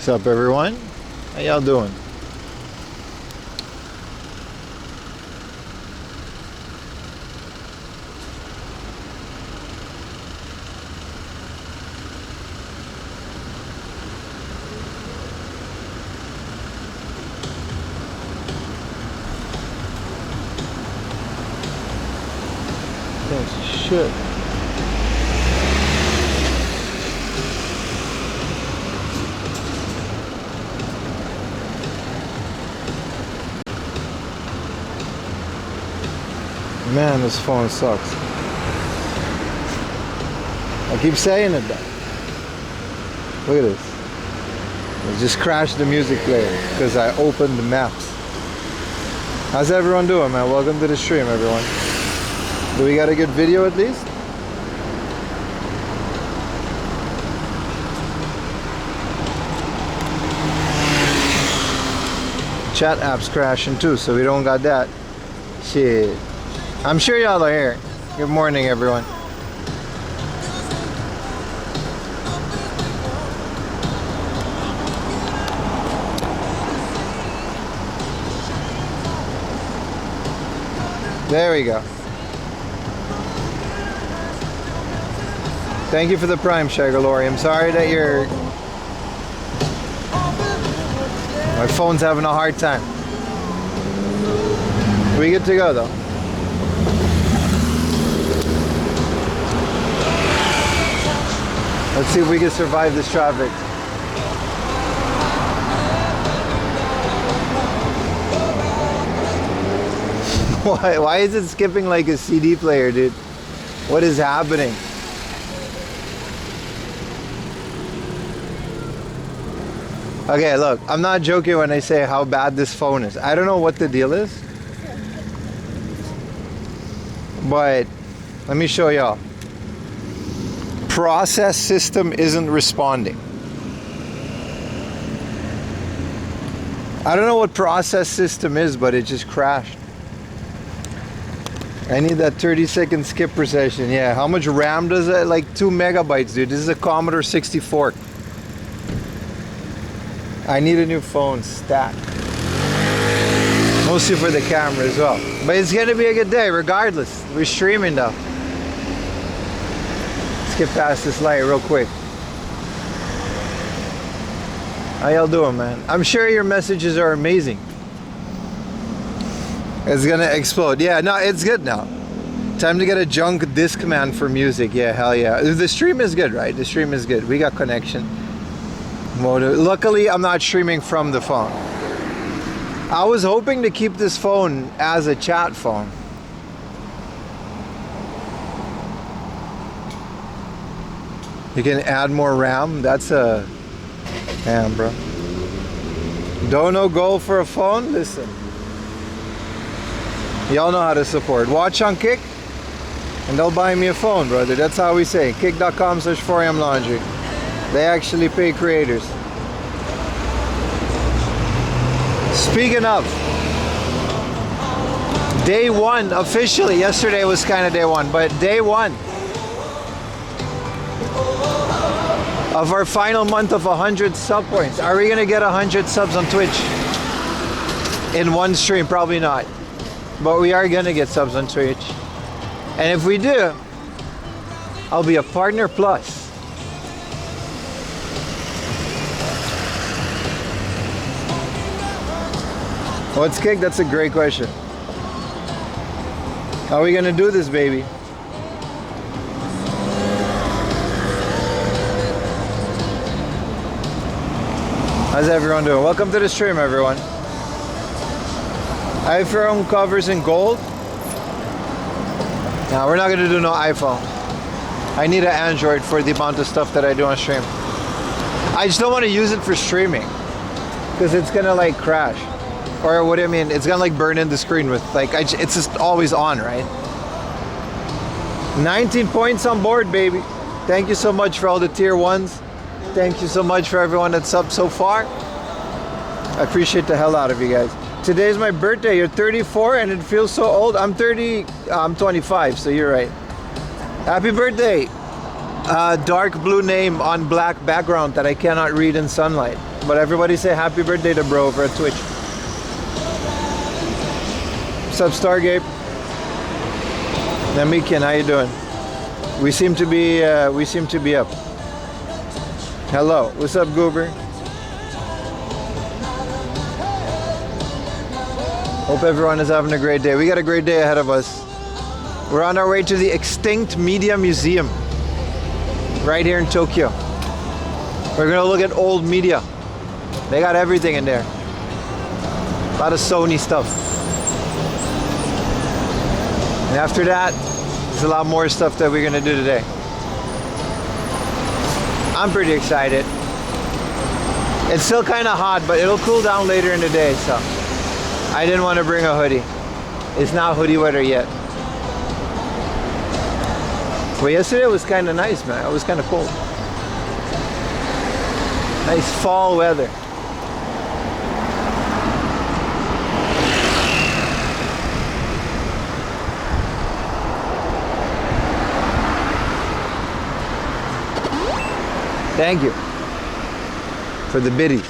What's up, everyone? How y'all doing? That's shit. Man, this phone sucks. I keep saying it though. Look at this. I just crashed the music player because I opened the maps. How's everyone doing, man? Welcome to the stream, everyone. Do we got a good video at least? Chat app's crashing too, so we don't got that. Shit. I'm sure y'all are here. Good morning, everyone. There we go. Thank you for the Prime, Shagalori. I'm sorry that you're My phone's having a hard time. We good to go though. Let's see if we can survive this traffic. Why is it skipping like a CD player, dude? What is happening? Okay, look, I'm not joking when I say how bad this phone is. I don't know what the deal is, but let me show y'all. Process system isn't responding. I don't know what process system is, but it just crashed. I need that 30-second skip procession. Yeah, how much RAM does it? Like 2 megabytes, dude. This is a Commodore 64. I need a new phone, stat. Mostly for the camera as well. But it's gonna be a good day regardless. We're streaming though. Let's get past this light real quick. How y'all doing, man? I'm sure your messages are amazing. It's gonna explode. Yeah, no, it's good now. Time to get a junk Discman for music. Yeah, hell yeah. The stream is good, right? The stream is good. We got connection. Luckily, I'm not streaming from the phone. I was hoping to keep this phone as a chat phone. You can add more RAM. That's a... Damn, bro. Don't know goal for a phone? Listen. Y'all know how to support. Watch on Kick, and they'll buy me a phone, brother. That's how we say. Kick.com/4amlaundry. They actually pay creators. Speaking of, day one officially. Yesterday was kind of day one, but day one of our final month of 100 sub points. Are we gonna get 100 subs on Twitch in one stream? Probably not. But we are gonna get subs on Twitch. And if we do, I'll be a partner plus. What's Kick? That's a great question. How are we gonna do this, baby? How's everyone doing? Welcome to the stream, everyone. iPhone covers in gold. Now we're not gonna do no iPhone. I need an Android for the amount of stuff that I do on stream. I just don't want to use it for streaming because it's gonna like crash, or what do you mean? It's gonna like burn in the screen with like it's just always on, right? 19 points on board, baby. Thank you so much for all the tier ones. Thank you so much for everyone that's up so far. I appreciate the hell out of you guys. Today's my birthday. You're 34 and it feels so old. I'm 30, I'm 25, so you're right. Happy birthday. Dark blue name on black background that I cannot read in sunlight. But everybody say happy birthday to bro over at Twitch. What's up, Stargate? Namikian, how you doing? We seem to be up. Hello, what's up, Goober? Hope everyone is having a great day. We got a great day ahead of us. We're on our way to the Extinct Media Museum right here in Tokyo. We're gonna look at old media. They got everything in there. A lot of Sony stuff. And after that, there's a lot more stuff that we're gonna do today. I'm pretty excited. It's still kind of hot, but it'll cool down later in the day, so I didn't want to bring a hoodie. It's not hoodie weather yet. But yesterday was kind of nice, man. It was kind of cold. Nice fall weather. Thank you for the biddies.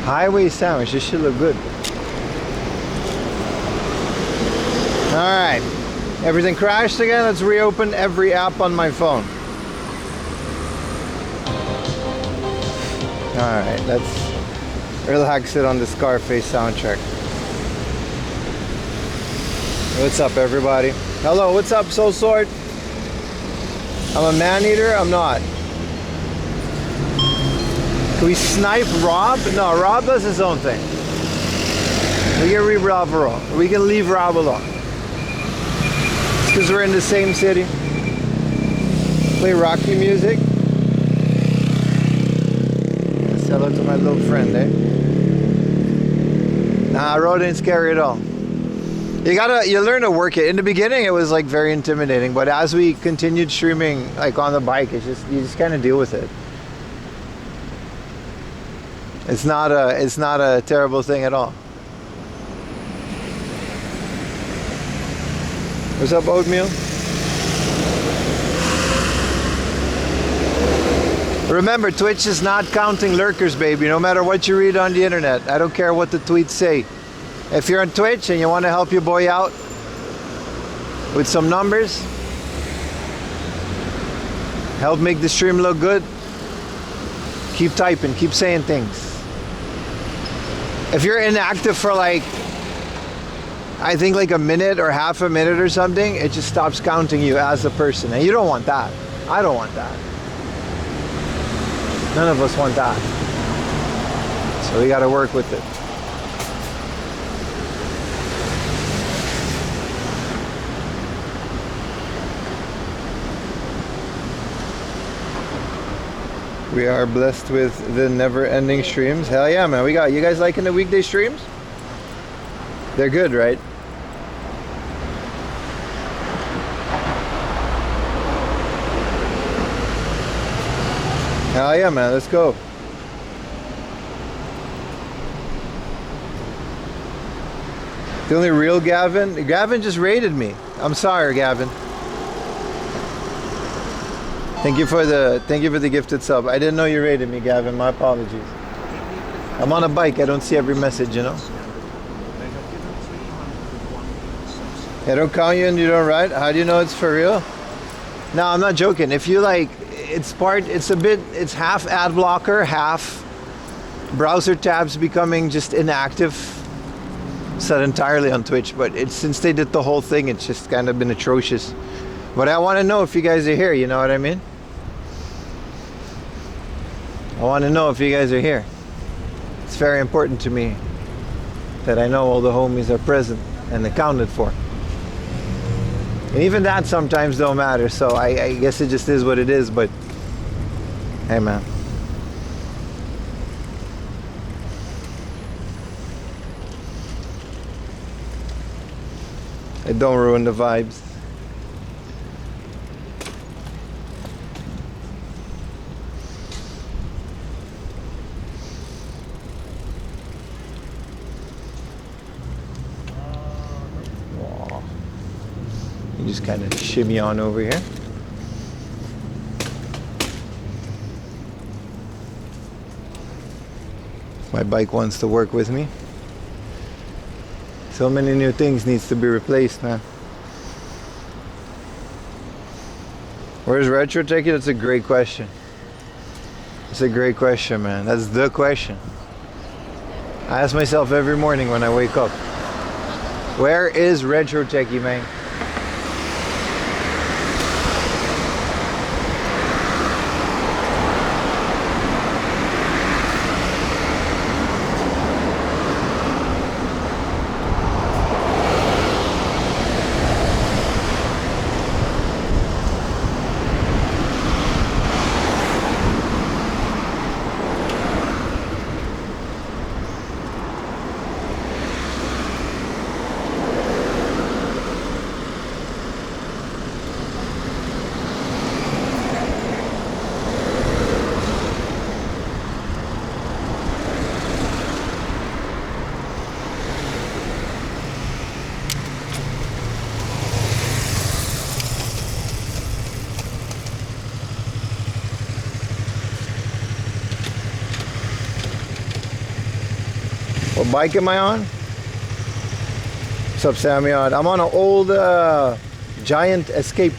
Highway sandwich. This should look good. Alright. Everything crashed again. Let's reopen every app on my phone. Alright, let's relax it on the Scarface soundtrack. What's up, everybody? Hello, what's up, Soul Sword? I'm a man-eater? I'm not. Can we snipe Rob? No, Rob does his own thing. We can leave Rob alone. We can leave Rob alone. It's because we're in the same city. Play Rocky music. Sell it to my little friend, eh? Nah, road ain't scary at all. You learn to work it. In the beginning, it was like very intimidating, but as we continued streaming, like on the bike, you just kind of deal with it. It's not a terrible thing at all. What's up, Oatmeal? Remember, Twitch is not counting lurkers, baby, no matter what you read on the internet. I don't care what the tweets say. If you're on Twitch and you want to help your boy out with some numbers, help make the stream look good, keep typing, keep saying things. If you're inactive for like, I think like a minute or half a minute or something, it just stops counting you as a person. And you don't want that. I don't want that. None of us want that. So we got to work with it. We are blessed with the never-ending streams. Hell yeah, man. We got you guys liking the weekday streams? They're good, right? Hell yeah, man. Let's go. The only real Gavin? Gavin just raided me. I'm sorry, Gavin. Thank you for the gifted sub. I didn't know you rated me, Gavin. My apologies. I'm on a bike. I don't see every message, you know. They don't count you and you don't ride? How do you know it's for real? No, I'm not joking. If you like, it's half ad blocker, half browser tabs becoming just inactive. Set entirely on Twitch, but since they did the whole thing, it's just kind of been atrocious. But I want to know if you guys are here, you know what I mean? I want to know if you guys are here. It's very important to me that I know all the homies are present and accounted for. And even that sometimes don't matter, so I guess it just is what it is, but hey, man. It don't ruin the vibes. You just kind of shimmy on over here. My bike wants to work with me. So many new things needs to be replaced, man. Where's Retro Techie? That's a great question. It's a great question, man. That's the question. I ask myself every morning when I wake up. Where is Retro Techie, man? What bike am I on? What's up, Sammy? I'm on an old Giant Escape.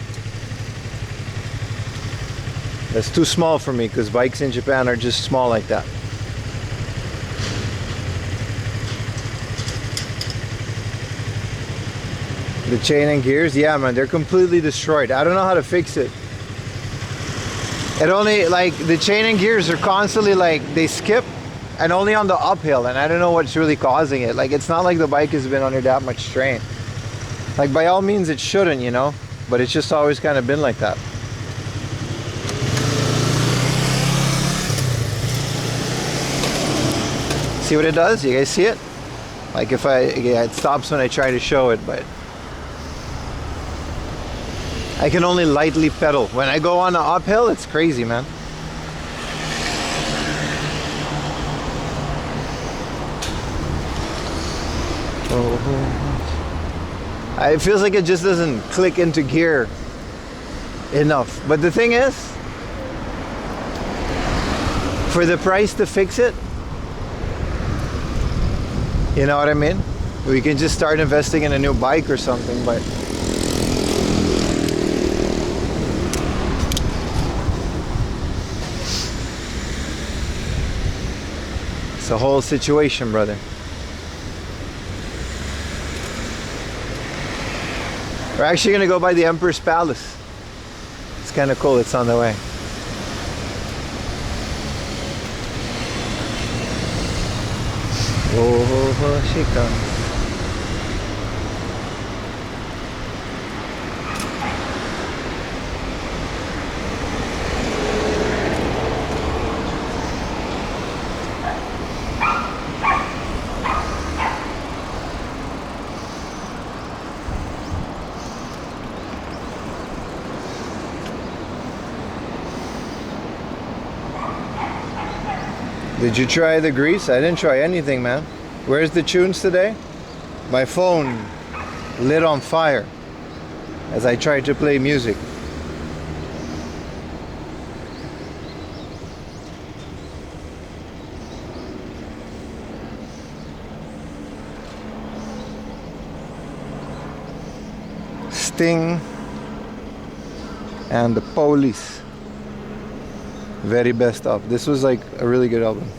That's too small for me because bikes in Japan are just small like that. The chain and gears, yeah, man, they're completely destroyed. I don't know how to fix it. It only, like, the chain and gears are constantly, like, they skip and only on the uphill, and I don't know what's really causing it. Like, it's not like the bike has been under that much strain. Like, by all means it shouldn't, you know, but it's just always kind of been like that. See what it does? You guys see it? Like, if yeah, it stops when I try to show it, but I can only lightly pedal. When I go on the uphill, it's crazy, man. It feels like it just doesn't click into gear enough. But the thing is, for the price to fix it, you know what I mean? We can just start investing in a new bike or something, but it's a whole situation, brother. We're actually gonna go by the Emperor's Palace. It's kind of cool, it's on the way. Oh, she comes. Did you try the grease? I didn't try anything, man. Where's the tunes today? My phone lit on fire as I tried to play music. Sting and the Police. Very best of. This was like a really good album.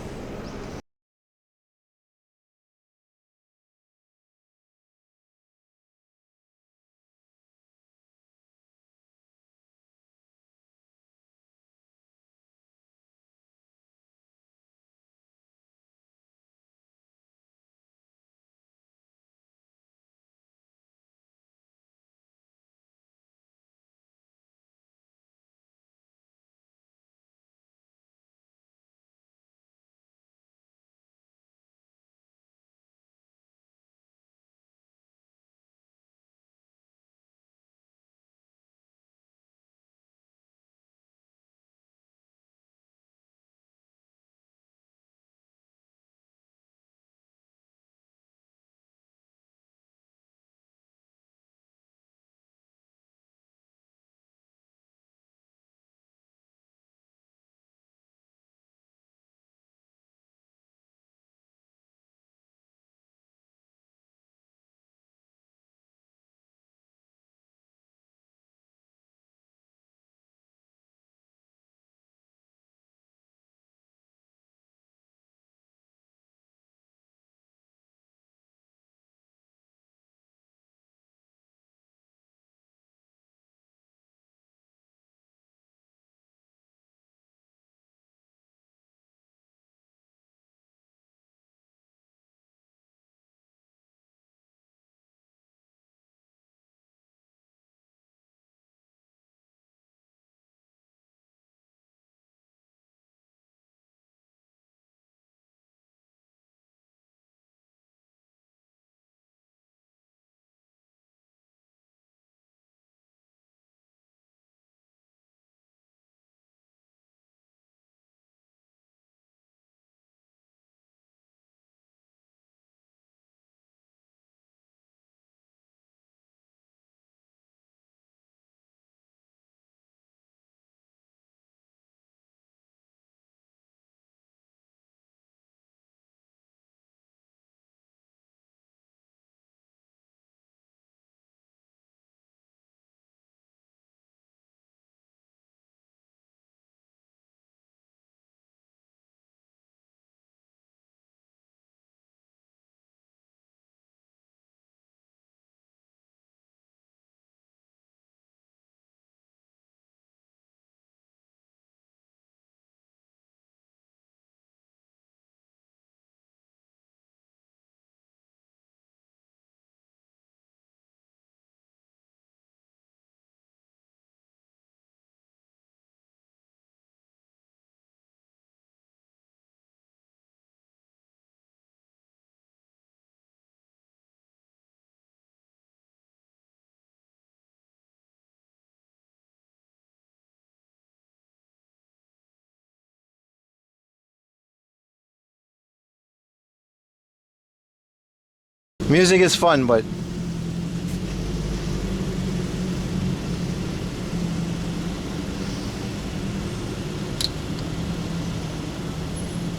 Music is fun, but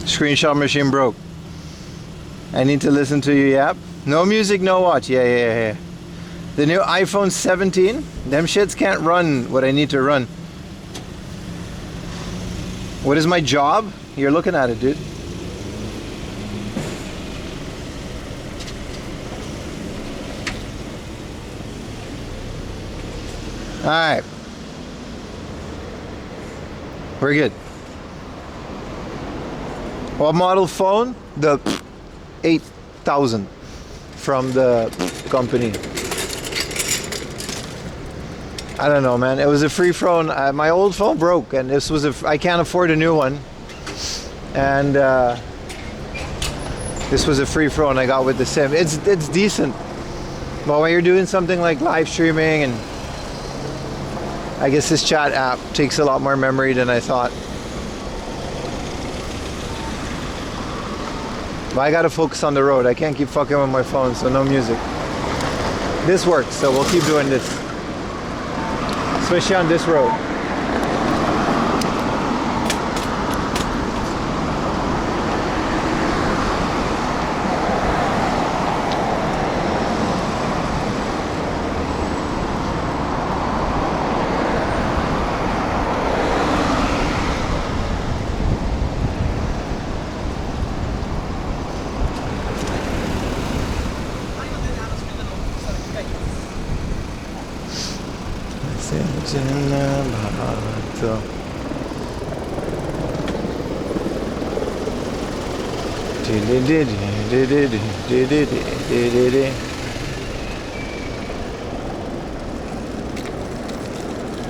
screenshot machine broke. I need to listen to you, yep. No music, no watch. Yeah. The new iPhone 17, them shits can't run what I need to run. What is my job? You're looking at it, dude. Alright. We're good. What model phone? The 8000 from the company. I don't know, man. It was a free phone. My old phone broke, and this was I can't afford a new one. And this was a free phone I got with the SIM. It's decent. But when you're doing something like live streaming, and I guess this chat app takes a lot more memory than I thought. But I gotta focus on the road. I can't keep fucking with my phone, so no music. This works, so we'll keep doing this. Especially on this road.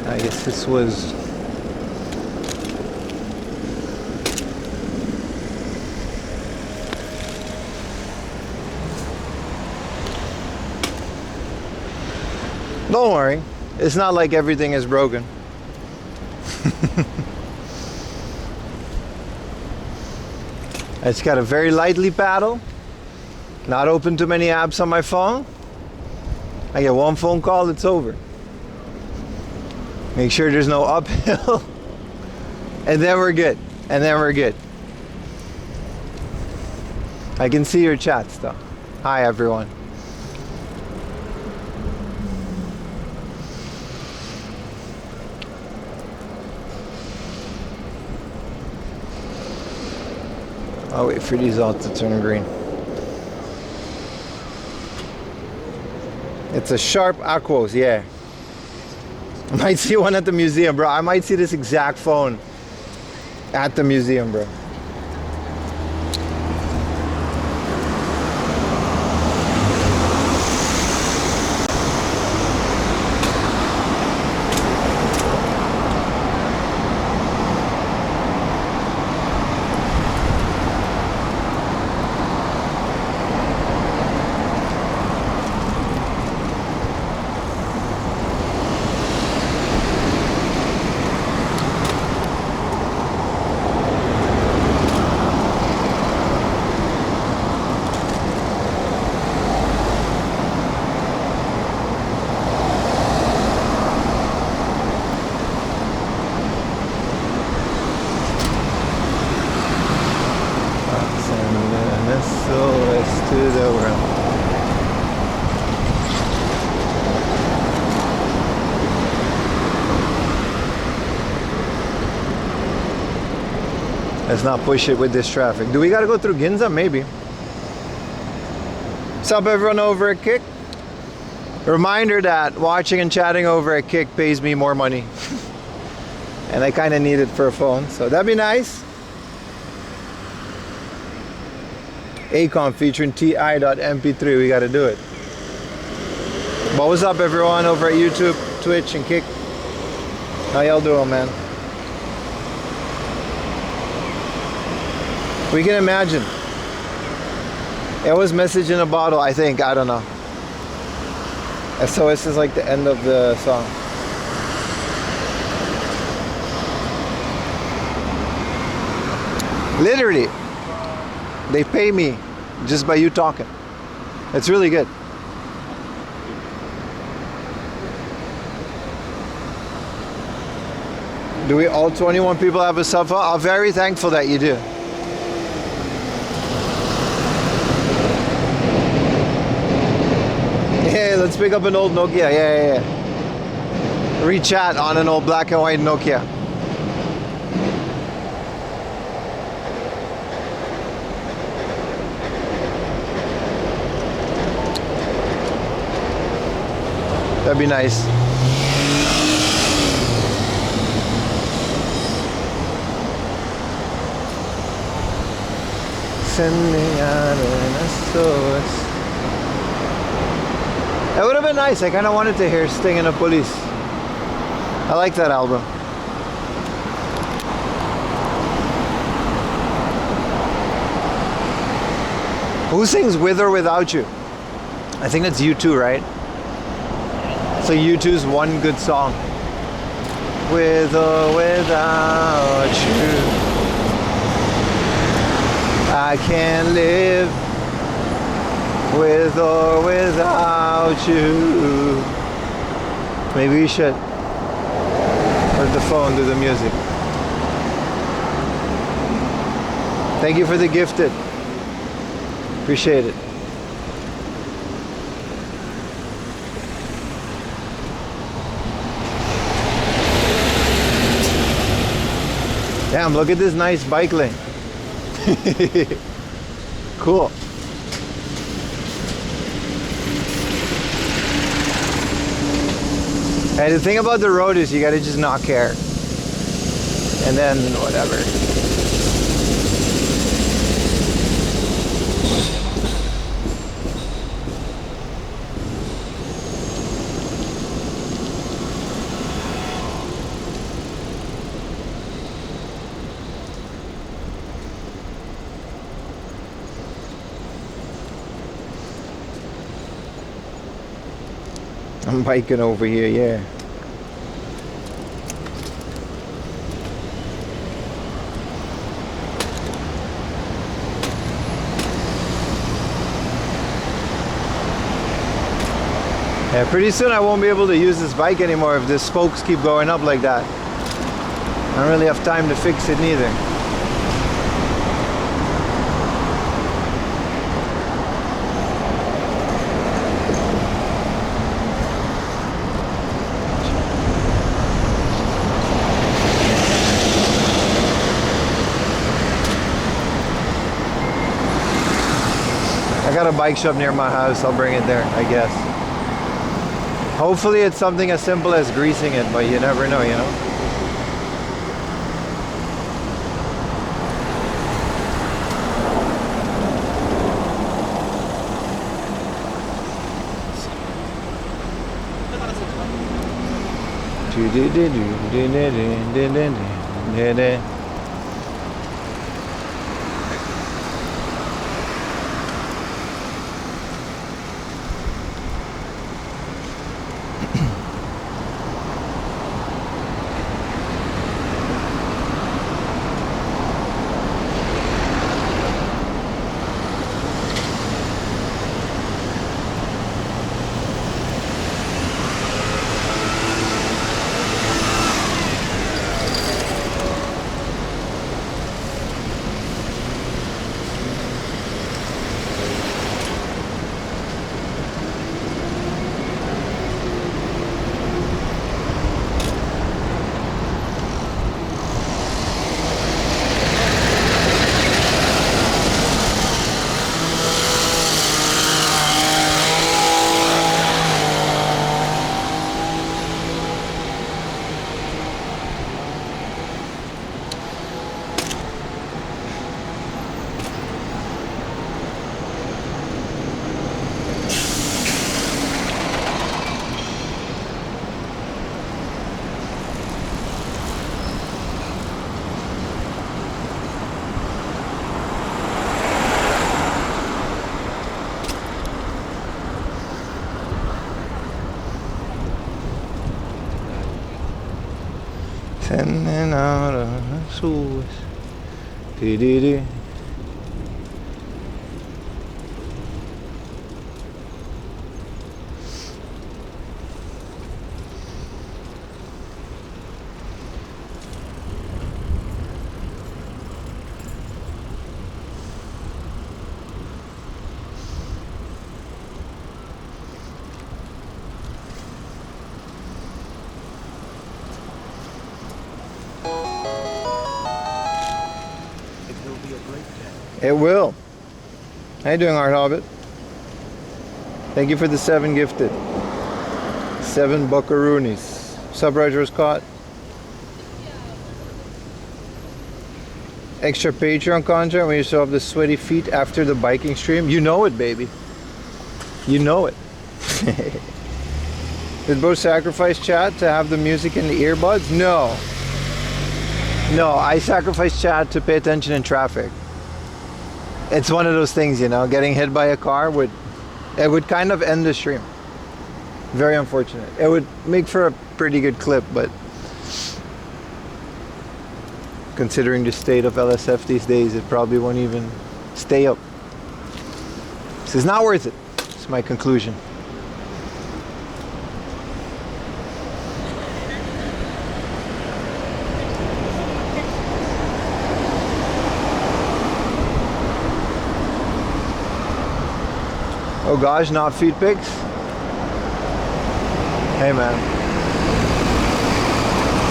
I guess this was don't worry, it's not like everything is broken. It's got a very lightly paddle. Not open too many apps on my phone. I get one phone call, it's over. Make sure there's no uphill. And then we're good. I can see your chats though. Hi everyone. I'll wait for these all to turn green. It's a Sharp Aquos, yeah. I might see one at the museum, bro. I might see this exact phone at the museum, bro. Let's not push it with this traffic. Do we gotta go through Ginza? Maybe. What's up everyone over at Kick? Reminder that watching and chatting over at Kick pays me more money. And I kinda need it for a phone, so that'd be nice. Acom featuring ti.mp3, we gotta do it. But what's up everyone over at YouTube, Twitch and Kick? How y'all doing, man? We can imagine. It was message in a bottle, I think. I don't know. SOS is like the end of the song. Literally, they pay me just by you talking. It's really good. Do we all 21 people have a cell phone? I'm very thankful that you do. Hey, let's pick up an old Nokia. Yeah. Rechat on an old black and white Nokia. That'd be nice. Sending out an SOS. That would have been nice. I kind of wanted to hear Sting and the Police. I like that album. Who sings With or Without You? I think that's U2, right? So U2's one good song. With or without you, I can't live. With or without you. Maybe we should let the phone do the music. Thank you for the gifted. Appreciate it. Damn, look at this nice bike lane. Cool. And the thing about the road is you gotta just not care. And then whatever. I'm biking over here, yeah. Yeah, pretty soon I won't be able to use this bike anymore if the spokes keep going up like that. I don't really have time to fix it neither. I got a bike shop near my house. I'll bring it there, I guess. Hopefully it's something as simple as greasing it, but you never know, you know? Sending out a SOS. It will. How you doing, Art Hobbit? Thank you for the 7 gifted. 7 buckaroonies. Subrider was caught. Extra Patreon content when you still have the sweaty feet after the biking stream. You know it, baby. You know it. Did Bo sacrifice chat to have the music in the earbuds? No. No, I sacrifice chat to pay attention in traffic. It's one of those things, you know, getting hit by a car would kind of end the stream. Very unfortunate. It would make for a pretty good clip, but considering the state of LSF these days, it probably won't even stay up. This is not worth it. It's my conclusion. Oh gosh, not feed pics? Hey man.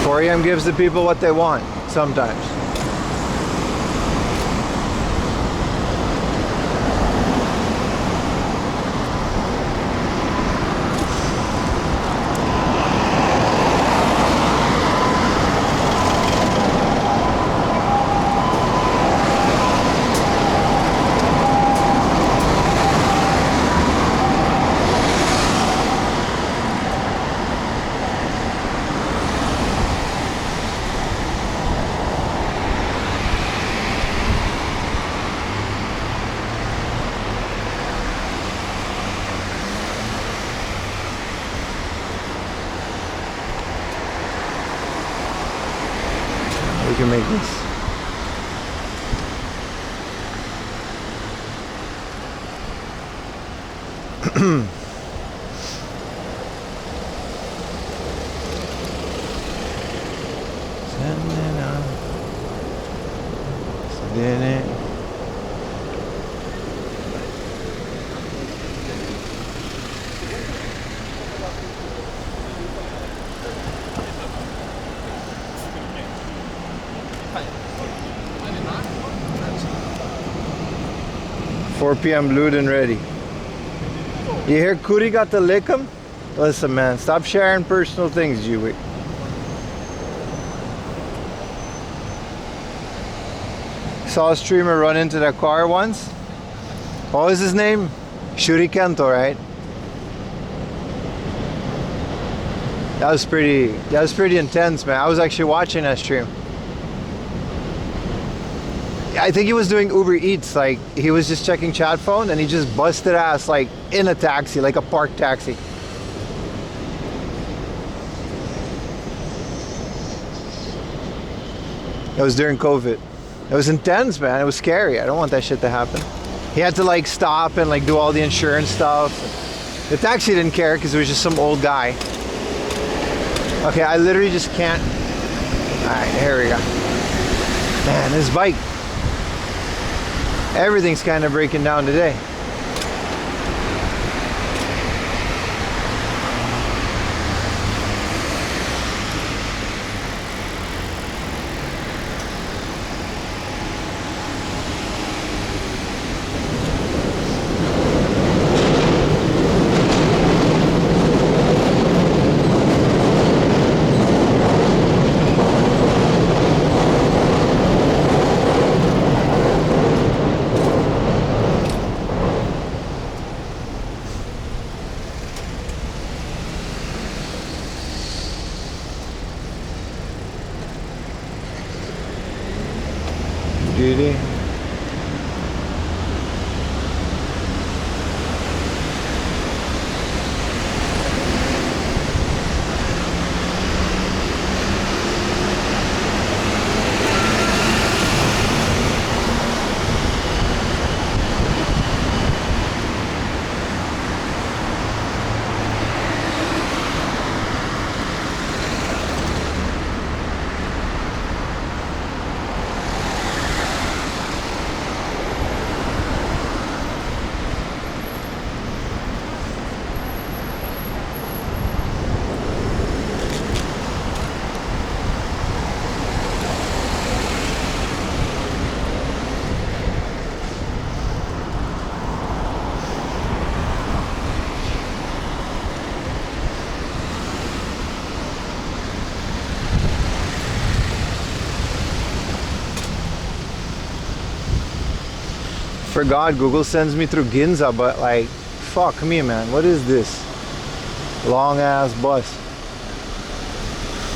4 a.m. gives the people what they want, sometimes. We can make this. Didn't. 4 p.m. lewd and ready. You hear Kuri got the lickum? Listen man, stop sharing personal things, Jewick. Saw a streamer run into that car once. What was his name? Shurikento, right? That was pretty intense, man. I was actually watching that stream. I think he was doing Uber Eats, like he was just checking chat phone and he just busted ass like in a taxi, like a parked taxi. It was during COVID. It was intense, man. It was scary. I don't want that shit to happen. He had to like stop and like do all the insurance stuff. The taxi didn't care because it was just some old guy. Okay, I literally just can't. Alright, here we go. Man, this bike. Everything's kind of breaking down today. Beauty. forgot Google sends me through Ginza, but like, fuck me, man. What is this? Long ass bus.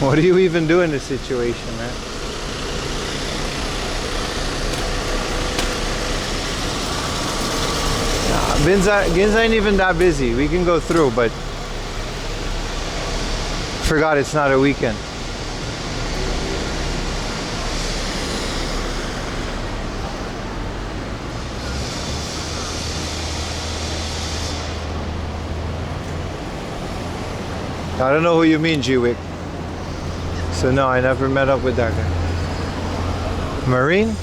What do you even do in this situation, man? Ginza ain't even that busy. We can go through, but forgot it's not a weekend. I don't know who you mean, G-Wick. So no, I never met up with that guy. Marine?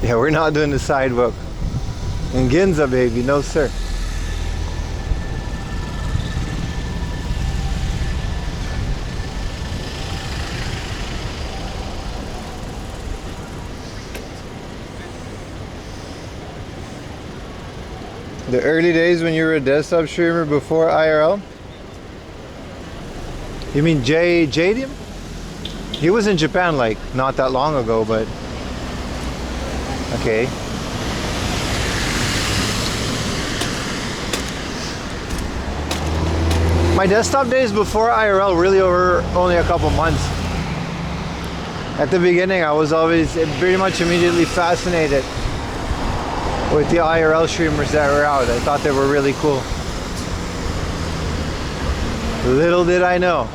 Yeah, we're not doing the sidewalk. In Ginza, baby, no sir. The early days when you were a desktop streamer before IRL? You mean Jadium? He was in Japan like not that long ago, but okay. My desktop days before IRL really were only a couple months. At the beginning, I was always pretty much immediately fascinated with the IRL streamers that were out. I thought they were really cool. Little did I know.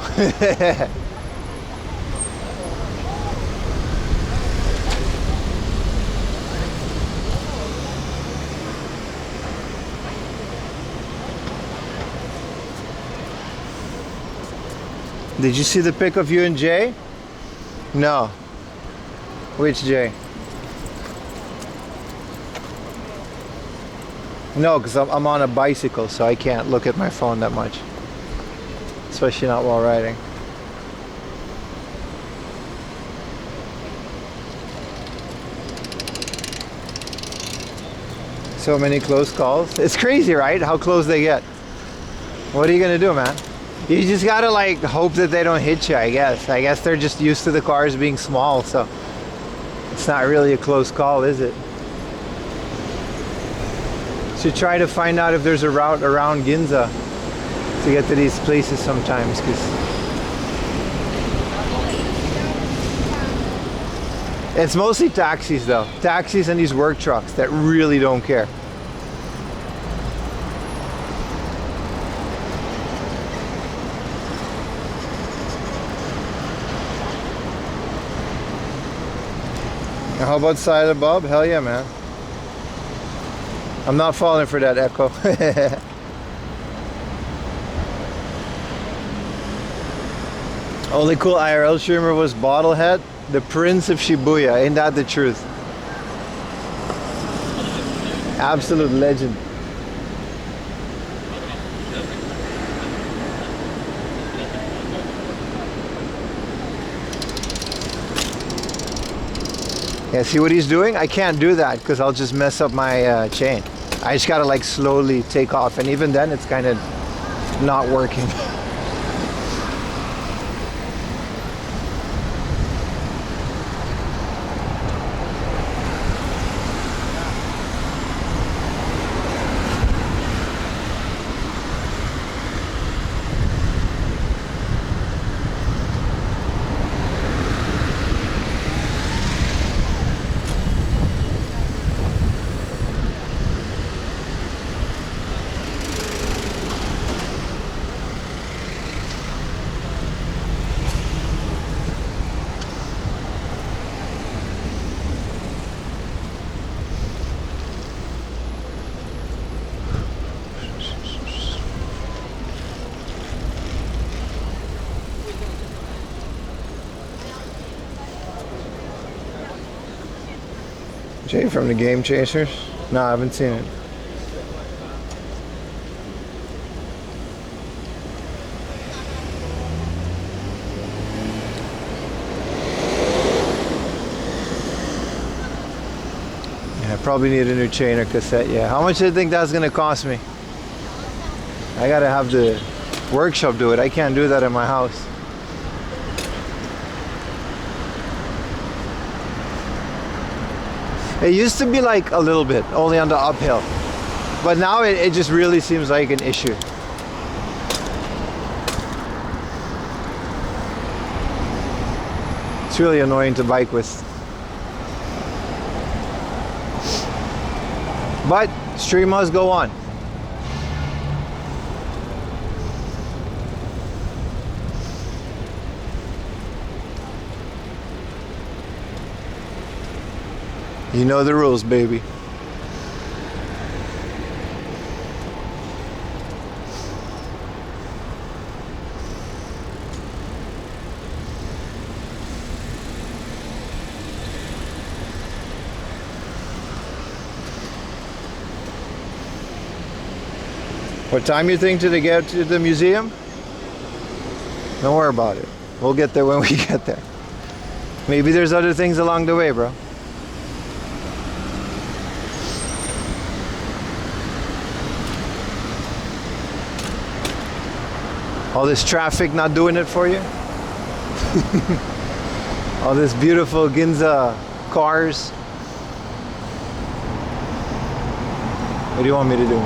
Did you see the pic of you and Jay? No. Which Jay? No, because I'm on a bicycle, so I can't look at my phone that much. Especially not while riding. So many close calls. It's crazy, right? How close they get. What are you gonna do, man? You just gotta like hope that they don't hit you, I guess. I guess they're just used to the cars being small, so it's not really a close call, is it? Should try to find out if there's a route around Ginza to get to these places sometimes, because it's mostly taxis though. Taxis and these work trucks that really don't care. How about Silent Bob? Hell yeah, man. I'm not falling for that echo. Only cool IRL streamer was Bottlehead, the Prince of Shibuya. Ain't that the truth? Absolute legend. Yeah, see what he's doing? I can't do that because I'll just mess up my chain. I just gotta like slowly take off, and even then it's kind of not working. Jay from the Game Chasers? No, I haven't seen it. Yeah, I probably need a new chain or cassette, yeah. How much do you think that's gonna cost me? I gotta have the workshop do it. I can't do that in my house. It used to be like a little bit, only on the uphill. But now it just really seems like an issue. It's really annoying to bike with. But stream must go on. You know the rules, baby. What time you think to get to the museum? Don't worry about it. We'll get there when we get there. Maybe there's other things along the way, bro. All this traffic not doing it for you? All this beautiful Ginza cars. What do you want me to do?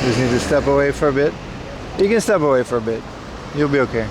Just need to step away for a bit. You can step away for a bit. You'll be okay.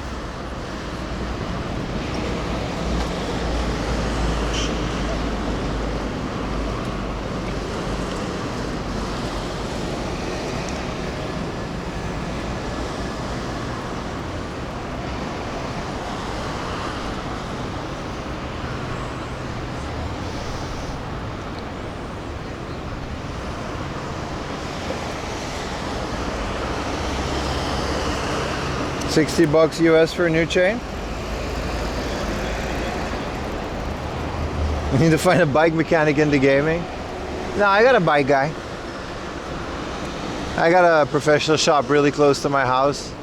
$60 US for a new chain. We need to find a bike mechanic into gaming. No, I got a bike guy. I got a professional shop really close to my house.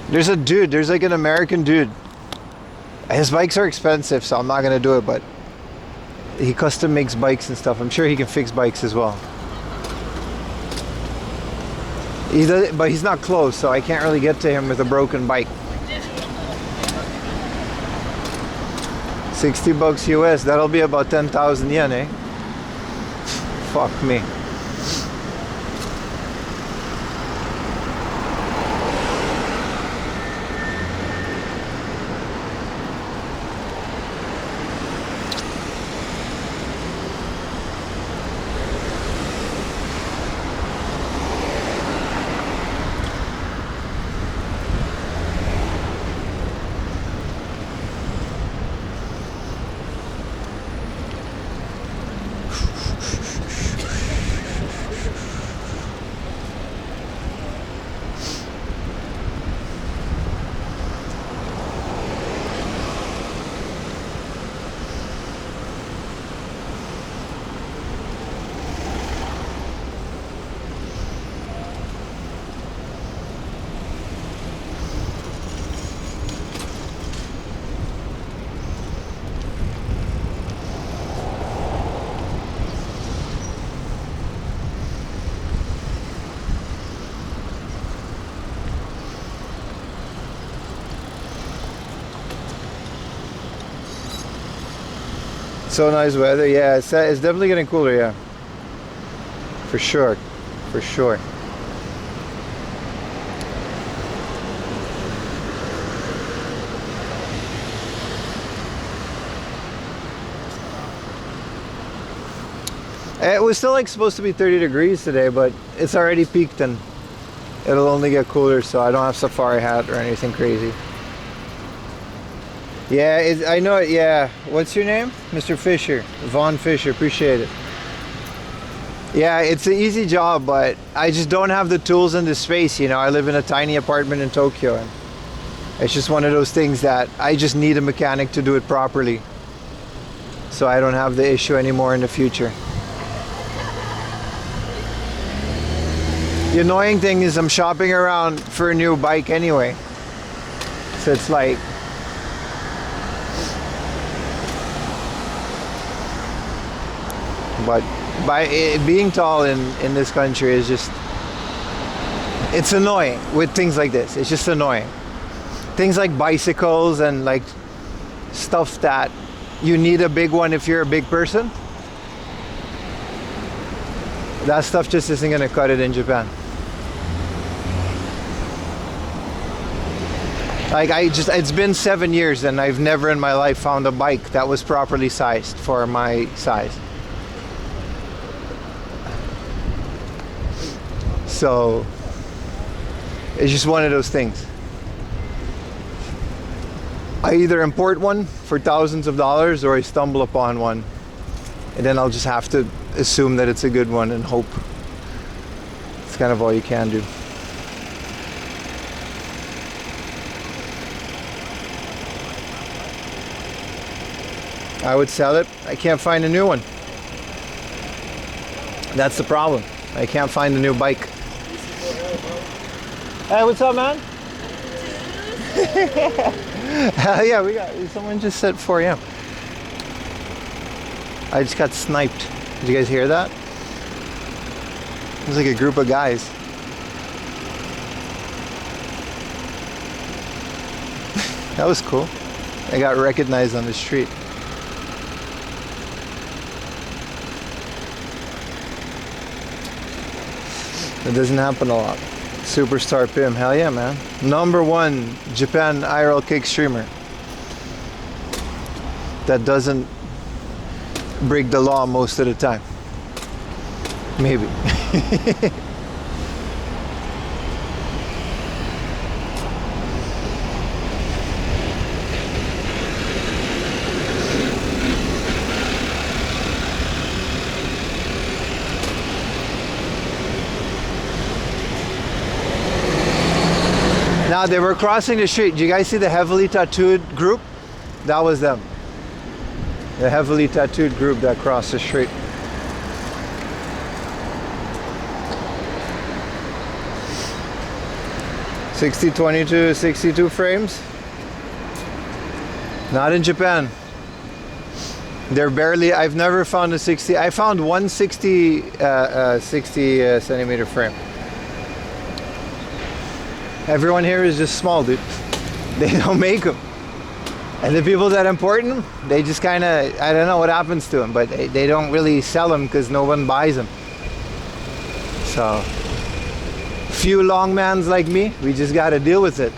There's a dude, there's like an American dude. His bikes are expensive, so I'm not gonna do it, but he custom makes bikes and stuff. I'm sure he can fix bikes as well. He does, but he's not close, so I can't really get to him with a broken bike. $60 US, that'll be about 10,000 yen, eh? Fuck me. So nice weather, yeah, it's definitely getting cooler, yeah. For sure, for sure. It was still like supposed to be 30 degrees today, but it's already peaked and it'll only get cooler, so I don't have safari hat or anything crazy. Yeah, I know it. Yeah. What's your name? Mr. Fisher. Vaughn Fisher. Appreciate it. Yeah, it's an easy job, but I just don't have the tools and the space, you know. I live in a tiny apartment in Tokyo, and it's just one of those things that I just need a mechanic to do it properly, so I don't have the issue anymore in the future. The annoying thing is I'm shopping around for a new bike anyway, so it's like, but being tall in this country is just, it's annoying with things like this. It's just annoying. Things like bicycles and like stuff that you need a big one if you're a big person. That stuff just isn't gonna cut it in Japan. Like it's been 7 years and I've never in my life found a bike that was properly sized for my size. So it's just one of those things. I either import one for thousands of dollars or I stumble upon one, and then I'll just have to assume that it's a good one and hope. It's kind of all you can do. I would sell it. I can't find a new one. That's the problem. I can't find a new bike. Hey, what's up, man? Hell yeah, we got, someone just said 4 a.m. I just got sniped. Did you guys hear that? It was like a group of guys. That was cool. I got recognized on the street. It doesn't happen a lot. Superstar Pim, hell yeah, man. #1 Japan IRL kick streamer that doesn't break the law most of the time. Maybe. Now they were crossing the street. Did you guys see the heavily tattooed group? That was them. The heavily tattooed group that crossed the street. '60-22, 62 frames. Not in Japan. They're barely. I've never found a 60. I found one 60 centimeter frame. Everyone here is just small, dude. They don't make them. And the people that import them, they just kind of, I don't know what happens to them, but they don't really sell them because no one buys them. So, few long mans like me, we just got to deal with it.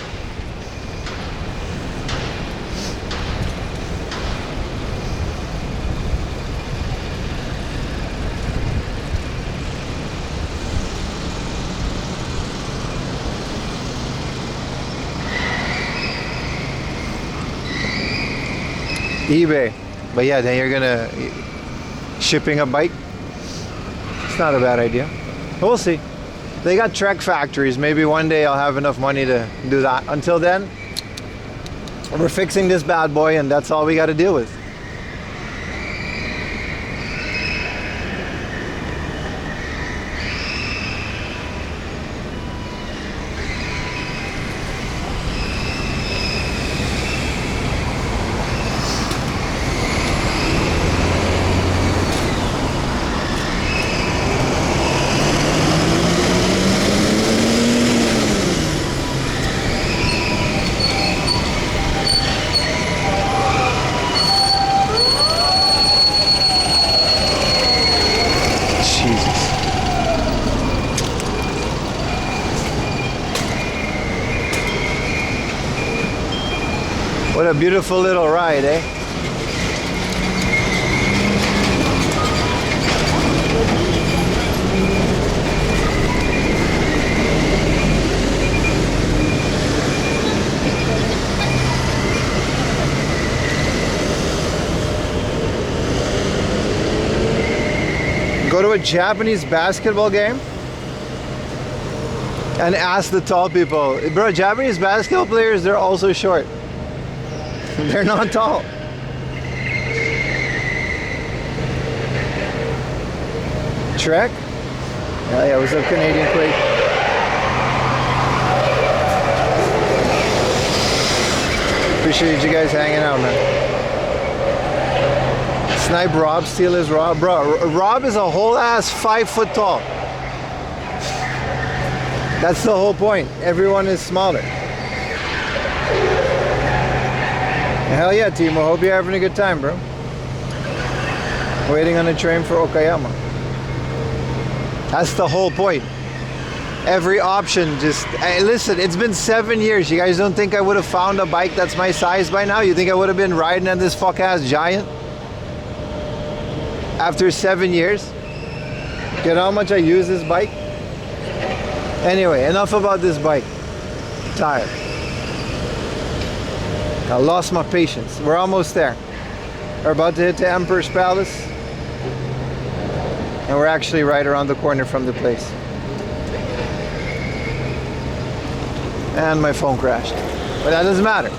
eBay, but yeah, then you're gonna shipping a bike. It's not a bad idea. We'll see. They got Trek factories. Maybe one day I'll have enough money to do that. Until then, we're fixing this bad boy, and that's all we got to deal with. What a beautiful little ride, eh? Go to a Japanese basketball game and ask the tall people. Bro, Japanese basketball players, they're also short. They're not tall. Trek? Hell yeah, what's up, Canadian Quake? Appreciate you guys hanging out, man. Snipe Rob, steal his Rob. Bro, Rob is a whole ass 5 foot tall. That's the whole point. Everyone is smaller. Hell yeah, Timo. Hope you're having a good time, bro. Waiting on a train for Okayama. That's the whole point. Every option just... Hey, listen, it's been 7 years. You guys don't think I would have found a bike that's my size by now? You think I would have been riding on this fuck-ass Giant? After 7 years? You know how much I use this bike? Anyway, enough about this bike. I'm tired. I lost my patience. We're almost there. We're about to hit the Emperor's Palace. And we're actually right around the corner from the place. And my phone crashed. But that doesn't matter.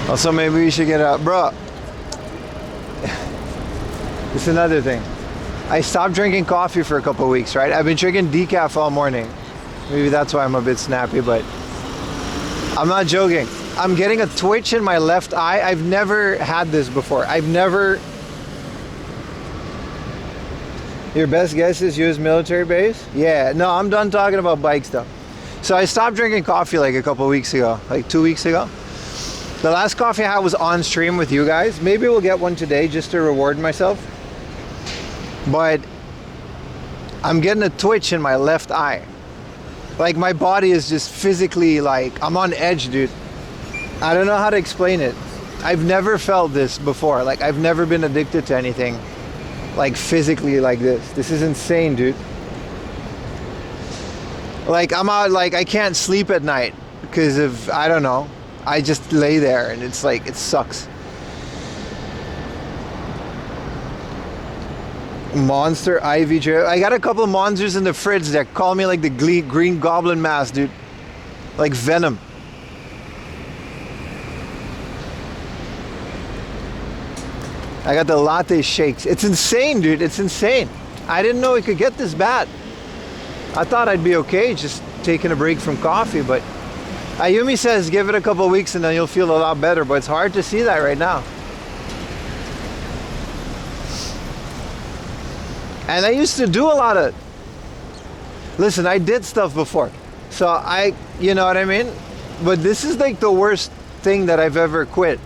Also, maybe we should get a... Bro. It's another thing. I stopped drinking coffee for a couple of weeks, right? I've been drinking decaf all morning. Maybe that's why I'm a bit snappy, but... I'm not joking. I'm getting a twitch in my left eye. I've never had this before. I've never... Your best guess is use military base? Yeah, no, I'm done talking about bike stuff. So I stopped drinking coffee like a couple of weeks ago, like 2 weeks ago. The last coffee I had was on stream with you guys. Maybe we'll get one today just to reward myself. But I'm getting a twitch in my left eye. Like my body is just physically like, I'm on edge, dude. I don't know how to explain it. I've never felt this before. Like I've never been addicted to anything like physically like this. This is insane, dude. Like I'm out, like I can't sleep at night because of, I don't know. I just lay there and it's like, it sucks. Monster Ivy Trail. I got a couple of monsters in the fridge that call me like the Green Goblin mask, dude. Like Venom. I got the latte shakes. It's insane, dude. It's insane. I didn't know it could get this bad. I thought I'd be okay just taking a break from coffee, but Ayumi says give it a couple of weeks and then you'll feel a lot better, but it's hard to see that right now. And I used to do a lot of... Listen, I did stuff before. So you know what I mean? But this is like the worst thing that I've ever quit.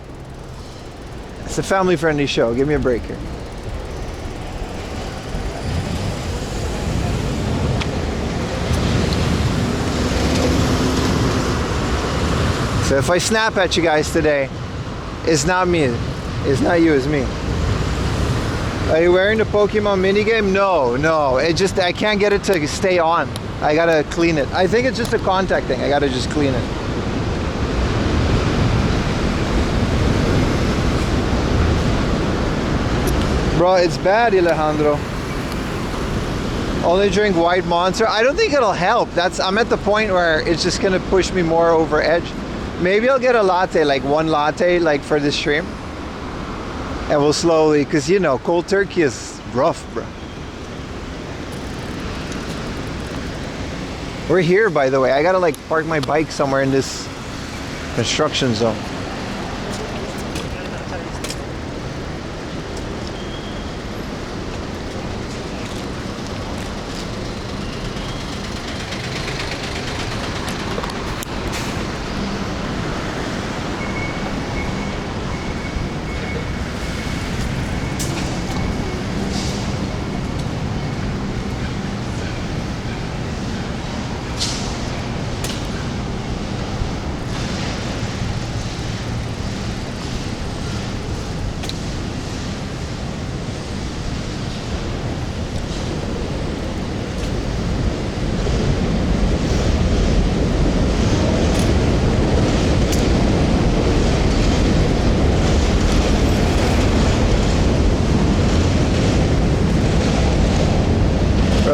It's a family-friendly show. Give me a break here. So if I snap at you guys today, it's not me. It's not you, it's me. Are you wearing the Pokemon minigame? No. It just, I can't get it to stay on. I gotta clean it. I think it's just a contact thing. I gotta just clean it. Bro, it's bad, Alejandro. Only drink white Monster. I don't think it'll help. I'm at the point where it's just gonna push me more over edge. Maybe I'll get a latte, like one latte, like for this stream. And we'll slowly, because you know, cold turkey is rough, bro. We're here, by the way. I gotta like park my bike somewhere in this construction zone.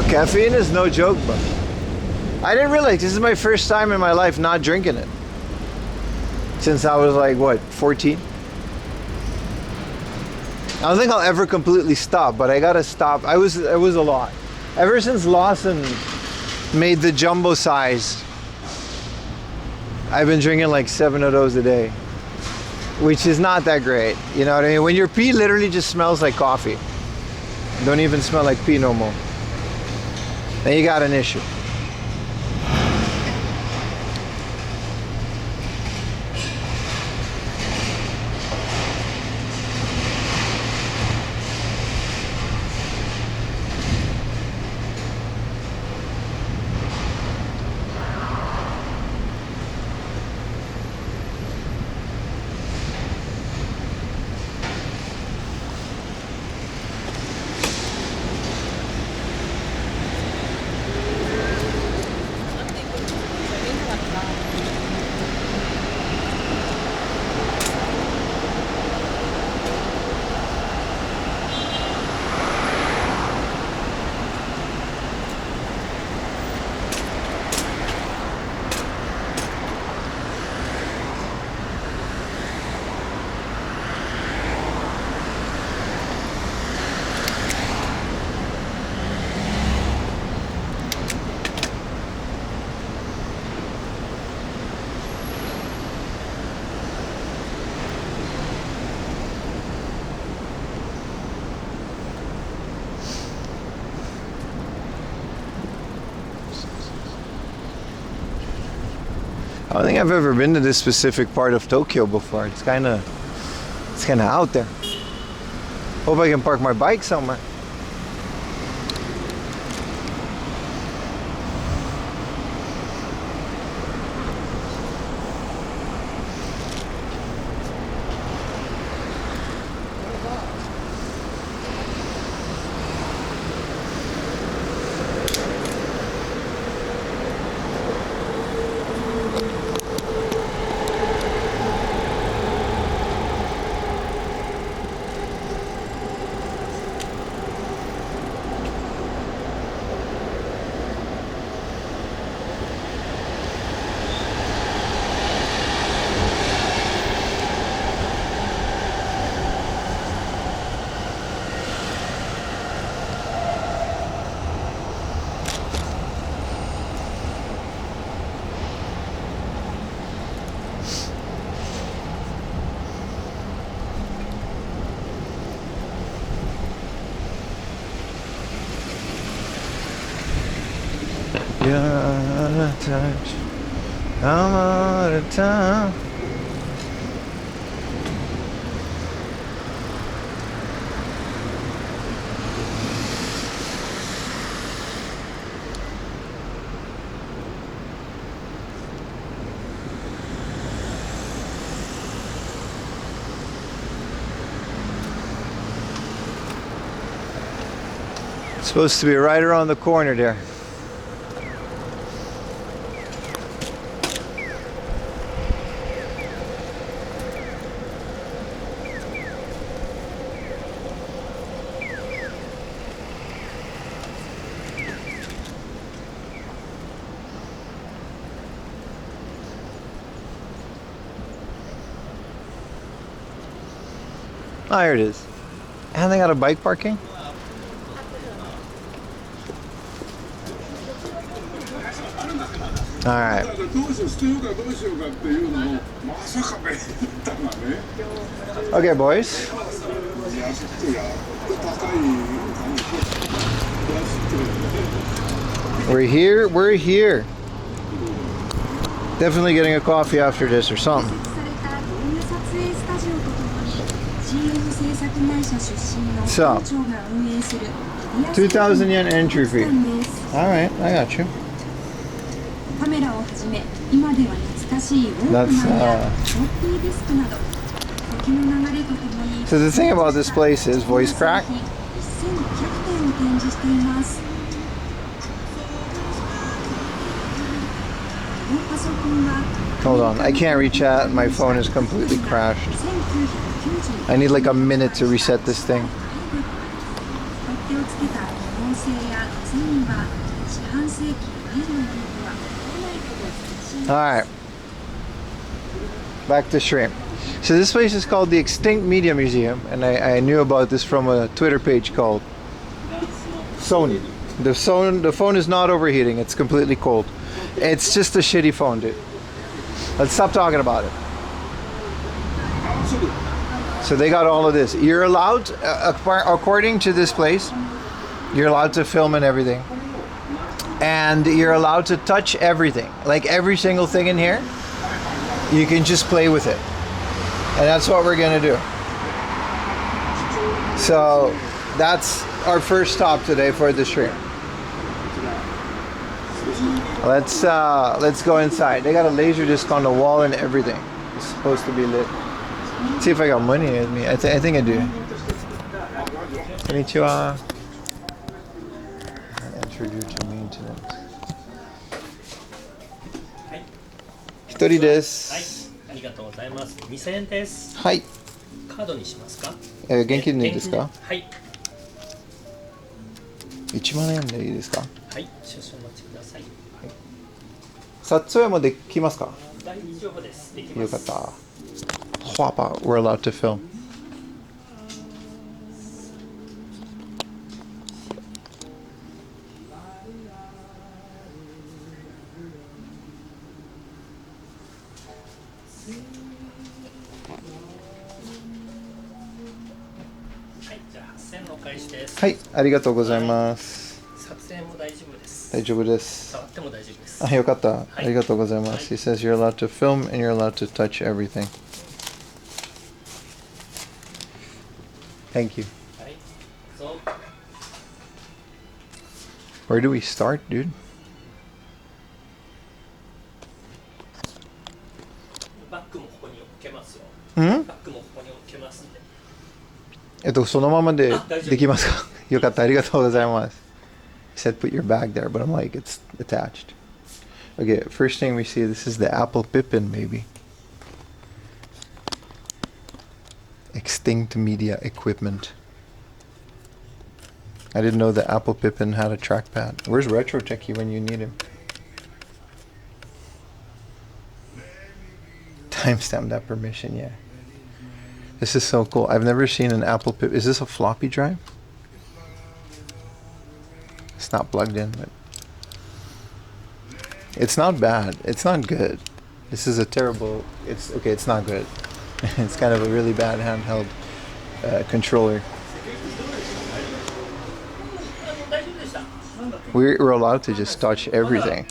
caffeine is no joke, bro. I didn't realize this is my first time in my life not drinking it. Since I was like, what, 14? I don't think I'll ever completely stop, but I gotta stop. It was a lot. Ever since Lawson made the jumbo size, I've been drinking like 7 of those a day, which is not that great. You know what I mean? When your pee literally just smells like coffee, don't even smell like pee no more, then you got an issue. I don't think I've ever been to this specific part of Tokyo before. It's kind of out there. Hope I can park my bike somewhere. You're out of touch, I'm out of time. It's supposed to be right around the corner there. Oh, here it is. And they got a bike parking? Alright. Okay, boys. We're here. Definitely getting a coffee after this or something. So, 2,000 yen entry fee. Alright, I got you. That's so the thing about this place is voice crack. Hold on, I can't reach out. My phone is completely crashed. I need like a minute to reset this thing. つけた日本製や通には四半世紀前のものでは来ないほど最新。 Alright. Back to stream. So this place is called the Extinct Media Museum, and I knew about this from a Twitter page called Sony. The phone is not overheating, it's completely cold. It's just a shitty phone, dude. Let's stop talking about it. So they got all of this. You're allowed, according to this place, you're allowed to film and everything. And you're allowed to touch everything. Like every single thing in here, you can just play with it. And that's what we're gonna do. So that's our first stop today for the stream. Let's go inside. They got a laser disc on the wall and everything. It's supposed to be lit. Let's see if I got money with me. I think I do. Konnichiwa. I entered you to maintenance. 1人です。ありがとうございます。2000円です。はい。カードにしますか？現金でいいですか？はい。1万円でいいですか？はい。少々お待ちください。撮影もできますか？大丈夫です。できます。よかった。Papa, we're allowed to film. Hi, ありがとうございます。撮影も大丈夫です。大丈夫です。触っても大丈夫です。あ、よかった。ありがとうございます。He says you're allowed to film and you're allowed to touch everything. Thank you. Where do we start, dude? バッグもここに置けますよ。バッグもここに置けますんで。そのままでできますか？よかった。ありがとうございます。He said put your bag there, but I'm like, it's attached. Okay, first thing we see, this is the Apple Pippin, maybe. Extinct Media Equipment. I didn't know the Apple Pippin had a trackpad. Where's Retro Techie when you need him? Timestamp that permission, yeah. This is so cool. I've never seen an Apple Pip. Is this a floppy drive? It's not plugged in, but it's not bad. It's not good. This is a terrible. It's okay. It's not good. It's kind of a really bad handheld controller. We're allowed to just touch everything.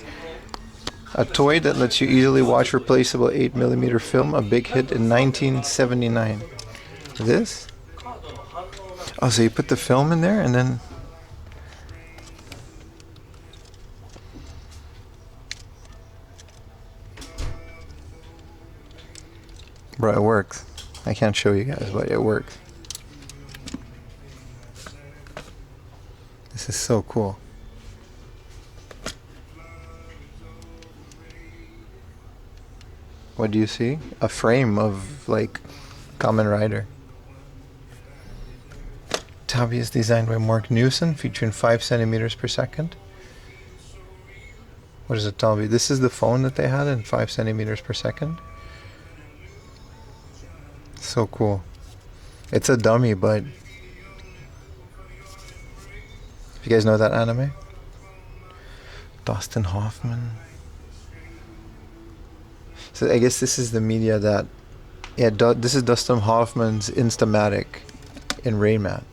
A toy that lets you easily watch replaceable 8mm film, a big hit in 1979. This? Oh, so you put the film in there and then... Bro, it works. I can't show you guys, but it works. This is so cool. What do you see? A frame of, like, Kamen Rider. Tabi is designed by Mark Newson, featuring 5 centimeters per second. What is it, Tabi? This is the phone that they had in 5 centimeters per second. So cool. It's a dummy, but if you guys know that anime, Dustin Hoffman. So I guess this is the media that, yeah, this is Dustin Hoffman's Instamatic in Rayman.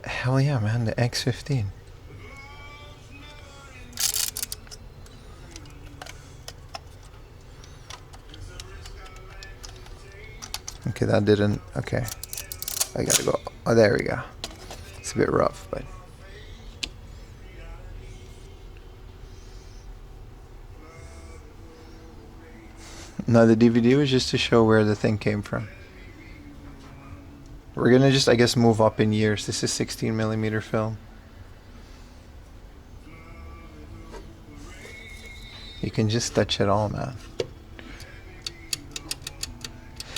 Hell yeah, man, the X15. Okay, that didn't, okay. I gotta go, oh, there we go. It's a bit rough, but. No, the DVD was just to show where the thing came from. We're gonna just, I guess, move up in years. This is 16mm film. You can just touch it all, man.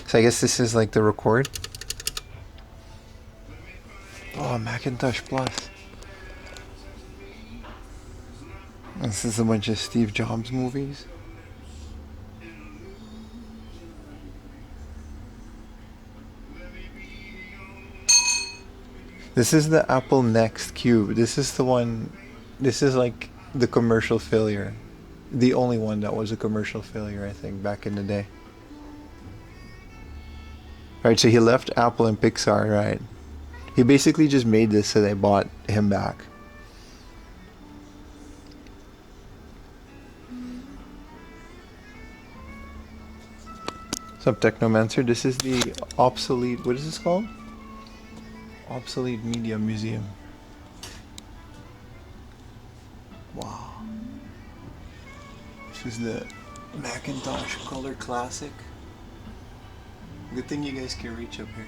So I guess this is like the record. Oh, Oh, Macintosh Plus. This is a bunch of Steve Jobs movies. This is the Apple Next Cube. This is the one, this is like the commercial failure. The only one that was a commercial failure, I think, back in the day. Right, so he left Apple and Pixar, right? He basically just made this so they bought him back. What's up, Technomancer? This is the obsolete, what is this called? Obsolete Media Museum. Wow. This is the Macintosh Color Classic. Good thing you guys can reach up here.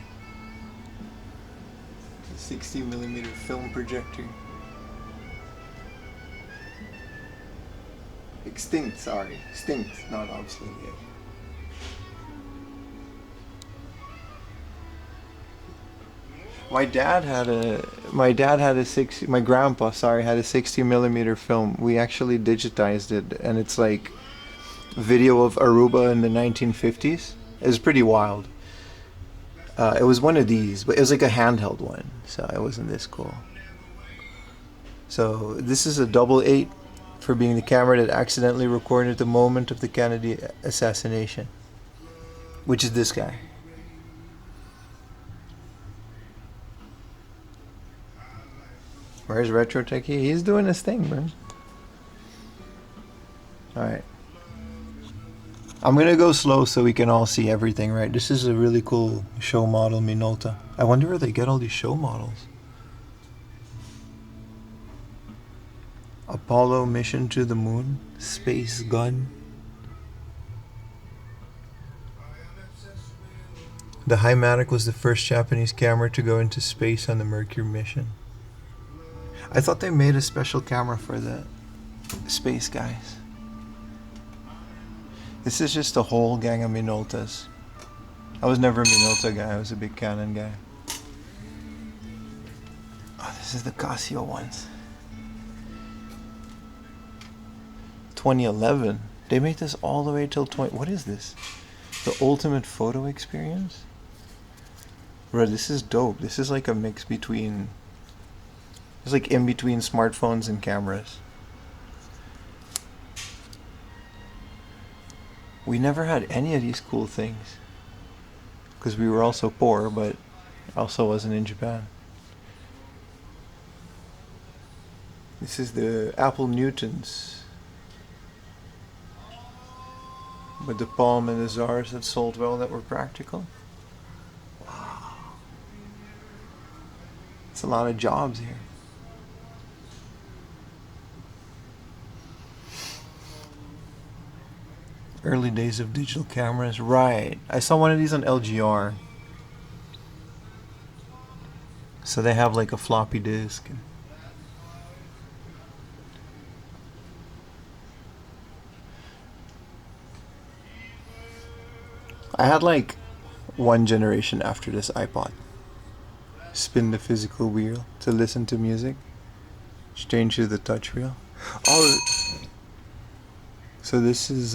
60mm film projector. Extinct, sorry. Extinct, not obsolete yet. My grandpa, sorry, had a 60mm film. We actually digitized it, and it's like video of Aruba in the 1950s. It was pretty wild. It was one of these, but it was like a handheld one, so it wasn't this cool. So this is a 88 for being the camera that accidentally recorded the moment of the Kennedy assassination, which is this guy. Where's Retro Techie? He's doing his thing, man. Alright. I'm gonna go slow so we can all see everything, right? This is a really cool show model Minolta. I wonder where they get all these show models. Apollo mission to the moon. Space gun. The Hymatic was the first Japanese camera to go into space on the Mercury mission. I thought they made a special camera for the space guys. This is just a whole gang of Minoltas. I was never a Minolta guy, I was a big Canon guy. Oh, this is the Casio ones. 2011. They made this all the way till what is this? The ultimate photo experience? Bro, this is dope. This is like a mix between... It's like in between smartphones and cameras. We never had any of these cool things. Because we were also poor, but also wasn't in Japan. This is the Apple Newtons. With the Palm and the Zars that sold well, that were practical. Wow. It's a lot of jobs here. Early days of digital cameras, right. I saw one of these on LGR. So they have like a floppy disk. I had like one generation after this iPod. Spin the physical wheel to listen to music. Change to the touch wheel. Oh, so this is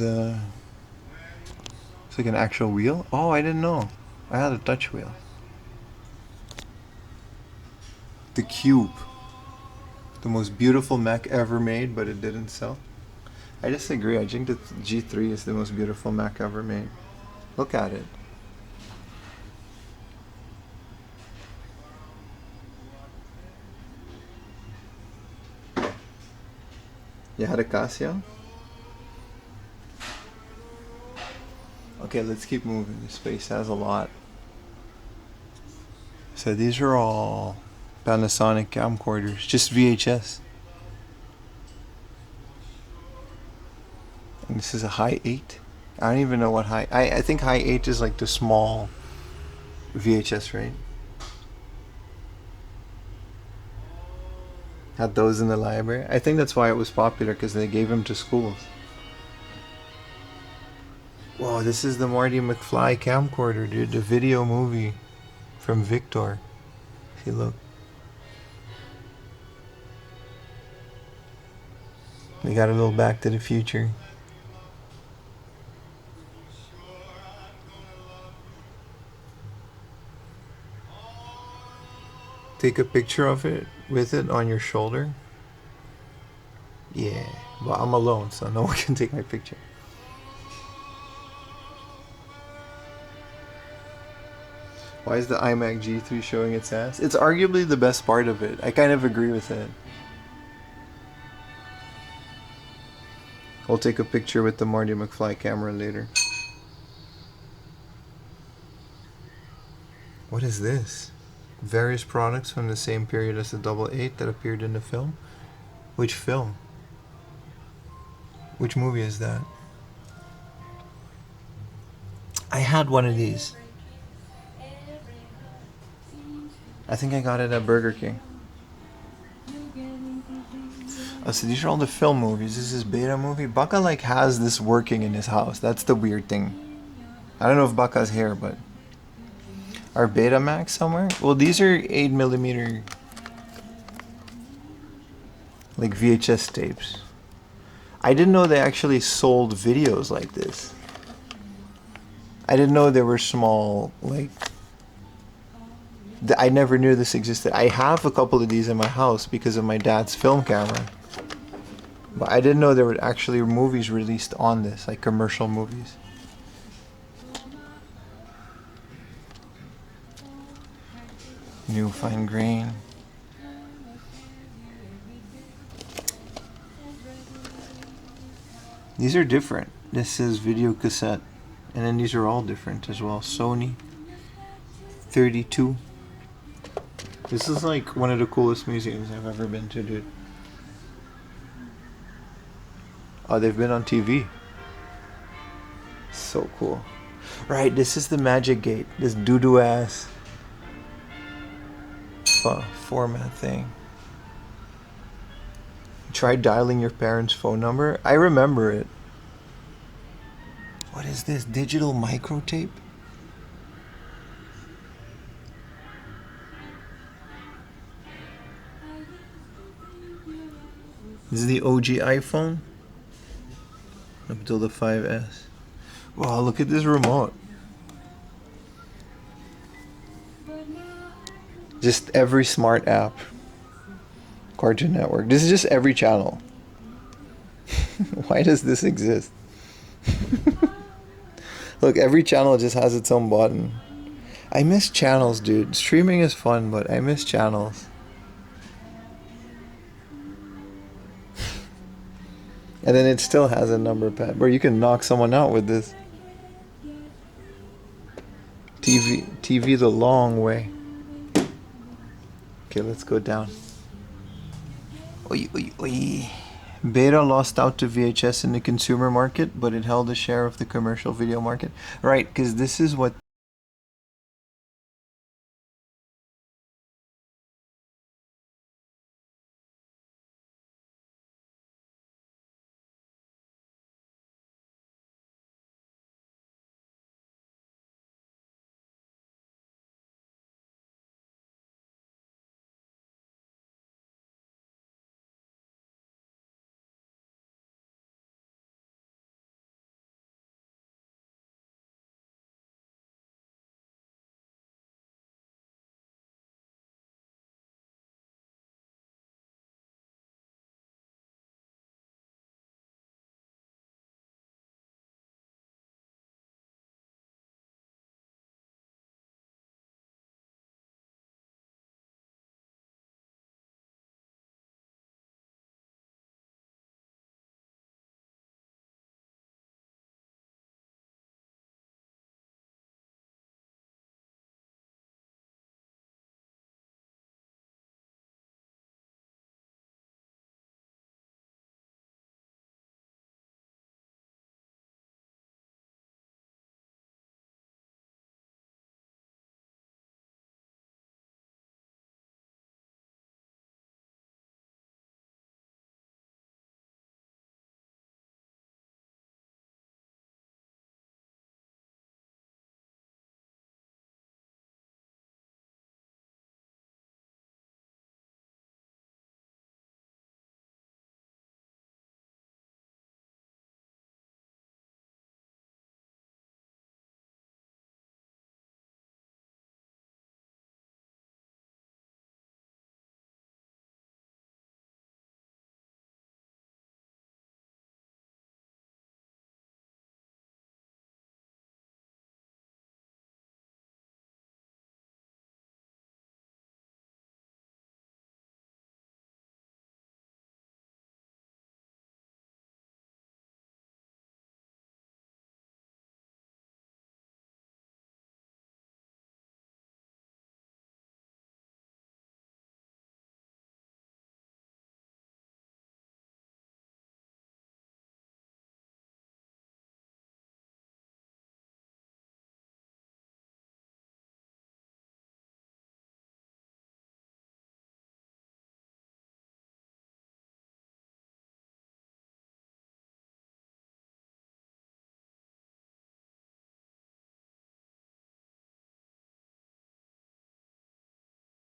it's like an actual wheel? Oh, I didn't know. I had a touch wheel. The Cube. The most beautiful Mac ever made, but it didn't sell. I disagree. I think the G3 is the most beautiful Mac ever made. Look at it. You had a Casio? Okay, let's keep moving. The space has a lot. So these are all Panasonic camcorders, just VHS. And this is a high 8. I don't even know what high... I think high 8 is like the small VHS, right? Had those in the library. I think that's why it was popular, because they gave them to schools. Whoa, this is the Marty McFly camcorder, dude. The video movie from Victor. See, look. They got a little Back to the Future. Take a picture of it with it on your shoulder. Yeah, well, I'm alone, so no one can take my picture. Why is the iMac G3 showing its ass? It's arguably the best part of it. I kind of agree with it. I'll take a picture with the Marty McFly camera later. What is this? Various products from the same period as the Double 8 that appeared in the film? Which film? Which movie is that? I had one of these. I think I got it at Burger King. Oh, so these are all the film movies. This is beta movie. Baka like has this working in his house. That's the weird thing. I don't know if Baka's here, but are Betamax somewhere? Well, these are 8mm like VHS tapes. I didn't know they actually sold videos like this. I didn't know they were small, like I never knew this existed. I have a couple of these in my house because of my dad's film camera. But I didn't know there were actually movies released on this, like commercial movies. New fine grain. These are different. This is video cassette. And then these are all different as well. Sony 32. This is like one of the coolest museums I've ever been to, dude. Oh, they've been on TV. So cool. Right, this is the Magic Gate. This doo-doo ass format thing. Try dialing your parents' phone number. I remember it. What is this? Digital microtape? This is the OG iPhone. Up until the 5S. Wow, look at this remote. Just every smart app. Cartoon Network. This is just every channel. Why does this exist? Look, every channel just has its own button. I miss channels, dude. Streaming is fun, but I miss channels. And then it still has a number pad where you can knock someone out with this. TV the long way. Okay, let's go down. Oy, oy, oy. Beta lost out to VHS in the consumer market, but it held a share of the commercial video market. Right, because this is what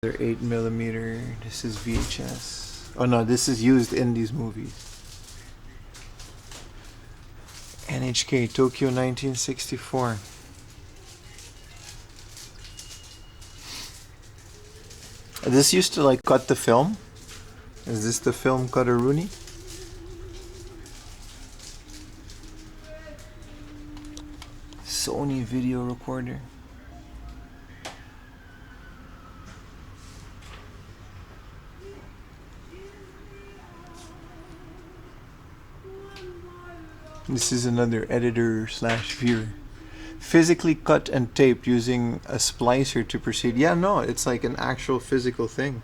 They're 8mm. This is VHS. Oh no, this is used in these movies. NHK Tokyo 1964. This used to like cut the film. Is this the film Kataruni? Sony video recorder. This is another editor slash viewer. Physically cut and taped using a splicer to proceed. Yeah, no, it's like an actual physical thing.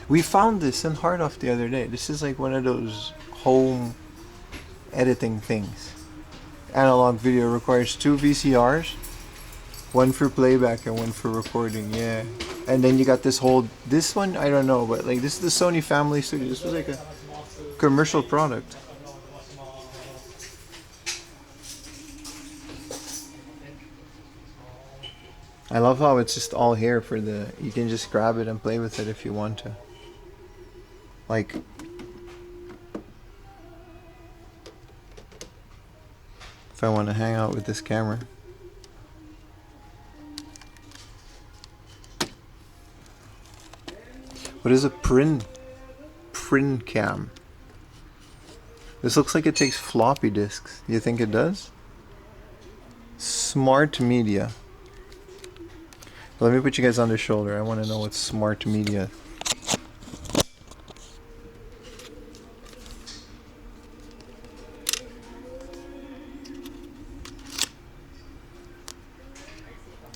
We found this in Hardoff the other day. This is like one of those home editing things. Analog video requires 2 VCRs. One for playback and one for recording, yeah. And then you got this one, I don't know, but like this is the Sony Family Studio. This was like a commercial product. I love how it's just all here for you can just grab it and play with it if you want to. Like, if I want to hang out with this camera. What is a print cam? This looks like it takes floppy disks. Do you think it does? Smart media. Let me put you guys on the shoulder. I want to know what smart media.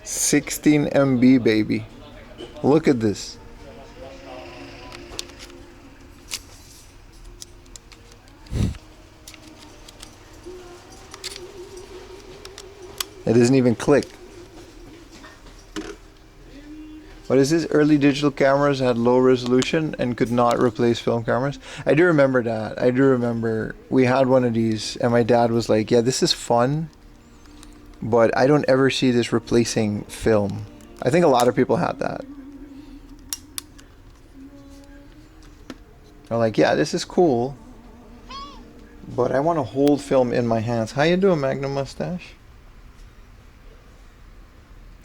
$16 MB, baby. Look at this. It doesn't even click. What is this? Early digital cameras had low resolution and could not replace film cameras. I do remember that. I do remember we had one of these and my dad was like, yeah, this is fun, but I don't ever see this replacing film. I think a lot of people had that. They're like, yeah, this is cool, but I want to hold film in my hands. How you doing, Magnum Mustache?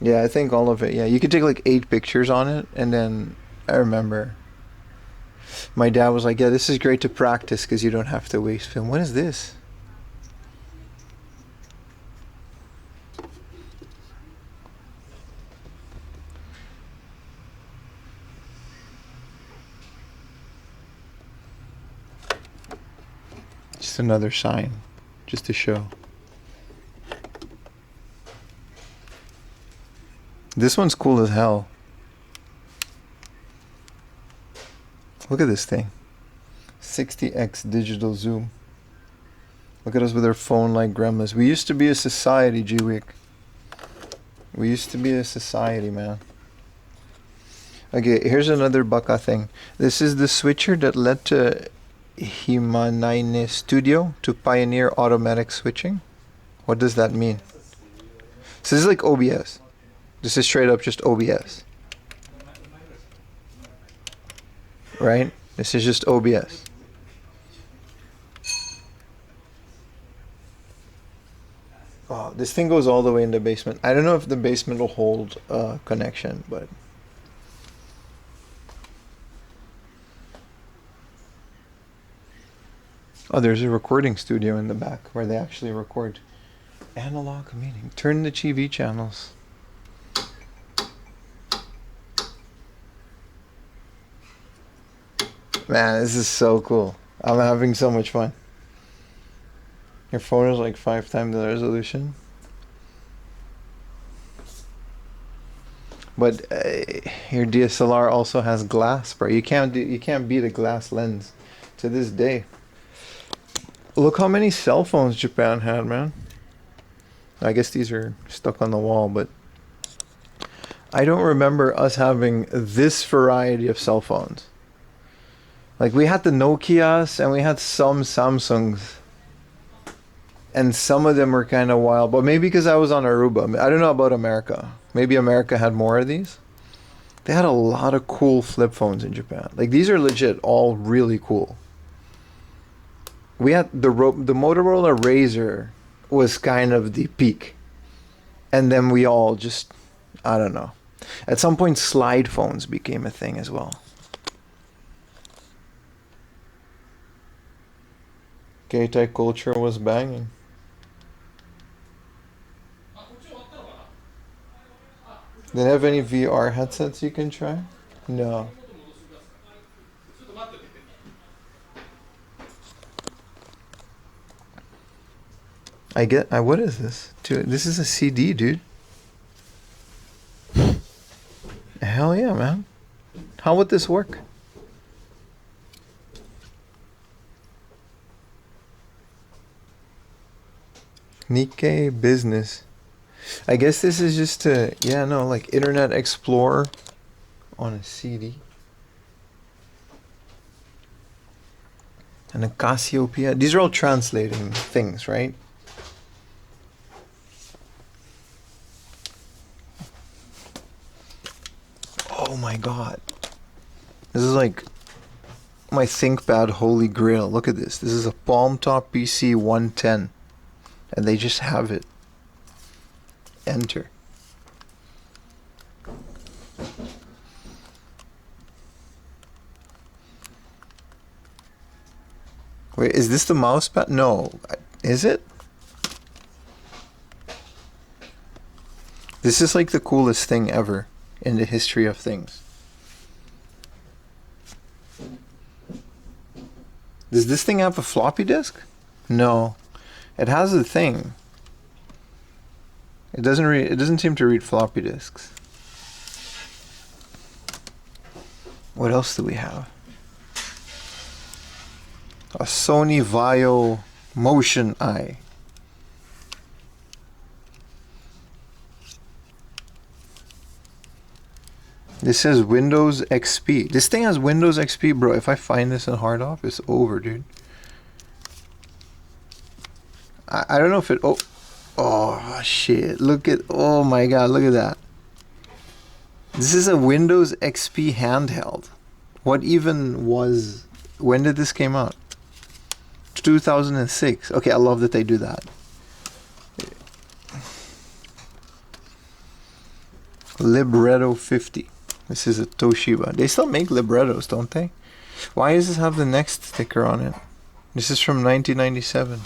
Yeah, I think all of it. Yeah, you could take like 8 pictures on it, and then I remember my dad was like, yeah, this is great to practice because you don't have to waste film. What is this? Just another sign, just to show. This one's cool as hell. Look at this thing. 60x digital zoom. Look at us with our phone like gremlins. We used to be a society, G-Wick. We used to be a society, man. Okay, here's another Baka thing. This is the switcher that led to Himanaine Studio to pioneer automatic switching. What does that mean? So this is like OBS. This is straight up just OBS. Right? This is just OBS. Oh, this thing goes all the way in the basement. I don't know if the basement will hold a connection, but... Oh, there's a recording studio in the back where they actually record. Analog meeting. Turn the TV channels. Man, this is so cool. I'm having so much fun. Your phone is like 5 times the resolution. But your DSLR also has glass, bro. You can't beat a glass lens to this day. Look how many cell phones Japan had, man. I guess these are stuck on the wall, but I don't remember us having this variety of cell phones. Like, we had the Nokias and we had some Samsungs. And some of them were kind of wild, but maybe because I was on Aruba. I don't know about America. Maybe America had more of these. They had a lot of cool flip phones in Japan. Like, these are legit all really cool. We had the Motorola Razr was kind of the peak. And then we all just, I don't know. At some point, slide phones became a thing as well. Keitai culture was banging. Do they have any VR headsets you can try? No. What is this? This is a CD, dude. Hell yeah, man. How would this work? Nikkei Business. I guess this is just like Internet Explorer on a CD. And a Cassiopeia. These are all translating things, right? Oh my god. This is like my ThinkPad holy grail. Look at this. This is a Palm Top PC 110. And they just have it. Enter. Wait, is this the mouse pad? No. Is it? This is like the coolest thing ever in the history of things. Does this thing have a floppy disk? No. It has a thing. It doesn't seem to read floppy disks. What else do we have? A Sony Vaio Motion Eye. This says Windows XP. This thing has Windows XP, bro. If I find this in hard off, it's over, dude. I don't know if it... Oh, shit. Oh, my God. Look at that. This is a Windows XP handheld. What even was... When did this came out? 2006. Okay, I love that they do that. Libretto 50. This is a Toshiba. They still make librettos, don't they? Why does this have the next sticker on it? This is from 1997.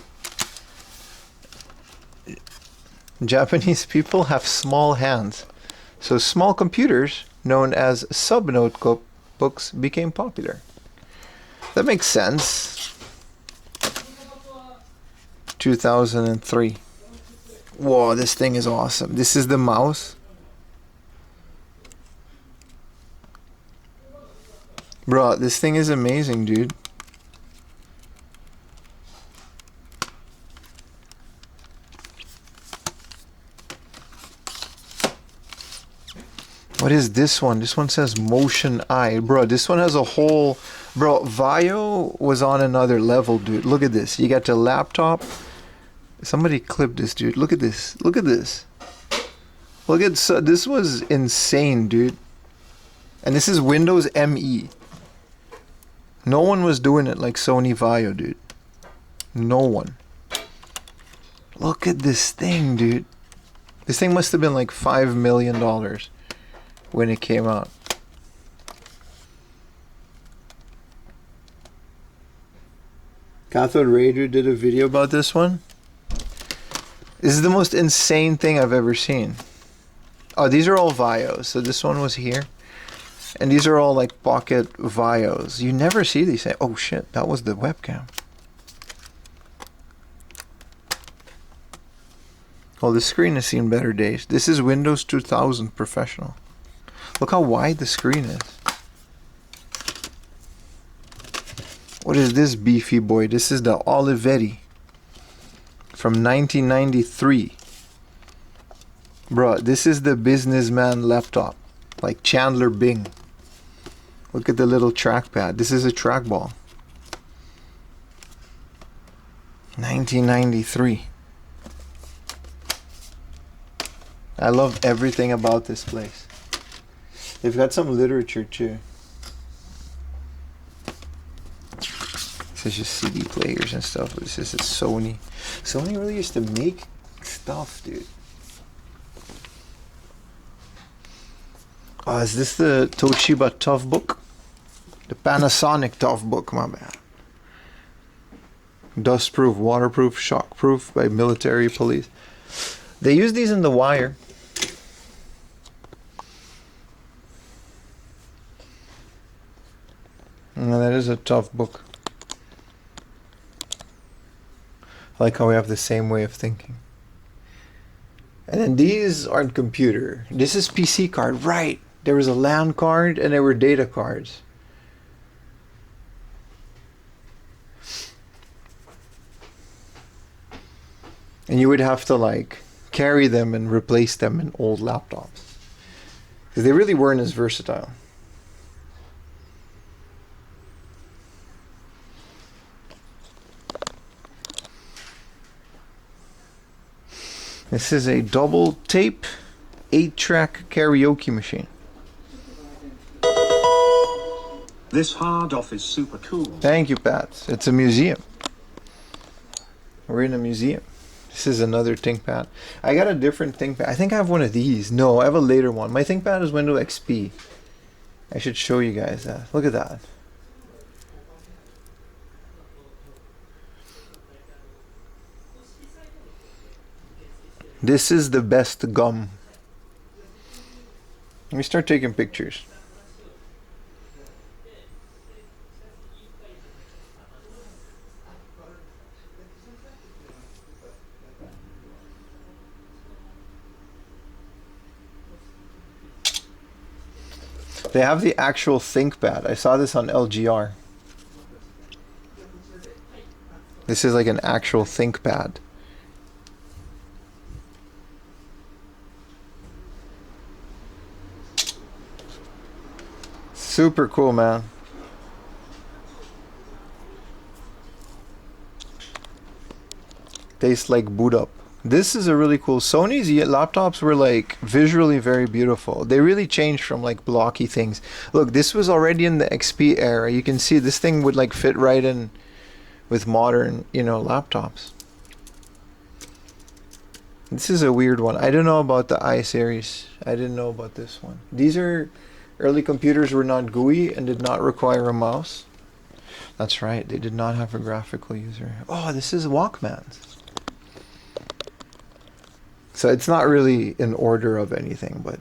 Japanese people have small hands, so small computers, known as sub-notebooks, became popular. That makes sense. 2003. Whoa, this thing is awesome. This is the mouse. Bro, this thing is amazing, dude. What is this one? This one says Motion Eye. Bro, this one has a whole... Bro, Vaio was on another level, dude. Look at this. You got your laptop. Somebody clip this, dude. Look at this. Look at this. Look at... So, this was insane, dude. And this is Windows ME. No one was doing it like Sony Vaio, dude. No one. Look at this thing, dude. This thing must have been like $5 million when it came out. Cathode Raider did a video about this one. This is the most insane thing I've ever seen. Oh, these are all Vaios. So this one was here. And these are all like pocket Vaios. You never see these. Oh shit, that was the webcam. Oh, the screen has seen better days. This is Windows 2000 Professional. Look how wide the screen is. What is this beefy boy? This is the Olivetti from 1993. Bro, this is the businessman laptop. Like Chandler Bing. Look at the little trackpad. This is a trackball. 1993. I love everything about this place. They've got some literature too. This is just CD players and stuff. This is a Sony. Sony really used to make stuff, dude. Oh, is this the Toshiba Tough Book? The Panasonic Tough Book, my bad. Dustproof, waterproof, shockproof by military police. They use these in The Wire. No, that is a tough book. I like how we have the same way of thinking. And then these aren't computer. This is PC card, right? There was a LAN card and there were data cards. And you would have to like carry them and replace them in old laptops. Because they really weren't as versatile. This is a double tape 8-track karaoke machine. This hard off is super cool. Thank you, Pat. It's a museum. We're in a museum. This is another ThinkPad. I got a different ThinkPad. I think I have one of these. No, I have a later one. My ThinkPad is Windows XP. I should show you guys that. Look at that. This is the best gum. Let me start taking pictures. They have the actual ThinkPad. I saw this on LGR. This is like an actual ThinkPad. Super cool, man. Tastes like boot up. This is a really cool. Sony's laptops were like visually very beautiful. They really changed from like blocky things. Look, this was already in the XP era. You can see this thing would like fit right in with modern, you know, laptops. This is a weird one. I don't know about the i series. I didn't know about this one. These are early computers were not GUI and did not require a mouse. That's right. They did not have a graphical user. Oh, this is Walkmans. So it's not really in order of anything, but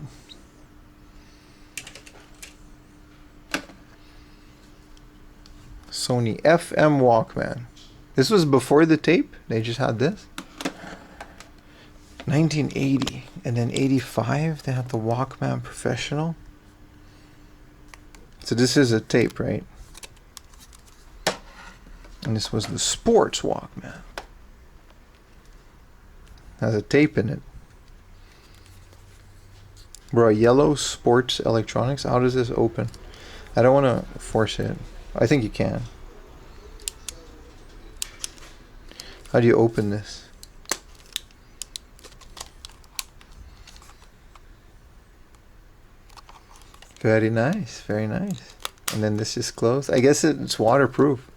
Sony FM Walkman. This was before the tape. They just had this. 1980 and then 85 they had the Walkman Professional. So this is a tape, right? And this was the Sports Walkman. Has a tape in it. Bro, yellow sports electronics. How does this open? I don't want to force it. I think you can. How do you open this? Very nice, very nice. And then this is closed. I guess it's waterproof.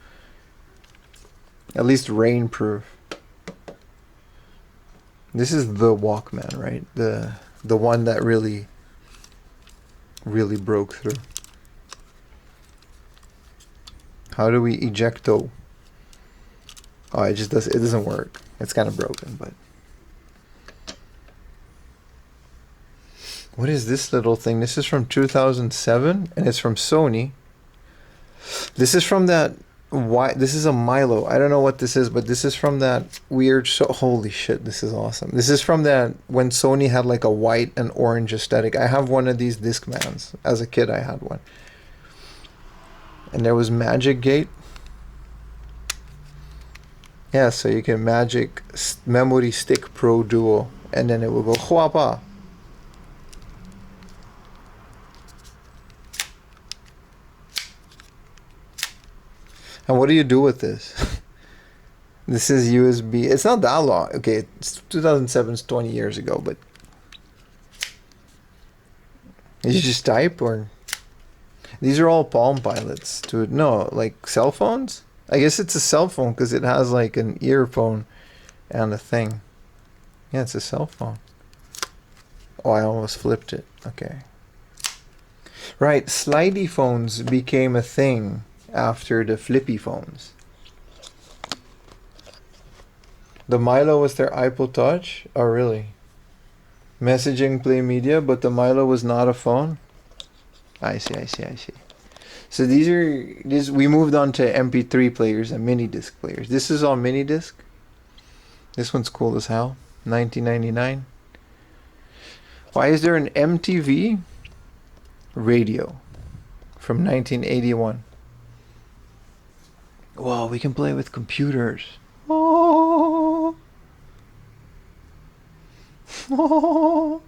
At least rainproof. This is the Walkman, right? The one that really broke through. How do we ejecto? Oh, it doesn't work. It's kind of broken, but what is this little thing? This is from 2007 and it's from Sony. This is from that this is a Milo. I don't know what this is, but this is from that weird holy shit, this is awesome. This is from that when Sony had like a white and orange aesthetic. I have one of these Discmans. As a kid I had one. And there was Magic Gate. Yeah, so you can Magic Memory Stick Pro Duo and then it will go huapa. And what do you do with this? This is USB. It's not that long. Okay, it's 2007, it's 20 years ago, but Did you just type, or these are all Palm Pilots, dude? No, like cell phones. I guess it's a cell phone because it has like an earphone and a thing. Yeah, it's a cell phone. Oh, I almost flipped it. Okay. Right, slidey phones became a thing after the flippy phones. The Milo was their iPod Touch? Oh, really? Messaging, play media, but the Milo was not a phone? I see. So we moved on to MP3 players and mini disc players. This is all mini disc. This one's cool as hell. 1999. Why is there an MTV radio from 1981? Wow, we can play with computers. Oh. Oh.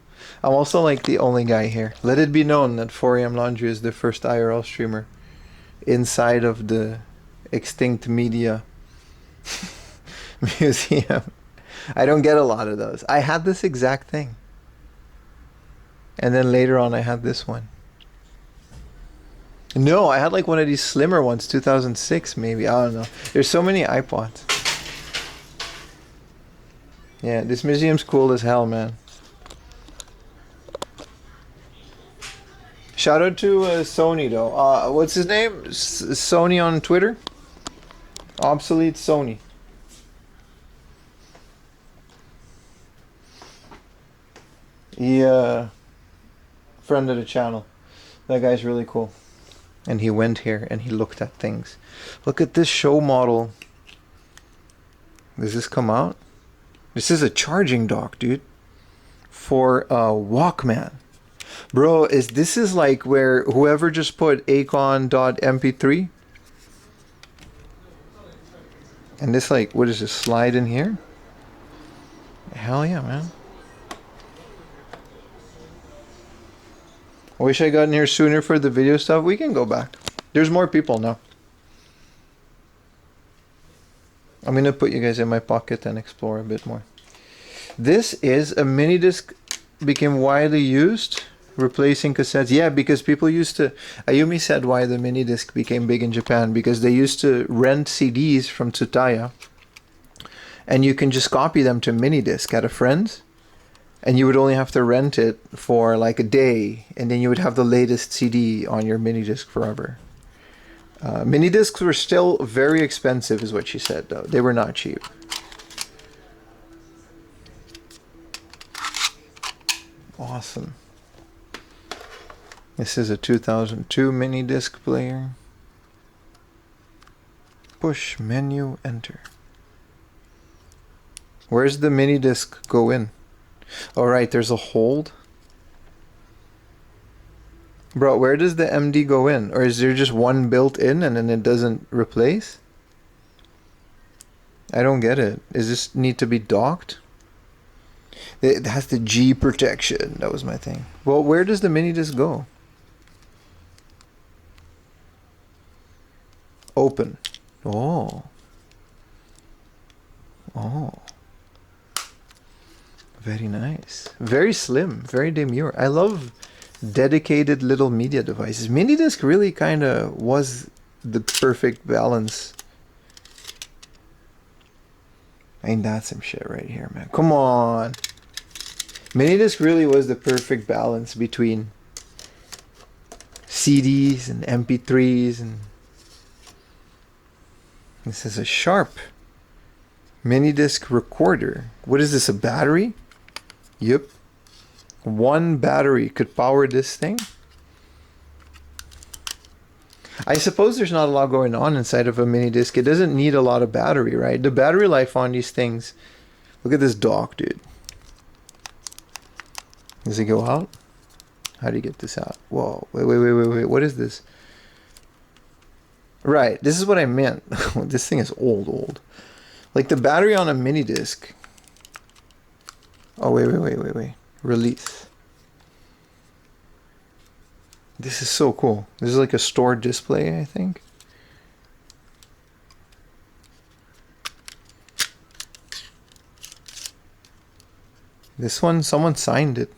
I'm also like the only guy here. Let it be known that 4am Laundry is the first IRL streamer inside of the extinct media museum. I don't get a lot of those. I had this exact thing. And then later on I had this one. No, I had like one of these slimmer ones, 2006 maybe. I don't know. There's so many iPods. Yeah, this museum's cool as hell, man. Shout out to Sony though. What's his name? Sony on Twitter? Obsolete Sony. He friend of the channel. That guy's really cool. And he went here and he looked at things. Look at this show model. Does this come out? This is a charging dock, dude. For a Walkman. Bro, this is like where whoever just put acon.mp3 and this like, what is this, slide in here? Hell yeah, man. I wish I got in here sooner for the video stuff. We can go back. There's more people now. I'm gonna put you guys in my pocket and explore a bit more. This is a mini disc, became widely used, replacing cassettes. Yeah, because people used to, Ayumi said why the mini disc became big in Japan, because they used to rent CDs from Tsutaya and you can just copy them to mini disc at a friend's. And you would only have to rent it for like a day, and then you would have the latest CD on your mini disc forever. Mini discs were still very expensive, is what she said, though. They were not cheap. Awesome. This is a 2002 mini disc player. Push menu enter. Where's the mini disc go in? All right, there's a hold. Bro, where does the MD go in? Or is there just one built in and then it doesn't replace? I don't get it. Does this need to be docked? It has the G protection. That was my thing. Well, where does the mini disc go? Open. Oh. Oh. Very nice. Very slim. Very demure. I love dedicated little media devices. Mini disc really kind of was the perfect balance. Ain't that some shit right here, man? Come on. Mini disc really was the perfect balance between CDs and MP3s, and this is a Sharp mini disc recorder. What is this, a battery? Yep. One battery could power this thing. I suppose there's not a lot going on inside of a mini disc. It doesn't need a lot of battery, right? The battery life on these things. Look at this dock, dude. Does it go out? How do you get this out? Whoa, wait. What is this? Right, this is what I meant. This thing is old. Like the battery on a mini disc. Oh, wait. Release. This is so cool. This is like a stored display, I think. This one, someone signed it.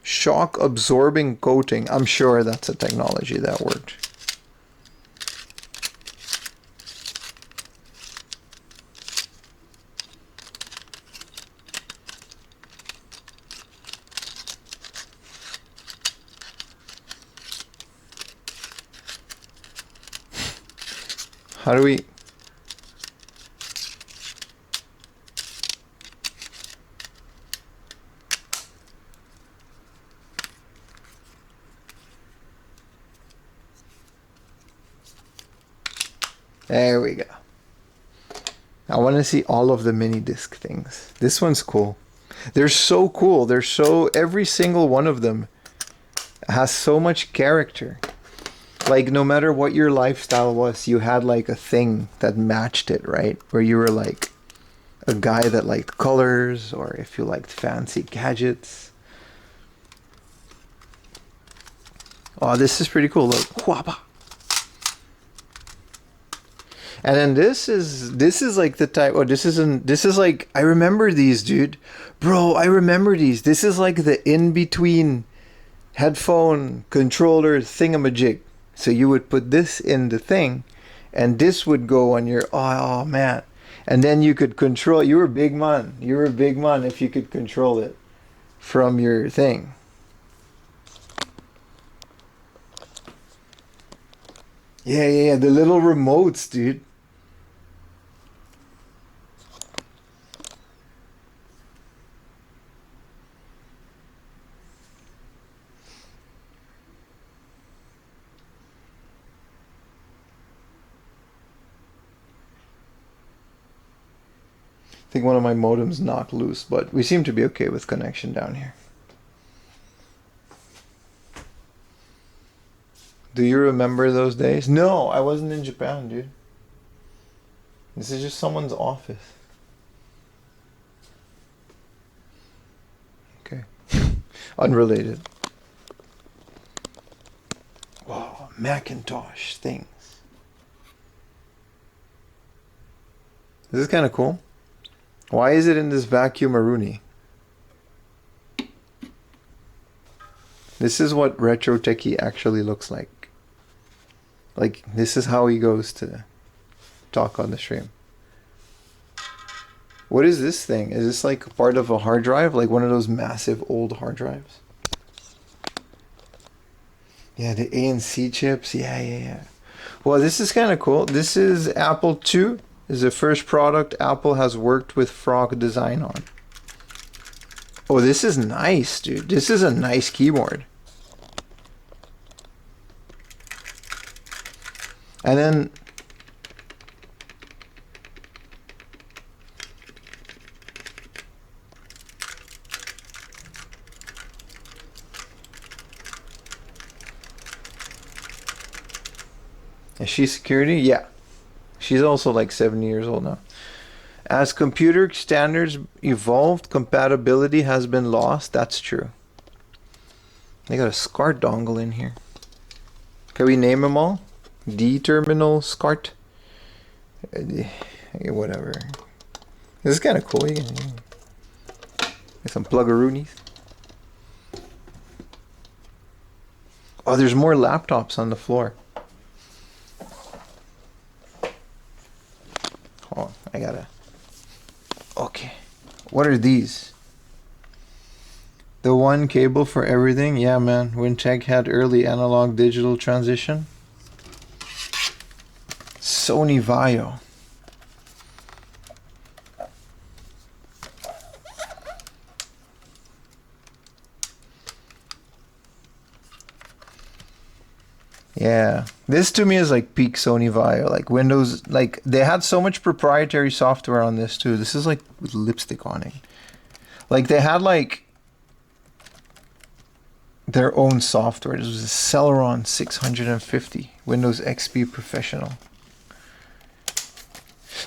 Shock absorbing coating. I'm sure that's a technology that worked. How do we... There we go. I want to see all of the mini disc things. This one's cool. They're so cool. They're so... Every single one of them has so much character. Like, no matter what your lifestyle was, you had like a thing that matched it, right? Where you were like a guy that liked colors, or if you liked fancy gadgets. Oh, this is pretty cool. Look, whapa. And then this is like the type. Oh, this is like, I remember these, dude. Bro, I remember these. This is like the in between headphone controller thingamajig. So you would put this in the thing, and this would go on your, oh man. And then you could control, you were a big man. You were a big man if you could control it from your thing. Yeah, the little remotes, dude. I think one of my modems knocked loose, but we seem to be okay with connection down here. Do you remember those days? No, I wasn't in Japan, dude. This is just someone's office. Okay. Unrelated. Wow, Macintosh things. This is kind of cool. Why is it in this vacuum Aruni? This is what Retro Techie actually looks like. Like, this is how he goes to talk on the stream. What is this thing? Is this like part of a hard drive? Like one of those massive old hard drives? Yeah, the ANC chips. Yeah. Well, this is kind of cool. This is Apple II. This is the first product Apple has worked with Frog Design on. Oh, this is nice, dude. This is a nice keyboard. And then is she security? Yeah. She's also like 70 years old now. As computer standards evolved, compatibility has been lost. That's true. They got a SCART dongle in here. Can we name them all? D-terminal SCART. Whatever. This is kind of cool. You can get some pluggaroonies. Oh, there's more laptops on the floor. Oh, I gotta... Okay. What are these? The one cable for everything? Yeah, man. When tech had early analog digital transition. Sony Vaio. Yeah, this to me is like peak Sony Vaio. Like Windows, like they had so much proprietary software on this too. This is like with lipstick on it. Like they had like their own software. This was a Celeron 650 Windows XP Professional.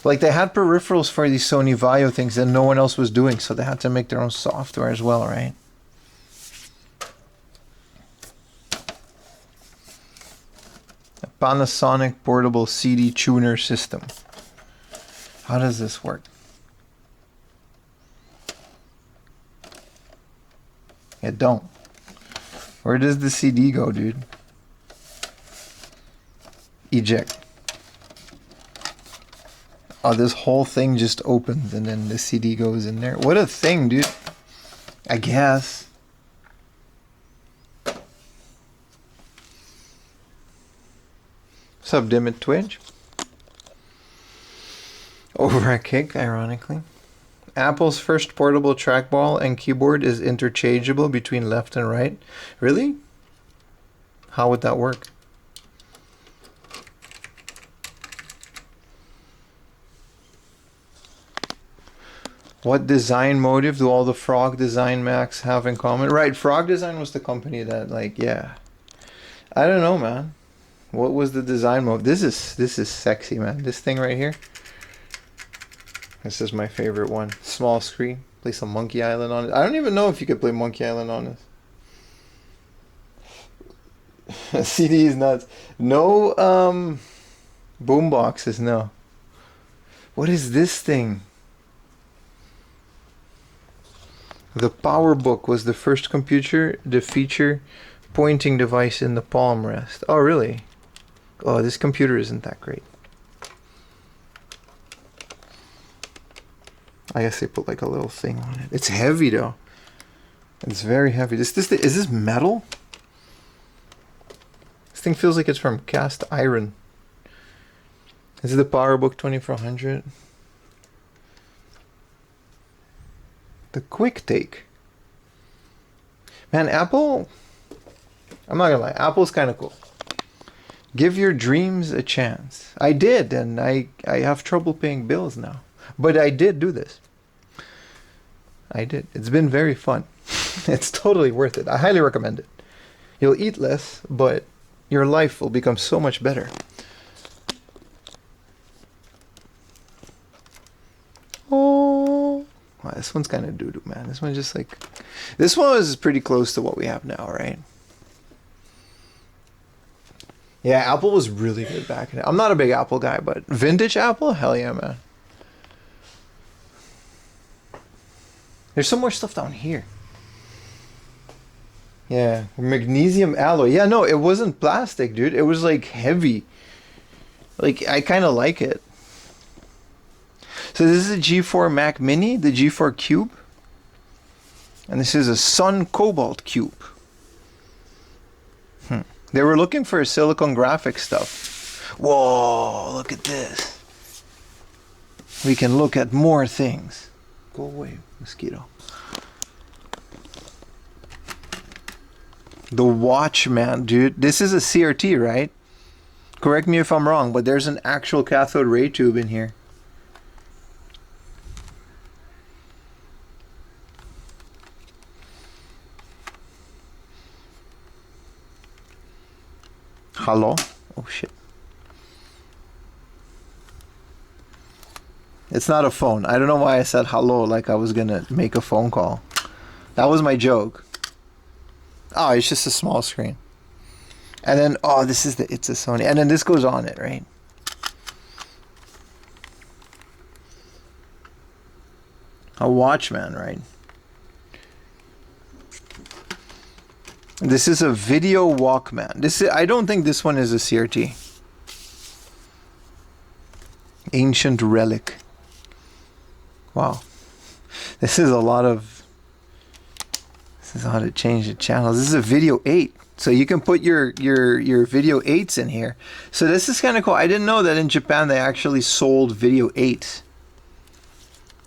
Like they had peripherals for these Sony Vaio things that no one else was doing, so they had to make their own software as well, right? Panasonic portable CD tuner system. How does this work? It don't. Where does the CD go, dude? Eject. Oh, this whole thing just opens and then the CD goes in there. What a thing, dude. I guess. What's up, Dimit Twitch? Over at Kick, ironically. Apple's first portable trackball and keyboard is interchangeable between left and right. Really? How would that work? What design motive do all the Frog Design Macs have in common? Right, Frog Design was the company that, like, yeah. I don't know, man. What was the design motive? This is sexy, man. This thing right here. This is my favorite one. Small screen. Play some Monkey Island on it. I don't even know if you could play Monkey Island on this. CD is nuts. No boom boxes, no. What is this thing? The PowerBook was the first computer to feature pointing device in the palm rest. Oh, really? Oh, this computer isn't that great. I guess they put like a little thing on it. It's heavy though. It's very heavy. Is this metal? This thing feels like it's from cast iron. This is the PowerBook 2400. The Quick Take. Man, Apple, I'm not gonna lie, Apple's kind of cool. Give your dreams a chance. I did, and I have trouble paying bills now. But I did do this. I did. It's been very fun. It's totally worth it. I highly recommend it. You'll eat less, but your life will become so much better. Oh. Wow, this one's kind of doo-doo, man. This one's just like... This one is pretty close to what we have now, right? Yeah, Apple was really good back in it. I'm not a big Apple guy, but vintage Apple? Hell yeah, man. There's some more stuff down here. Yeah, magnesium alloy. Yeah, no, it wasn't plastic, dude. It was like heavy. Like, I kind of like it. So this is a G4 Mac Mini, the G4 Cube. And this is a Sun Cobalt Cube. They were looking for silicon graphics stuff. Whoa, look at this. We can look at more things. Go away, mosquito. The Watchman, dude. This is a CRT, right? Correct me if I'm wrong, but there's an actual cathode ray tube in here. Hello? Oh shit. It's not a phone. I don't know why I said hello like I was gonna make a phone call. That was my joke. Oh, it's just a small screen. And then, oh, this is it's a Sony. And then this goes on it, right? A Watchman, right? This is a video Walkman. I don't think this one is a CRT. Ancient relic. Wow. This is how to change the channels. This is a video 8. So you can put your video 8s in here. So this is kind of cool. I didn't know that in Japan they actually sold video 8s.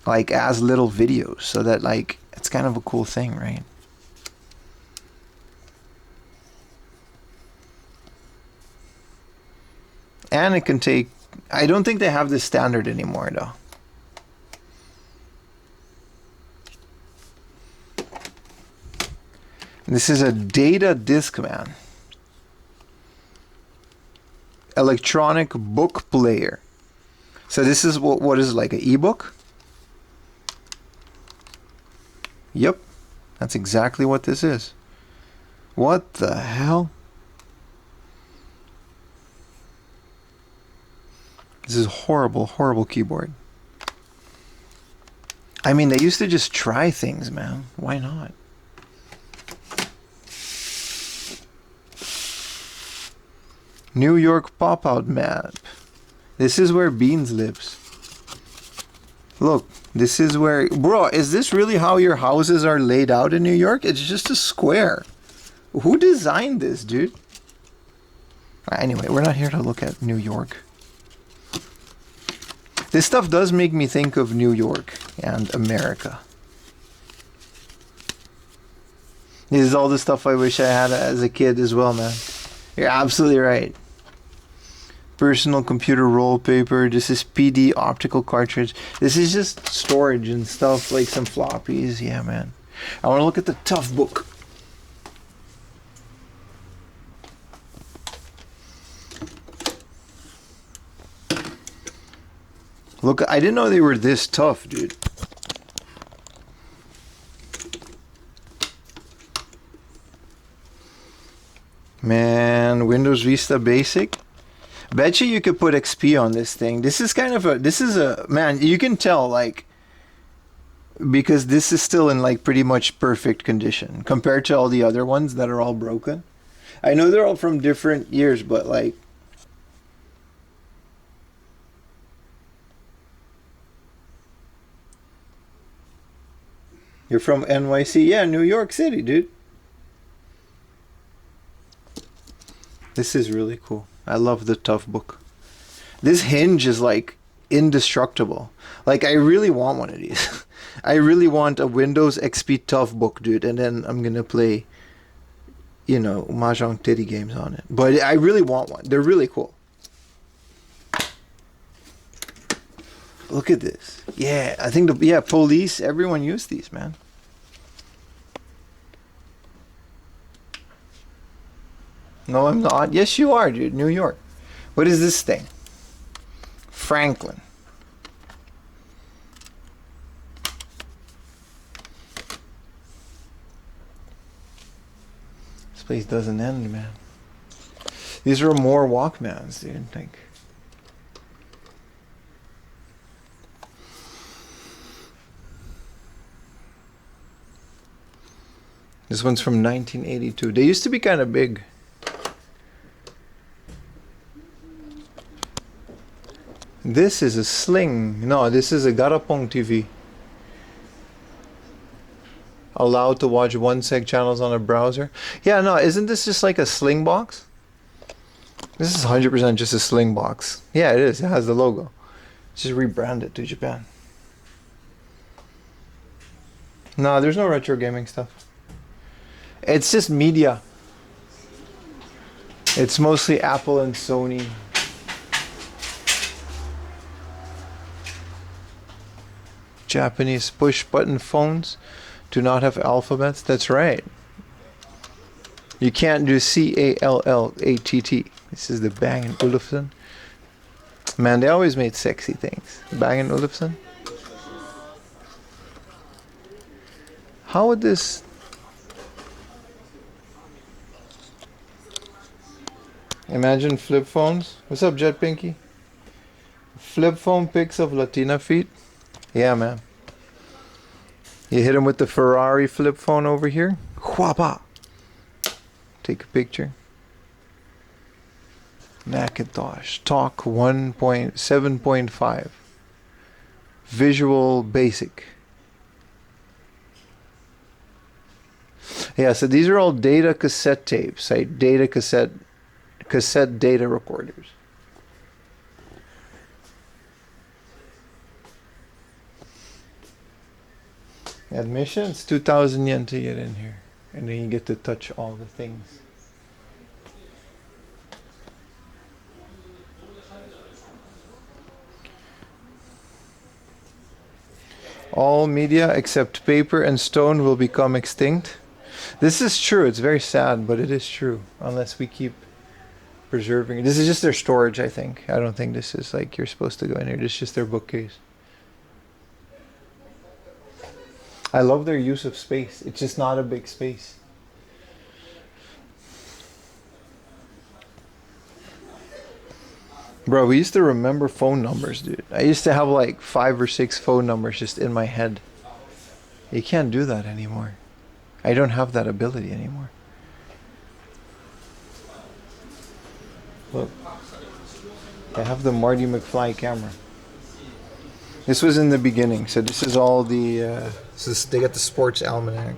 Like as little videos. So that like it's kind of a cool thing, right? And it can take... I don't think they have this standard anymore, though. This is a data disc, man. Electronic book player. So this is what is it, like an ebook? Yep. That's exactly what this is. What the hell? This is horrible, horrible keyboard. I mean, they used to just try things, man. Why not? New York pop-out map. This is where Beans lives. Look, this is where... Bro, is this really how your houses are laid out in New York? It's just a square. Who designed this, dude? Anyway, we're not here to look at New York. This stuff does make me think of New York and America. This is all the stuff I wish I had as a kid as well, man. You're absolutely right. Personal computer roll paper. This is PD optical cartridge. This is just storage and stuff, like some floppies. Yeah, man. I want to look at the tough book. Look, I didn't know they were this tough, dude. Man, Windows Vista Basic. Bet you could put XP on this thing. This is kind of a, man, you can tell, like, because this is still in, like, pretty much perfect condition compared to all the other ones that are all broken. I know they're all from different years, but, like, you're from NYC? Yeah, New York City, dude. This is really cool. I love the tough book. This hinge is like indestructible. Like, I really want one of these. I really want a Windows XP tough book, dude. And then I'm gonna play, you know, Mahjong titty games on it. But I really want one. They're really cool. Look at this. Yeah, I think police, everyone used these, man. No, I'm not. Yes, you are, dude. New York. What is this thing? Franklin. This place doesn't end, man. These are more Walkmans, dude. Like, this one's from 1982. They used to be kind of big. This is a sling. No, this is a Garapong TV. Allowed to watch 1 seg channels on a browser. Yeah, no, isn't this just like a sling box? This is 100% just a sling box. Yeah, it is. It has the logo. Just rebrand it to Japan. No, there's no retro gaming stuff. It's just media. It's mostly Apple and Sony. Japanese push button phones do not have alphabets. That's right. You can't do C-A-L-L-A-T-T. This is the Bang & Olufsen. Man, they always made sexy things. Bang & Olufsen. How would this... Imagine flip phones. What's up, Jet Pinky? Flip phone pics of Latina feet. Yeah, man. You hit him with the Ferrari flip phone over here. Whapa. Take a picture. Macintosh. Talk 1.7.5. Visual Basic. Yeah, so these are all data cassette tapes. Like data cassette data recorders. Admission, it's 2,000 yen to get in here. And then you get to touch all the things. All media except paper and stone will become extinct. This is true. It's very sad, but it is true. Unless we keep preserving it. This is just their storage, I think. I don't think this is like you're supposed to go in here. This is just their bookcase. I love their use of space. It's just not a big space. Bro, we used to remember phone numbers, dude. I used to have like 5 or 6 phone numbers just in my head. You can't do that anymore. I don't have that ability anymore. Look, I have the Marty McFly camera. This was in the beginning, so this is all the. They got the sports almanac.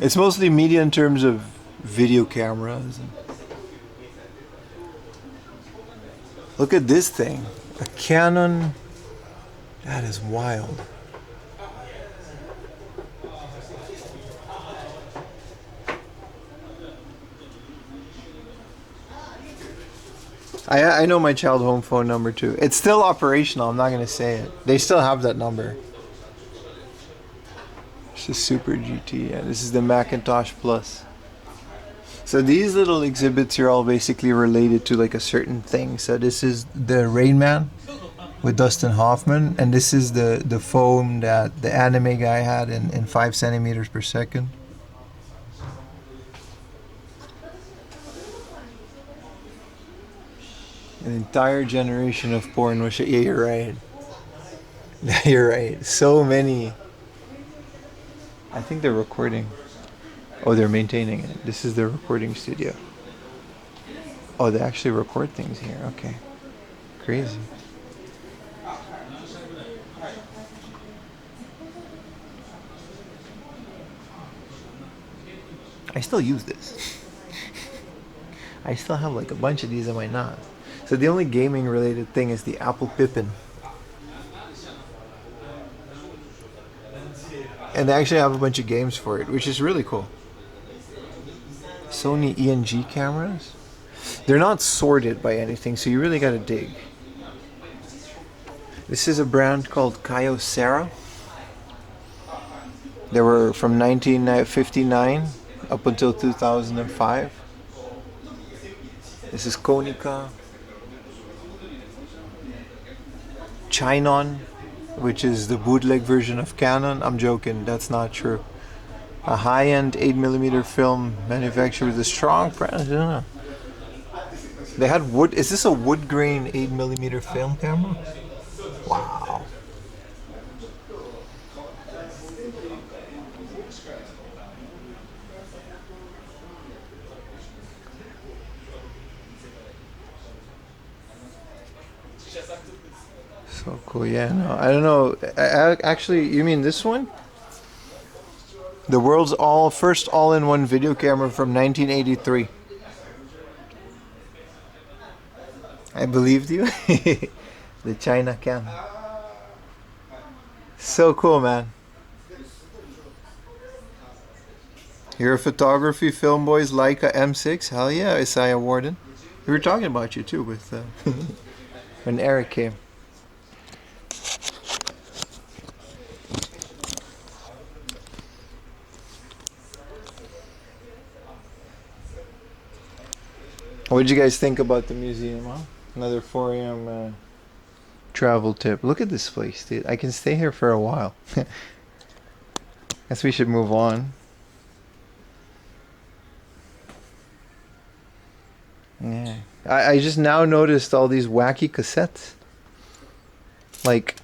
It's mostly media in terms of video cameras. Look at this thing, a Canon. That is wild. I know my child home phone number too. It's still operational. I'm not going to say it. They still have that number. It's a Super GT. Yeah, this is the Macintosh Plus. So these little exhibits are all basically related to like a certain thing. So this is the Rain Man with Dustin Hoffman, and this is the phone that the anime guy had in 5 centimeters per second. An entire generation of porn was. Yeah, you're right. You're right. So many. I think they're recording. Oh, they're maintaining it. This is their recording studio. Oh, they actually record things here. Okay. Crazy. I still use this. I still have like a bunch of these in my NAS. So the only gaming related thing is the Apple Pippin. And they actually have a bunch of games for it, which is really cool. Sony ENG cameras. They're not sorted by anything, so you really gotta dig. This is a brand called Kyocera. They were from 1959 up until 2005. This is Konica. Chinon, which is the bootleg version of Canon. I'm joking, that's not true. A high-end 8mm film manufacturer with a strong brand. I don't know. They had wood. Is this a wood grain 8mm film camera? Wow. So cool. Yeah, no, I don't know. Actually, you mean this one? The world's first all-in-one video camera from 1983. I believed you. The China cam. So cool, man. You're a photography film boys, Leica M6. Hell yeah, Isaiah Warden. We were talking about you too with when Eric came. What did you guys think about the museum, huh? Another 4 a.m. Travel tip. Look at this place, dude. I can stay here for a while. Guess we should move on. Yeah. I just now noticed all these wacky cassettes. Like,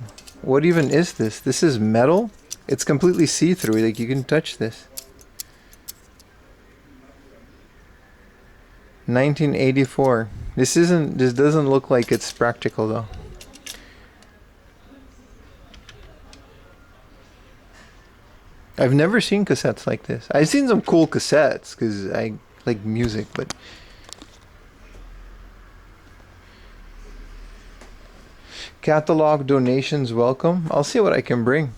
what even is this? This is metal? It's completely see-through. Like, you can touch this. 1984. This doesn't look like it's practical though. I've never seen cassettes like this. I've seen some cool cassettes because I like music, but catalog donations welcome. I'll see what I can bring.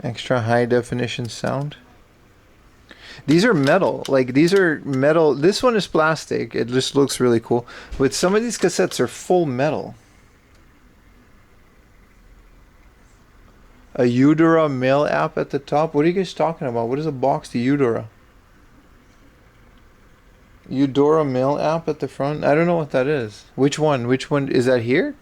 Extra high definition sound. These are metal. Like, these are metal. This one is plastic. It just looks really cool. But some of these cassettes are full metal. A Eudora mail app at the top. What are you guys talking about? What is a box to Eudora? Eudora mail app at the front? I don't know what that is. Which one? Which one? Is that here?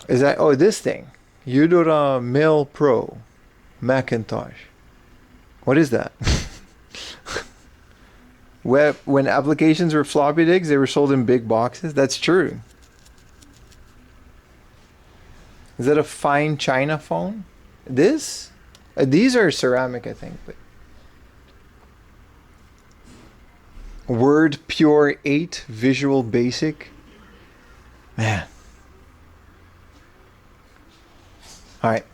Is that... Oh, this thing. Eudora Mail Pro. Macintosh. What is that? When applications were floppy disks, they were sold in big boxes. That's true. Is that a fine China phone? This? These are ceramic, I think. But Word Pure 8 Visual Basic. Man. Alright.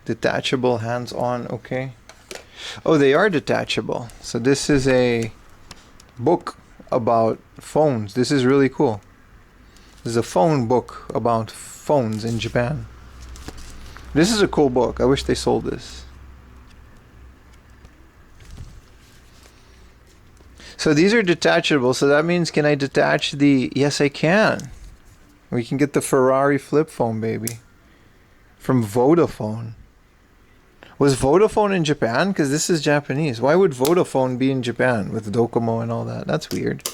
Detachable, hands-on, okay. Oh, they are detachable. So this is a book about phones. This is really cool. This is a phone book about phones in Japan. This is a cool book. I wish they sold this. So these are detachable. So that means, can I detach the... Yes, I can. We can get the Ferrari flip phone, baby. From Vodafone. Was Vodafone in Japan? Because this is Japanese. Why would Vodafone be in Japan with Docomo and all that? That's weird.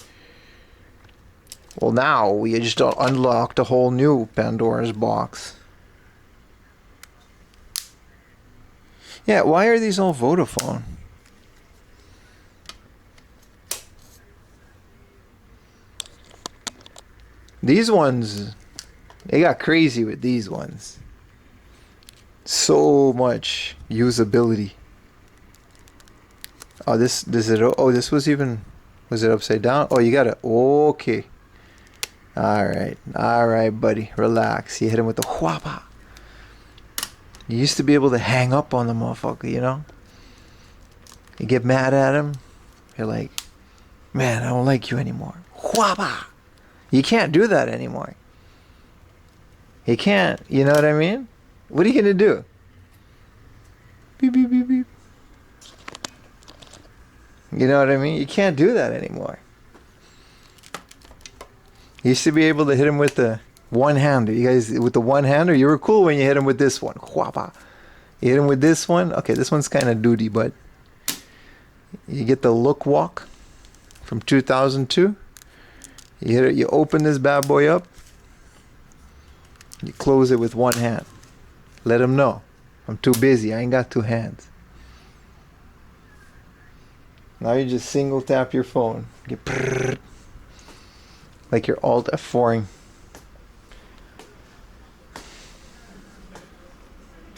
Well, now we just unlocked a whole new Pandora's box. Yeah, why are these all Vodafone? These ones, they got crazy with these ones. So much usability. Oh, this was even, was it upside down? Oh, you got it. Okay. All right, buddy, relax. You hit him with the whoppa. You used to be able to hang up on the motherfucker, you know? You get mad at him, you're like, man, I don't like you anymore. Whoppa. You can't do that anymore. You can't, you know what I mean? What are you gonna do? Beep, beep, beep, beep. You know what I mean? You can't do that anymore. You used to be able to hit him with the one-hander. You guys, with the one-hander, you were cool when you hit him with this one. Whoppa. You hit him with this one. Okay, this one's kind of duty, but you get the look walk from 2002. You hit it, you open this bad boy up. You close it with one hand. Let him know. I'm too busy. I ain't got two hands. Now you just single tap your phone. Get prrrr, like you're Alt F4ing.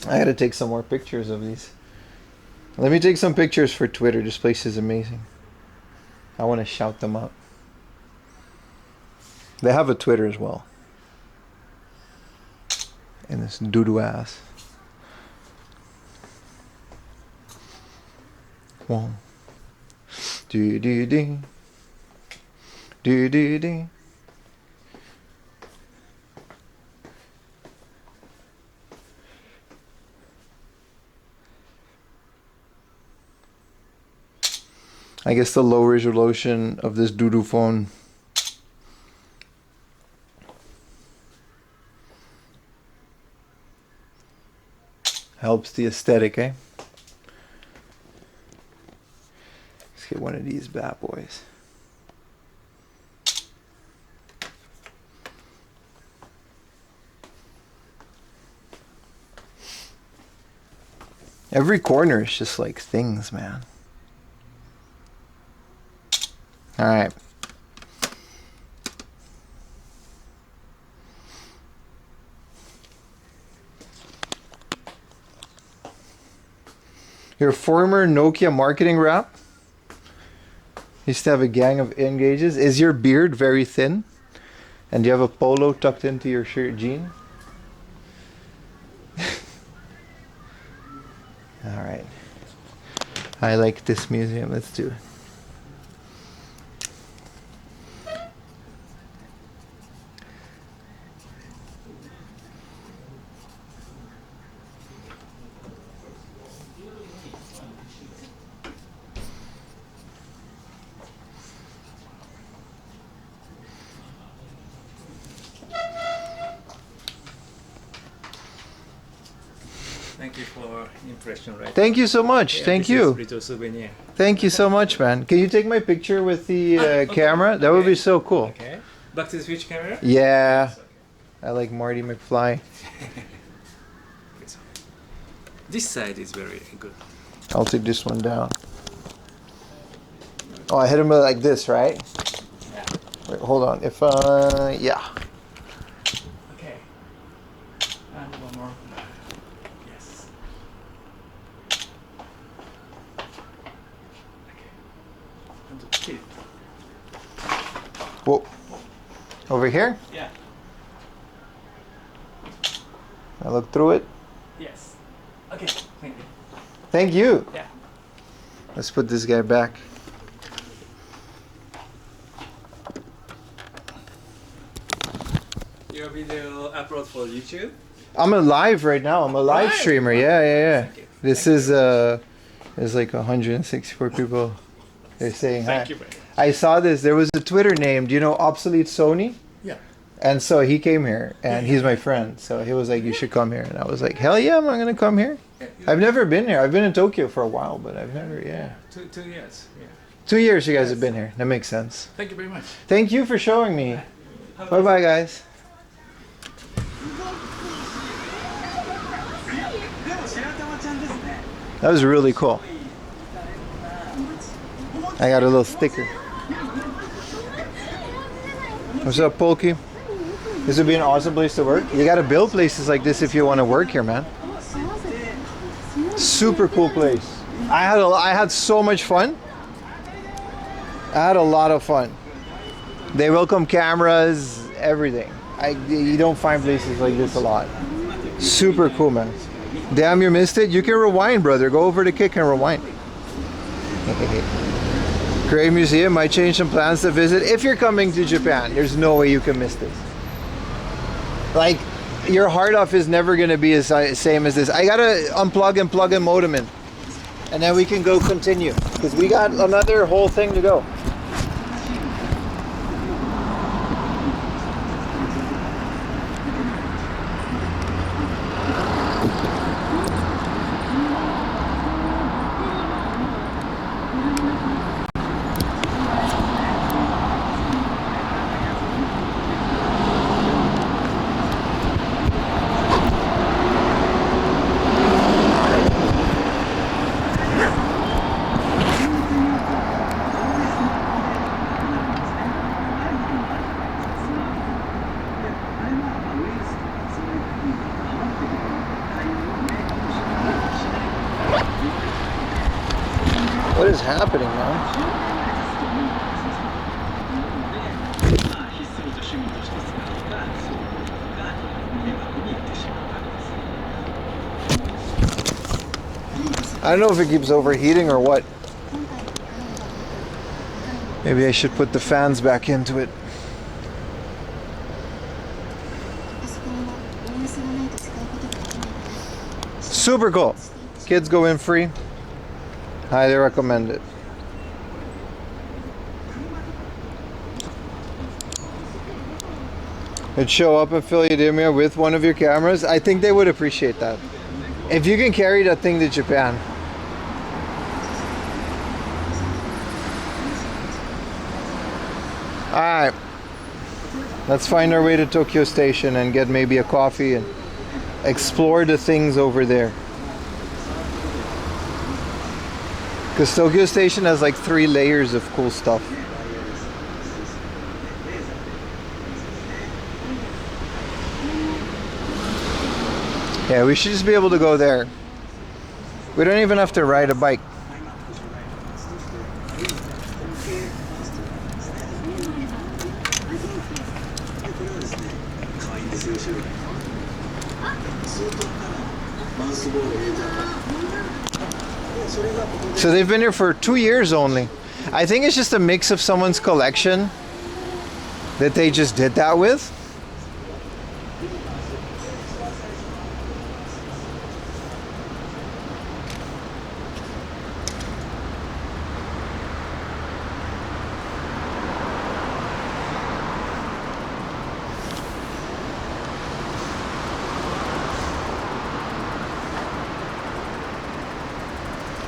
I gotta take some more pictures of these. Let me take some pictures for Twitter. This place is amazing. I want to shout them out. They have a Twitter as well. And this doo-doo ass. One. Do-do-do. Do-do-do. I guess the low resolution of this doo-doo phone helps the aesthetic, eh? Let's get one of these bad boys. Every corner is just like things, man. All right. Your former Nokia marketing rep used to have a gang of engages. Is your beard very thin? And do you have a polo tucked into your shirt jean? All right. I like this museum. Let's do it. Thank you for impression, right? Thank you so much. Yeah, Thank this is you. little souvenir. Thank you so much, man. Can you take my picture with the Okay. camera? That would be so cool. Okay. Back to the switch camera. Yeah. I like Marty McFly. This side is very good. I'll take this one down. Oh, I hit him like this, right? Yeah. Wait, hold on. If yeah. Okay. And one more. Over here? Yeah. I look through it. Yes. Okay. Thank you. Thank you. Yeah. Let's put this guy back. Your video upload for YouTube? I'm a live right now. I'm a live Right. streamer. Yeah. Thank you. This Thank is there's like 164 people. They're saying hi. Thank you very much. I saw this. There was a Twitter name. Do you know Obsolete Sony? Yeah. And so he came here, and he's my friend. So he was like, "You should come here," and I was like, "Hell yeah, I'm gonna come here." I've never been here. I've been in Tokyo for a while, but I've never. Yeah. 2 years. Yeah. 2 years you guys have been here. That makes sense. Thank you very much. Thank you for showing me. Bye bye, guys. That was really cool. I got a little sticker. What's up, Polky? This would be an awesome place to work. You gotta build places like this if you want to work here, man. Super cool place. I had so much fun. I had a lot of fun. They welcome cameras, everything. You don't find places like this a lot. Super cool, man. Damn, you missed it. You can rewind, brother. Go over to Kick and rewind. Great museum. Might change some plans to visit. If you're coming to Japan, there's no way you can miss this. Like, your heart off is never going to be as same as this. I got to unplug and plug in modem in. And then we can go continue. Because we got another whole thing to go. What is happening now? I don't know if it keeps overheating or what. Maybe I should put the fans back into it. Super cool. Kids go in free. Highly recommend it. It'd show up in Philadelphia with one of your cameras. I think they would appreciate that. If you can carry that thing to Japan. Alright. Let's find our way to Tokyo Station and get maybe a coffee and explore the things over there. Because Tokyo Station has like 3 layers of cool stuff. Yeah, we should just be able to go there. We don't even have to ride a bike. So they've been here for 2 years only. I think it's just a mix of someone's collection that they just did that with.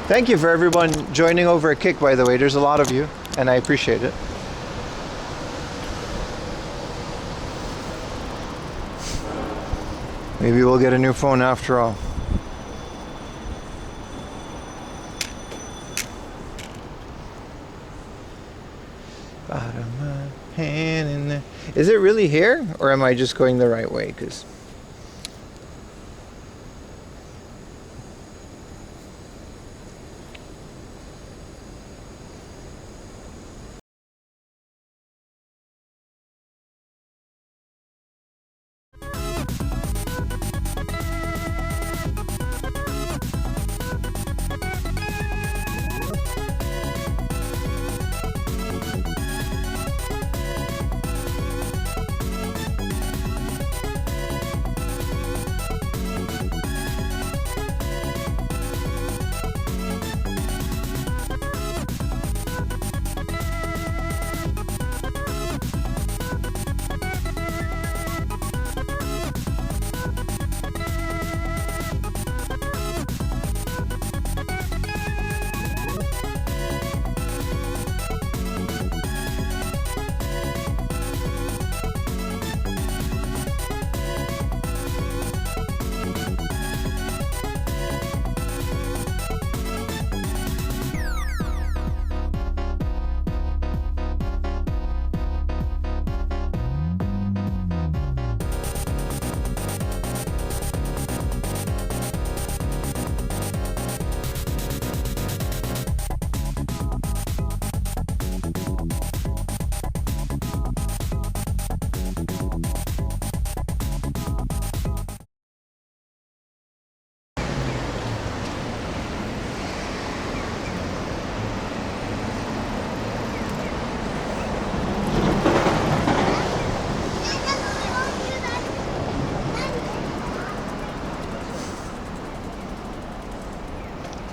Thank you for everyone joining over at Kick, by the way. There's a lot of you, and I appreciate it. Maybe we'll get a new phone after all. Bottom of hand in there. Is it really here, or am I just going the right way? 'Cause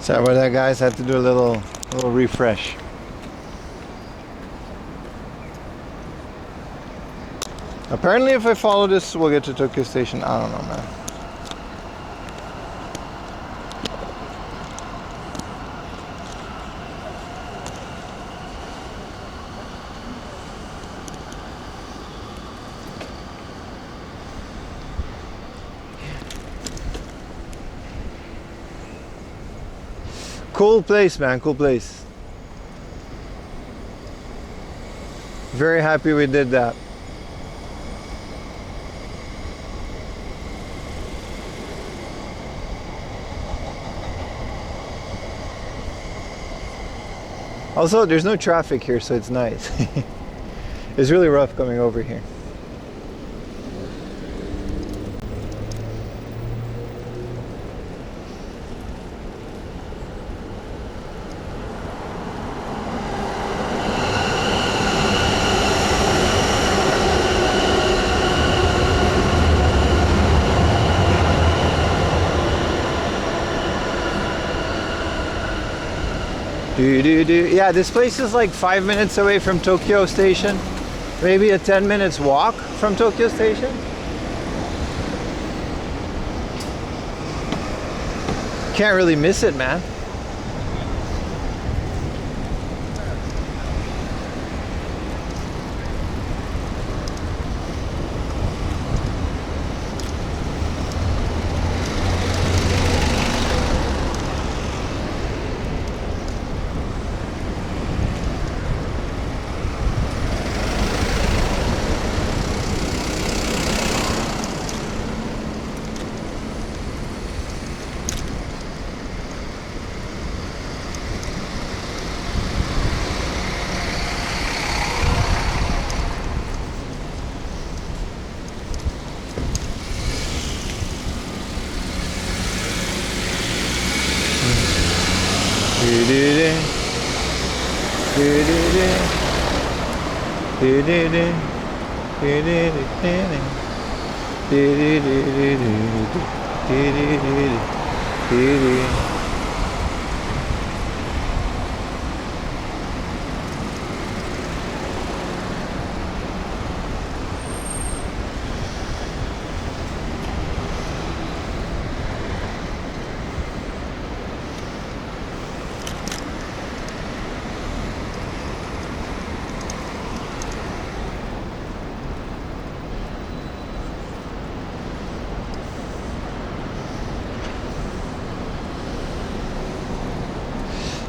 Sorry about that, guys. I had to do a little refresh. Apparently, if I follow this, we'll get to Tokyo Station. I don't know, man. Cool place, man. Cool place. Very happy we did that. Also, there's no traffic here, so it's nice. It's really rough coming over here. Yeah, this place is like 5 minutes away from Tokyo Station. Maybe a 10 minutes walk from Tokyo Station. Can't really miss it, man.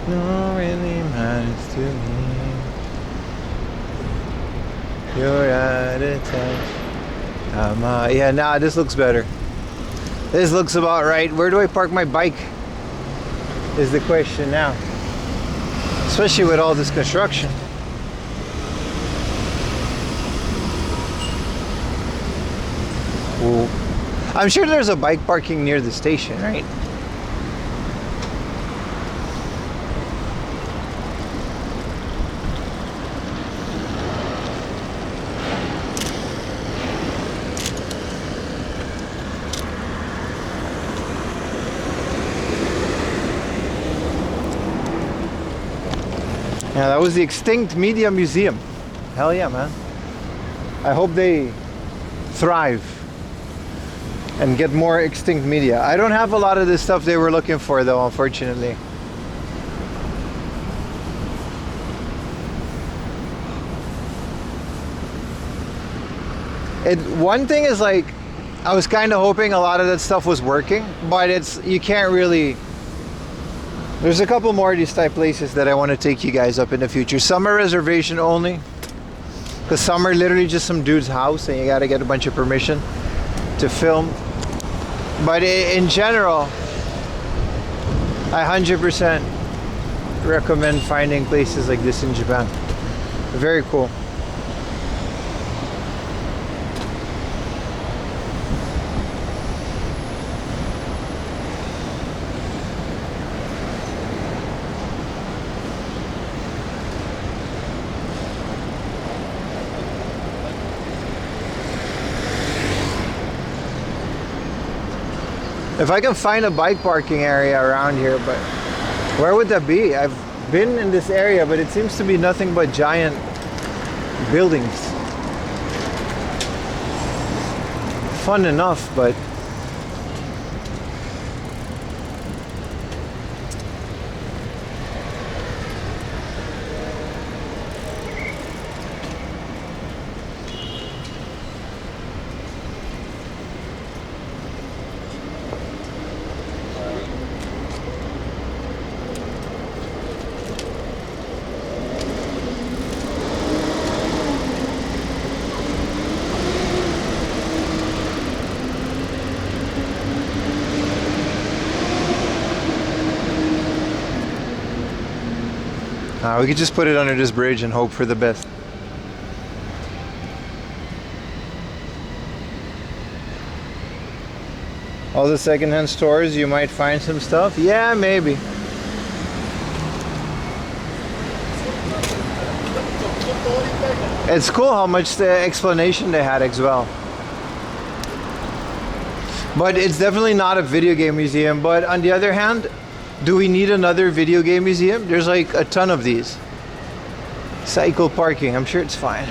No really matters to me. You're out of touch. Yeah, nah, this looks better. This looks about right. Where do I park my bike? Is the question now. Especially with all this construction. Ooh. I'm sure there's a bike parking near the station, right? Yeah, that was the Extinct Media Museum. Hell yeah, man. I hope they thrive and get more extinct media. I don't have a lot of the stuff they were looking for, though, unfortunately. One thing is, like, I was kind of hoping a lot of that stuff was working, but you can't really. There's a couple more of these type places that I want to take you guys up in the future. Some are reservation only, because some are literally just some dude's house and you got to get a bunch of permission to film. But in general, I 100% recommend finding places like this in Japan. Very cool. If I can find a bike parking area around here, but Where would that be? I've been in this area, but it seems to be nothing but giant buildings. Fun enough, but we could just put it under this bridge and hope for the best. All the secondhand stores, you might find some stuff. Yeah, maybe. It's cool how much the explanation they had as well. But it's definitely not a video game museum. But on the other hand, do we need another video game museum? There's like a ton of these. Cycle parking, I'm sure it's fine.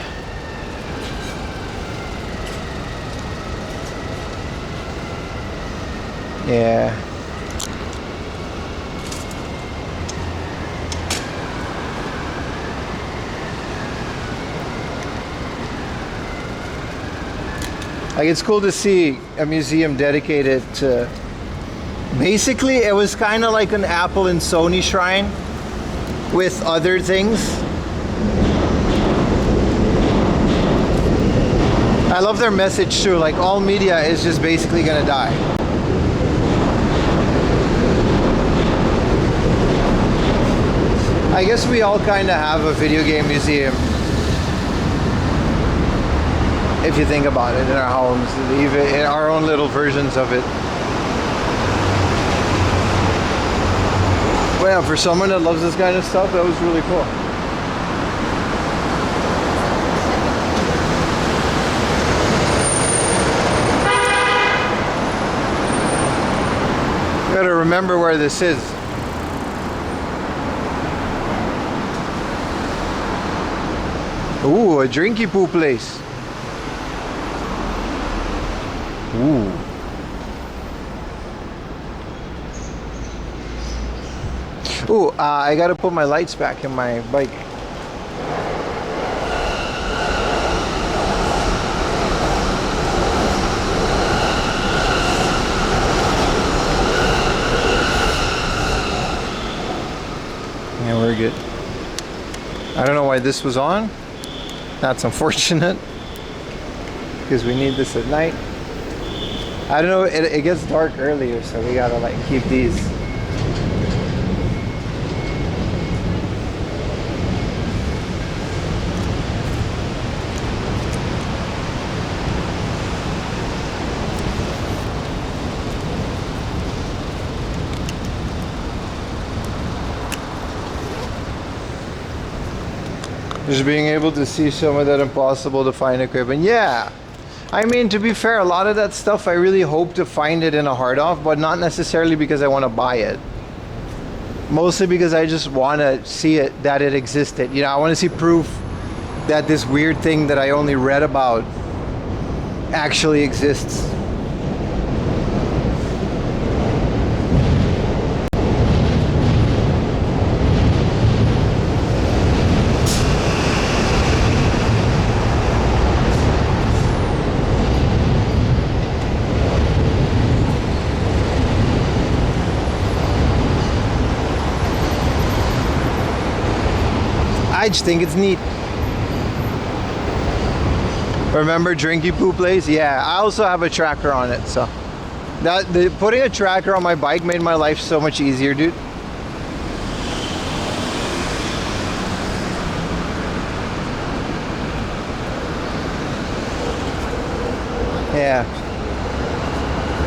Yeah. Like, it's cool to see a museum dedicated to, basically it was kind of like an Apple and Sony shrine with other things. I love their message too, like all media is just basically gonna die. I guess we all kind of have a video game museum, if you think about it, in our homes, even in our own little versions of it. Well, yeah, for someone that loves this kind of stuff, that was really cool. Gotta remember where this is. Ooh, a drinky poo place. Ooh. Ooh, I gotta put my lights back in my bike. Yeah, we're good. I don't know why this was on. That's unfortunate, because we need this at night. I don't know, it gets dark earlier, so we gotta like keep these. Just being able to see some of that impossible to find equipment. Yeah. I mean, to be fair, a lot of that stuff I really hope to find it in a hard off, but not necessarily because I want to buy it. Mostly because I just want to see it, that it existed. You know, I want to see proof that this weird thing that I only read about actually exists. I just think it's neat. Remember Drinky Poo Place? Yeah, I also have a tracker on it, so putting a tracker on my bike made my life so much easier, dude. Yeah.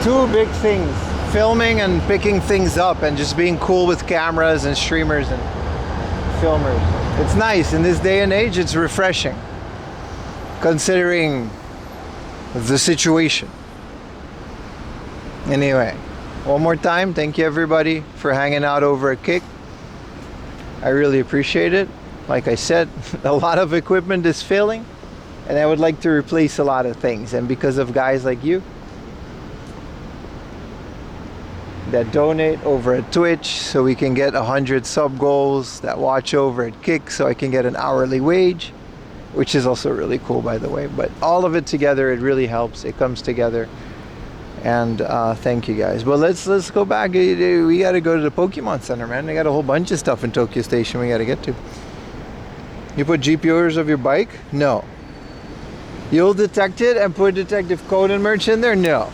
Two big things. Filming and picking things up and just being cool with cameras and streamers and filmers. It's nice in this day and age. It's refreshing considering the situation. Anyway, one more time, thank you everybody for hanging out over at Kick. I really appreciate it. Like I said, a lot of equipment is failing, and I would like to replace a lot of things. And because of guys like you that donate over at Twitch so we can get 100 sub goals, that watch over at Kick so I can get an hourly wage, which is also really cool, by the way. But all of it together, it really helps. It comes together. And thank you guys. But let's go back. We got to go to the Pokemon Center, man. They got a whole bunch of stuff in Tokyo Station we got to get to. You put GPOs of your bike? No. You'll detect it and put Detective Conan merch in there? No.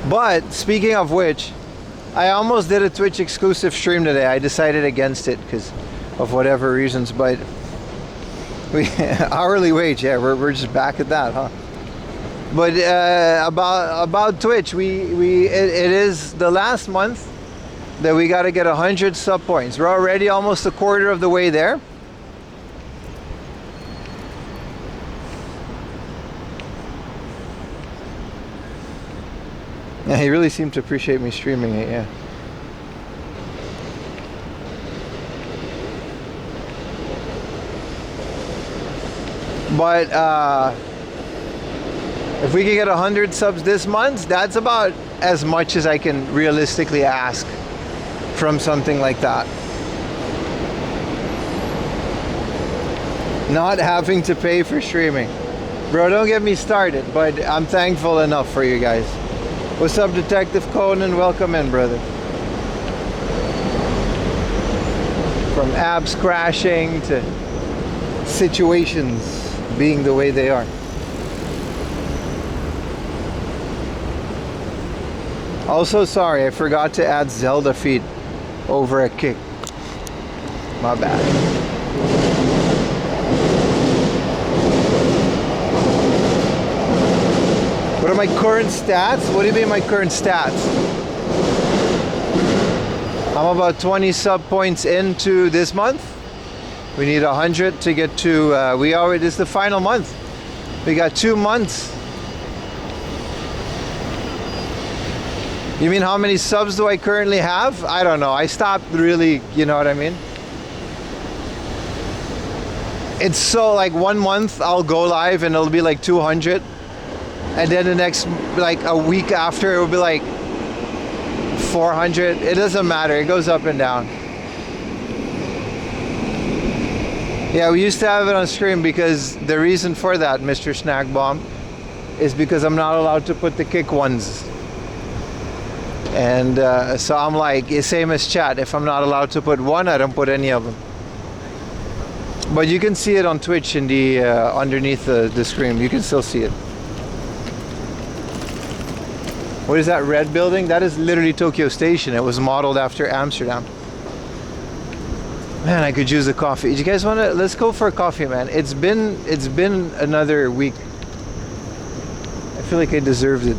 But speaking of which, I almost did a Twitch exclusive stream today. I decided against it because of whatever reasons, but we hourly wage, yeah, we're just back at that, huh? But about Twitch, it is the last month that we got to get 100 sub points. We're already almost a quarter of the way there. Yeah, he really seemed to appreciate me streaming it, yeah. But if we can get 100 subs this month, that's about as much as I can realistically ask from something like that. Not having to pay for streaming. Bro, don't get me started, but I'm thankful enough for you guys. What's up, Detective Conan? Welcome in, brother. From abs crashing to situations being the way they are. Also, sorry, I forgot to add Zelda feed over at Kick. My bad. What are my current stats? What do you mean my current stats? I'm about 20 sub points into this month. We need 100 to get to, this is the final month. We got 2 months. You mean how many subs do I currently have? I don't know. I stopped really, you know what I mean? It's so like 1 month I'll go live and it'll be like 200. And then the next, like a week after, it will be like 400. It doesn't matter. It goes up and down. Yeah, we used to have it on stream because the reason for that, Mr. Snack Bomb, is because I'm not allowed to put the Kick ones. And so I'm like, same as chat. If I'm not allowed to put one, I don't put any of them. But you can see it on Twitch in the underneath the screen. You can still see it. What is that red building? That is literally Tokyo Station. It was modeled after Amsterdam. Man, I could use a coffee. Do you guys want to? Let's go for a coffee, man. It's been another week. I feel like I deserved it.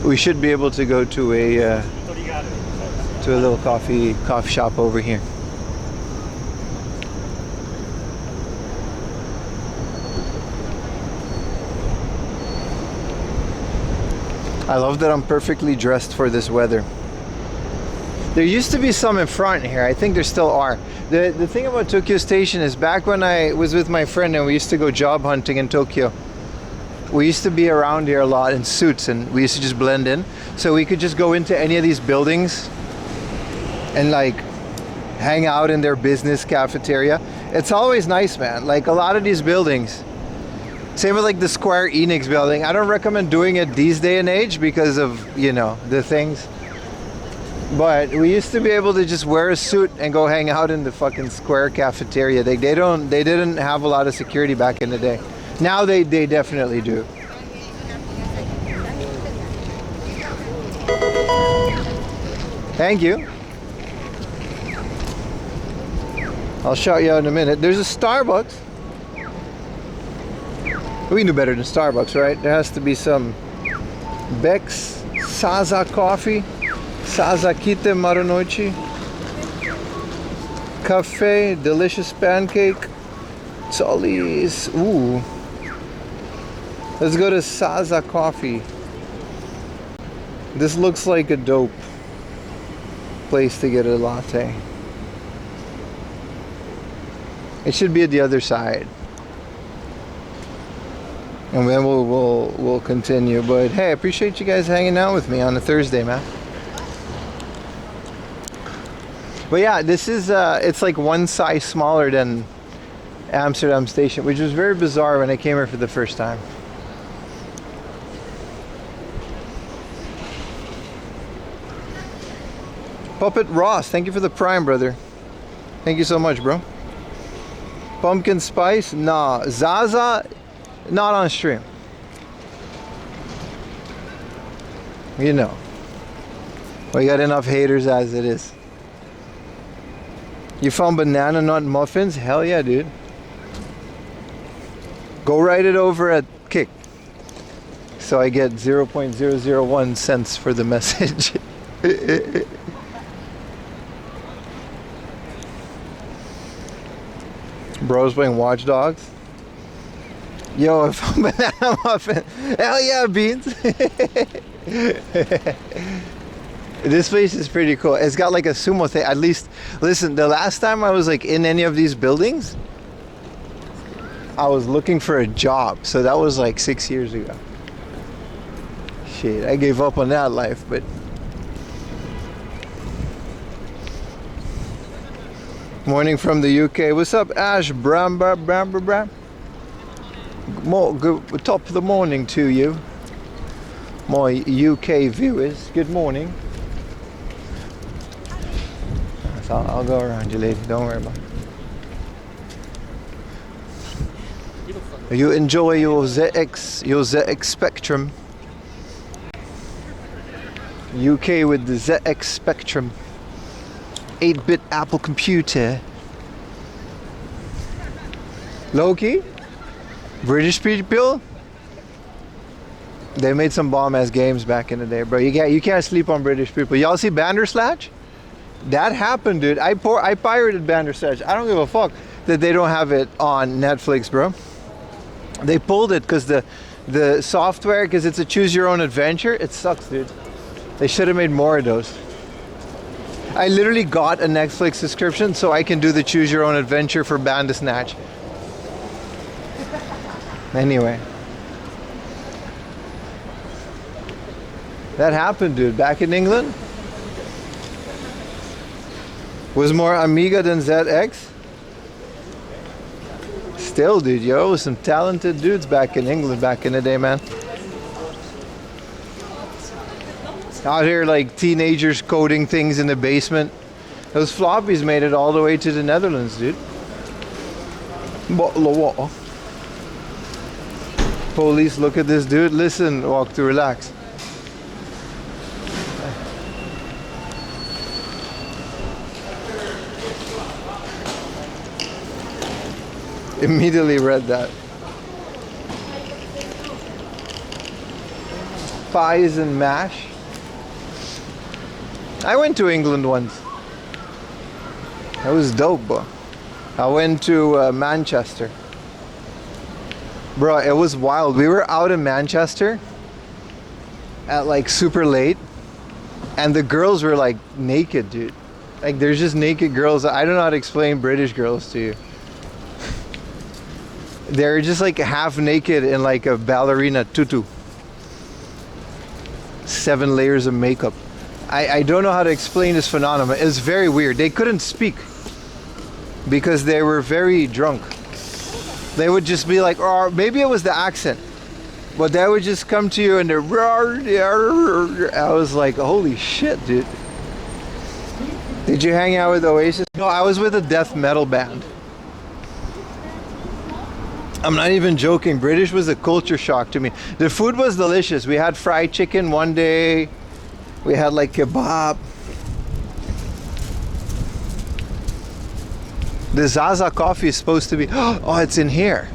We should be able to go to a little coffee shop over here. I love that I'm perfectly dressed for this weather. There used to be some in front here. I think there still are. The thing about Tokyo Station is back when I was with my friend and we used to go job hunting in Tokyo, we used to be around here a lot in suits and we used to just blend in. So we could just go into any of these buildings and like hang out in their business cafeteria. It's always nice, man. Like a lot of these buildings, same with like the Square Enix building. I don't recommend doing it these day and age because of, you know, the things. But we used to be able to just wear a suit and go hang out in the fucking Square cafeteria. They didn't have a lot of security back in the day. Now they definitely do. Thank you. I'll shout you out in a minute. There's a Starbucks. We knew better than Starbucks, right? There has to be some Beck's Saza coffee. Saza Kite Marunoichi. Cafe, delicious pancake. Tzolli's. Ooh. Let's go to Saza Coffee. This looks like a dope place to get a latte. It should be at the other side. And then we'll continue. But hey, I appreciate you guys hanging out with me on a Thursday, man. But yeah, this is it's like one size smaller than Amsterdam Station, which was very bizarre when I came here for the first time. Puppet Ross, thank you for the Prime, brother. Thank you so much, bro. Pumpkin Spice, nah. Zaza, not on stream. You know, we got enough haters as it is. You found banana nut muffins? Hell yeah, dude. Go write it over at Kick. So I get 0.001 cents for the message. Bro's playing Watch Dogs. Yo, I found banana muffin. Hell yeah, Beans. This place is pretty cool. It's got like a sumo thing. At least, listen, the last time I was like in any of these buildings, I was looking for a job. So that was like 6 years ago. Shit, I gave up on that life, but morning from the UK. What's up, Ash? Bram. Good, top of the morning to you, my UK viewers. Good morning. So I'll go around you, lady. Don't worry about it. You enjoy your ZX Spectrum. UK with the ZX Spectrum. 8-bit Apple computer. Loki? British people? They made some bomb ass games back in the day, bro. You can't sleep on British people. Y'all see Bandersnatch? That happened, dude. I pirated Bandersnatch. I don't give a fuck that they don't have it on Netflix, bro. They pulled it because the software, because it's a choose your own adventure. It sucks, dude. They should have made more of those. I literally got a Netflix subscription so I can do the choose your own adventure for Bandersnatch. Anyway. That happened, dude. Back in England. Was more Amiga than ZX. Still, dude, yo, some talented dudes back in England back in the day, man. Out here like teenagers coding things in the basement. Those floppies made it all the way to the Netherlands, dude. Bottle of water. Police, look at this dude. Listen, walk to relax. Immediately read that. Pies and mash. I went to England once. That was dope, bro. I went to Manchester. Bro, it was wild. We were out in Manchester at like super late, and the girls were like naked, dude. Like there's just naked girls. I don't know how to explain British girls to you. They're just like half naked in like a ballerina tutu. 7 layers of makeup. I don't know how to explain this phenomenon. It's very weird. They couldn't speak because they were very drunk. They would just be like, or maybe it was the accent, but they would just come to you and they're, I was like, holy shit, dude. Did you hang out with Oasis? No, I was with a death metal band. I'm not even joking. British was a culture shock to me. The food was delicious. We had fried chicken one day. We had like kebab. The Zaza coffee is supposed to be, oh, it's in here.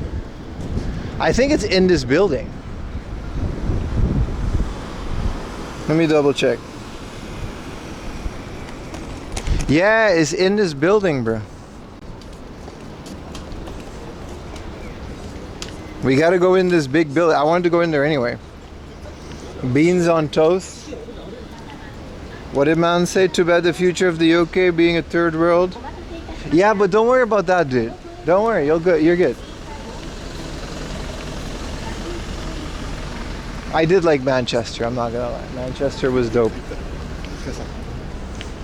I think it's in this building. Let me double check. Yeah, it's in this building, bro. We gotta go in this big building. I wanted to go in there anyway. Beans on toast. What did man say? Too bad the future of the UK being a third world. Yeah, but don't worry about that, dude. Don't worry, you're good. You're good. I did like Manchester. I'm not gonna lie. Manchester was dope.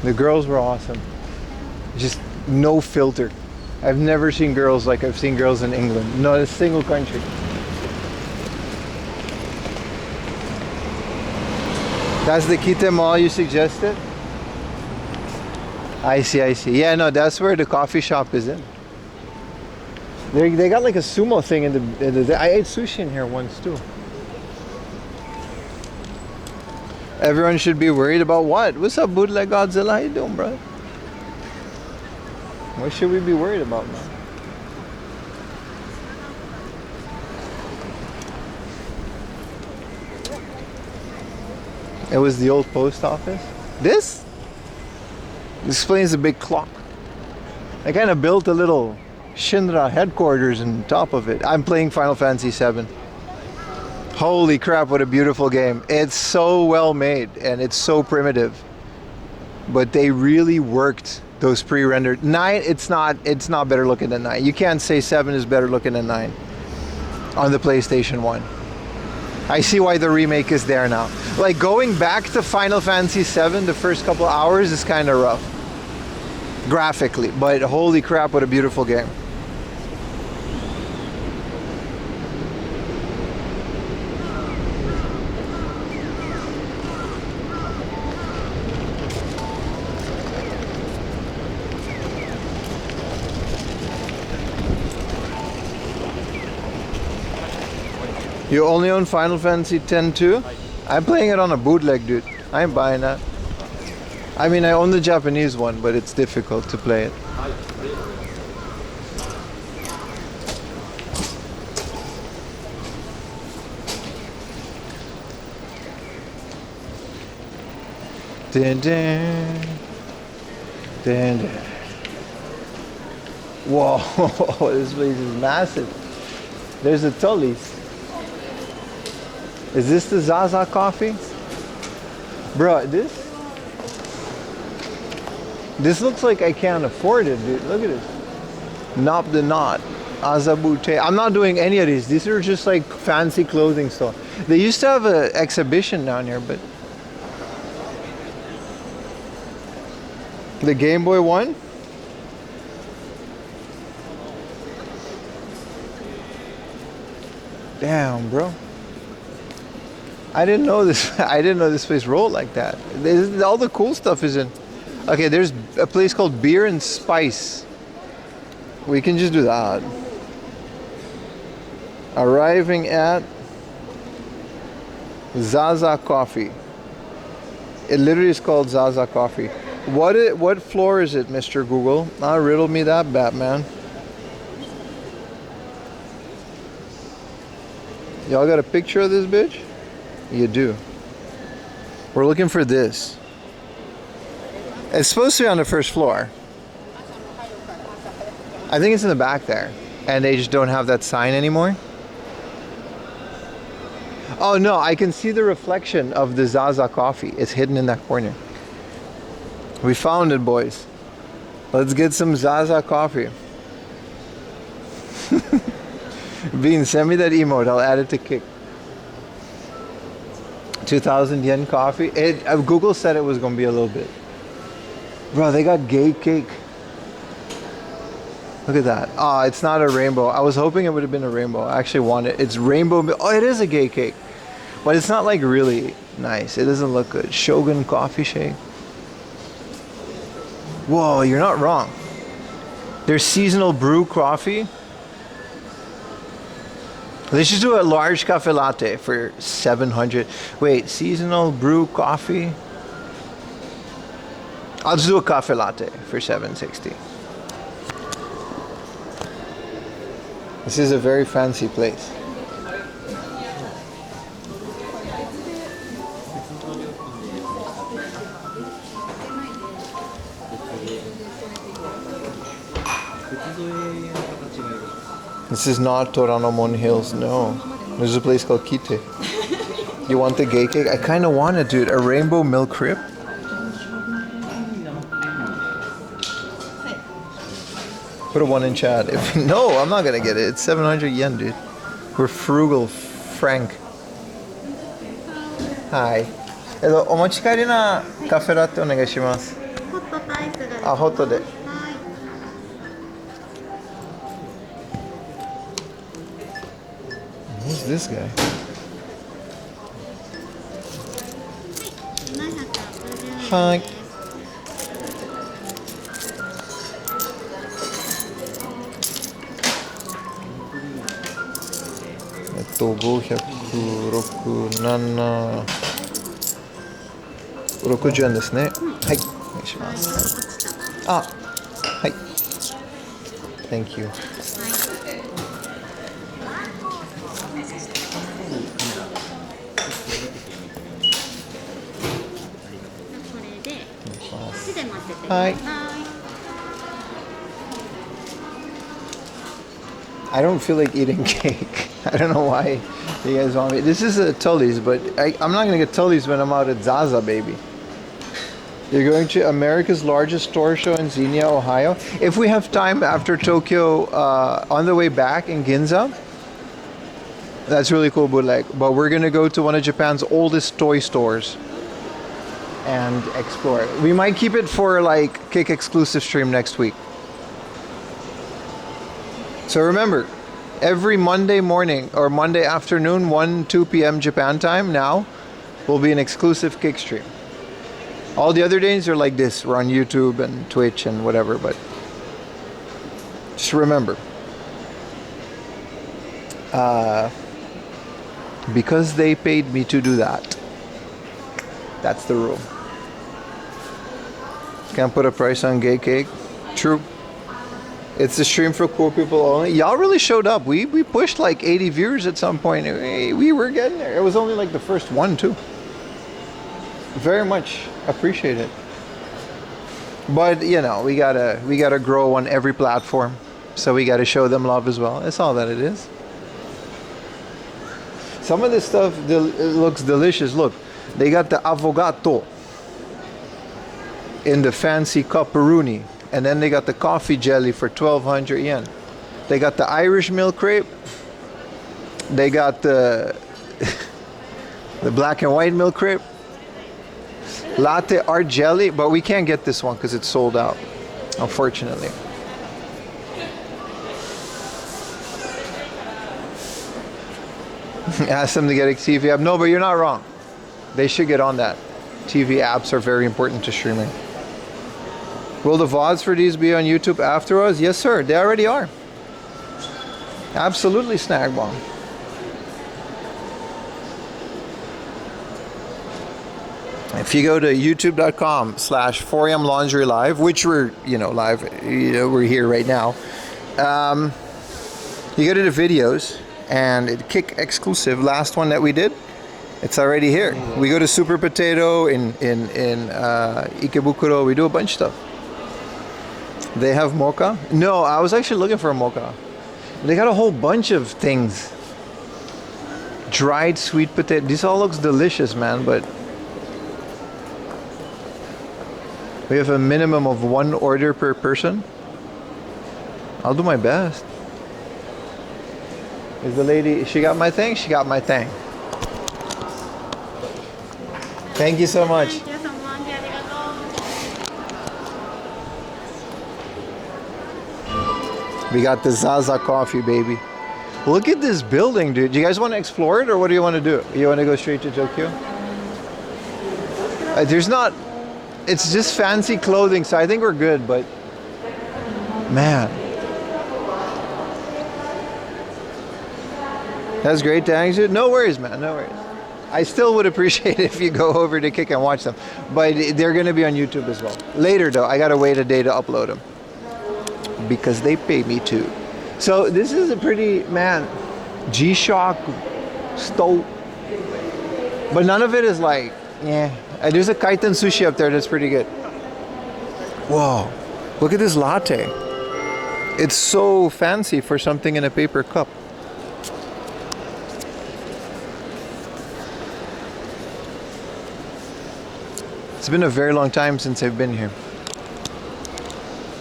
The girls were awesome. Just no filter. I've never seen girls like I've seen girls in England. Not a single country. That's the Kita Mall you suggested? I see, I see. Yeah, no, that's where the coffee shop is in. They got like a sumo thing in the I ate sushi in here once too. Everyone should be worried about what? What's up, Bootleg Godzilla? How you doing, bro? What should we be worried about, man? It was the old post office. This explains the big clock. I kind of built a little Shinra headquarters on top of it. I'm playing Final Fantasy VII. Holy crap, what a beautiful game. It's so well made and it's so primitive. But they really worked those pre-rendered. 9, it's not better looking than 9. You can't say 7 is better looking than 9 on the PlayStation 1. I see why the remake is there now. Like going back to Final Fantasy VII the first couple hours is kind of rough. Graphically, but holy crap, what a beautiful game. You only own Final Fantasy X too? I'm playing it on a bootleg, dude. I ain't buying that. I mean, I own the Japanese one, but it's difficult to play it. Dun, dun. Dun, dun. Whoa, this place is massive. There's a Tully's. Is this the Zaza coffee? Bro, this looks like I can't afford it, dude. Look at this. Nop the Knot. Azabute. I'm not doing any of these. These are just like fancy clothing store. They used to have an exhibition down here, but the Game Boy one? Damn, bro. I didn't know this. I didn't know this place rolled like that. All the cool stuff is in. Okay, there's a place called Beer and Spice. We can just do that. Arriving at Zaza Coffee. It literally is called Zaza Coffee. What floor is it, Mr. Google? Riddle me that, Batman. Y'all got a picture of this bitch? You do. We're looking for this. It's supposed to be on the first floor. I think it's in the back there. And they just don't have that sign anymore. Oh no, I can see the reflection of the Zaza coffee. It's hidden in that corner. We found it, boys. Let's get some Zaza coffee. Bean, send me that emote. I'll add it to Kick. 2,000 yen coffee. Google said it was going to be a little bit. Bro, they got gay cake. Look at that. Oh, it's not a rainbow. I was hoping it would have been a rainbow. I actually want it. It's rainbow. Oh, it is a gay cake. But it's not like really nice. It doesn't look good. Shogun coffee shake. Whoa, you're not wrong. There's seasonal brew coffee. They should do a large cafe latte for 700. Wait, seasonal brew coffee? I'll just do a cafe latte for 760. This is a very fancy place. This is not Toranomon Hills, no. There's a place called Kite. You want the gay cake? I kind of want it, dude. A rainbow milk crepe. Put a 1 in chat. No, I'm not gonna get it. It's 700 yen, dude. We're frugal, Frank. Hi. お持ち帰りなカフェラテお願いします。ホットタイプが。あ、ホットで。はい。Who's this guy? 760円。はい。567 60円ですね。はい、お願いします。あ、はい。Thank you。はい。I don't feel like eating cake. I don't know why you guys want me. This is a Tully's, but I'm not going to get Tully's when I'm out at Saza, baby. You're going to America's largest store show in Xenia, Ohio. If we have time after Tokyo, on the way back in Ginza, that's really cool, but we're going to go to one of Japan's oldest toy stores and explore it. We might keep it for like Kick exclusive stream next week. So remember, every Monday morning or Monday afternoon, 1-2 p.m. Japan time now, will be an exclusive Kick stream. All the other days are like this. We're on YouTube and Twitch and whatever, but just remember, because they paid me to do that, that's the rule. Can't put a price on gay cake. True. It's a stream for cool people only. Y'all really showed up. We pushed like 80 viewers at some point. We were getting there. It was only like the first one too. Very much appreciate it. But you know, we gotta grow on every platform. So we gotta show them love as well. That's all that it is. Some of this stuff it looks delicious. Look, they got the avocado in the fancy copperoni. And then they got the coffee jelly for 1,200 yen. They got the Irish milk crepe. They got the the black and white milk crepe. Latte art jelly, but we can't get this one because it's sold out, unfortunately. Ask them to get a TV app. No, but you're not wrong. They should get on that. TV apps are very important to streaming. Will the VODs for these be on YouTube after us? Yes, sir. They already are. Absolutely, Snag Bomb. If you go to youtube.com/4am laundry live, which we're live, we're here right now. You go to the videos and it Kick exclusive. Last one that we did, it's already here. We go to Super Potato in Ikebukuro. We do a bunch of stuff. They have mocha? No, I was actually looking for a mocha. They got a whole bunch of things. Dried sweet potato. This all looks delicious, man, but we have a minimum of 1 order per person. I'll do my best. Is the lady, she got my thing? She got my thing. Thank you so much. We got the Saza coffee, baby. Look at this building, dude. Do you guys want to explore it, or what do you want to do? You want to go straight to Tokyo? There's not... It's just fancy clothing, so I think we're good, but... Man. That's great, thanks, dude. No worries, man. No worries. I still would appreciate it if you go over to Kick and watch them. But they're going to be on YouTube as well. Later, though, I got to wait a day to upload them. Because they pay me too. So this is a pretty, man, G-Shock stove. But none of it is like, yeah. There's a kaiten sushi up there that's pretty good. Whoa, look at this latte. It's so fancy for something in a paper cup. It's been a very long time since I've been here.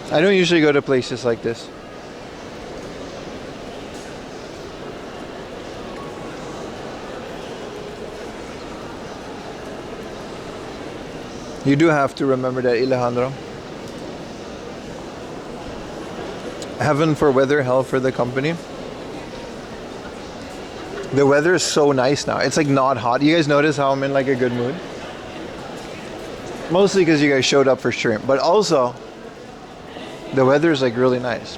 I don't usually go to places like this. You do have to remember that, Alejandro. Heaven for weather, hell for the company. The weather is so nice now. It's like not hot. You guys notice how I'm in like a good mood? Mostly because you guys showed up for stream, but also the weather is like really nice.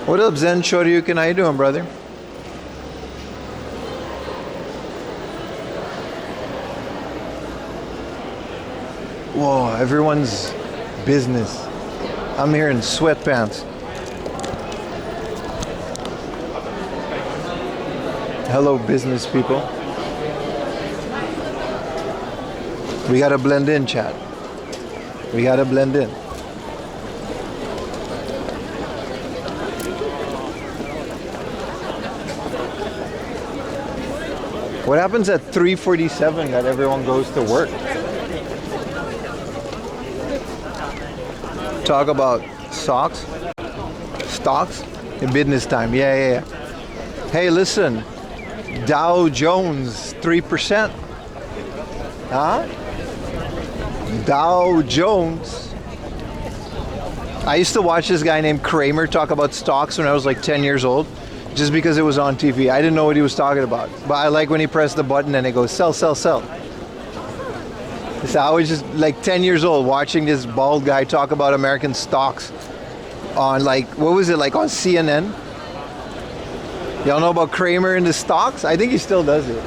What up, Zen Shoryuken? How you doing, brother? Whoa, everyone's business. I'm here in sweatpants. Hello, business people. We gotta blend in, chat. We gotta blend in. What happens at 3:47 that everyone goes to work? Talk about stocks in business time. Yeah. Hey, listen, Dow Jones 3%. Huh? Dow Jones. I used to watch this guy named Kramer talk about stocks when I was like 10 years old, just because it was on TV. I didn't know what he was talking about, but I like when he pressed the button and it goes sell, sell, sell. So I was just like 10 years old watching this bald guy talk about American stocks on like, what was it, like on CNN? Y'all know about Kramer and the stocks? I think he still does it.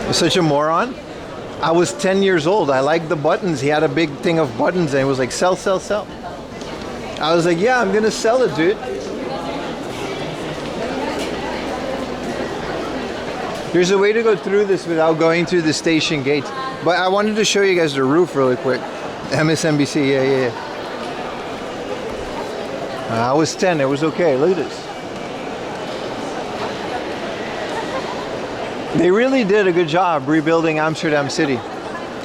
You're such a moron. I was 10 years old. I liked the buttons. He had a big thing of buttons and it was like sell, sell, sell. I was like, yeah, I'm gonna sell it, dude. There's a way to go through this without going through the station gate. But I wanted to show you guys the roof really quick. MSNBC, yeah. I was 10, it was okay. Look at this. They really did a good job rebuilding Amsterdam City,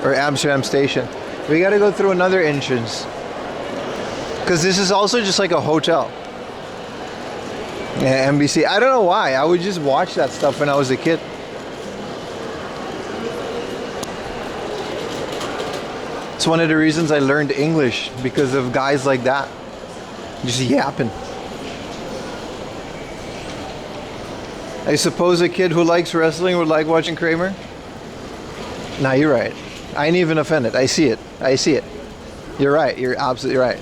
or Amsterdam Station. We gotta go through another entrance, because this is also just like a hotel. Yeah, NBC. I don't know why. I would just watch that stuff when I was a kid. It's one of the reasons I learned English, because of guys like that. Just yapping. I suppose a kid who likes wrestling would like watching Kramer? Nah, you're right. I ain't even offended. I see it. You're right. You're absolutely right.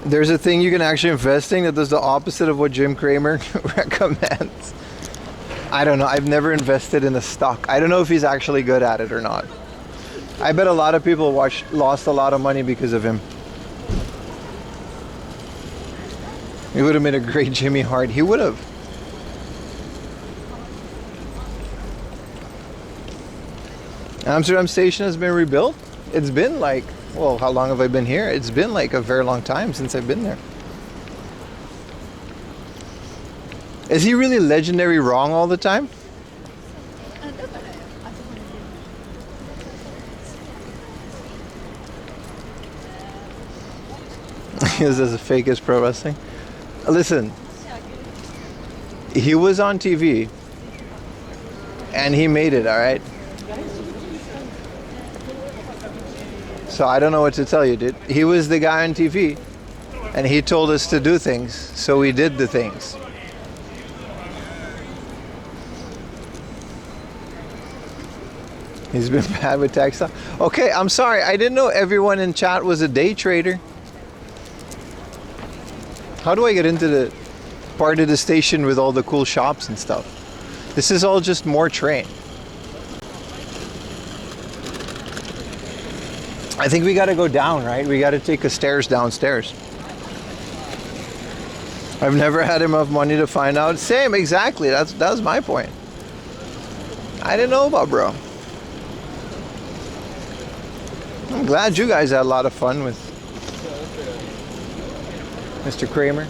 There's a thing you can actually invest in that does the opposite of what Jim Cramer recommends. I don't know. I've never invested in a stock. I don't know if he's actually good at it or not. I bet a lot of people lost a lot of money because of him. He would have been a great Jimmy Hart. He would have. Amsterdam Station has been rebuilt. It's been like, well, how long have I been here? It's been like a very long time since I've been there. Is he really legendary wrong all the time? He was as fake as pro wrestling. Listen, he was on TV and he made it, all right? So I don't know what to tell you, dude. He was the guy on TV and he told us to do things, so we did the things. He's been bad with tax stuff. Okay, I'm sorry. I didn't know everyone in chat was a day trader. How do I get into the part of the station with all the cool shops and stuff? This is all just more train. I think we gotta go down, right? We gotta take a stairs downstairs. I've never had enough money to find out. Same, exactly. That was my point. I didn't know about bro. I'm glad you guys had a lot of fun with Mr. Kramer.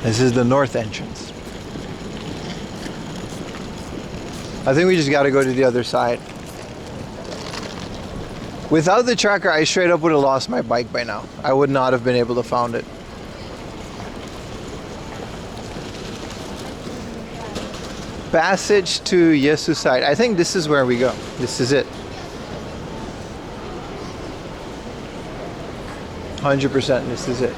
This is the north entrance. I think we just got to go to the other side. Without the tracker, I straight up would have lost my bike by now. I would not have been able to find it. Passage to Yesu side. I think this is where we go. This is it. 100%, this is it.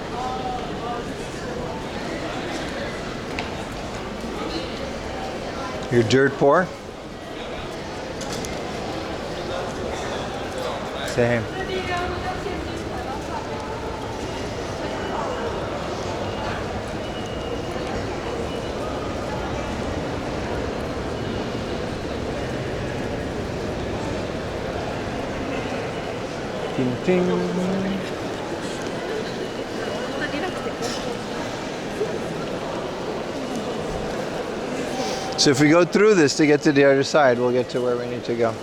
You're dirt poor? Same. Ting, ting. So if we go through this to get to the other side, we'll get to where we need to go.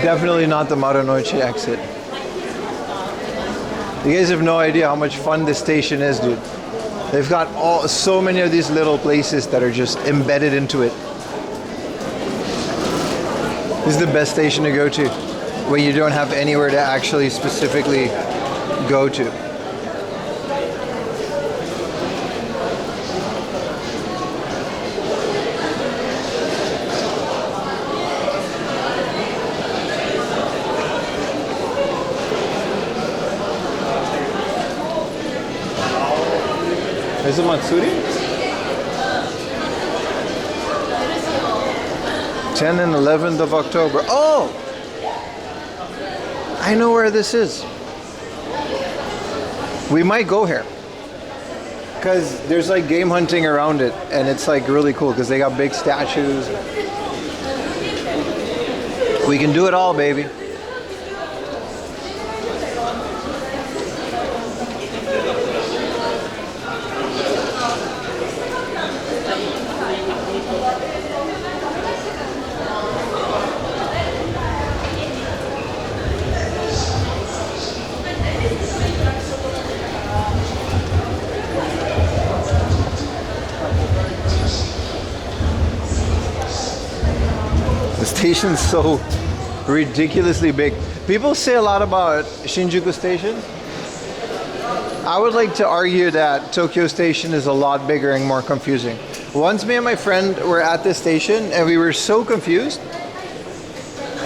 Definitely not the Maranoichi exit. You guys have no idea how much fun this station is, dude. They've got so many of these little places that are just embedded into it. This is the best station to go to when you don't have anywhere to actually specifically go to. Is it Matsuri? 10 and 11th of October. Oh! I know where this is. We might go here. Because there's like game hunting around it. And it's like really cool because they got big statues. We can do it all, baby. The station's so ridiculously big. People say a lot about Shinjuku Station. I would like to argue that Tokyo Station is a lot bigger and more confusing. Once me and my friend were at this station and we were so confused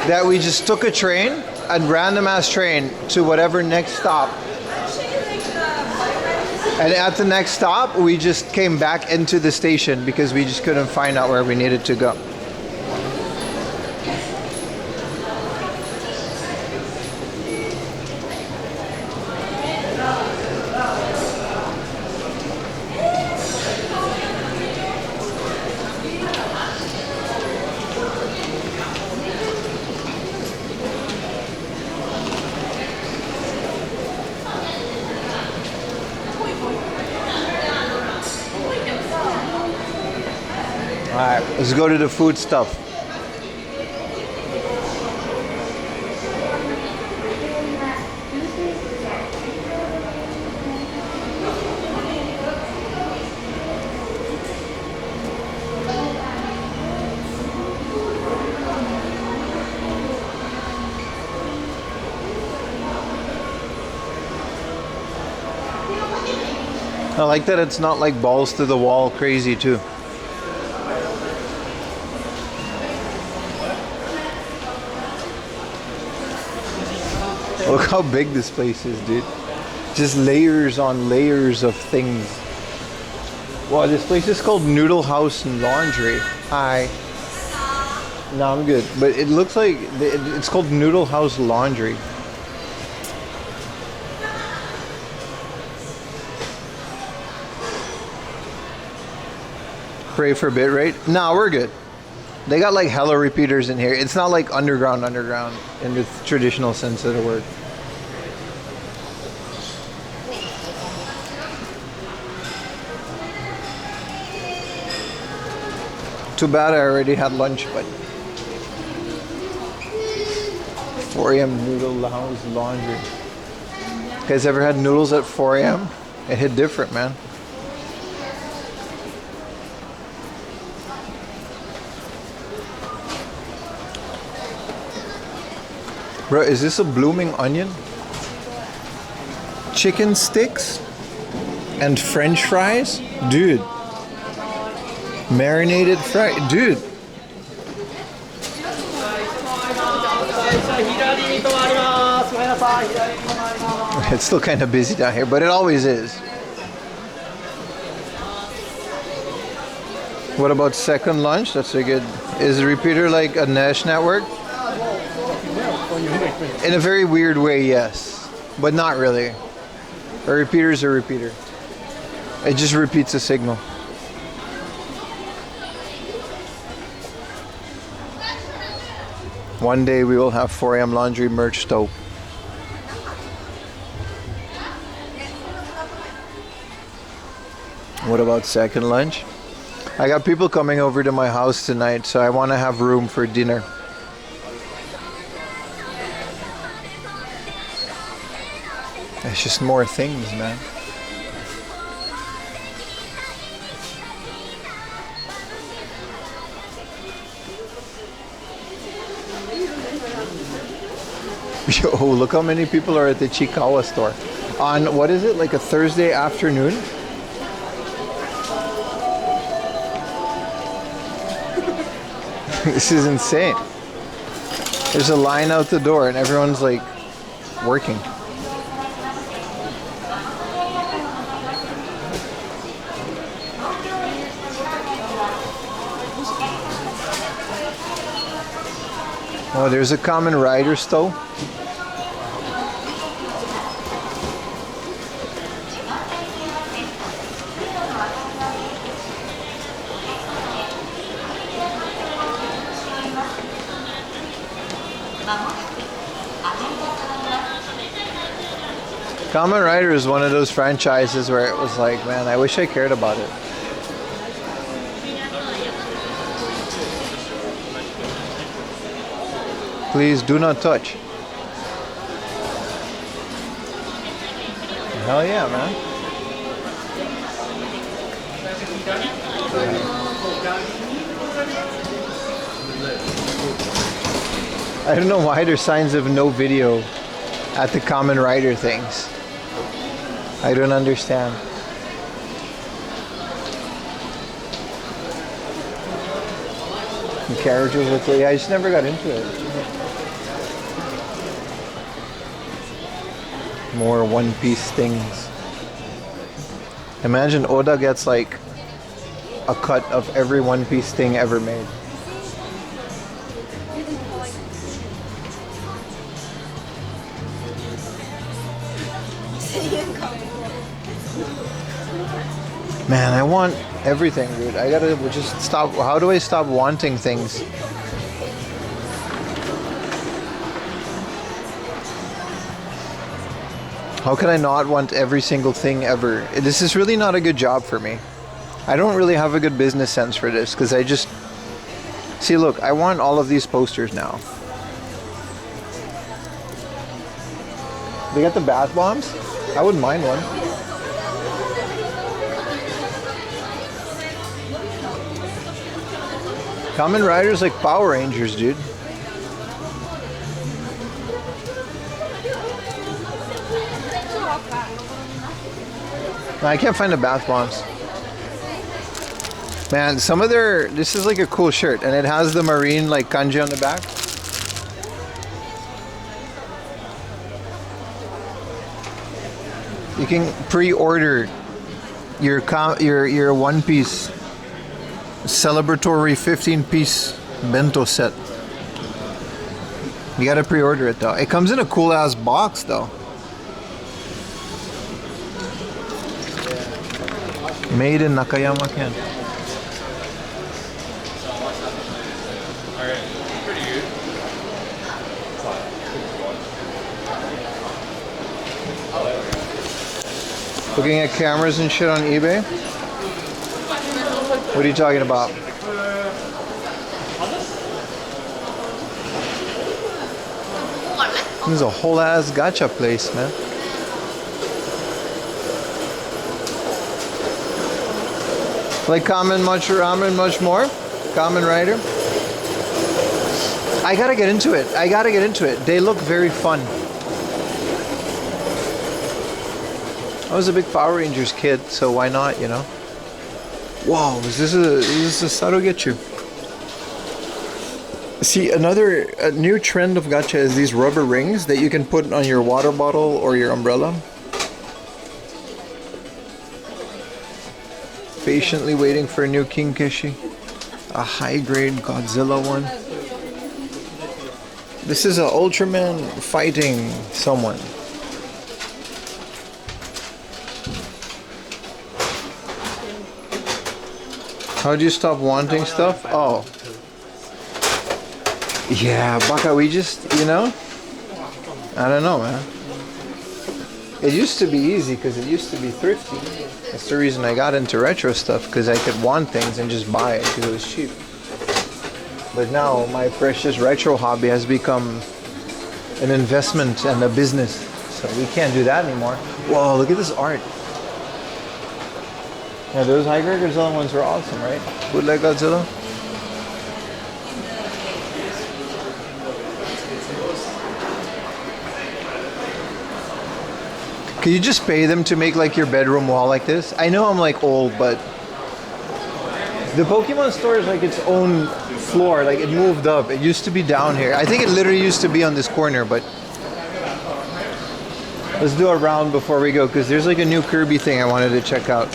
that we just took a train, a random ass train, to whatever next stop. And at the next stop, we just came back into the station because we just couldn't find out where we needed to go. Alright, let's go to the food stuff. I like that it's not like balls to the wall crazy too. Look how big this place is, dude. Just layers on layers of things. Wow, this place is called Noodle House and Laundry. Hi. No, I'm good. But it looks like it's called Noodle House Laundry. Pray for bitrate. Nah, we're good. They got like hella repeaters in here. It's not like underground in the traditional sense of the word. Too bad I already had lunch, but 4 a.m. noodle lounge laundry. You guys ever had noodles at 4 a.m.? It hit different, man. Bro, is this a blooming onion? Chicken sticks and French fries? Dude. Marinated fry, dude. It's still kind of busy down here, but it always is. What about second lunch? That's a good. Is the repeater like a Nash network? In a very weird way, yes, but not really. A repeater is a repeater. It just repeats a signal. One day we will have 4 a.m. laundry merch though. What about second lunch? I got people coming over to my house tonight, so I want to have room for dinner. It's just more things, man. Yo, look how many people are at the Chikawa store. On, what is it, like a Thursday afternoon? This is insane. There's a line out the door and everyone's like working. Oh, there's a common rider stove. Kamen Rider is one of those franchises where it was like, man, I wish I cared about it. Please do not touch. Hell yeah, man. I don't know why there's signs of no video at the Kamen Rider things. I don't understand. The carriages look like, I just never got into it. More One Piece things. Imagine Oda gets like a cut of every One Piece thing ever made. Man, I want everything, dude. I gotta just stop. How do I stop wanting things? How can I not want every single thing ever? This is really not a good job for me. I don't really have a good business sense for this because I just... See, look, I want all of these posters now. They got the bath bombs? I wouldn't mind one. Kamen Rider's like Power Rangers, dude. No, I can't find the bath bombs. Man, some of their... This is like a cool shirt, and it has the marine like kanji on the back. You can pre-order your One Piece celebratory 15-piece bento set. You gotta pre-order it though. It comes in a cool ass box though. Made in Nakayama, Ken. Looking at cameras and shit on eBay? What are you talking about? This is a whole ass gacha place, man. Like Kamen much ramen much more? Kamen Rider? I gotta get into it. I gotta get into it. They look very fun. I was a big Power Rangers kid, so why not, you know? Wow, is this a Sarugetsu? See, a new trend of gacha is these rubber rings that you can put on your water bottle or your umbrella. Patiently waiting for a new Kinkeshi. A high-grade Godzilla one. This is an Ultraman fighting someone. How do you stop wanting stuff? Oh. Yeah, Baka, we just, you know? I don't know, man. It used to be easy because it used to be thrifty. That's the reason I got into retro stuff, because I could want things and just buy it because it was cheap. But now my precious retro hobby has become an investment and a business. So we can't do that anymore. Whoa, look at this art. Yeah, those high-grade Godzilla ones were awesome, right? Bootleg Godzilla. Can you just pay them to make like your bedroom wall like this? I know I'm like old, but the Pokemon store is like its own floor. Like it moved up. It used to be down here. I think it literally used to be on this corner, but let's do a round before we go because there's like a new Kirby thing I wanted to check out.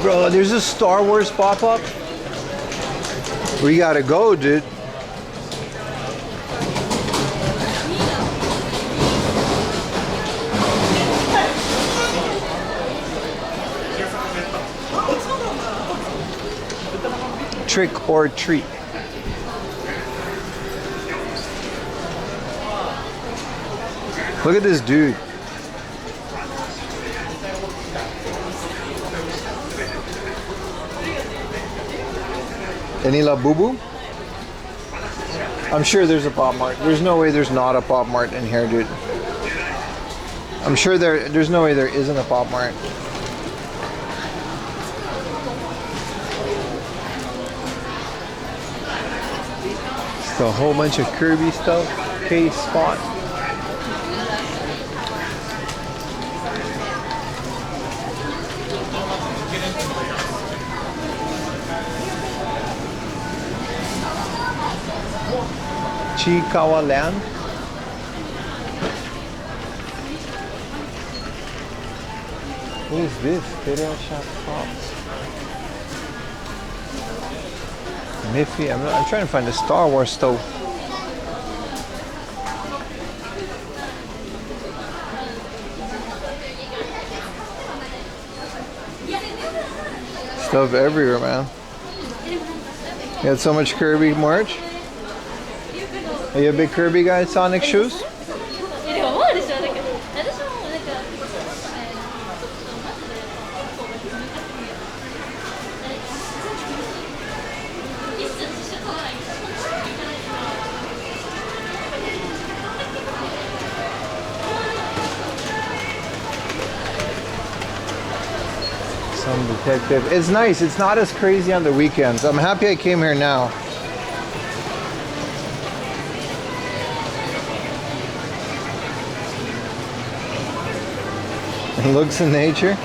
Bro, there's a Star Wars pop-up. We gotta go, dude. Trick or treat. Look at this dude. Any La Boo Boo? I'm sure there's a Pop Mart. There's no way there's not a Pop Mart in here, dude. I'm sure there's no way there isn't a Pop Mart. Just a whole bunch of Kirby stuff. K-Spot. Chikawa Land. What is this? Video shop props. Miffy. I'm trying to find a Star Wars stove. Stuff everywhere, man. You had so much Kirby merch. Are you a big Kirby guy? Sonic shoes? Some detective. It's nice. It's not as crazy on the weekends. I'm happy I came here now. Looks in nature.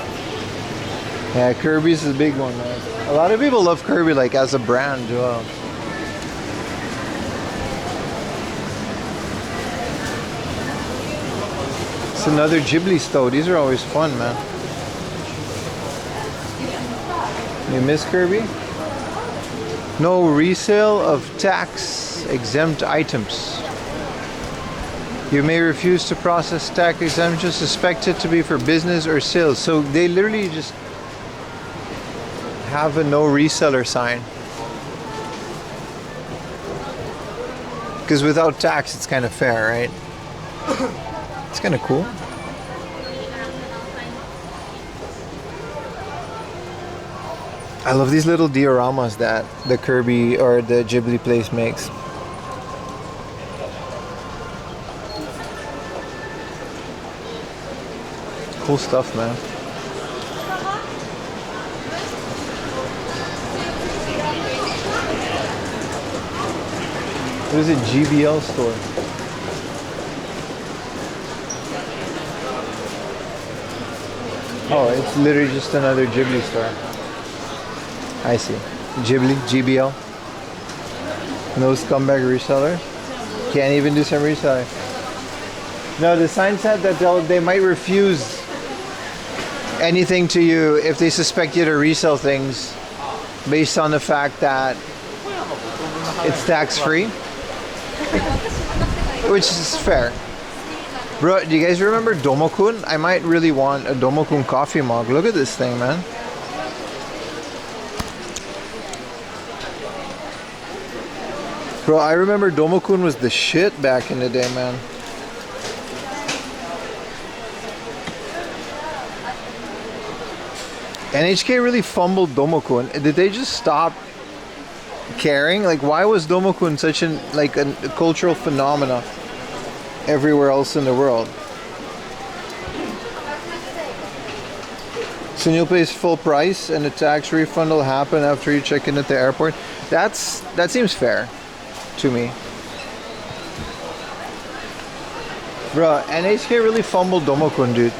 Yeah, Kirby's a big one, man. A lot of people love Kirby like as a brand as well. It's another Ghibli stove. These are always fun, man. You miss Kirby? No resale of tax exempt items. You may refuse to process tax exemptions suspected to be for business or sales. So they literally just have a no reseller sign. Because without tax, it's kind of fair, right? It's kind of cool. I love these little dioramas that the Kirby or the Ghibli place makes. Cool stuff, man. What is it? GBL store. Oh, it's literally just another Ghibli store. I see. Ghibli, GBL. No scumbag reseller. Can't even do some reseller. No, the sign said that they might refuse anything to you if they suspect you to resell things based on the fact that it's tax-free. Which is fair. Bro, do you guys remember Domokun? I might really want a Domokun coffee mug. Look at this thing, man. Bro, I remember Domokun was the shit back in the day, man. NHK really fumbled Domokun. Did they just stop caring? Like, why was Domokun such a cultural phenomena everywhere else in the world? Sunil pays full price and the tax refund will happen after you check in at the airport. That seems fair to me. Bro, NHK really fumbled Domokun, dude.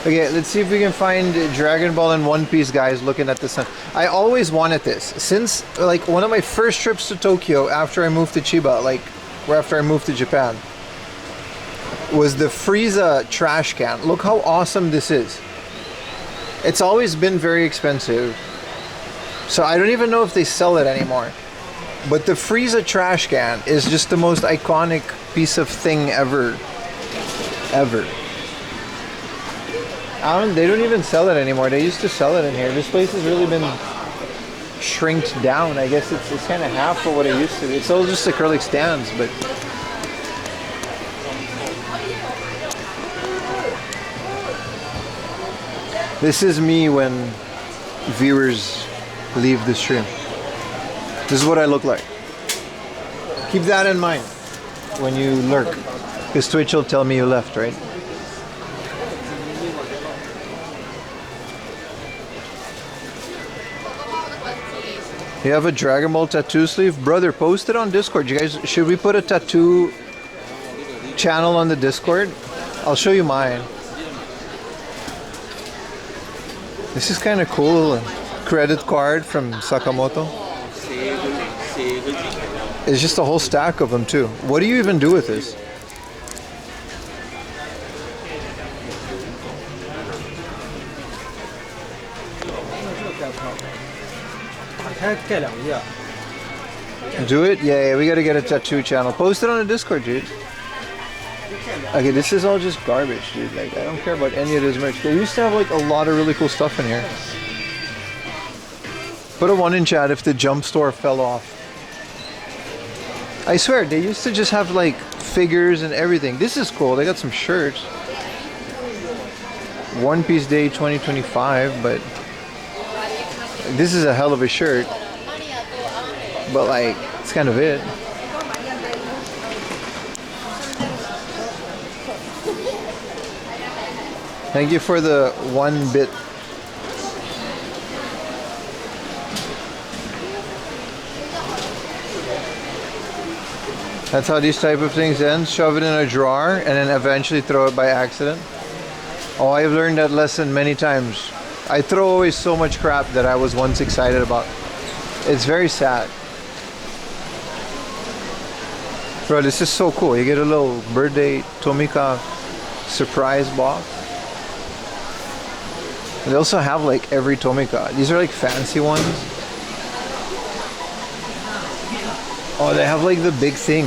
Okay, let's see if we can find Dragon Ball and One Piece guys looking at the sun. I always wanted this. Since, like, one of my first trips to Tokyo after I moved to Chiba, or after I moved to Japan, was the Frieza trash can. Look how awesome this is. It's always been very expensive. So I don't even know if they sell it anymore. But the Frieza trash can is just the most iconic piece of thing ever. Ever. They don't even sell it anymore. They used to sell it in here. This place has really been shrinked down. I guess it's kind of half of what it used to be. It's all just acrylic stands, but this is me when viewers leave the stream. This is what I look like. Keep that in mind when you lurk, because Twitch will tell me you left, right? You have a Dragon Ball tattoo sleeve? Brother, post it on Discord. You guys, should we put a tattoo channel on the Discord? I'll show you mine. This is kind of cool. Credit card from Sakamoto. It's just a whole stack of them too. What do you even do with this? Do it? Yeah, we gotta get a tattoo channel. Post it on the Discord, dude. Okay, this is all just garbage, dude. Like, I don't care about any of this merch. They used to have like a lot of really cool stuff in here. Put a 1 in chat if the jump store fell off. I swear, they used to just have like figures and everything. This is cool. They got some shirts. One Piece Day 2025, but this is a hell of a shirt. But like, it's kind of it. Thank you for the 1 bit. That's how these type of things end. Shove it in a drawer and then eventually throw it by accident. Oh, I've learned that lesson many times. I throw away so much crap that I was once excited about. It's very sad. Bro, this is so cool. You get a little birthday Tomika surprise box. They also have like every Tomika. These are like fancy ones. Oh, they have like the big thing.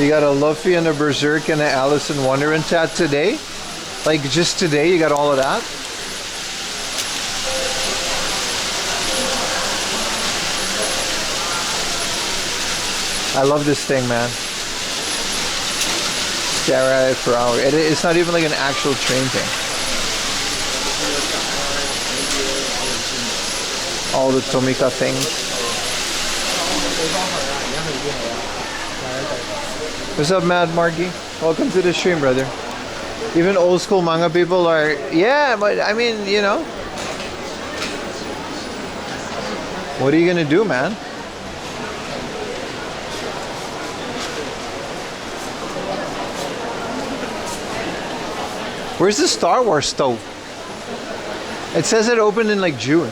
You got a Luffy and a Berserk and an Alice in Wonderland tat today? Like just today you got all of that? I love this thing, man. stare at it for hours. It's not even like an actual train thing. All the Tomika things. What's up, Mad Marky? Welcome to the stream, brother. Even old school manga people are, yeah, but I mean, you know. What are you gonna do, man? Where's the Star Wars stove? It says it opened in like June.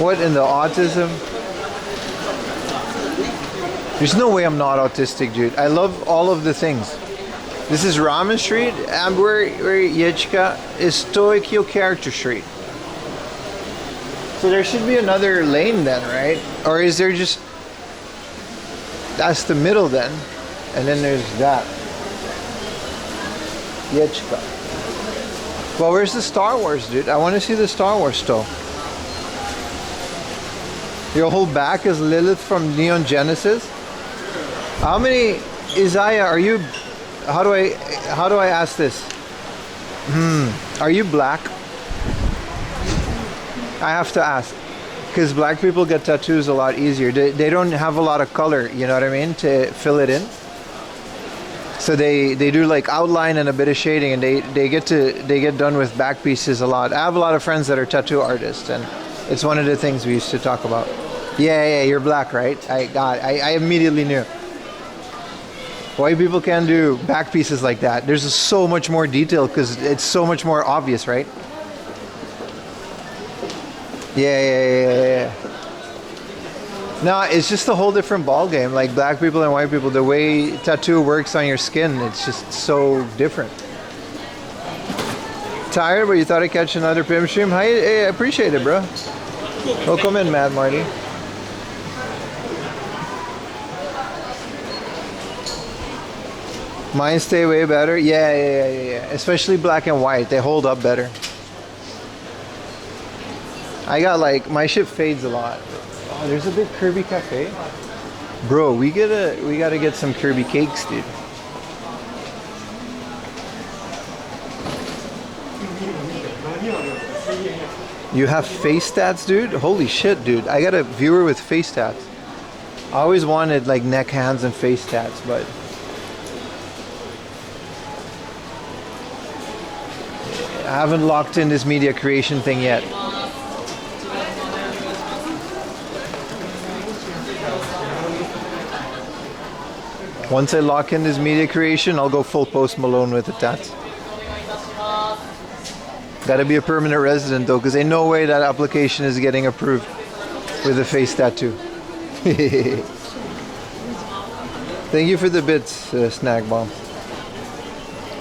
What in the autism? There's no way I'm not autistic, dude. I love all of the things. This is Ramen Street, and where Yechika is Tokyo Character Street. So there should be another lane then, right? Or is there just... That's the middle then. And then there's that. Yechika. Well, where's the Star Wars, dude? I want to see the Star Wars stove. Your whole back is Lilith from Neon Genesis? How many Isaiah are you? How do I ask this? Are you black? I have to ask, because black people get tattoos a lot easier. They don't have a lot of color, you know what I mean, to fill it in. So they do like outline and a bit of shading, and they get done with back pieces a lot. I have a lot of friends that are tattoo artists, and it's one of the things we used to talk about. Yeah, you're black, right? I immediately knew. White people can do back pieces like that. There's so much more detail because it's so much more obvious, right? Yeah. No, it's just a whole different ball game. Like black people and white people, the way tattoo works on your skin, it's just so different. Tired, but you thought I'd catch another Pim stream? Hi, I appreciate it, bro. Welcome in, Mad Marty. Mine stay way better. Yeah. Especially black and white. They hold up better. I got like, my shit fades a lot. Oh, there's a big Kirby cafe. Bro, we gotta get some Kirby cakes, dude. You have face tats, dude? Holy shit, dude. I got a viewer with face tats. I always wanted like neck, hands, and face tats, but I haven't locked in this media creation thing yet. Once I lock in this media creation, I'll go full Post Malone with the tats. Gotta be a permanent resident though, because ain't no way that application is getting approved with a face tattoo. Thank you for the bits, Snack Bomb.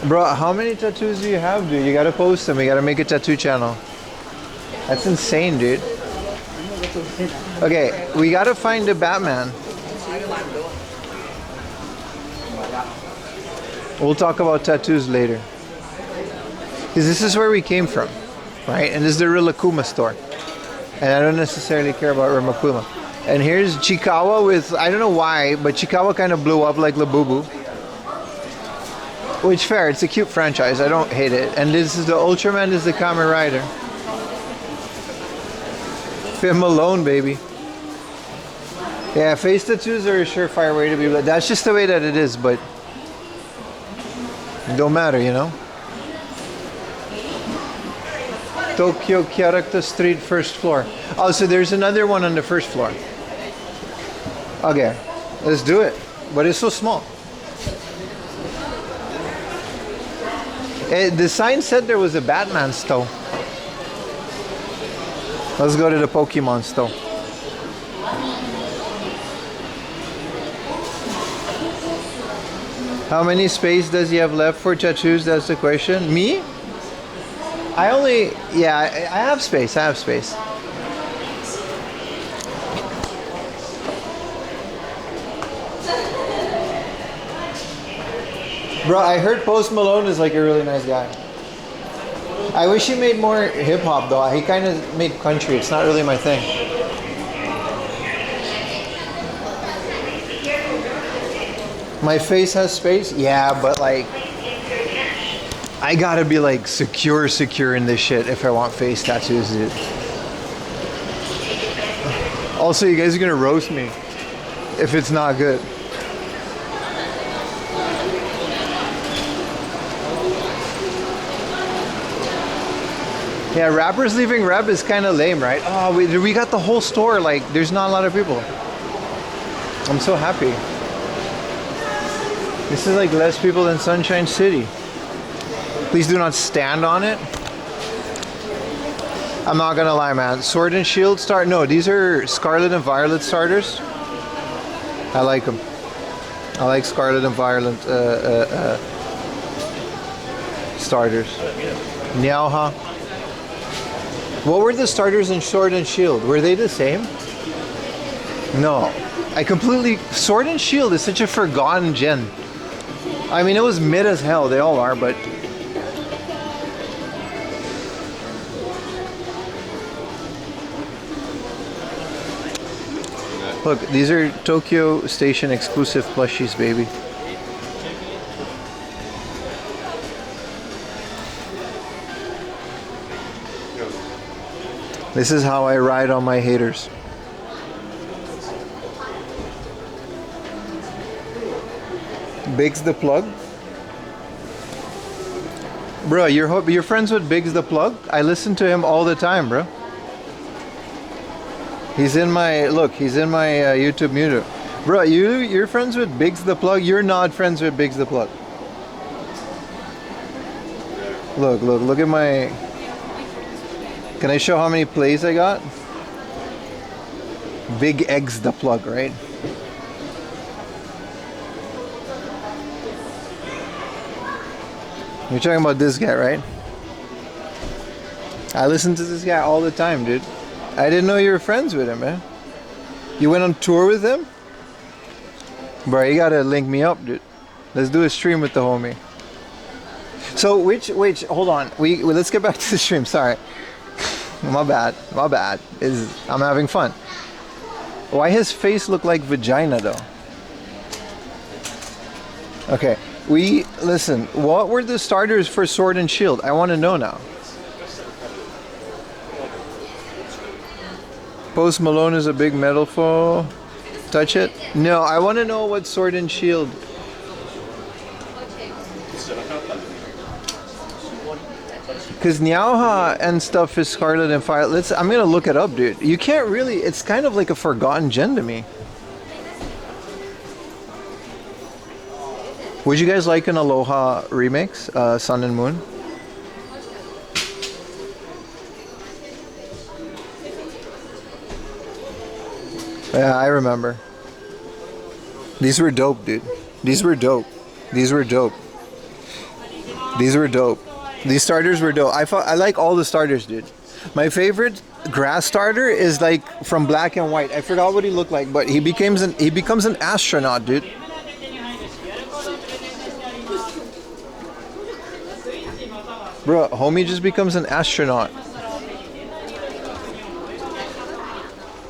Bro, how many tattoos do you have, dude? You gotta post them. You gotta make a tattoo channel. That's insane, dude. Okay, we gotta find a Batman. We'll talk about tattoos later. Because this is where we came from, right? And this is the Rilakkuma store. And I don't necessarily care about Rilakkuma. And here's Chikawa with, I don't know why, but Chikawa kind of blew up like Labubu. Which fair, it's a cute franchise. I don't hate it. And this is the Ultraman, this is the Kamen Rider. Pim Malone, baby. Yeah, face tattoos are a surefire way to be. That's just the way that it is, but it don't matter, you know? Tokyo Character Street, first floor. Oh, so there's another one on the first floor. Okay, let's do it. But it's so small. The sign said there was a Batman store. Let's go to the Pokemon store. How many space does he have left for tattoos? That's the question. Me? I have space. I have space. Bro, I heard Post Malone is like a really nice guy. I wish he made more hip hop though. He kind of made country. It's not really my thing. My face has space? Yeah, but like I gotta be like secure in this shit if I want face tattoos, dude. Also, you guys are gonna roast me if it's not good. Yeah, rappers leaving rep is kind of lame, right? Oh, we got the whole store. Like, there's not a lot of people. I'm so happy. This is like less people than Sunshine City. Please do not stand on it. I'm not gonna lie, man. Sword and Shield start. No, these are Scarlet and Violet starters. I like them. I like Scarlet and Violet starters. Niauha. What were the starters in Sword and Shield? Were they the same? No. Sword and Shield is such a forgotten gen. I mean, it was mid as hell. They all are, but... Look, these are Tokyo Station exclusive plushies, baby. This is how I ride on my haters. Biggs the Plug? Bro, you're friends with Biggs the Plug? I listen to him all the time, bro. He's in my YouTube music. Bro, you're friends with Biggs the Plug? You're not friends with Biggs the Plug. Look at my... Can I show how many plays I got? Big Eggs the Plug, right? You're talking about this guy, right? I listen to this guy all the time, dude. I didn't know you were friends with him, man. You went on tour with him? Bro, you gotta link me up, dude. Let's do a stream with the homie. So, wait, hold on. Let's get back to the stream, sorry. My bad. I'm having fun. Why his face look like vagina though? Okay, listen. What were the starters for Sword and Shield? I want to know now. Post Malone is a big metal foe. Touch it? No, I want to know what Sword and Shield. Because Niauha and stuff is Scarlet and Violet. I'm gonna look it up, dude. You can't really. It's kind of like a forgotten gen to me. Would you guys like an Aloha remix, Sun and Moon? Yeah, I remember. These were dope, dude. These were dope. These starters were dope. I like all the starters, dude. My favorite grass starter is like from Black and White. I forgot what he looked like, but he becomes an astronaut, dude. Bro, homie just becomes an astronaut.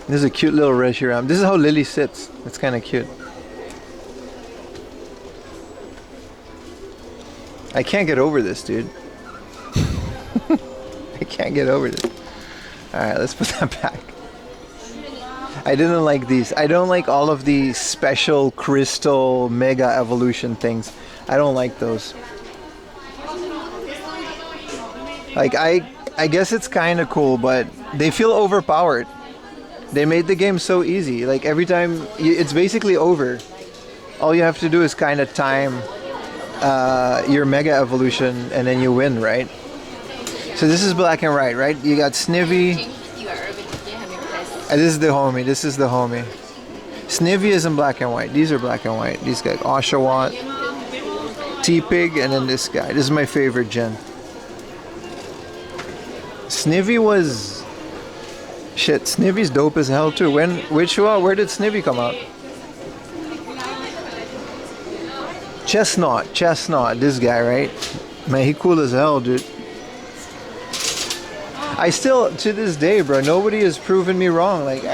This is a cute little Reshiram. This is how Lily sits. It's kind of cute. I can't get over this, dude. I can't get over this. Alright, let's put that back. I didn't like these. I don't like all of the special crystal mega evolution things. I don't like those. Like, I guess it's kind of cool, but they feel overpowered. They made the game so easy. Like, every time, it's basically over. All you have to do is kind of time your mega evolution and then you win, right? So this is Black and White, right? You got Snivy. This is the homie. Snivy is in Black and White. These are Black and White. These guys, Oshawott, T-Pig, and then this guy. This is my favorite gen. Snivy was... Shit, Snivy's dope as hell too. Where did Snivy come out? Chestnut, this guy, right? Man, he cool as hell, dude. I still, to this day, bro, nobody has proven me wrong. Like,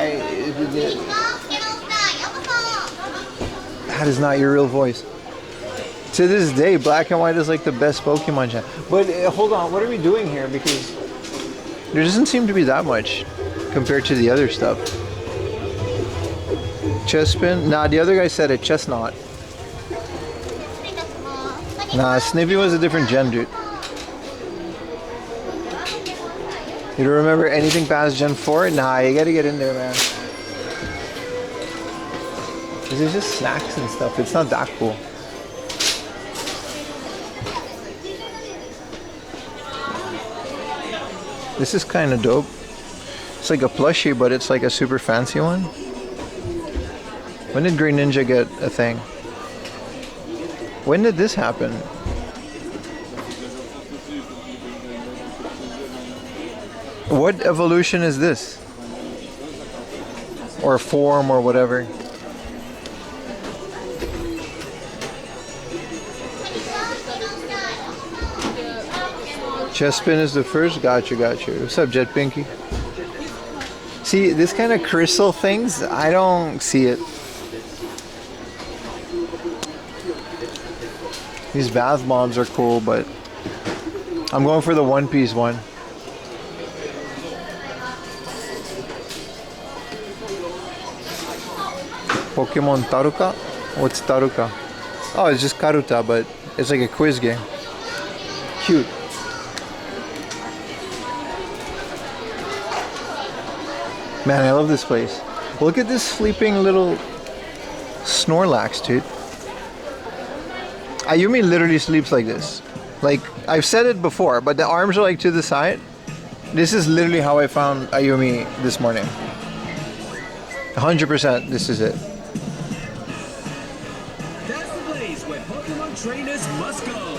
That is not your real voice. To this day, black and white is like the best Pokemon channel. But hold on, what are we doing here? Because there doesn't seem to be that much compared to the other stuff. Chespin? Nah, the other guy said a chestnut. Nah, Snippy was a different gen, dude. You don't remember anything past Gen 4? Nah, you gotta get in there, man. This is just snacks and stuff. It's not that cool. This is kind of dope. It's like a plushie, but it's like a super fancy one. When did Green Ninja get a thing? When did this happen? What evolution is this? Or form or whatever. Chespin is the first. Gotcha. What's up, Jet Pinky? See, this kind of crystal things, I don't see it. These bath bombs are cool, but I'm going for the One Piece one. Pokemon Taruka? What's Taruka? Oh, it's just Karuta, but it's like a quiz game. Cute. Man, I love this place. Look at this sleeping little Snorlax, dude. Ayumi literally sleeps like this. Like, I've said it before, but the arms are like to the side. This is literally how I found Ayumi this morning. 100%, this is it. That's the place where Pokemon trainers must go.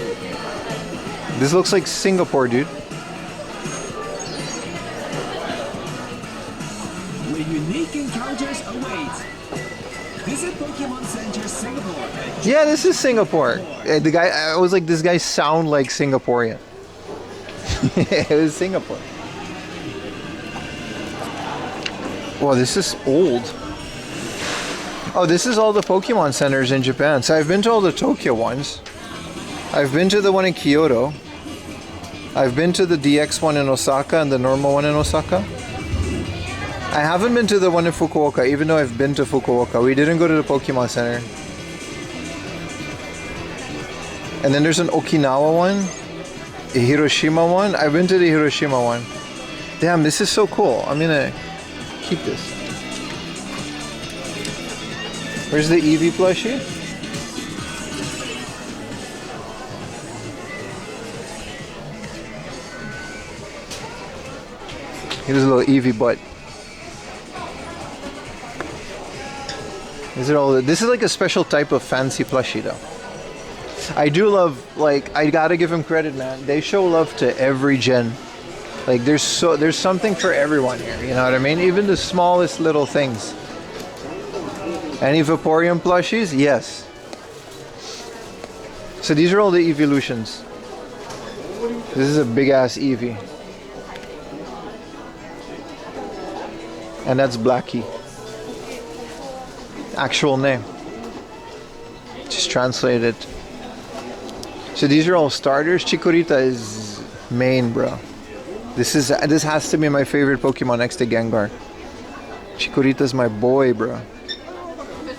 This looks like Singapore, dude. Where unique encounters await. Visit Pokemon Center Singapore. Yeah, this is Singapore. The guy, I was like, this guy sound like Singaporean. It was Singapore. Well, this is old. Oh, this is all the Pokemon centers in Japan. So I've been to all the Tokyo ones. I've been to the one in Kyoto. I've been to the DX one in Osaka and the normal one in Osaka. I haven't been to the one in Fukuoka, even though I've been to Fukuoka. We didn't go to the Pokemon Center. And then there's an Okinawa one, a Hiroshima one. I've been to the Hiroshima one. Damn, this is so cool. I'm gonna keep this. Where's the Eevee plushie? Here's a little Eevee butt. Is it all? This is like a special type of fancy plushie, though. I do love, like, I gotta give him credit, man. They show love to every gen. Like, there's something for everyone here. You know what I mean? Even the smallest little things. Any Vaporeon plushies? Yes. So these are all the evolutions. This is a big ass Eevee. And that's Blackie. Actual name. Just translate it. So these are all starters. Chikorita is main, bro. This has to be my favorite Pokemon next to Gengar. Chikorita's my boy, bro.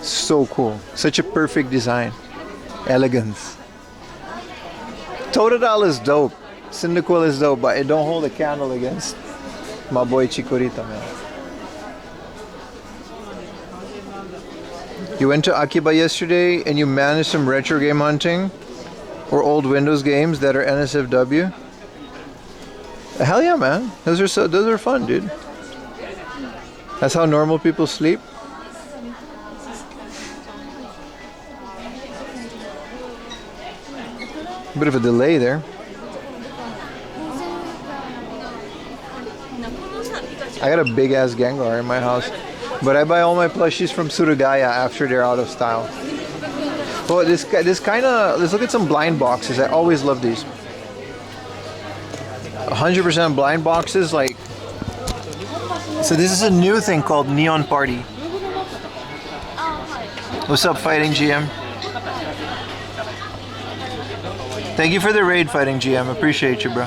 So cool. Such a perfect design. Elegance. Totodile is dope. Cyndaquil is dope, but it don't hold a candle against my boy Chikorita, man. You went to Akiba yesterday and you managed some retro game hunting or old Windows games that are NSFW? Hell yeah, man. Those are fun, dude. That's how normal people sleep. Bit of a delay there. I got a big ass Gengar in my house. But I buy all my plushies from Surugaya after they're out of style. Well, let's look at some blind boxes. I always love these. 100% blind boxes, like. So this is a new thing called Neon Party. What's up, Fighting GM? Thank you for the raid, Fighting GM. Appreciate you, bro.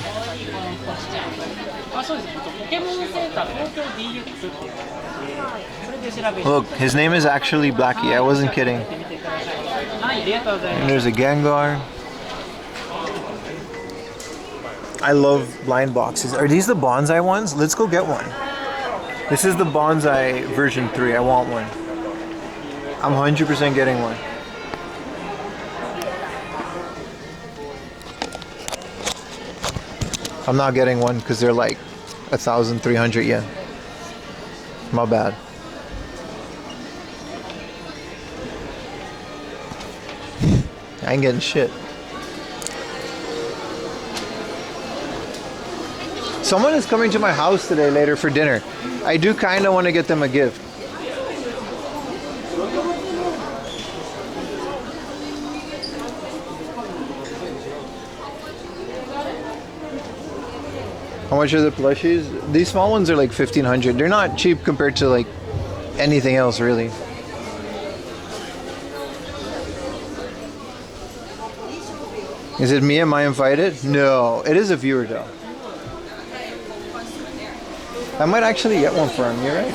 あ、そうです。ポケモンセンター東京 DX っていうのがあって、それで調べて Look, his name is actually Blackie. I wasn't kidding. みてください。はい、ありがとうござい And ます。 there's a Gengar. I love blind boxes. Are these the bonsai ones? Let's go get one. This is the bonsai version 3. I want one. I'm 100% getting one. I'm not getting one because they're like 1,300 yen. My bad. I ain't getting shit. Someone is coming to my house today later for dinner. I do kind of want to get them a gift. How much are the plushies? These small ones are like 1,500. They're not cheap compared to like anything else, really. Is it me? Am I invited? No, it is a viewer though. I might actually get one for him, you're right.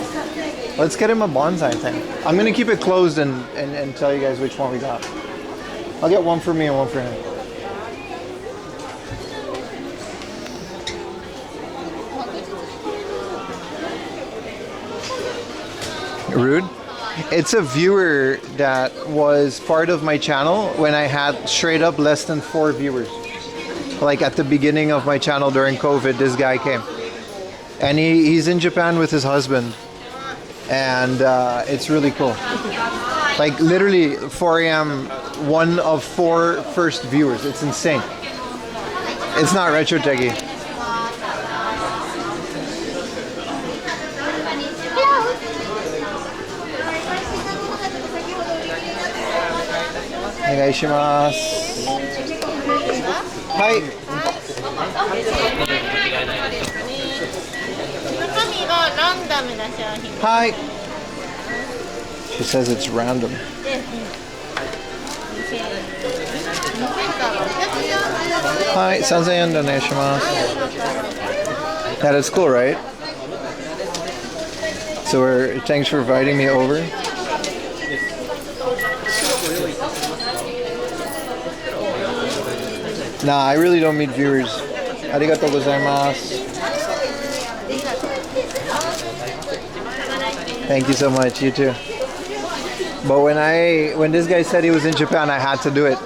Let's get him a bonsai thing. I'm gonna keep it closed and tell you guys which one we got. I'll get one for me and one for him. Rude? It's a viewer that was part of my channel when I had straight up less than 4 viewers. Like at the beginning of my channel during COVID, this guy came. And he's in Japan with his husband. And it's really cool. Like literally 4 a.m. one of 4 first viewers. It's insane. It's not retro techie. Hi. 中身がランダムな商品 Hi. She says it's random. で、センターがHi, 3000円でお願いします. That is cool, right? So thanks for inviting me over. Nah, I really don't meet viewers. Arigatou gozaimasu. Thank you so much. You too. But when this guy said he was in Japan, I had to do it.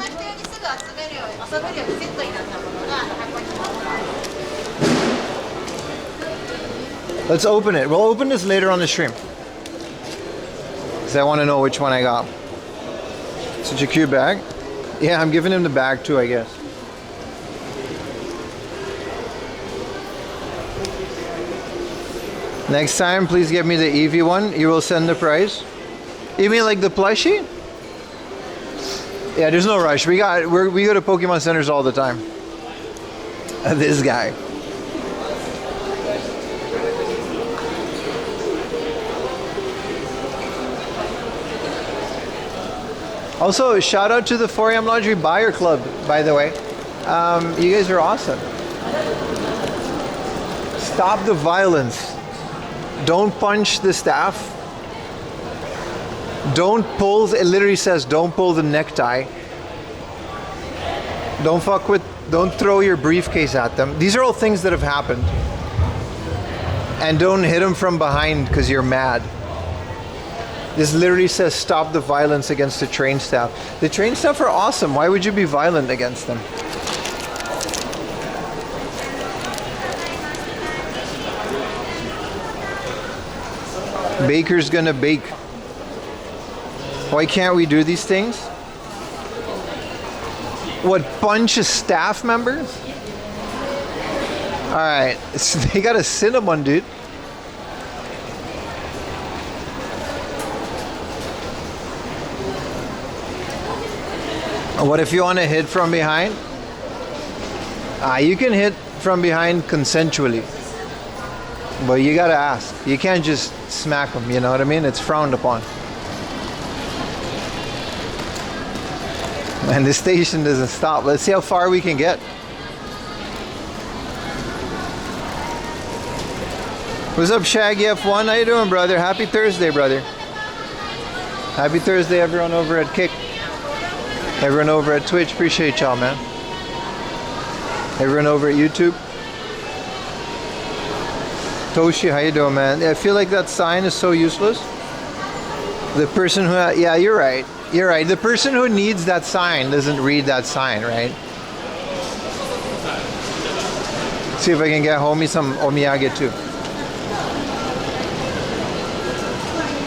Let's open it. We'll open this later on the stream. Because I want to know which one I got. Such a cute bag. Yeah, I'm giving him the bag too, I guess. Next time, please give me the Eevee one. You will send the price. You mean like the plushie? Yeah, there's no rush. We go to Pokemon centers all the time. This guy. Also, shout out to the 4am Laundry Buyer Club, by the way. You guys are awesome. Stop the violence. Don't punch the staff. Don't pull, it literally says don't pull the necktie. Don't throw your briefcase at them. These are all things that have happened. And don't hit them from behind because you're mad. This literally says stop the violence against the train staff. The train staff are awesome. Why would you be violent against them? Baker's gonna bake. Why can't we do these things? What, punch a staff member? Alright, they got a cinnamon, dude. What if you want to hit from behind? You can hit from behind consensually. But you gotta ask. You can't just smack them, you know what I mean? It's frowned upon. And the station doesn't stop. Let's see how far we can get. What's up, Shaggy F1? How you doing, brother? Happy Thursday, brother. Happy Thursday, everyone over at Kick. Everyone over at Twitch. Appreciate y'all, man. Everyone over at YouTube. Toshi, how you doing, man? I feel like that sign is so useless. The person who... Yeah, you're right. You're right. The person who needs that sign doesn't read that sign, right? See if I can get homie some omiyage too.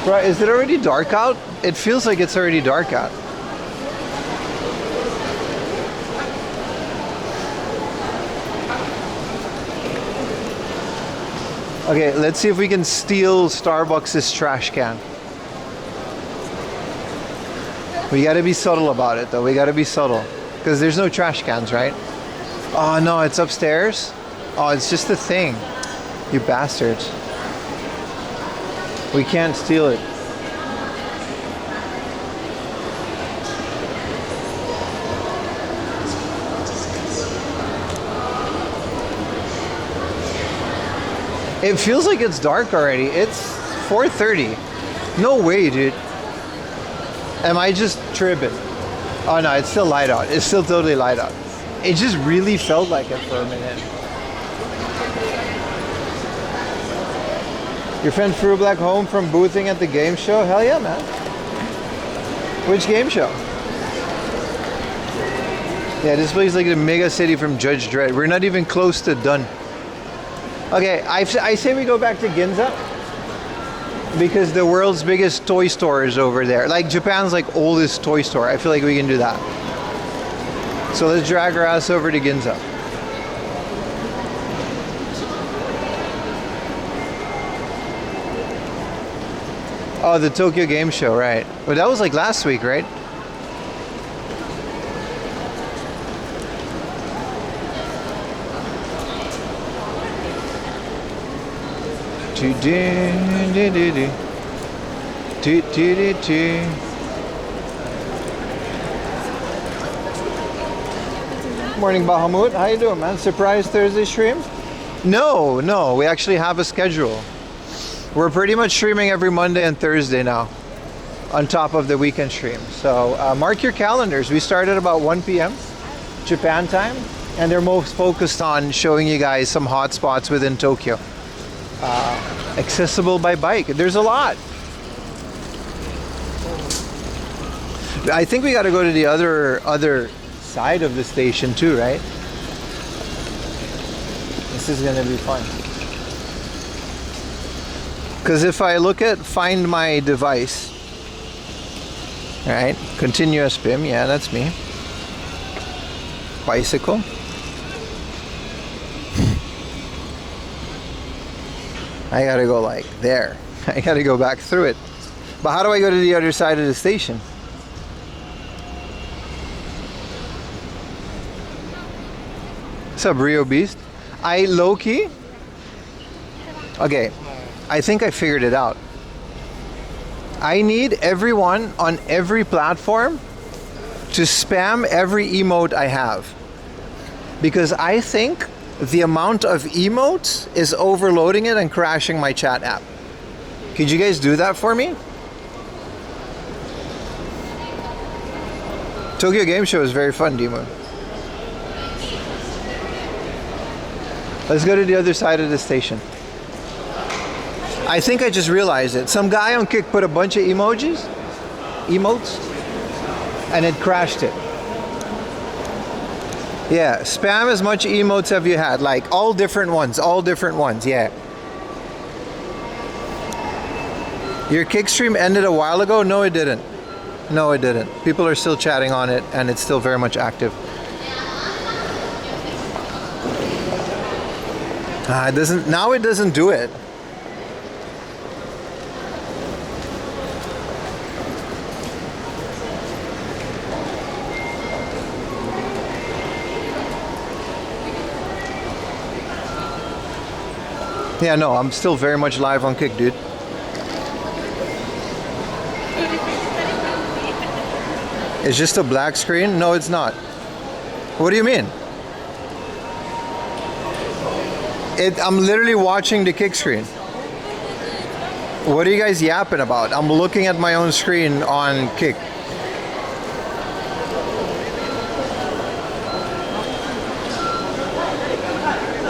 Right, is it already dark out? It feels like it's already dark out. Okay, let's see if we can steal Starbucks' trash can. We gotta be subtle about it though, we gotta be subtle. Because there's no trash cans, right? Oh no, it's upstairs? Oh, it's just a thing. You bastards. We can't steal it. It feels like it's dark already. It's 4:30. No way, dude. Am I just tripping? Oh no, it's still light out. It's still totally light out. It just really felt like it for a minute. Your friend Fru Black home from boothing at the game show? Hell yeah, man. Which game show? Yeah, this place is like the mega city from Judge Dredd. We're not even close to done. Okay, I say we go back to Ginza because the world's biggest toy store is over there. Like Japan's like oldest toy store. I feel like we can do that. So let's drag our ass over to Ginza. Oh, the Tokyo Game Show, right. Well, that was like last week, right? Morning, Bahamut. How you doing, man? Surprise Thursday stream? No, we actually have a schedule. We're pretty much streaming every Monday and Thursday now, on top of the weekend stream. So mark your calendars. We start at about 1 p.m. Japan time, and they're most focused on showing you guys some hot spots within Tokyo. Accessible by bike. There's a lot. I think we got to go to the other side of the station too, right? This is gonna be fun. Because if I look at find my device, right? Continuous BIM, yeah, that's me. Bicycle. I gotta go like there. I gotta go back through it. But how do I go to the other side of the station? What's up, Rio Beast? I low-key? Okay, I think I figured it out. I need everyone on every platform to spam every emote I have. Because I think the amount of emotes is overloading it and crashing my chat app. Could you guys do that for me? Tokyo Game Show is very fun, Demo. Let's go to the other side of the station. I think I just realized it. Some guy on Kick put a bunch of emotes, and it crashed it. Yeah, spam as much emotes have you had, like all different ones, yeah. Your Kick stream ended a while ago? No, it didn't. No, it didn't. People are still chatting on it, and it's still very much active. It doesn't. Now it doesn't do it. Yeah, no, I'm still very much live on Kick, dude. It's just a black screen? No, it's not. What do you mean? I'm literally watching the kick screen. What are you guys yapping about? I'm looking at my own screen on Kick.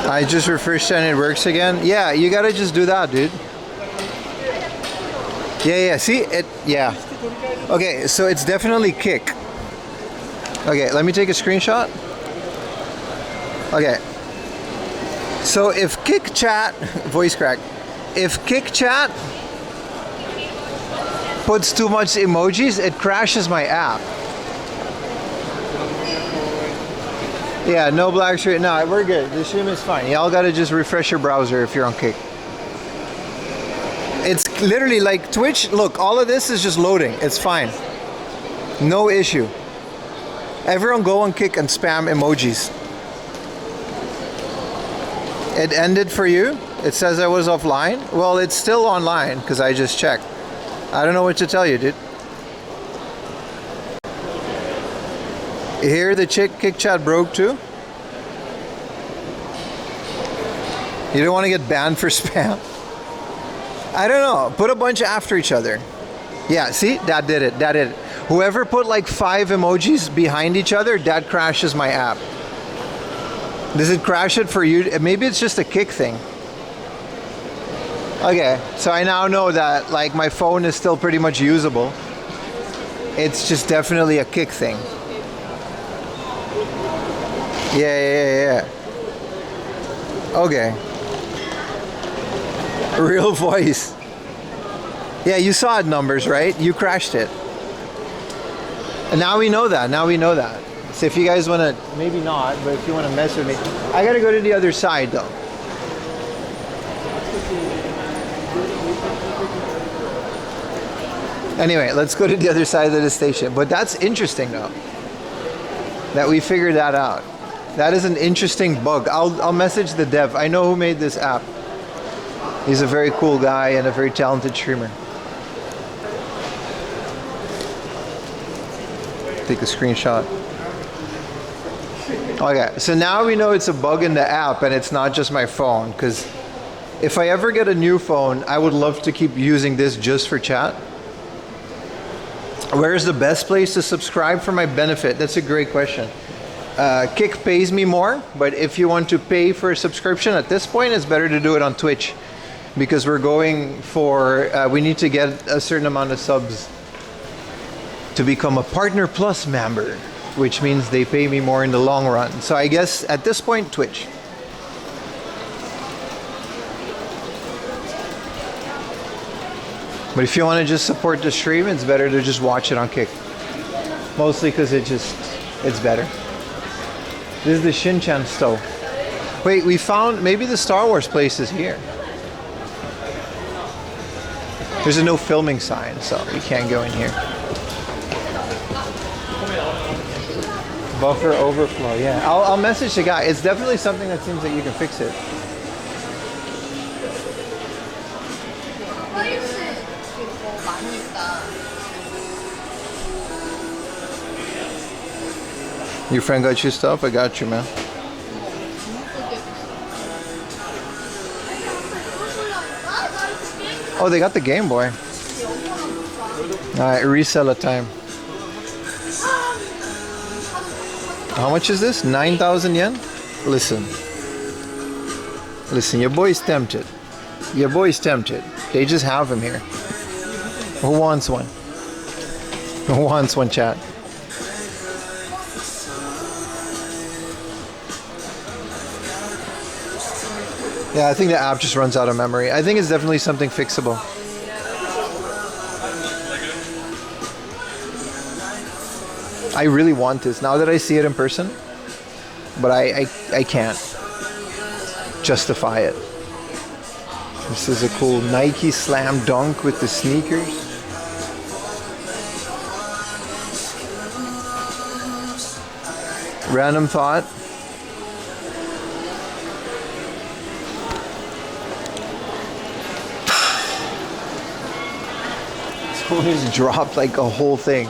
I just refreshed and it works again. Yeah, you gotta just do that, dude. Yeah, see it. Yeah. Okay, so it's definitely Kick. Okay, let me take a screenshot. Okay. So if Kick Chat, voice crack, if Kick Chat puts too much emojis, it crashes my app. Yeah, no black screen. No, we're good. The stream is fine. Y'all gotta just refresh your browser if you're on Kick. It's literally like Twitch. Look, all of this is just loading. It's fine. No issue. Everyone go on Kick and spam emojis. It ended for you? It says I was offline? Well, it's still online because I just checked. I don't know what to tell you, dude. Here the Kick Chat broke too? You don't want to get banned for spam? I don't know. Put a bunch after each other. Yeah, see? That did it. That did it. Whoever put like 5 emojis behind each other, that crashes my app. Does it crash it for you? Maybe it's just a Kick thing. Okay, so I now know that like my phone is still pretty much usable. It's just definitely a Kick thing. Yeah. Okay. Real voice. Yeah, you saw it numbers, right? You crashed it. And now we know that. Now we know that. So if you guys want to, maybe not, but if you want to mess with me, I got to go to the other side though. Anyway, let's go to the other side of the station. But that's interesting though, that we figured that out. That is an interesting bug. I'll message the dev. I know who made this app. He's a very cool guy and a very talented streamer. Take a screenshot. Okay, so now we know it's a bug in the app and it's not just my phone, because if I ever get a new phone, I would love to keep using this just for chat. Where's the best place to subscribe for my benefit? That's a great question. Kick pays me more, but if you want to pay for a subscription at this point, it's better to do it on Twitch, because we're going for, we need to get a certain amount of subs to become a Partner Plus member, which means they pay me more in the long run. So I guess at this point, Twitch. But if you want to just support the stream, it's better to just watch it on Kick. Mostly because it's better. This is the Shinchan stove. Wait, we found, maybe the Star Wars place is here. There's a no filming sign, so we can't go in here. Buffer overflow, yeah. I'll message the guy. It's definitely something that seems like you can fix it. Your friend got you stuff? I got you, man. Oh, they got the Game Boy. Alright, reseller time. How much is this? 9,000 yen? Listen, your boy's tempted. Your boy's tempted. They just have him here. Who wants one? Who wants one, chat? Yeah, I think the app just runs out of memory. I think it's definitely something fixable. I really want this now that I see it in person, but I can't justify it. This is a cool Nike Slam Dunk with the sneakers. Random thought. Someone just dropped like a whole thing.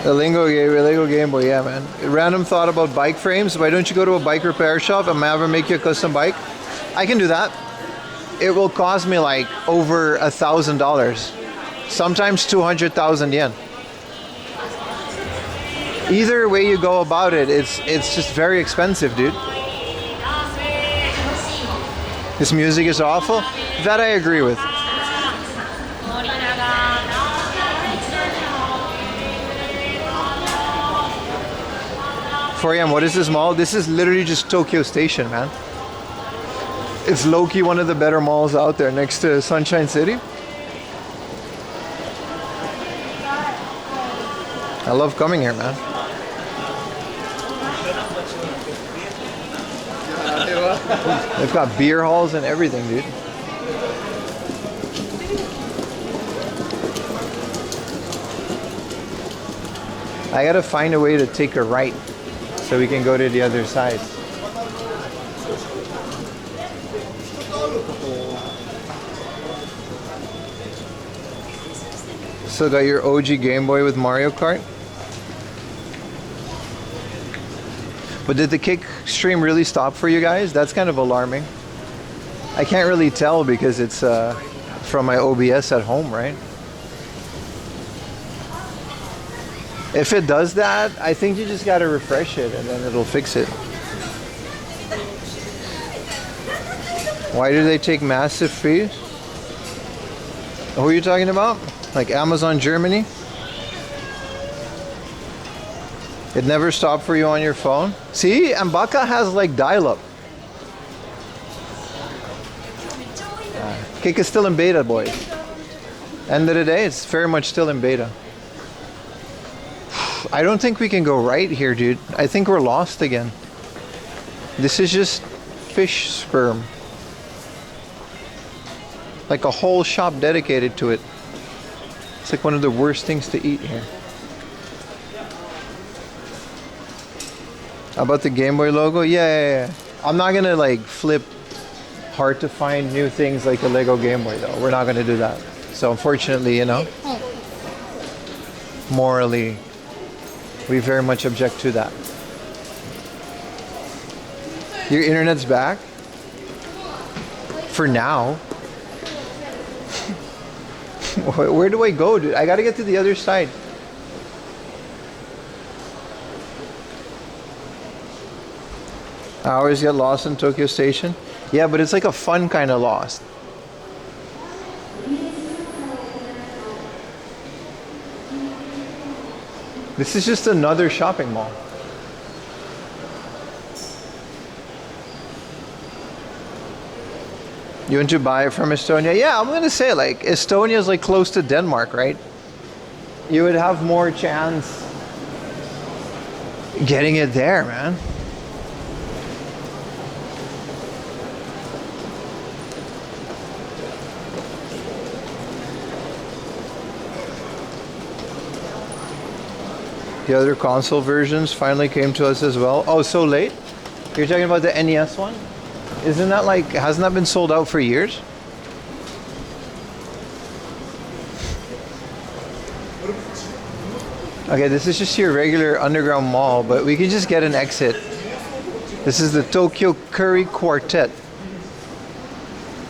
The Lego Game Boy, yeah, man. Random thought about bike frames. Why don't you go to a bike repair shop and ever make you a custom bike? I can do that. It will cost me like over $1,000. Sometimes 200,000 yen. Either way you go about it, it's just very expensive, dude. This music is awful. That I agree with. 4 a.m. What is this mall? This is literally just Tokyo Station, man. It's low-key one of the better malls out there next to Sunshine City. I love coming here, man. They've got beer halls and everything, dude. I gotta find a way to take a right so we can go to the other side. So got your OG Game Boy with Mario Kart? But did the kick stream really stop for you guys? That's kind of alarming. I can't really tell because it's from my OBS at home, right? If it does that, I think you just gotta refresh it and then it'll fix it. Why do they take massive fees? Who are you talking about? Like Amazon Germany? It never stopped for you on your phone? See, Mbaka has like dial-up. Kick is still in beta, boys. End of the day, it's very much still in beta. I don't think we can go right here, dude. I think we're lost again. This is just fish sperm. Like a whole shop dedicated to it. It's like one of the worst things to eat here. How about the Game Boy logo? Yeah. I'm not gonna like flip hard to find new things like a Lego Game Boy though. We're not gonna do that. So unfortunately, you know, morally, we very much object to that. Your internet's back? For now. Where do I go, dude? I gotta get to the other side. I always get lost in Tokyo Station. Yeah, but it's like a fun kind of lost. This is just another shopping mall. You want to buy it from Estonia? Yeah, I'm gonna say like Estonia is like close to Denmark, right? You would have more chance getting it there, man. The other console versions finally came to us as well. Oh, so late? You're talking about the NES one? Isn't that like, hasn't that been sold out for years? Okay, this is just your regular underground mall, but we can just get an exit. This is the Tokyo Curry Quartet.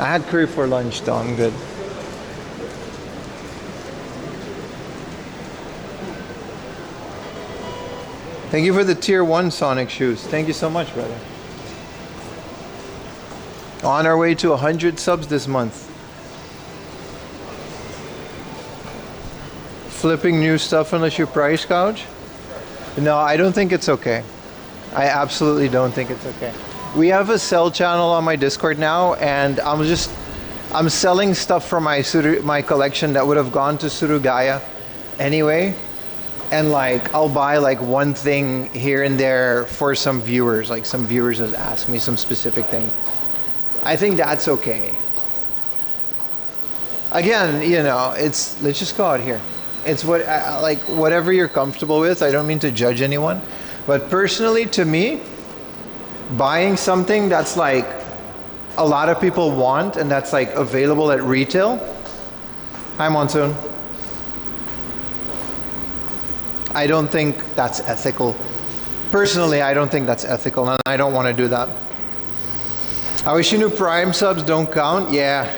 I had curry for lunch though, I'm good. Thank you for the tier 1 Sonic shoes. Thank you so much, brother. On our way to 100 subs this month. Flipping new stuff unless you price gouge? No, I don't think it's okay. I absolutely don't think it's okay. We have a sell channel on my Discord now, and I'm selling stuff from my collection that would have gone to Surugaya anyway. And like, I'll buy like one thing here and there for some viewers. Like some viewers have asked me some specific thing. I think that's okay. Again, you know, let's just go out here. It's like whatever you're comfortable with. I don't mean to judge anyone, but personally, to me, buying something that's like a lot of people want and that's like available at retail. Hi, Monsoon. I don't think that's ethical. Personally, I don't think that's ethical, and I don't want to do that. I wish you knew Prime subs don't count. Yeah.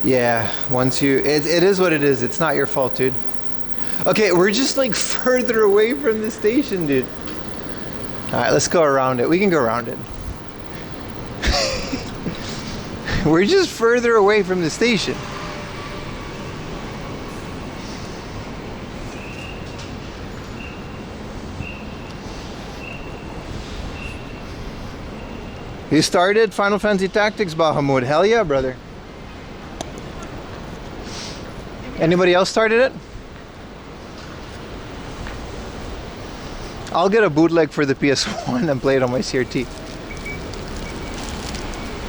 Yeah, once you... It is what it is. It's not your fault, dude. Okay, we're just like further away from the station, dude. Alright, let's go around it. We can go around it. We're just further away from the station. You started Final Fantasy Tactics, Bahamut. Hell yeah, brother. Anybody else started it? I'll get a bootleg for the PS1 and play it on my CRT.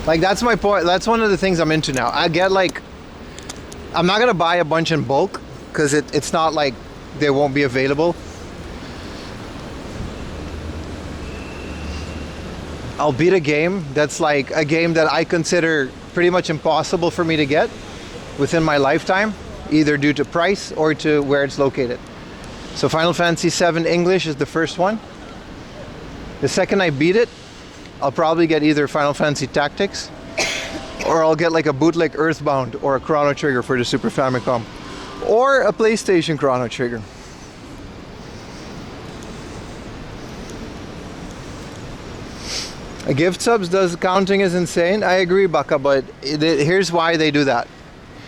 Like, that's my point. That's one of the things I'm into now. I get like... I'm not gonna buy a bunch in bulk, because it's not like they won't be available. I'll beat a game that's like a game that I consider pretty much impossible for me to get within my lifetime, either due to price or to where it's located. So Final Fantasy VII English is the first one. The second I beat it, I'll probably get either Final Fantasy Tactics, or I'll get like a bootleg Earthbound or a Chrono Trigger for the Super Famicom, or a PlayStation Chrono Trigger. A gift subs does counting is insane. I agree, Baka, but here's why they do that.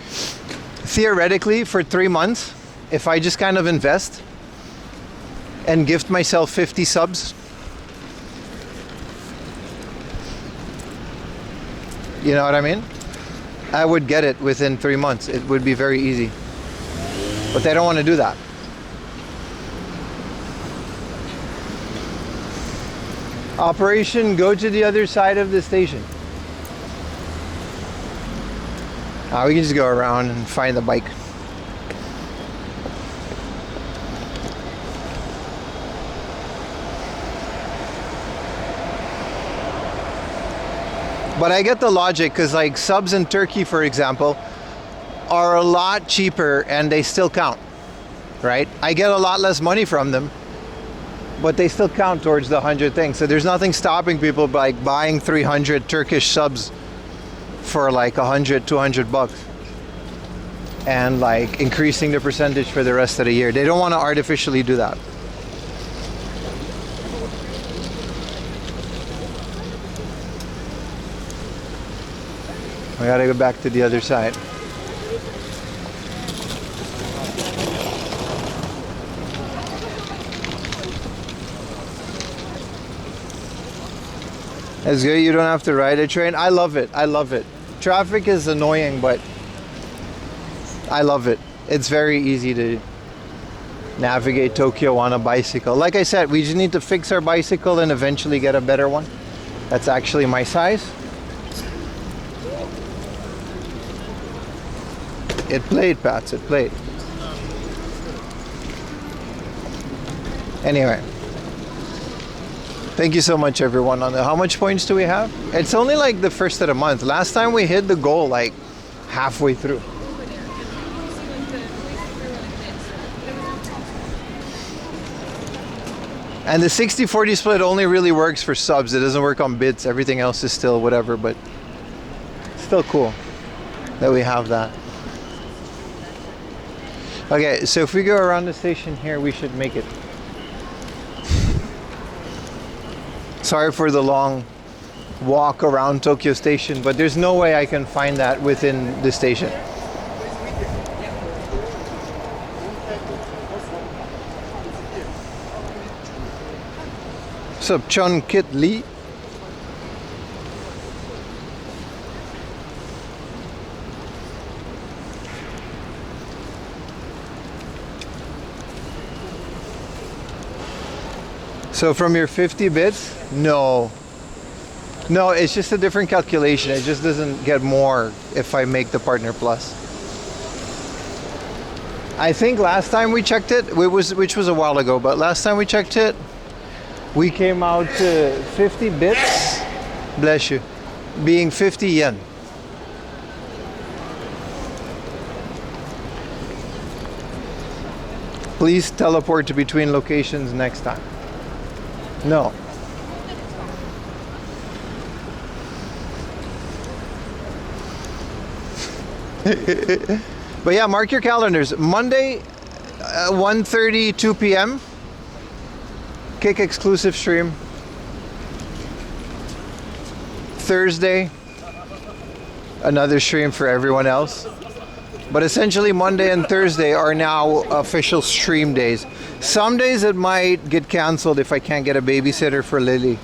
Theoretically, for 3 months, if I just kind of invest and gift myself 50 subs, you know what I mean? I would get it within 3 months. It would be very easy. But they don't want to do that. Operation, go to the other side of the station. We can just go around and find the bike. But I get the logic, because like subs in Turkey, for example, are a lot cheaper and they still count, right? I get a lot less money from them, but they still count towards the 100 things. So there's nothing stopping people by buying 300 Turkish subs for like 100, 200 bucks and like increasing the percentage for the rest of the year. They don't want to artificially do that. We gotta go back to the other side. That's good. You don't have to ride a train. I love it. I love it. Traffic is annoying, but I love it. It's very easy to navigate Tokyo on a bicycle. Like I said, we just need to fix our bicycle and eventually get a better one. That's actually my size. It played, Pats. It played. Anyway. Thank you so much, everyone. How much points do we have? It's only like the first of the month. Last time we hit the goal like halfway through. And the 60-40 split only really works for subs. It doesn't work on bits. Everything else is still whatever, but still cool that we have that. Okay, so if we go around the station here, we should make it. Sorry for the long walk around Tokyo Station, but there's no way I can find that within the station. What's up, Chun Kit Lee? So from your 50 bits, no, it's just a different calculation. It just doesn't get more if I make the Partner Plus. I think last time we checked it, which was a while ago, but last time we checked it, we came out to 50 bits, bless you, being 50 yen. Please teleport to between locations next time. No. But yeah, mark your calendars. Monday, 1:30, 2 p.m. Kick exclusive stream. Thursday, another stream for everyone else. But essentially Monday and Thursday are now official stream days. Some days it might get canceled if I can't get a babysitter for Lily.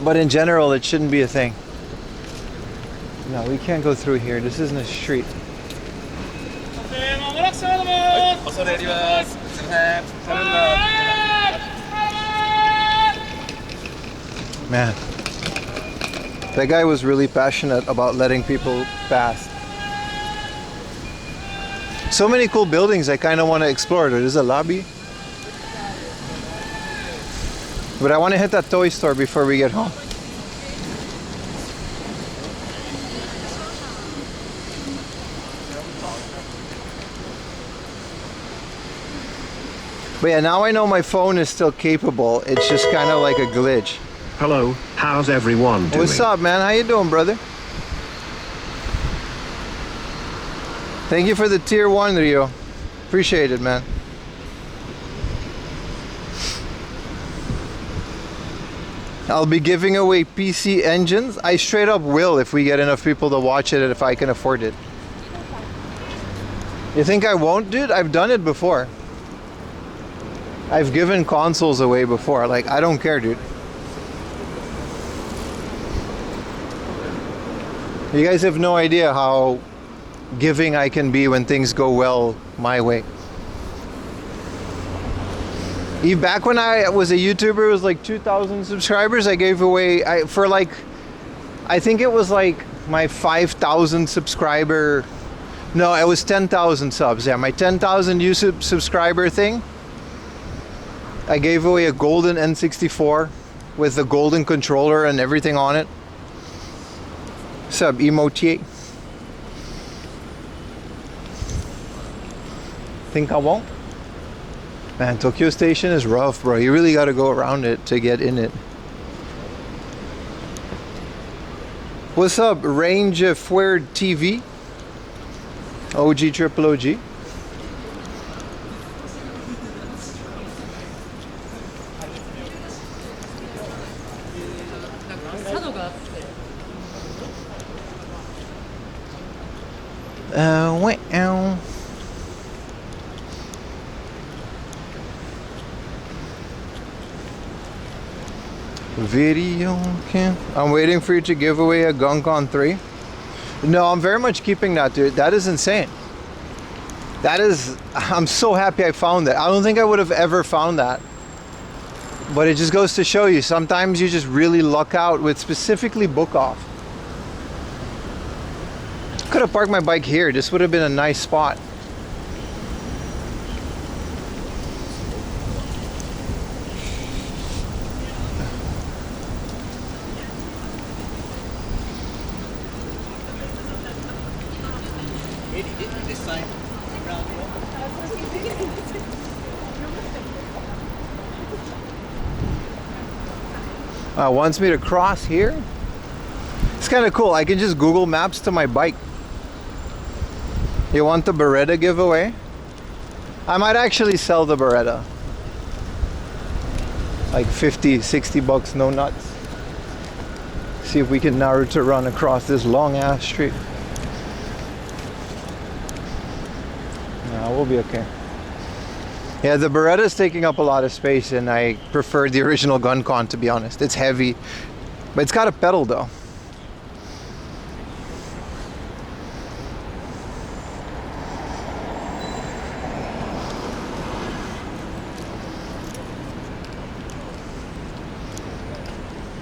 But in general, it shouldn't be a thing. No, we can't go through here. This isn't a street. Man, that guy was really passionate about letting people pass. So many cool buildings I kind of want to explore. There's a lobby. But I want to hit that toy store before we get home. But yeah, now I know my phone is still capable. It's just kind of like a glitch. Hello, how's everyone doing? What's up, man? How you doing, brother? Thank you for the tier 1, Rio. Appreciate it, man. I'll be giving away PC engines. I straight up will if we get enough people to watch it and if I can afford it. You think I won't, dude? I've done it before. I've given consoles away before. Like, I don't care, dude. You guys have no idea how giving I can be when things go well my way. Back when I was a YouTuber, it was like 2,000 subscribers. I gave away, I think it was like my 5,000 subscriber, no, it was 10,000 subs. Yeah, my 10,000 YouTube subscriber thing. I gave away a golden N64 with the golden controller and everything on it. Sub emote. Think I won't? Man, Tokyo Station is rough, bro. You really got to go around it to get in it. What's up, Range of Fwerd TV? OG Triple OG. Wow. Video can. I'm waiting for you to give away a Guncon 3. No, I'm very much keeping that, dude. That is insane. I'm so happy I found it. I don't think I would have ever found that. But it just goes to show you, sometimes you just really luck out with specifically Book Off. Could have parked my bike here. This would have been a nice spot. Wants me to cross here. It's kind of cool. I can just Google Maps to my bike. You want the Beretta giveaway? I might actually sell the Beretta. Like 50, 60 bucks, no nuts. See if we can Naruto run across this long ass street. Nah, we'll be okay. Yeah, the Beretta is taking up a lot of space and I prefer the original Guncon, to be honest. It's heavy, but it's got a pedal though.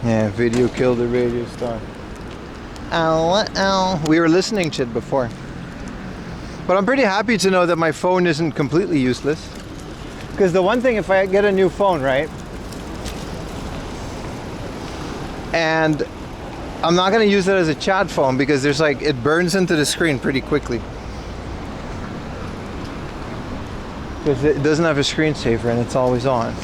Yeah, video killed the radio star. Ow, ow. We were listening to it before. But I'm pretty happy to know that my phone isn't completely useless. Because the one thing, if I get a new phone, right? And I'm not going to use it as a chat phone because there's like, it burns into the screen pretty quickly. because it doesn't have a screensaver and it's always on.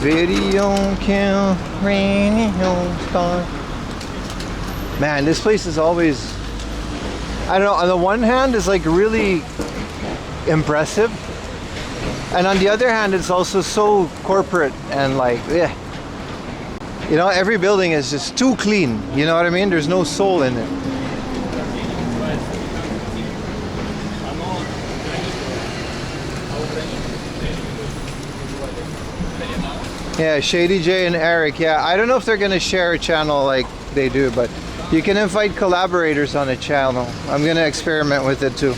Video kill radio star. Man, this place is always, I don't know, on the one hand it's like really impressive, and on the other hand it's also so corporate and like, yeah. You know, every building is just too clean, you know what I mean? There's no soul in it. Yeah, Shady J and Eric. Yeah, I don't know if they're gonna share a channel like they do, but you can invite collaborators on a channel. I'm gonna experiment with it too.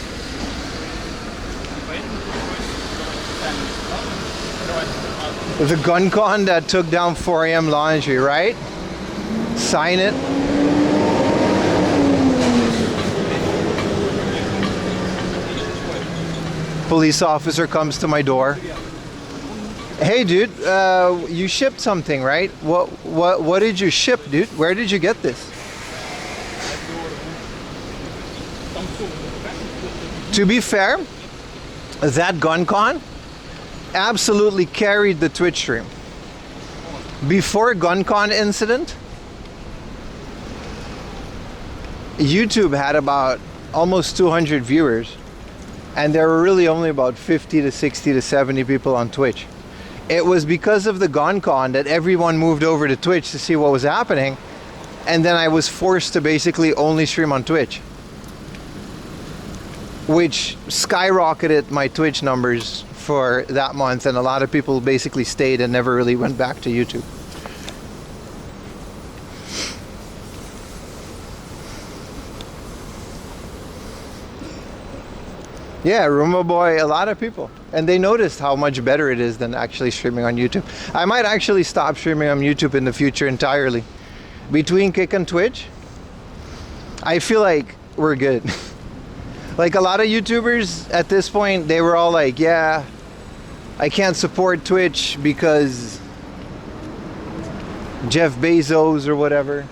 The gun con that took down 4 AM laundry, right? Sign it. Police officer comes to my door. Hey dude, you shipped something, right? What did you ship, dude? Where did you get this? To be fair, that GunCon absolutely carried the Twitch stream. Before GunCon incident, YouTube had about almost 200 viewers, and there were really only about 50 to 60 to 70 people on Twitch. It was because of the GonCon that everyone moved over to Twitch to see what was happening, and then I was forced to basically only stream on Twitch, which skyrocketed my Twitch numbers for that month, and a lot of people basically stayed and never really went back to YouTube. Yeah, Roomba Boy, a lot of people. And they noticed how much better it is than actually streaming on YouTube. I might actually stop streaming on YouTube in the future entirely. Between Kick and Twitch, I feel like we're good. Like a lot of YouTubers at this point, they were all like, yeah, I can't support Twitch because Jeff Bezos or whatever.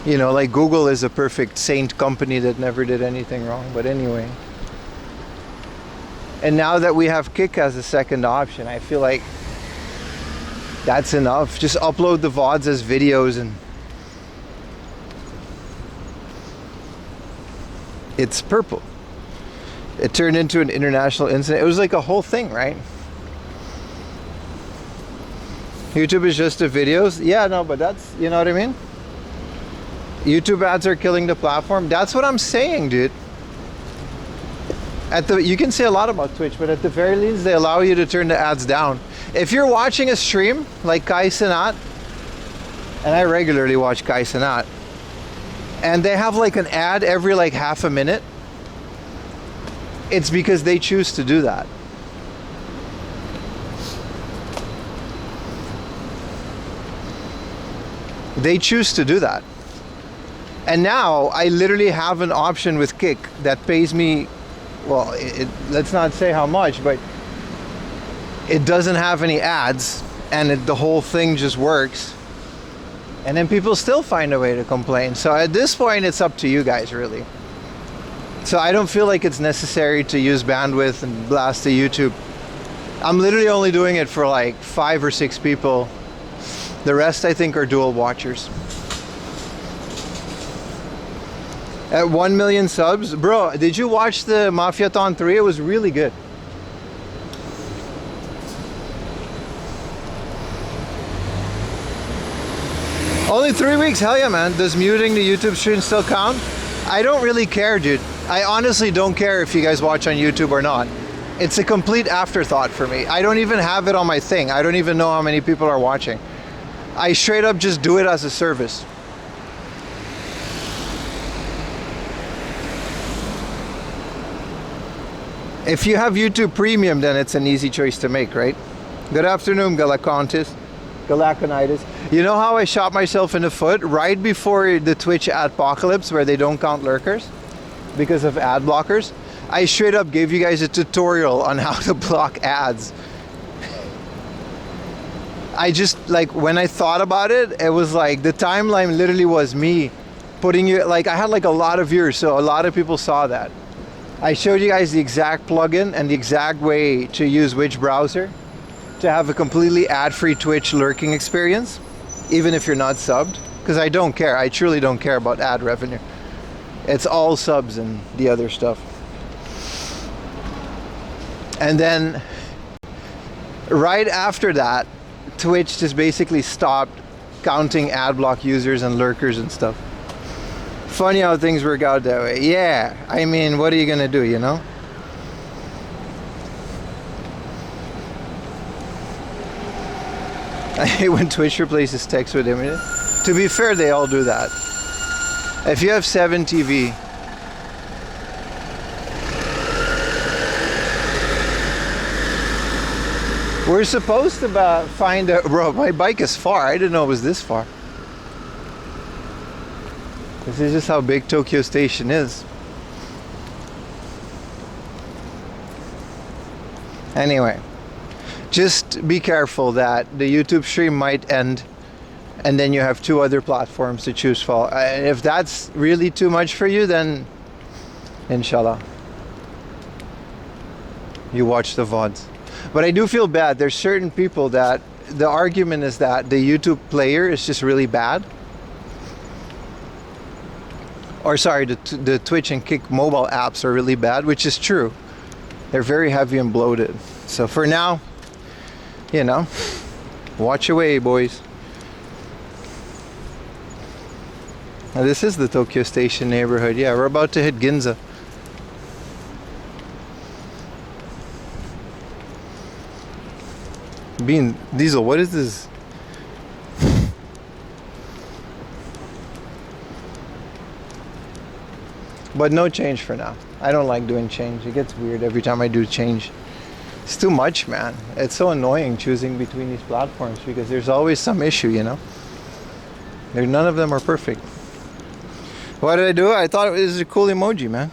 You know, like Google is a perfect saint company that never did anything wrong, but anyway. And now that we have Kick as a second option, I feel like that's enough. Just upload the VODs as videos and it's purple. It turned into an international incident. It was like a whole thing, right? YouTube is just the videos. Yeah, no, but that's, you know what I mean? YouTube ads are killing the platform. That's what I'm saying, dude. You can say a lot about Twitch, but at the very least, they allow you to turn the ads down. If you're watching a stream like Kai Cenat, and I regularly watch Kai Cenat, and they have like an ad every like half a minute, it's because they choose to do that. They choose to do that. And now I literally have an option with Kick that pays me, well, let's not say how much, but it doesn't have any ads, and the whole thing just works. And then people still find a way to complain. So at this point, it's up to you guys, really. So I don't feel like it's necessary to use bandwidth and blast to YouTube. I'm literally only doing it for like 5 or 6 people. The rest, I think, are dual watchers. At 1 million subs, bro, did you watch the Mafiathon 3? It was really good. Only 3 weeks, hell yeah, man. Does muting the YouTube stream still count? I don't really care, dude. I honestly don't care if you guys watch on YouTube or not. It's a complete afterthought for me. I don't even have it on my thing. I don't even know how many people are watching. I straight up just do it as a service. If you have YouTube Premium, then it's an easy choice to make, right? Good afternoon, Galaconitis. You know how I shot myself in the foot right before the Twitch adpocalypse where they don't count lurkers because of ad blockers? I straight up gave you guys a tutorial on how to block ads. I just, like, when I thought about it, it was like the timeline literally was me putting you, like, I had like a lot of viewers, so a lot of people saw that. I showed you guys the exact plugin and the exact way to use which browser to have a completely ad-free Twitch lurking experience, even if you're not subbed, because I don't care. I truly don't care about ad revenue. It's all subs and the other stuff. And then right after that, Twitch just basically stopped counting ad block users and lurkers and stuff. Funny how things work out that way. Yeah, I mean, what are you gonna do, you know? I hate when Twitch replaces text with images. To be fair, they all do that. If you have 7 TV, we're supposed to find a... Bro, my bike is far. I didn't know it was this far. This is just how big Tokyo Station is. Anyway, just be careful that the YouTube stream might end and then you have 2 other platforms to choose from. If that's really too much for you, then inshallah, you watch the VODs. But I do feel bad. There's certain people that the argument is that the YouTube player is just really bad. Or sorry, the Twitch and Kick mobile apps are really bad, which is true. They're very heavy and bloated. So for now, you know, watch away, boys. Now this is the Tokyo Station neighborhood. Yeah, we're about to hit Ginza. Bean Diesel, what is this? But no change for now. I don't like doing change. It gets weird every time I do change. It's too much, man. It's so annoying choosing between these platforms because there's always some issue, you know? None of them are perfect. What did I do? I thought it was a cool emoji, man.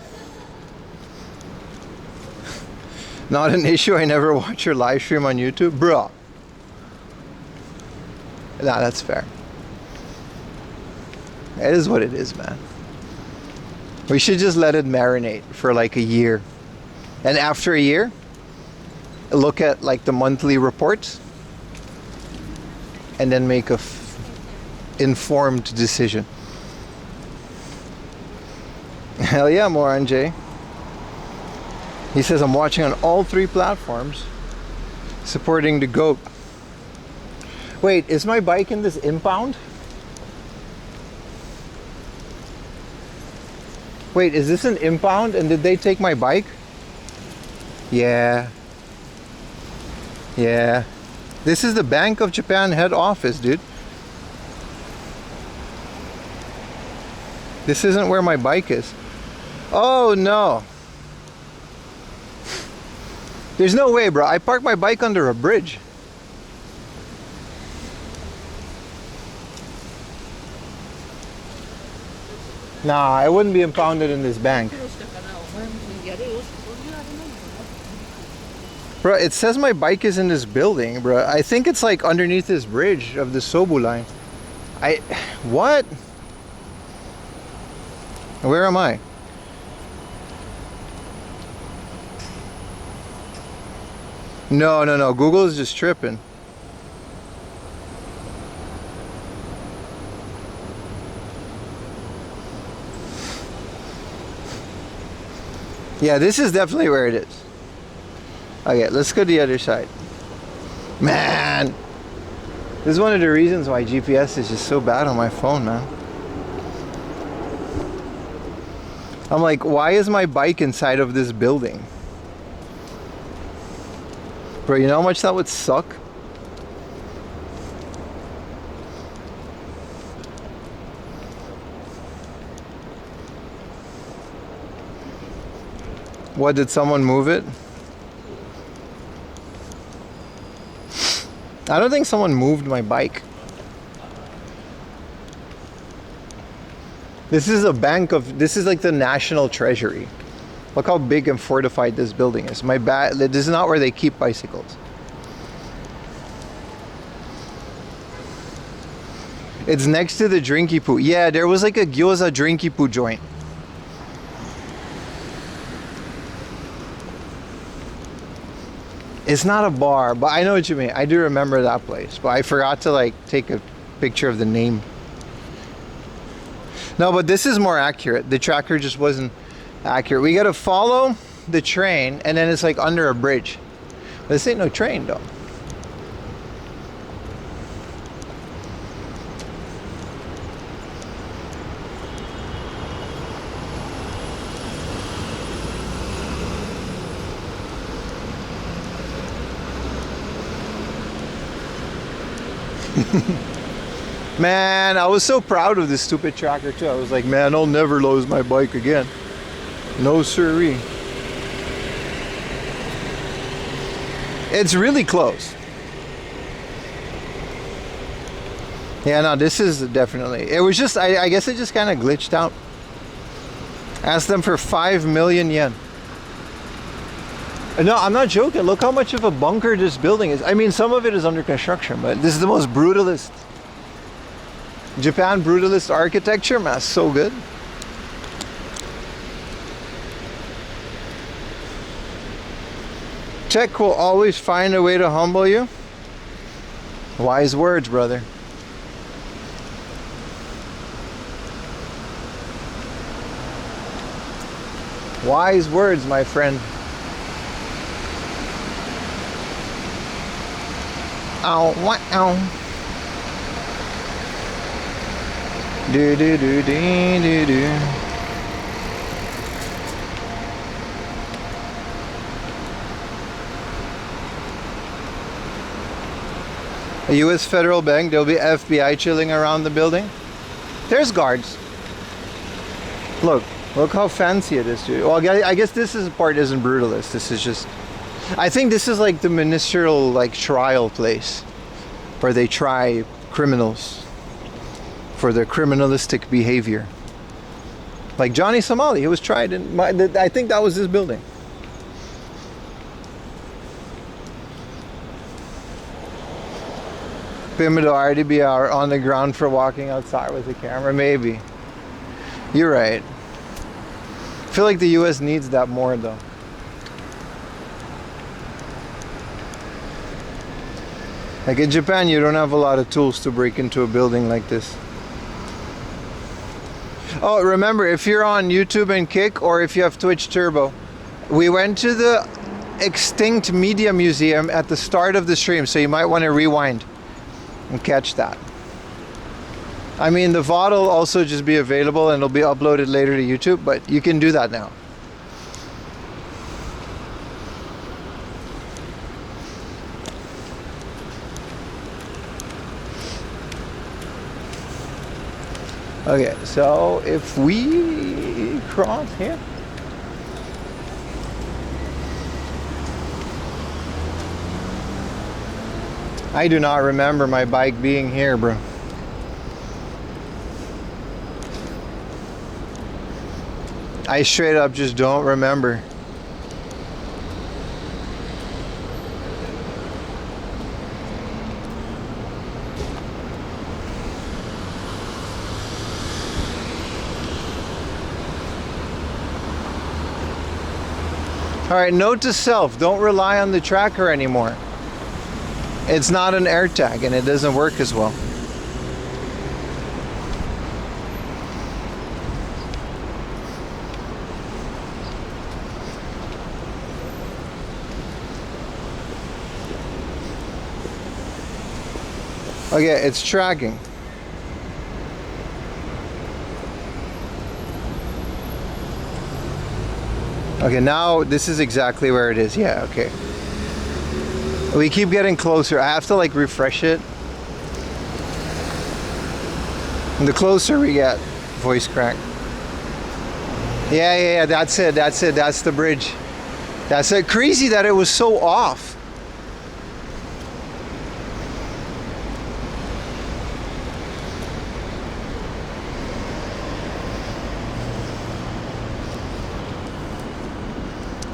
Not an issue. I never watch your live stream on YouTube. Bro. Nah, that's fair. It is what it is, man. We should just let it marinate for like a year. And after a year, look at like the monthly reports and then make a informed decision. Hell yeah, Moran J. He says, I'm watching on all 3 platforms, supporting the GOAT. Wait, is my bike in this impound? Wait, is this an impound and did they take my bike? Yeah. Yeah. This is the Bank of Japan head office, dude. This isn't where my bike is. Oh no. There's no way, bro. I parked my bike under a bridge. Nah, I wouldn't be impounded in this bank. Bro, it says my bike is in this building, bro. I think it's like underneath this bridge of the Sobu line. What? Where am I? No, Google is just tripping. Yeah, this is definitely where it is. Okay, let's go to the other side. Man, this is one of the reasons why GPS is just so bad on my phone, man. I'm like, why is my bike inside of this building? Bro, you know how much that would suck? What, did someone move it? I don't think someone moved my bike. This is a bank of, this is like the National Treasury. Look how big and fortified this building is. This is not where they keep bicycles. It's next to the Drinky Poo. Yeah, there was like a gyoza Drinky Poo joint. It's not a bar, but I know what you mean. I do remember that place, but I forgot to like take a picture of the name. No, but this is more accurate. The tracker just wasn't accurate. We gotta follow the train, and then it's like under a bridge. This ain't no train though. Man, I was so proud of this stupid tracker too. I was like, man, I'll never lose my bike again. No siree. It's really close. Yeah, no, this is definitely, it was just, I guess it just kind of glitched out. Asked them for 5 million yen. No, I'm not joking. Look how much of a bunker this building is. I mean, some of it is under construction, but this is the most brutalist. Japan brutalist architecture, man, so good. Tech will always find a way to humble you. Wise words, brother. Wise words, my friend. Ow, wow. Do do do do do do. A U.S. federal bank. There'll be FBI chilling around the building. There's guards. Look how fancy it is, dude. Well, I guess this part isn't brutalist. This is just, I think this is like the ministerial like trial place where they try criminals for their criminalistic behavior. Like Johnny Somali, he was tried in I think that was this building. Him to already be on the ground for walking outside with the camera, maybe. You're right. I feel like the US needs that more though. Like in Japan, you don't have a lot of tools to break into a building like this. Oh, remember, if you're on YouTube and Kick, or if you have Twitch Turbo, we went to the Extinct Media Museum at the start of the stream, so you might want to rewind and catch that. I mean, the VOD will also just be available and it'll be uploaded later to YouTube, but you can do that now. Okay, so if we cross here. I do not remember my bike being here, bro. I straight up just don't remember. All right, note to self, don't rely on the tracker anymore. It's not an AirTag and it doesn't work as well. Okay, it's tracking. Okay, now this is exactly where it is. Yeah, okay. We keep getting closer. I have to like refresh it. And the closer we get, voice crack. Yeah, that's it, that's the bridge. That's it. Crazy that it was so off.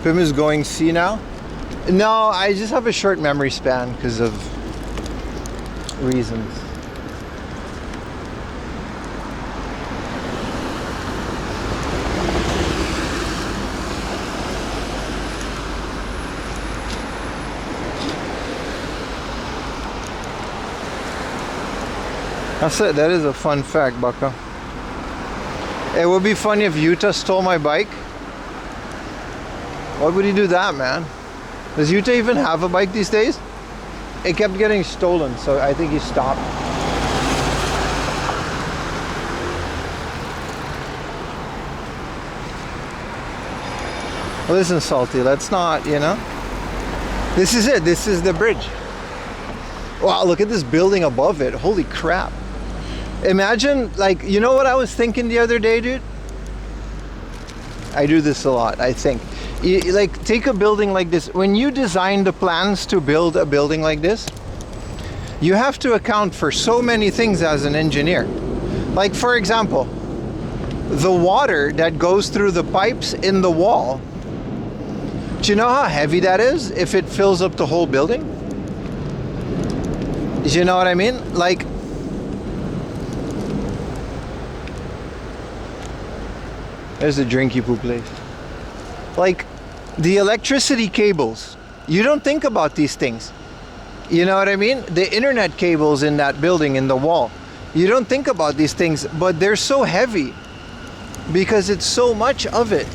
Pim is going C now. No, I just have a short memory span because of reasons. That's it. That is a fun fact, Baka. It would be funny if Yuta stole my bike. Why would he do that, man? Does Yuta even have a bike these days? It kept getting stolen, so I think he stopped. Listen, Salty, let's not, you know? This is it. This is the bridge. Wow, look at this building above it. Holy crap. Imagine, like, you know what I was thinking the other day, dude? I do this a lot, I think. Like, take a building like this. When you design the plans to build a building like this, you have to account for so many things as an engineer. Like, for example, the water that goes through the pipes in the wall. Do you know how heavy that is if it fills up the whole building? Do you know what I mean? Like, there's the drinky poo place. Like, the electricity cables, you don't think about these things. You know what I mean? The internet cables in that building, in the wall, you don't think about these things, but they're so heavy because it's so much of it.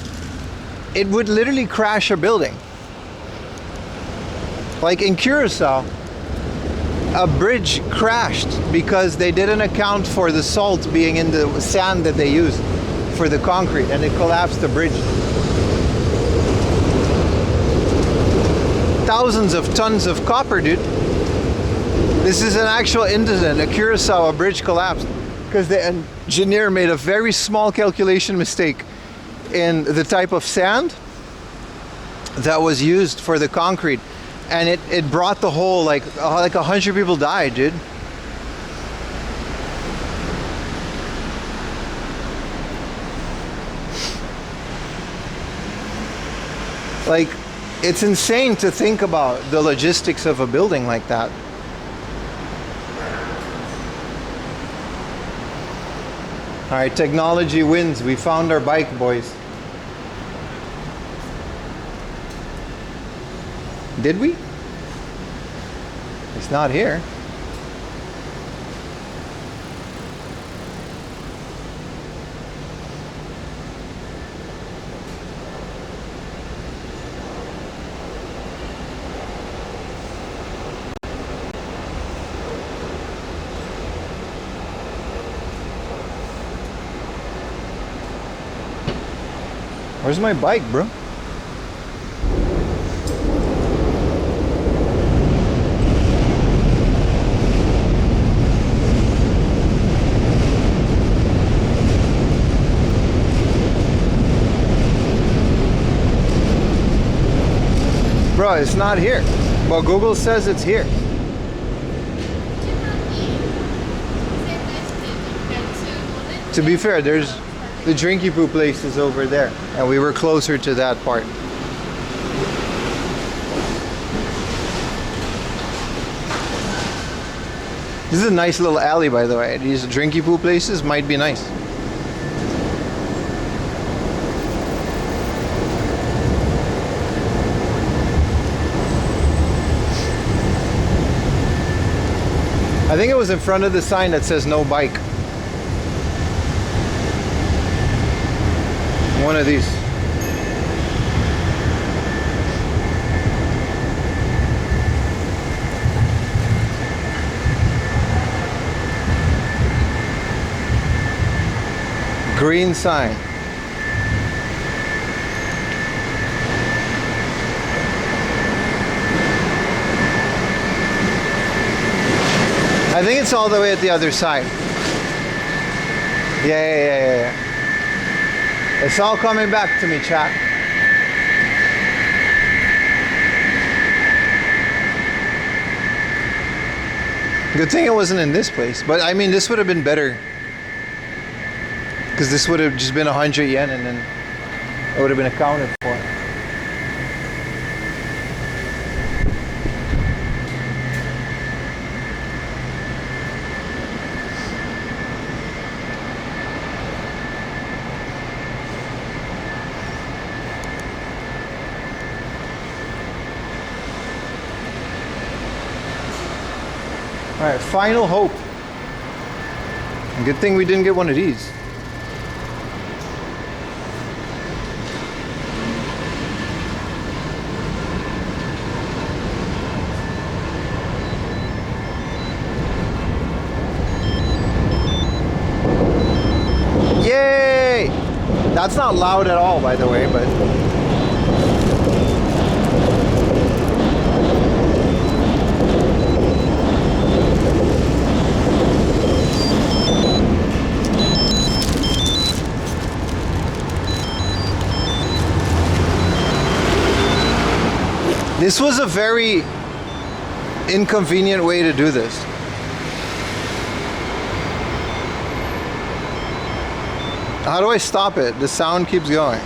It would literally crash a building. Like in Curacao, a bridge crashed because they didn't account for the salt being in the sand that they used for the concrete, and it collapsed the bridge. Thousands of tons of copper, dude. This is an actual incident. A Curacao, a bridge collapsed because the engineer made a very small calculation mistake in the type of sand that was used for the concrete, and it brought the whole, like 100 people died, dude. Like, it's insane to think about the logistics of a building like that. All right, technology wins. We found our bike, boys. Did we? It's not here. Where's my bike, bro? Bro, it's not here. But Google says it's here. To be fair, there's the drinky poo place is over there, and we were closer to that part. This is a nice little alley, by the way. These drinky poo places might be nice. I think it was in front of the sign that says no bike. One of these. Green sign. I think it's all the way at the other side. Yeah. It's all coming back to me, chat. Good thing it wasn't in this place. But I mean, this would have been better. Because this would have just been 100 yen and then it would have been accounted for. Alright, final hope. Good thing we didn't get one of these. Yay! That's not loud at all, by the way, but this was a very inconvenient way to do this. How do I stop it? The sound keeps going.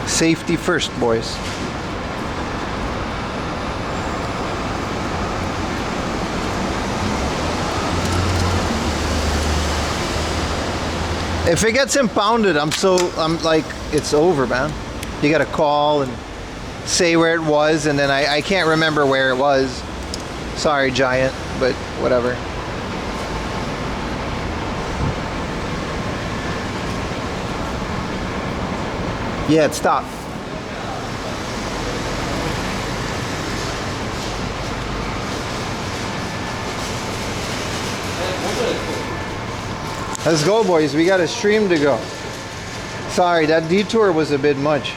Safety first, boys. If it gets impounded, I'm like, it's over, man. You gotta call and say where it was, and then I can't remember where it was. Sorry, Giant, but whatever. Yeah, it stopped. Let's go, boys. We got a stream to go. Sorry, that detour was a bit much.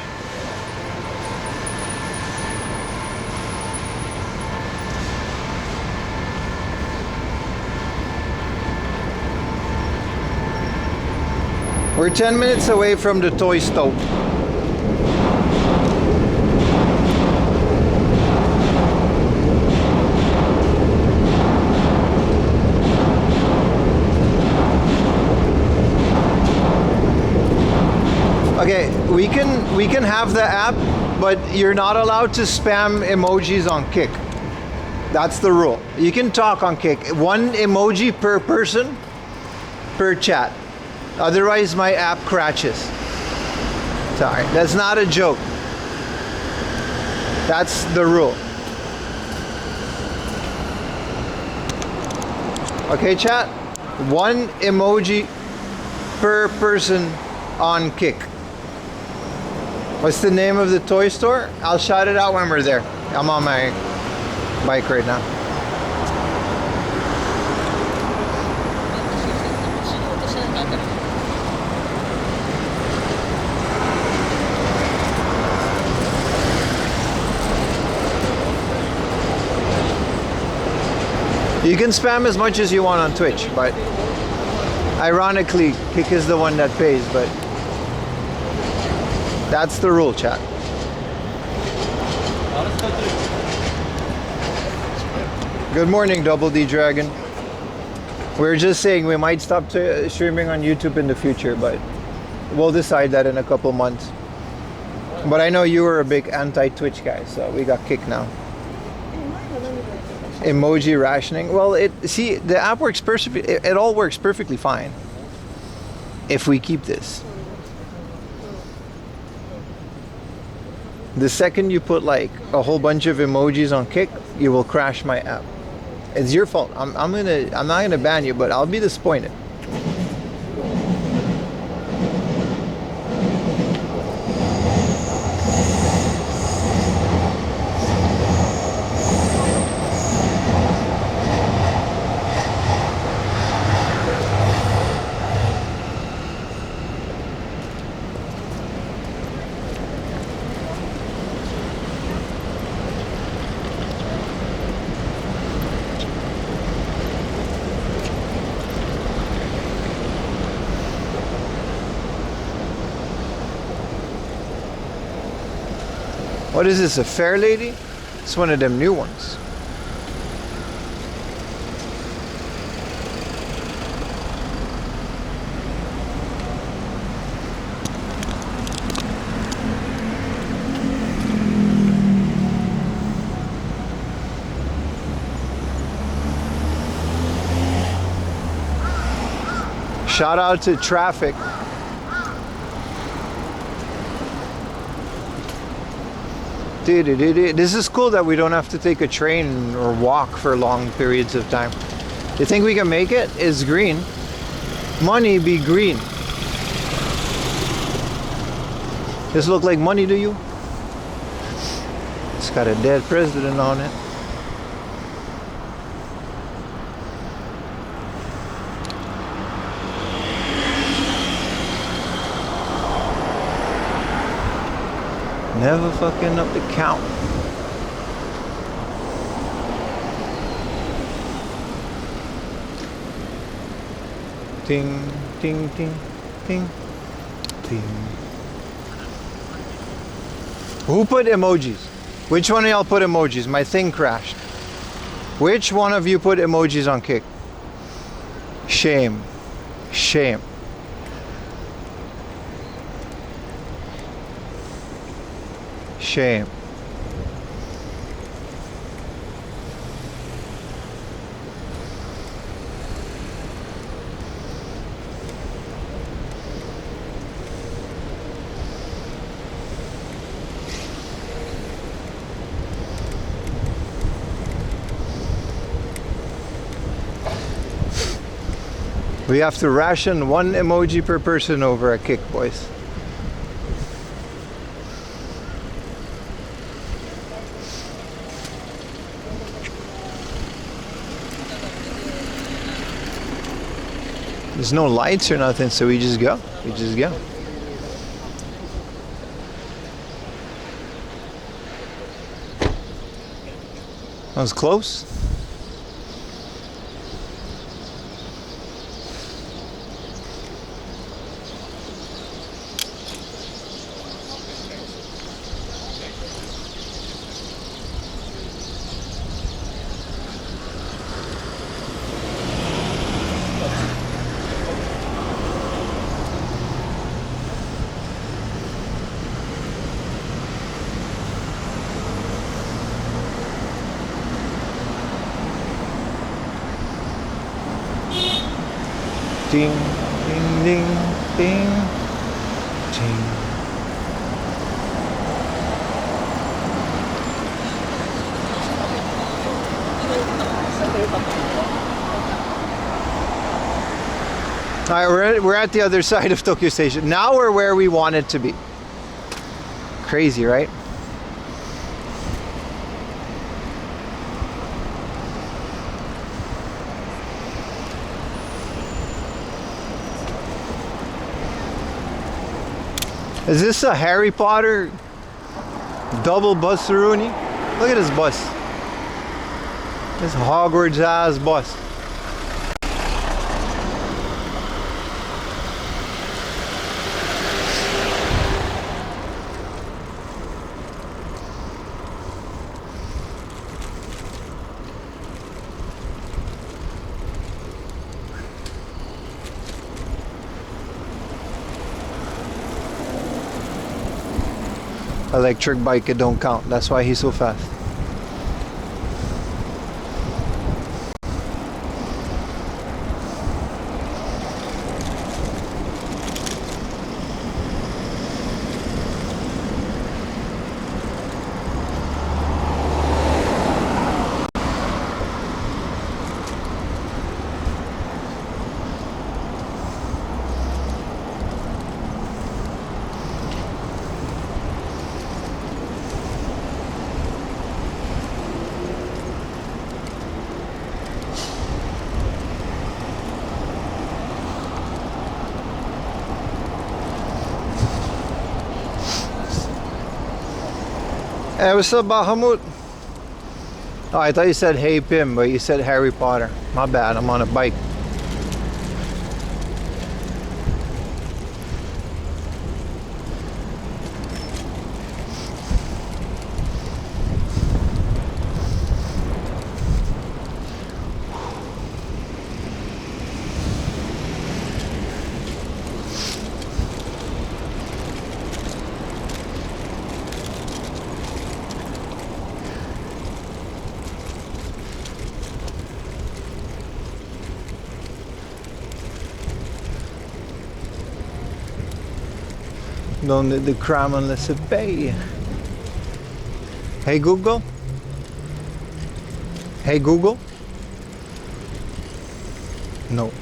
We're 10 minutes away from the toy stove. Okay, we can have the app, but you're not allowed to spam emojis on Kick. That's the rule. You can talk on Kick. 1 emoji per person per chat. Otherwise my app crashes. Sorry, that's not a joke. That's the rule. Okay, chat? 1 emoji per person on Kick. What's the name of the toy store? I'll shout it out when we're there. I'm on my bike right now. You can spam as much as you want on Twitch, but ironically, Kick is the one that pays, but that's the rule, chat. Good morning, Double D Dragon. We're just saying we might stop streaming on YouTube in the future, but we'll decide that in a couple months. But I know you were a big anti-Twitch guy, so we got Kick now. Emoji rationing. Well, the app works perfectly. It all works perfectly fine if we keep this. The second you put like a whole bunch of emojis on Kick, you will crash my app. It's your fault. I'm not gonna ban you, but I'll be disappointed. What is this, a Fair Lady? It's one of them new ones. Shout out to traffic. This is cool that we don't have to take a train or walk for long periods of time. You think we can make it? It's green. Money be green. This look like money to you? It's got a dead president on it. Never fucking up the count. Ting, ting, ting, ting, ting. Who put emojis? Which one of y'all put emojis? My thing crashed. Which one of you put emojis on Kick? Shame. Shame. Shame. We have to ration one emoji per person over at Kick, boys. There's no lights or nothing, so we just go. We just go. That was close. Ding, ding, ding, ding, ding. All right, we're at the other side of Tokyo Station. Now we're where we wanted to be. Crazy, right? Is this a Harry Potter double bus Rooney? Look at this bus. This Hogwarts ass bus. Electric bike, it don't count. That's why he's so fast. Hey, what's up, Bahamut? Oh, I thought you said hey Pim, but you said Harry Potter. My bad, I'm on a bike. Donde the crime se pay. Hey Google. Hey Google. No.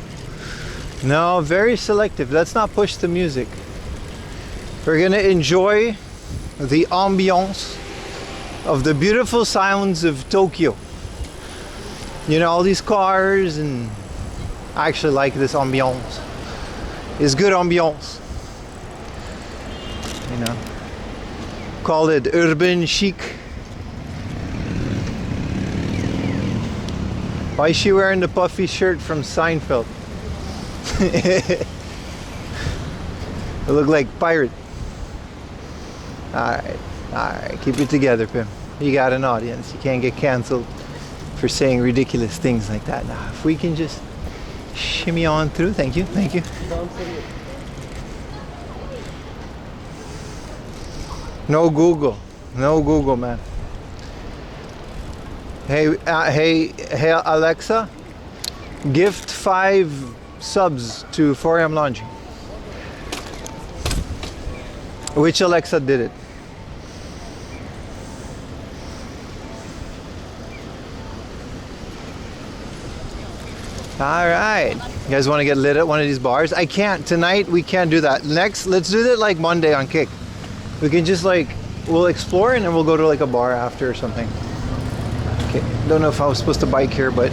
No, very selective. Let's not push the music. We're gonna enjoy the ambiance of the beautiful sounds of Tokyo. You know, all these cars, and I actually like this ambiance. It's good ambiance. You know, call it urban chic. Why is she wearing the puffy shirt from Seinfeld? It look like pirate. Alright, keep it together, Pim. You got an audience. You can't get canceled for saying ridiculous things like that. Now, if we can just shimmy on through, thank you. No Google, man. Hey Alexa, gift 5 subs to 4am Laundry. Which Alexa did it? All right, you guys want to get lit at one of these bars? I can't tonight. We can't do that. Next, let's do that like Monday on Kick. We can just like, we'll explore and then we'll go to like a bar after or something. Okay, don't know if I was supposed to bike here, but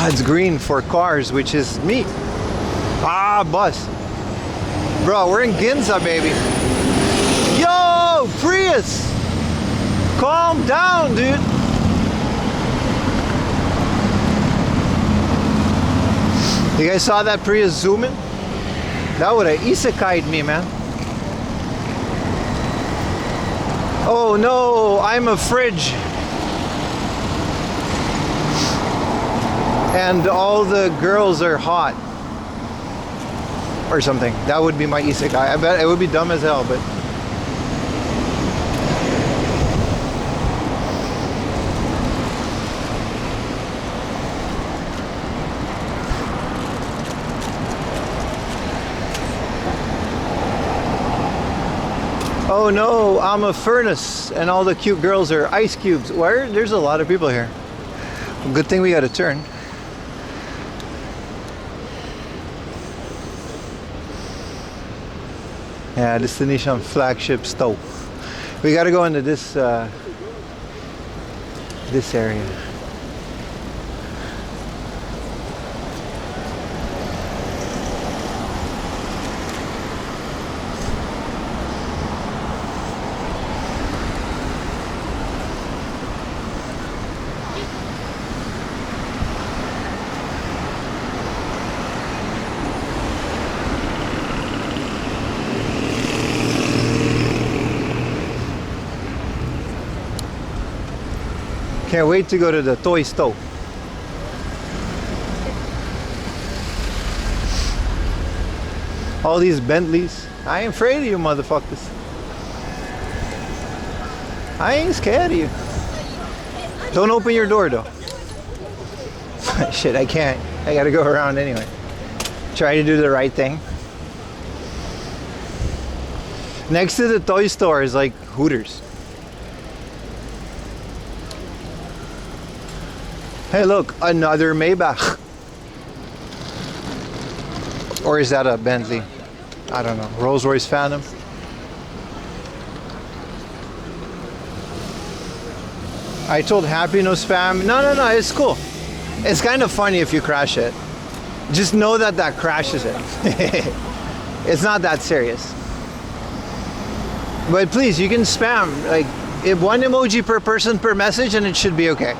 it's green for cars, which is me. Bus. Bro, we're in Ginza, baby. Yo, Prius! Calm down, dude. You guys saw that Prius zooming? That would have isekai'd me, man. Oh no, I'm a fridge. And all the girls are hot or something. That would be my isekai. I bet it would be dumb as hell, but oh no, I'm a furnace and all the cute girls are ice cubes. Where? There's a lot of people here. Good thing we got a turn. Yeah, destination flagship stove. We gotta go into this this area. Can't wait to go to the toy stove. All these Bentleys. I ain't afraid of you motherfuckers. I ain't scared of you. Don't open your door though. Shit, I can't. I gotta go around anyway. Try to do the right thing. Next to the toy store is like Hooters. Hey look, another Maybach. Or is that a Bentley? I don't know. Rolls Royce Phantom. I told Happy no spam. No, it's cool. It's kind of funny if you crash it. Just know that that crashes it. It's not that serious. But please, you can spam like one emoji per person per message and it should be okay.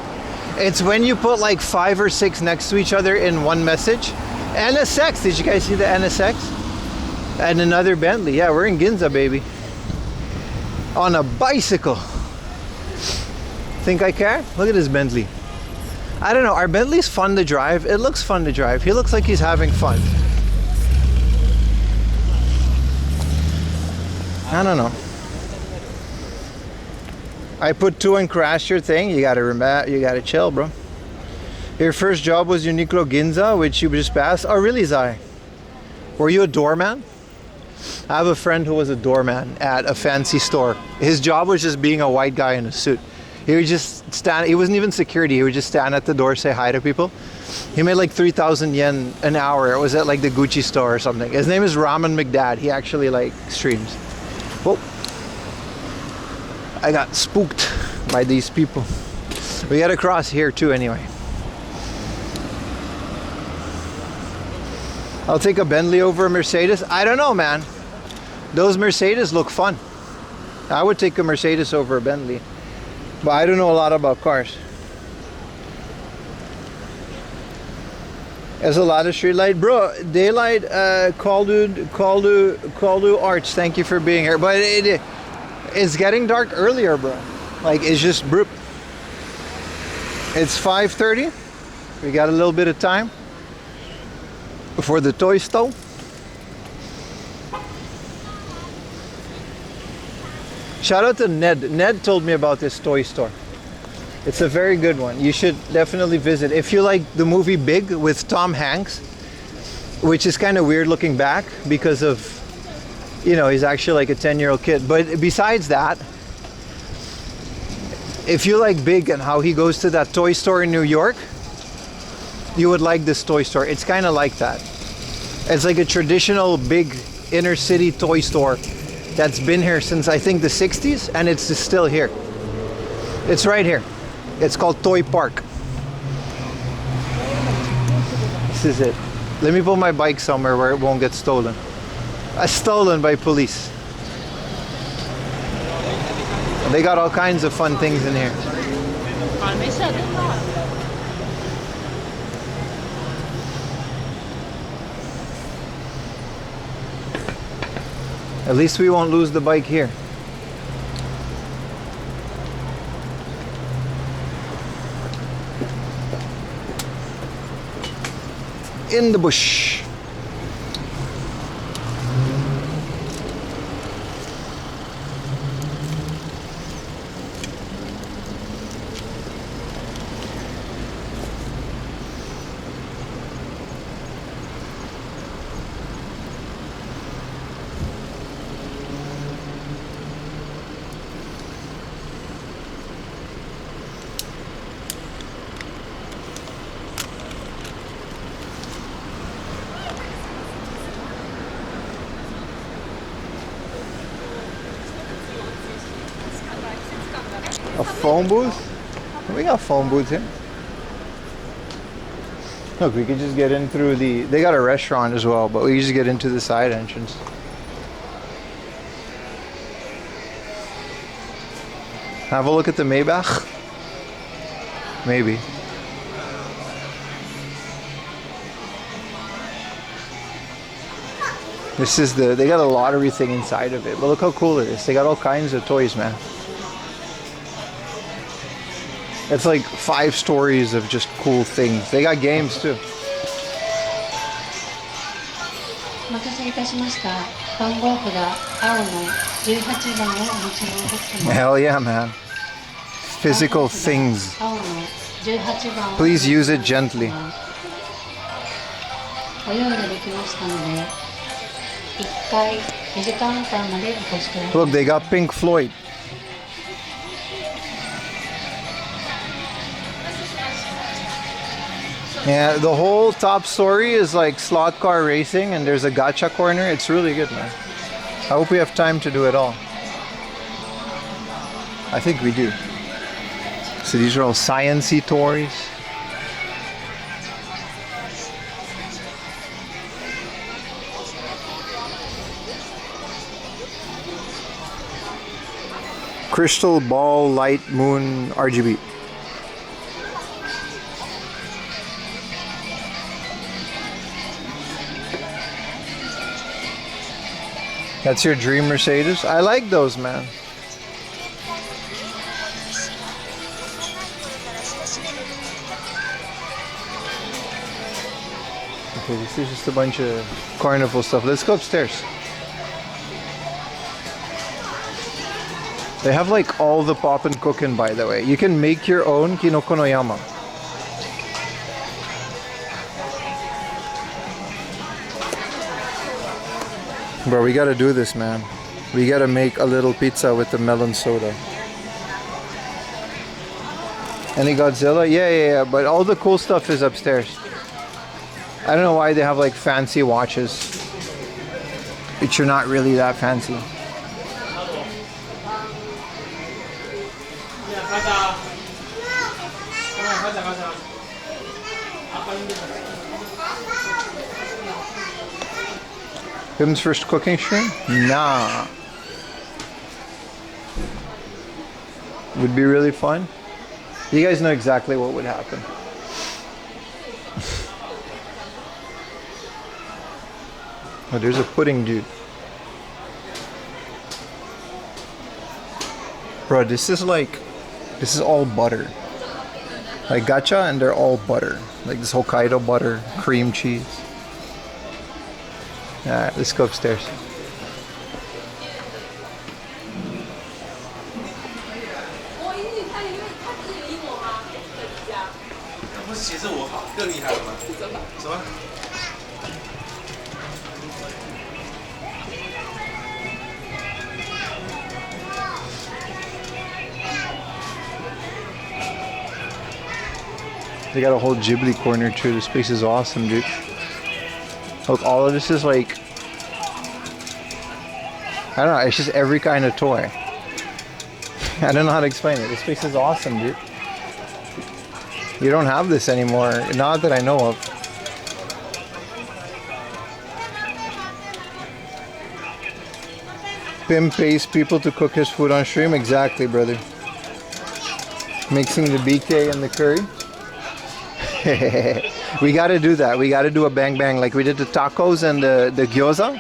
It's when you put like 5 or 6 next to each other in one message. NSX, did you guys see the NSX? And another Bentley. Yeah, we're in Ginza, baby. On a bicycle. Think I care? Look at this Bentley. I don't know, are Bentleys fun to drive? It looks fun to drive. He looks like he's having fun. I don't know. I put 2 and crash your thing. You gotta chill, bro. Your first job was Uniqlo Ginza, which you just passed. Oh, really, Zai? Were you a doorman? I have a friend who was a doorman at a fancy store. His job was just being a white guy in a suit. He would just stand, he wasn't even security, he would just stand at the door, say hi to people. He made like 3,000 yen an hour. It was at like the Gucci store or something. His name is Ramen McDad. He actually like streams. Whoa. I got spooked by these people. We gotta cross here too anyway. I'll take a Bentley over a Mercedes. I don't know, man. Those Mercedes look fun. I would take a Mercedes over a Bentley. But I don't know a lot about cars. There's a lot of street light. Bro, daylight, Caldu Arch, thank you for being here. But it's getting dark earlier, bro. Like, it's just broop. It's 5:30. We got a little bit of time for the toy store. Shout out to Ned. Ned told me about this toy store. It's a very good one. You should definitely visit. If you like the movie Big with Tom Hanks, which is kind of weird looking back because of, you know, he's actually like a 10-year-old kid. But besides that, if you like Big and how he goes to that toy store in New York, you would like this toy store. It's kind of like that. It's like a traditional big inner city toy store that's been here since I think the 60s, and it's still here. It's right here. It's called Toy Park. This is it. Let me put my bike somewhere where it won't get stolen. Stolen by police. They got all kinds of fun things in here. At least we won't lose the bike here. In the bush. A phone booth? We got phone booths here. Look, we could just get in through the... They got a restaurant as well, but we just get into the side entrance. Have a look at the Maybach? Maybe. This is the... They got a lottery thing inside of it, but look how cool it is. They got all kinds of toys, man. It's like 5 stories of just cool things. They got games too. Hell yeah, man. Physical things. Please use it gently. Look, they got Pink Floyd. Yeah, the whole top story is like slot car racing, and there's a gacha corner. It's really good, man. I hope we have time to do it all. I think we do. So these are all science-y toys. Crystal Ball Light Moon RGB. That's your dream Mercedes? I like those, man. Okay, this is just a bunch of carnival stuff. Let's go upstairs. They have like all the pop and cooking, by the way. You can make your own kinoko no yama. Bro, we gotta do this, man. We gotta make a little pizza with the melon soda. Any Godzilla? Yeah. But all the cool stuff is upstairs. I don't know why they have like fancy watches. But you're not really that fancy. Him's first cooking stream? Nah. Would be really fun. You guys know exactly what would happen. Oh, there's a pudding dude. Bro, this is all butter. Like gacha, and they're all butter. Like this Hokkaido butter, cream cheese. Alright, let's go upstairs. They got a whole Ghibli corner too. This place is awesome, dude. Look, all of this is like, I don't know, it's just every kind of toy. I don't know how to explain it. This place is awesome, dude. You don't have this anymore, not that I know of. Pim pays people to cook his food on stream? Exactly, brother. Mixing the BK and the curry. We gotta do that. We gotta do a bang bang like we did the tacos and the gyoza.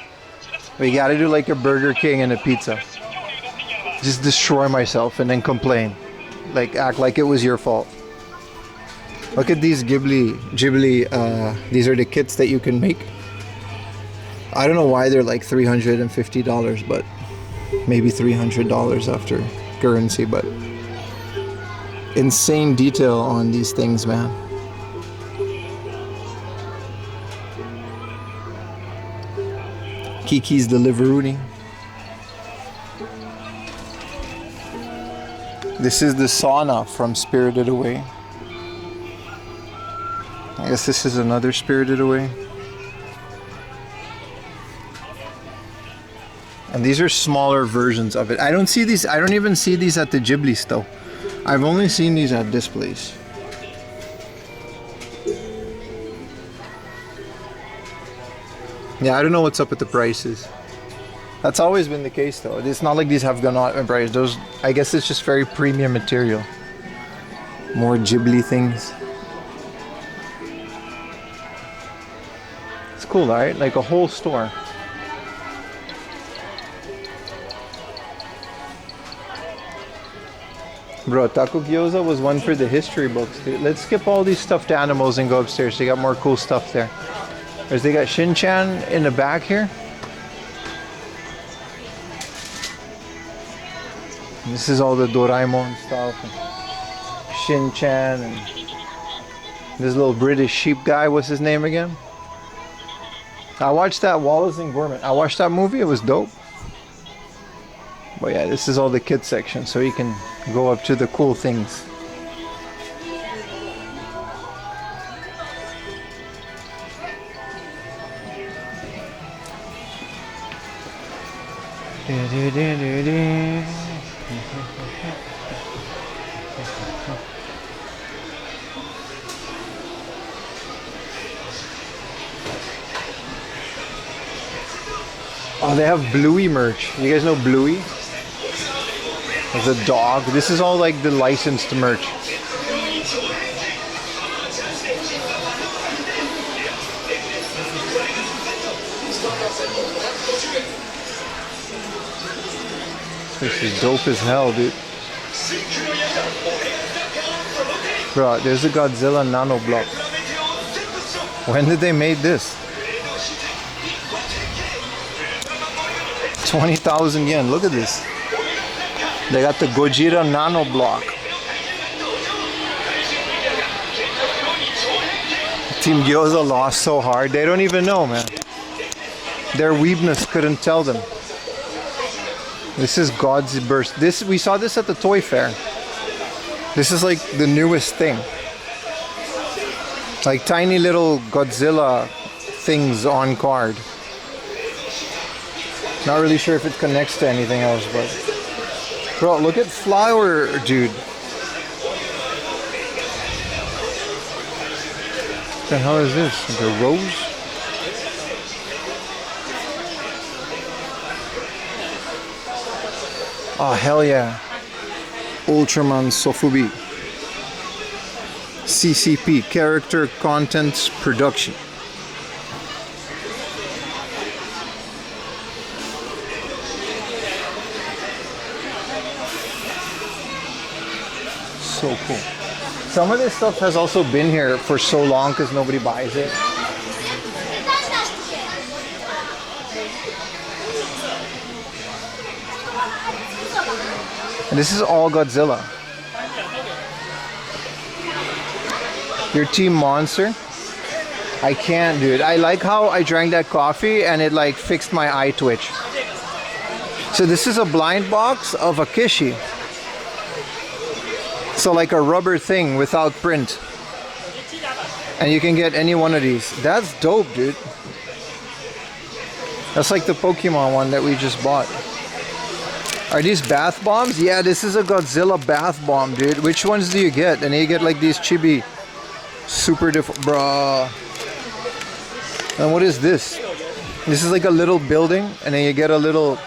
We gotta do like a Burger King and a pizza. Just destroy myself and then complain. Like act like it was your fault. Look at these Ghibli, these are the kits that you can make. I don't know why they're like $350, but maybe $300 after currency, but insane detail on these things, man. Kiki's Deliveroonie. This is the sauna from Spirited Away. I guess this is another Spirited Away. And these are smaller versions of it. I don't see these, I don't even see these at the Ghibli store. I've only seen these at this place. Yeah, I don't know what's up with the prices. That's always been the case though. It's not like these have gone up in price. Those, I guess it's just very premium material. More Ghibli things. It's cool, right? Like a whole store. Bro, taco gyoza was one for the history books, dude. Let's skip all these stuffed animals and go upstairs. They got more cool stuff there. They got Shin-chan in the back here. And this is all the Doraemon stuff. And Shin-chan and this little British sheep guy. What's his name again? I watched that Wallace and Gromit. I watched that movie. It was dope. But yeah, this is all the kids section, so you can go up to the cool things. Oh, they have Bluey merch. You guys know Bluey? There's a dog. This is all like the licensed merch. This is dope as hell, dude. Bro, there's a Godzilla nano block. When did they make this? 20,000 yen. Look at this. They got the Gojira nano block. Team Gyoza lost so hard. They don't even know, man. Their weebness couldn't tell them. This is God's burst. This, we saw this at the toy fair. This is like the newest thing. Like tiny little Godzilla things on card. Not really sure if it connects to anything else, but bro, look at flower, dude. What the hell is this? Like a rose? Oh hell yeah. Ultraman Sofubi. CCP, Character Contents Production. So cool. Some of this stuff has also been here for so long because nobody buys it. And this is all Godzilla. Your team Monster? I can't, dude. I like how I drank that coffee and it like fixed my eye twitch. So this is a blind box of a Kishi. So like a rubber thing without print. And you can get any one of these. That's dope, dude. That's like the Pokemon one that we just bought. Are these bath bombs? Yeah, this is a Godzilla bath bomb, dude. Which ones do you get? And you get like these chibi. Super different, bruh. And what is this? This is like a little building, and then you get a little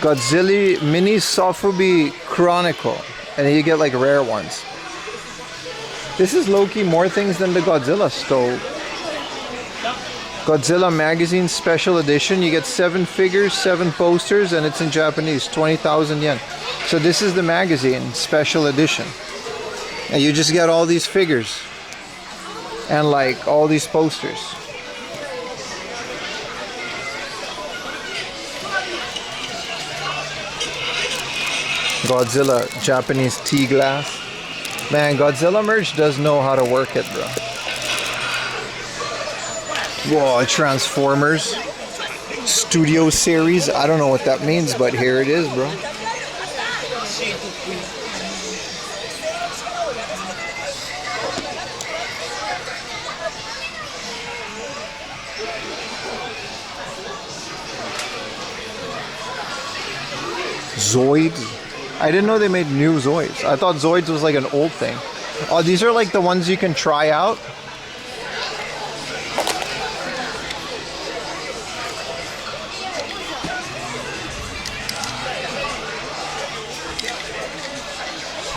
Godzilla Mini Sofubi Chronicle, and then you get like rare ones. This is low-key more things than the Godzilla stove. Godzilla Magazine Special Edition. You get 7 figures, 7 posters, and it's in Japanese. 20,000 yen. So this is the magazine Special Edition. And you just get all these figures and like all these posters. Godzilla Japanese tea glass. Man, Godzilla merch does know how to work it, bro. Whoa, Transformers Studio Series. I don't know what that means, but here it is, bro. Zoids. I didn't know they made new Zoids. I thought Zoids was like an old thing. Oh, these are like the ones you can try out.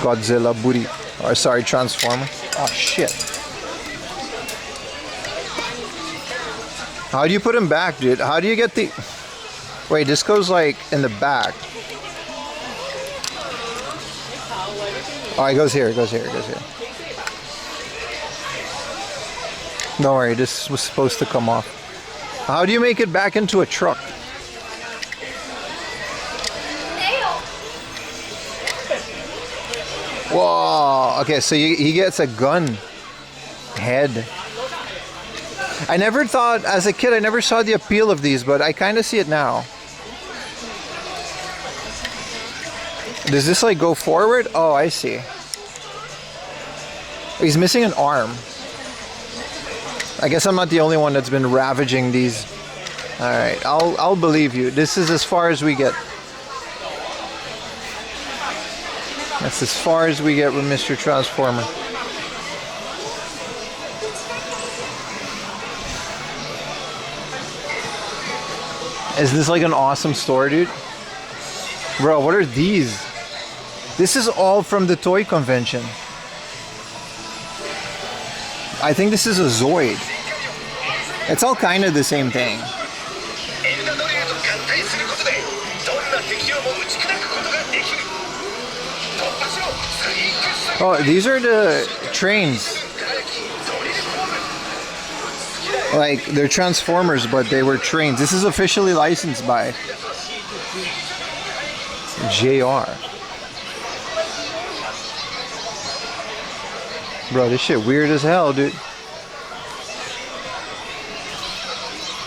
Godzilla booty. Or sorry, Transformer. Oh shit. How do you put him back, dude? How do you get the... Wait, this goes like in the back. Oh, it goes here, it goes here, it goes here. Don't worry, this was supposed to come off. How do you make it back into a truck? Whoa, okay, so he gets a gun head. I never thought, as a kid, I never saw the appeal of these, but I kind of see it now. Does this like go forward? Oh, I see. He's missing an arm. I guess I'm not the only one that's been ravaging these. All right, I'll believe you. This is as far as we get. That's as far as we get with Mr. Transformer. Is this like an awesome store, dude? Bro, what are these? This is all from the toy convention. I think this is a Zoid. It's all kind of the same thing. Oh, these are the trains. Like, they're Transformers, but they were trains. This is officially licensed by JR. Bro, this shit weird as hell, dude.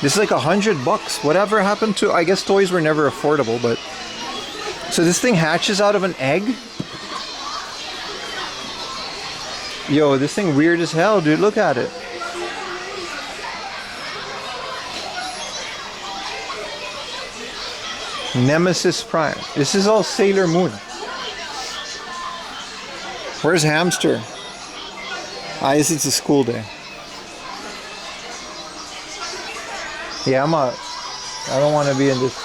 This is like $100. Whatever happened to... I guess toys were never affordable, but... So this thing hatches out of an egg? Yo, this thing weird as hell, dude. Look at it. Nemesis Prime. This is all Sailor Moon. Where's Hamster? I guess it's a school day. Yeah, I don't want to be in this.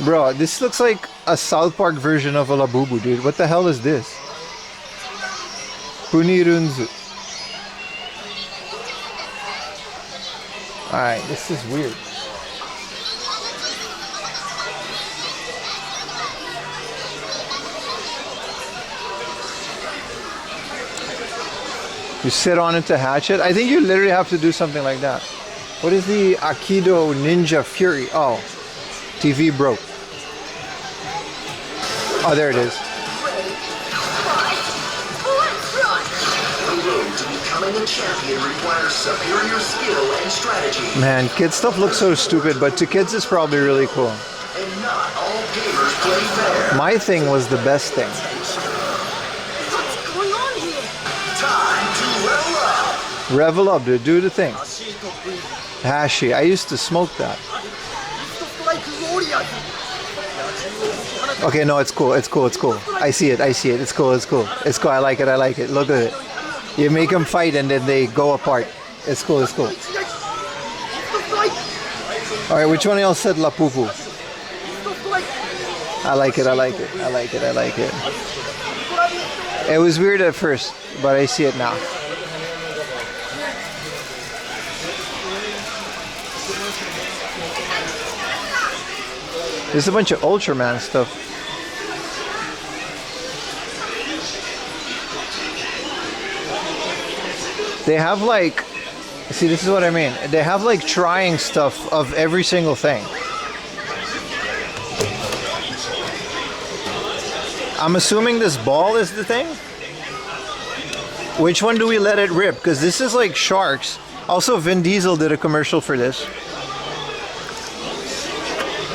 Bro, this looks like a South Park version of a Labubu, dude. What the hell is this? Punirunzu. Alright, this is weird. You sit on it to hatch it? I think you literally have to do something like that. What is the Aikido Ninja Fury? Oh, TV broke. Oh, there it is. Becoming a champion requires superior skill and strategy. Man, kid stuff looks so stupid, but to kids it's probably really cool. And not all gamers play fair. My thing was the best thing. What's going on here? Time to level up. Revel up, dude. Do the thing. Hashi. I used to smoke that. Okay, no, it's cool. It's cool. It's cool. I see it. I see it. It's cool. It's cool. It's cool. I like it. I like it. Look at it. You make them fight and then they go apart. It's cool. It's cool. Alright, which one of y'all said La Pupu? I like it. I like it. I like it. I like it. It was weird at first, but I see it now. There's a bunch of Ultraman stuff. They have like, see, this is what I mean. They have like trying stuff of every single thing. I'm assuming this ball is the thing. Which one do we let it rip? Because this is like sharks. Also, Vin Diesel did a commercial for this.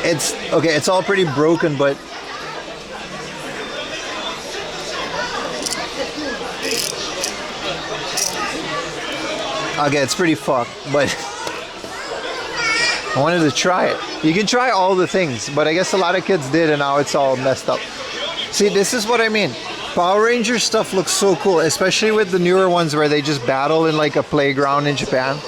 It's okay, it's all pretty broken, but okay, it's pretty fucked, but I wanted to try it. You can try all the things, but I guess a lot of kids did and now it's all messed up. See, this is what I mean. Power Rangers stuff looks so cool, especially with the newer ones where they just battle in like a playground in Japan.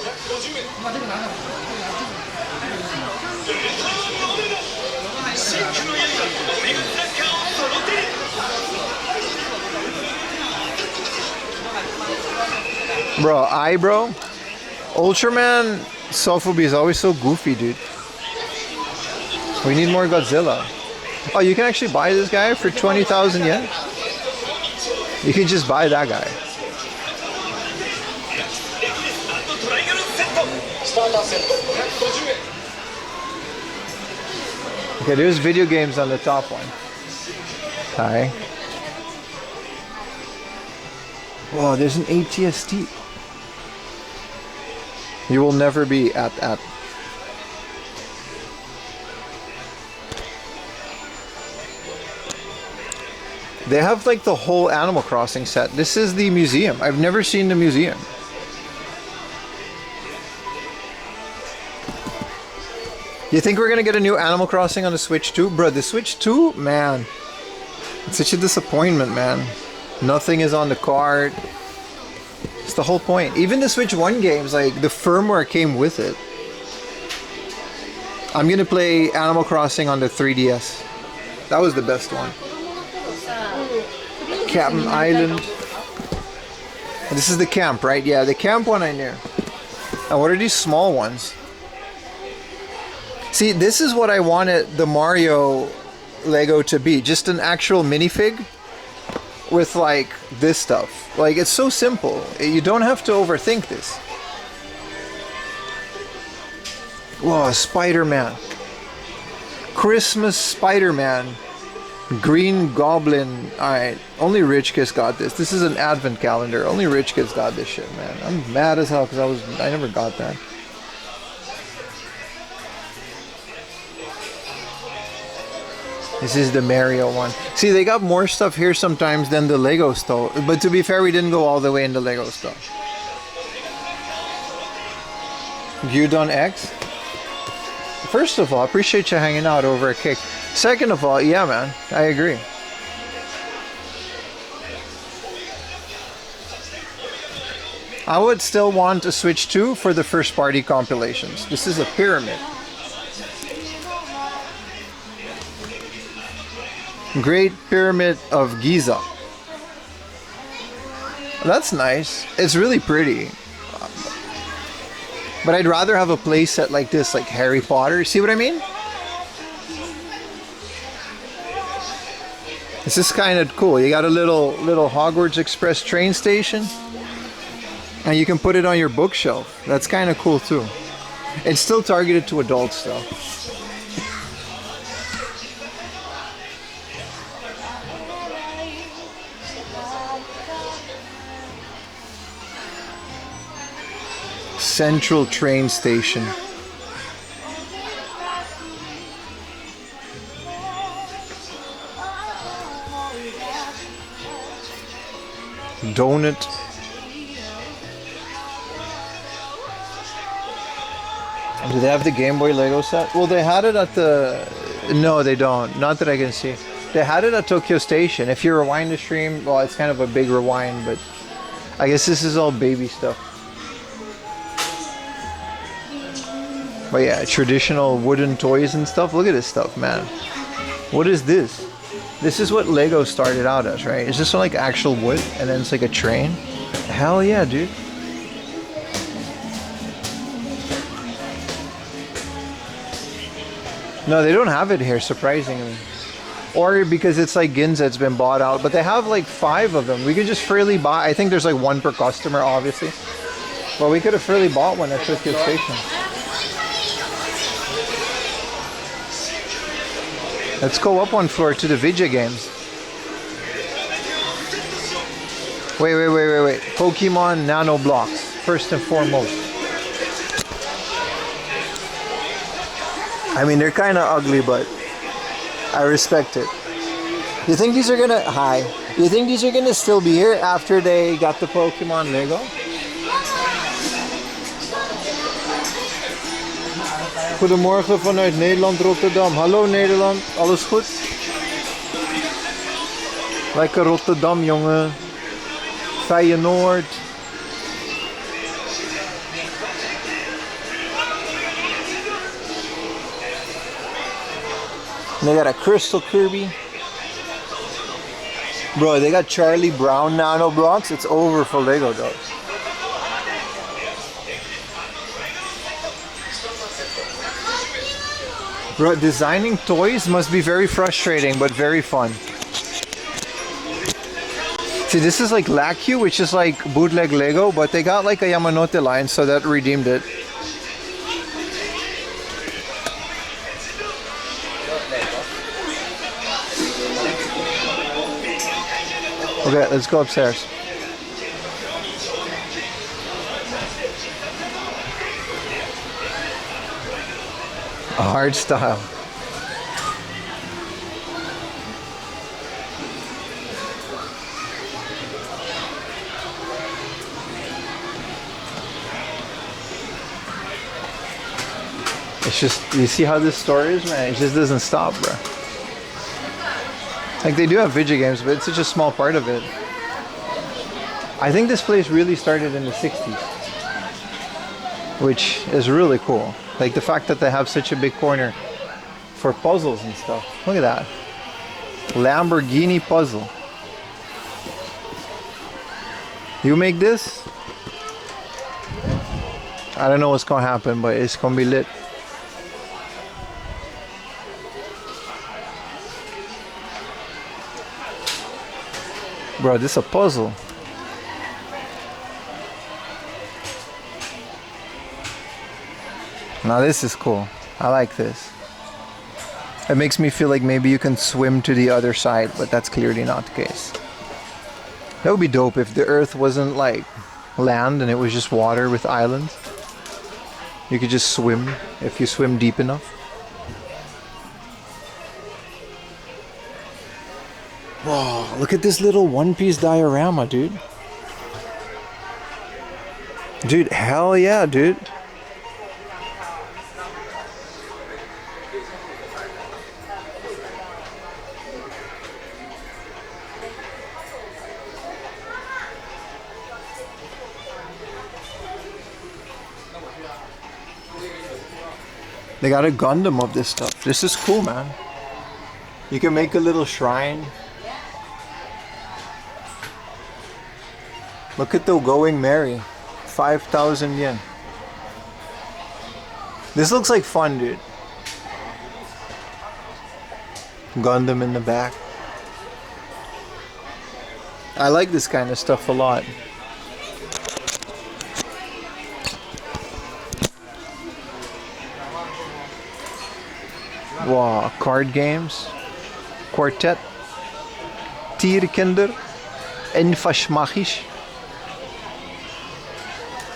Bro, Ultraman Sofubi is always so goofy, dude. We need more Godzilla. Oh, you can actually buy this guy for 20,000 yen? You can just buy that guy. Okay, there's video games on the top one. Hi. Whoa, there's an ATST. You will never be at. They have like the whole Animal Crossing set. This is the museum. I've never seen the museum. You think we're gonna get a new Animal Crossing on the Switch 2? Bro, the Switch 2? Man. It's such a disappointment, man. Nothing is on the card. It's the whole point. Even the Switch 1 games, like the firmware came with it. I'm gonna play Animal Crossing on the 3DS. That was the best one. Captain Island. This is the camp, right? Yeah, the camp one I knew. And what are these small ones? See, this is what I wanted the Mario Lego to be. Just an actual minifig with like this stuff. Like, it's so simple. You don't have to overthink this. Whoa, Spider-Man. Christmas Spider-Man. Green Goblin. Alright, only rich kids got this. This is an advent calendar. Only rich kids got this shit, man. I'm mad as hell because I never got that. This is the Mario one. See, they got more stuff here sometimes than the Lego store. But to be fair, we didn't go all the way in the Lego store. Gyudon X. First of all, appreciate you hanging out over a cake. Second of all, yeah, man, I agree. I would still want a Switch 2 for the first party compilations. This is a pyramid. Great Pyramid of Giza. That's nice. It's really pretty. But I'd rather have a playset like this, like Harry Potter. See what I mean? This is kind of cool. You got a little Hogwarts Express train station. And you can put it on your bookshelf. That's kind of cool too. It's still targeted to adults though. Central train station. Donut. Do they have the Game Boy Lego set? Well, they had it at the... No, they don't. Not that I can see. They had it at Tokyo Station. If you rewind the stream, well, it's kind of a big rewind, but I guess this is all baby stuff. But yeah, traditional wooden toys and stuff. Look at this stuff, man. What is this? This is what Lego started out as, right? It's just like actual wood, and then it's like a train. Hell yeah, dude. No, they don't have it here, surprisingly. Or because it's like Ginza, it's been bought out. But they have like 5 of them. We could just freely buy. I think there's like 1 per customer, obviously. But we could have freely bought one at Tokyo Station. Let's go up one floor to the video games. Wait. Pokemon Nano Blocks, first and foremost. I mean, they're kind of ugly, but I respect it. You think these are gonna... Hi. You think these are gonna still be here after they got the Pokemon Lego? Goedemorgen vanuit Nederland, Rotterdam. Hallo Nederland, alles goed? Lekker Rotterdam, jongen. Feyenoord. And they got a Crystal Kirby. Bro, they got Charlie Brown Nano Blocks. It's over for Lego, though. Bro, designing toys must be very frustrating, but very fun. See, this is like Lacu, which is like bootleg Lego, but they got like a Yamanote line, so that redeemed it. Okay, let's go upstairs. Hard style. It's just, you see how this store is, man? It just doesn't stop, bro. Like, they do have video games, but it's such a small part of it. I think this place really started in the 60s. Which is really cool. Like the fact that they have such a big corner for puzzles and stuff. Look at that. Lamborghini puzzle. You make this? I don't know what's gonna happen, but it's gonna be lit. Bro, this is a puzzle. Now this is cool. I like this. It makes me feel like maybe you can swim to the other side, but that's clearly not the case. That would be dope if the earth wasn't like land and it was just water with islands. You could just swim if you swim deep enough. Whoa, look at this little one-piece diorama, dude. Dude, hell yeah, dude. They got a Gundam of this stuff. This is cool, man. You can make a little shrine. Look at the Going Merry. 5,000 yen. This looks like fun, dude. Gundam in the back. I like this kind of stuff a lot. Wow, card games. Quartet. Tierkinder. Enfashmachisch.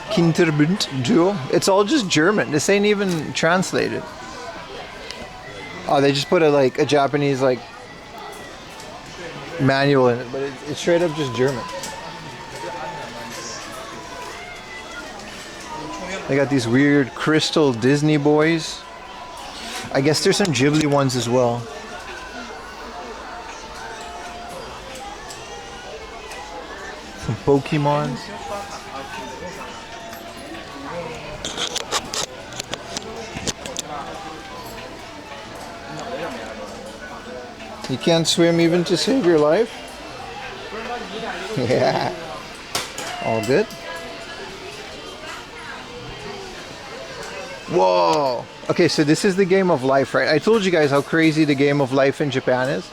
Kinderbund Duo. It's all just German. This ain't even translated. Oh, they just put a Japanese manual in it, but it's straight up just German. They got these weird crystal Disney boys. I guess there's some Ghibli ones as well. Some Pokemons. You can't swim even to save your life? Yeah. All good? Whoa. Okay, so this is the game of life, right? I told you guys how crazy the game of life in Japan is.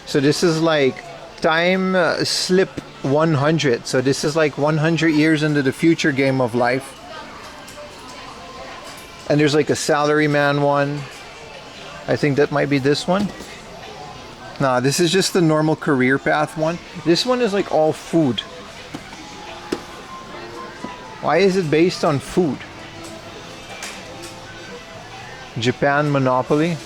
So this is like time slip 100. So this is like 100 years into the future game of life. And there's like a salaryman one. I think that might be this one. Nah, this is just the normal career path one. This one is like all food. Why is it based on food? Japan Monopoly.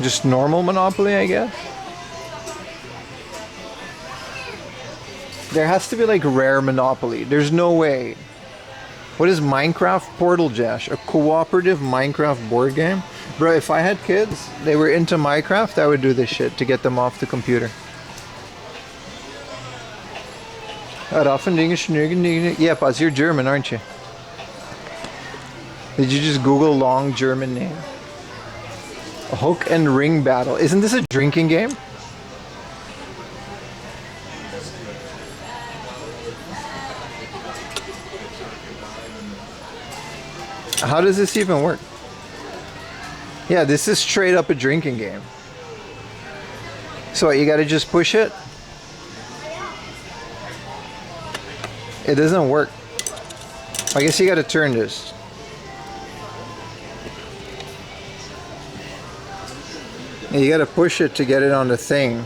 Just normal Monopoly, I guess. There has to be like rare Monopoly. There's no way. What is Minecraft Portal Jash? A cooperative Minecraft board game? Bro, if I had kids, they were into Minecraft, I would do this shit to get them off the computer. Yeah, Paz, you're German, aren't you? Did you just Google long German name? A hook and ring battle. Isn't this a drinking game? How does this even work? Yeah, this is straight up a drinking game. So what, you gotta just push it? It doesn't work. I guess you gotta turn this. And you gotta push it to get it on the thing.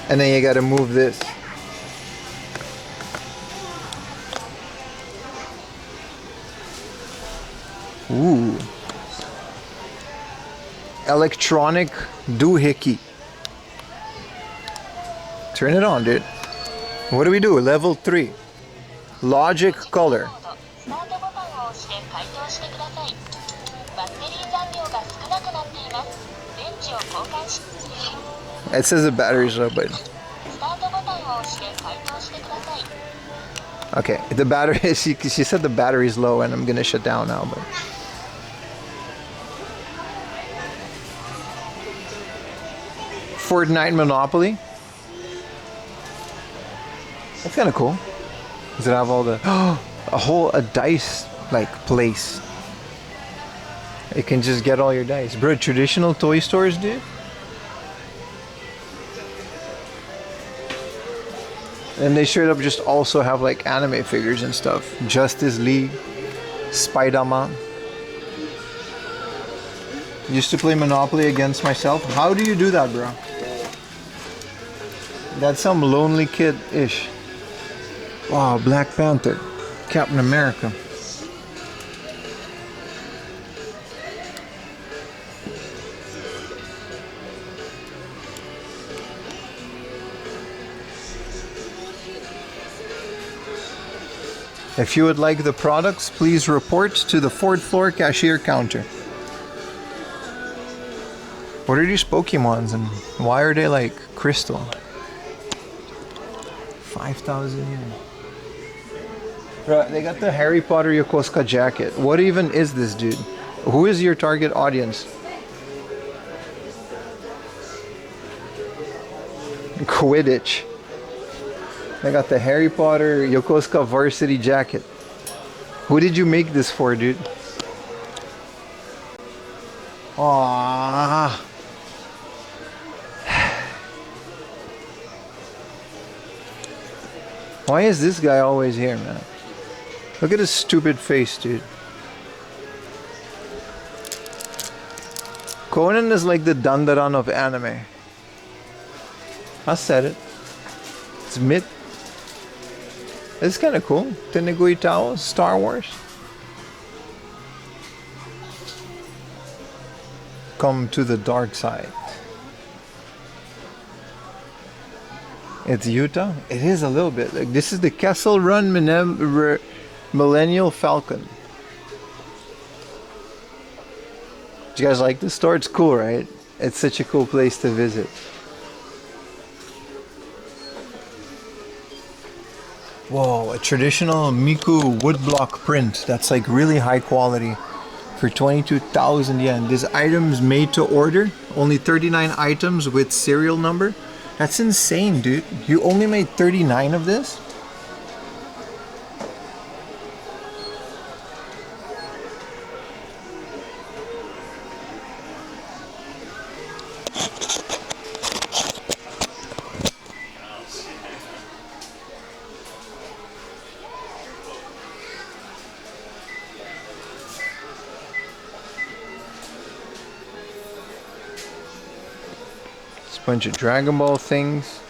And then you gotta move this. Ooh. Electronic doohickey. Turn it on, dude. What do we do? Level 3. Logic color. It says the battery's low, but Okay, the battery, she said the battery's low and I'm gonna shut down now, but. Fortnite Monopoly. That's kind of cool. Does it have all the a dice like place? You can just get all your dice, bro. Traditional toy stores, dude. And they straight up just also have like anime figures and stuff. Justice League, Spider-Man. Used to play Monopoly against myself. How do you do that, bro? That's some lonely kid-ish. Wow, Black Panther, Captain America. If you would like the products, please report to the 4th floor cashier counter. What are these Pokemons and why are they like crystal? 5,000 yen. Bro, they got the Harry Potter Yokosuka jacket. What even is this, dude? Who is your target audience? Quidditch. They got the Harry Potter Yokosuka varsity jacket. Who did you make this for, dude? Aww. Why is this guy always here, man? Look at his stupid face, dude. Conan is like the Dandaran of anime. I said it. It's mid. It's kind of cool. Tenegui Tao, Star Wars. Come to the dark side. It's Utah? It is a little bit. Like, this is the Kessel Run Millennial Falcon. Do you guys like this store? It's cool, right? It's such a cool place to visit. Whoa, a traditional Miku woodblock print. That's like really high quality for 22,000 yen. This item's made to order. Only 39 items with serial number. That's insane, dude. You only made 39 of this? Bunch of Dragon Ball things.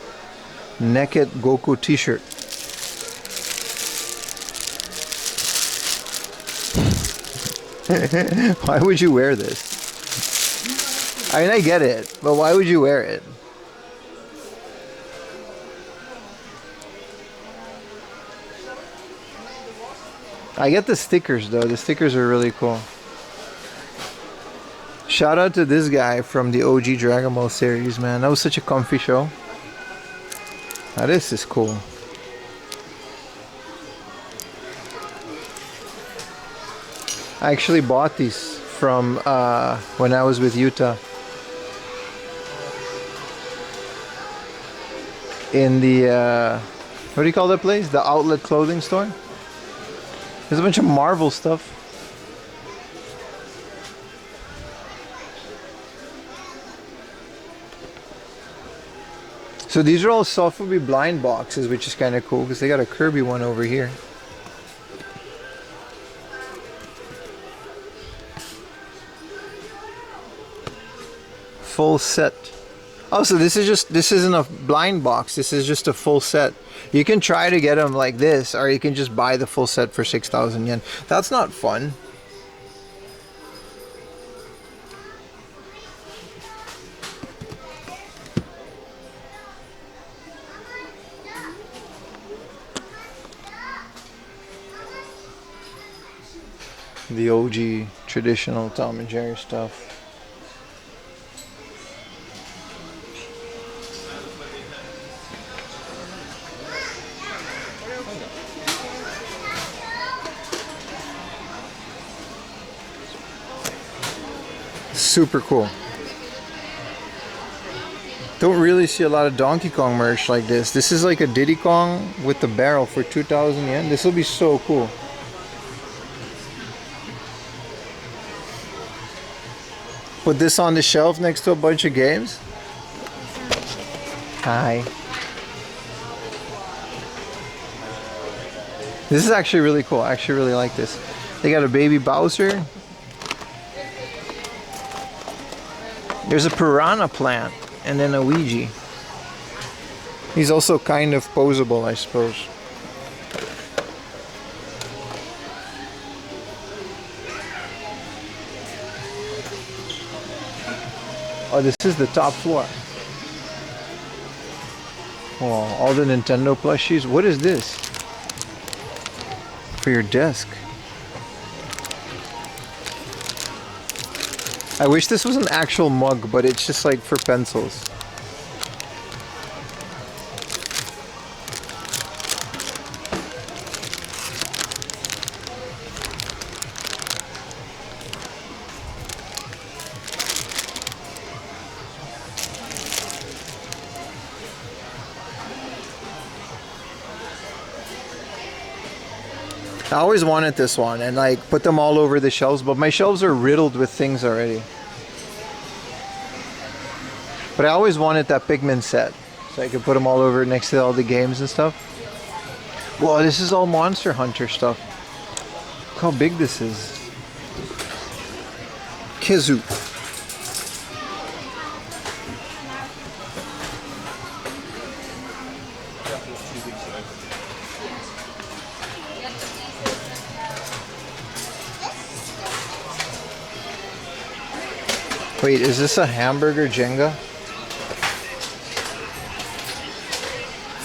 Naked Goku t-shirt. Why would you wear this? I mean, I get it, but why would you wear it? I get the stickers though. The stickers are really cool. Shout out to this guy from the OG Dragon Ball series, man. That was such a comfy show. Now this is cool. I actually bought these from when I was with Utah. In the, what do you call that place? The outlet clothing store? There's a bunch of Marvel stuff. So these are all Sofubi blind boxes, which is kind of cool because they got a Kirby one over here. Full set. Oh, so this isn't a blind box. This is just a full set. You can try to get them like this, or you can just buy the full set for 6,000 yen. That's not fun. The OG traditional Tom and Jerry stuff. Super cool. Don't really see a lot of Donkey Kong merch like this. This is like a Diddy Kong with the barrel for 2,000 yen. This will be so cool. Put this on the shelf next to a bunch of games. Hi. This is actually really cool. I actually really like this. They got a baby Bowser. There's a piranha plant and then a Ouija. He's also kind of posable, I suppose. Oh, this is the top floor. Oh, all the Nintendo plushies. What is this? For your desk. I wish this was an actual mug, but it's just like for pencils. I always wanted this one and like put them all over the shelves, but my shelves are riddled with things already. But I always wanted that Pikmin set, so I could put them all over next to all the games and stuff. Whoa, this is all Monster Hunter stuff. Look how big this is. Kizu. Wait, is this a hamburger Jenga?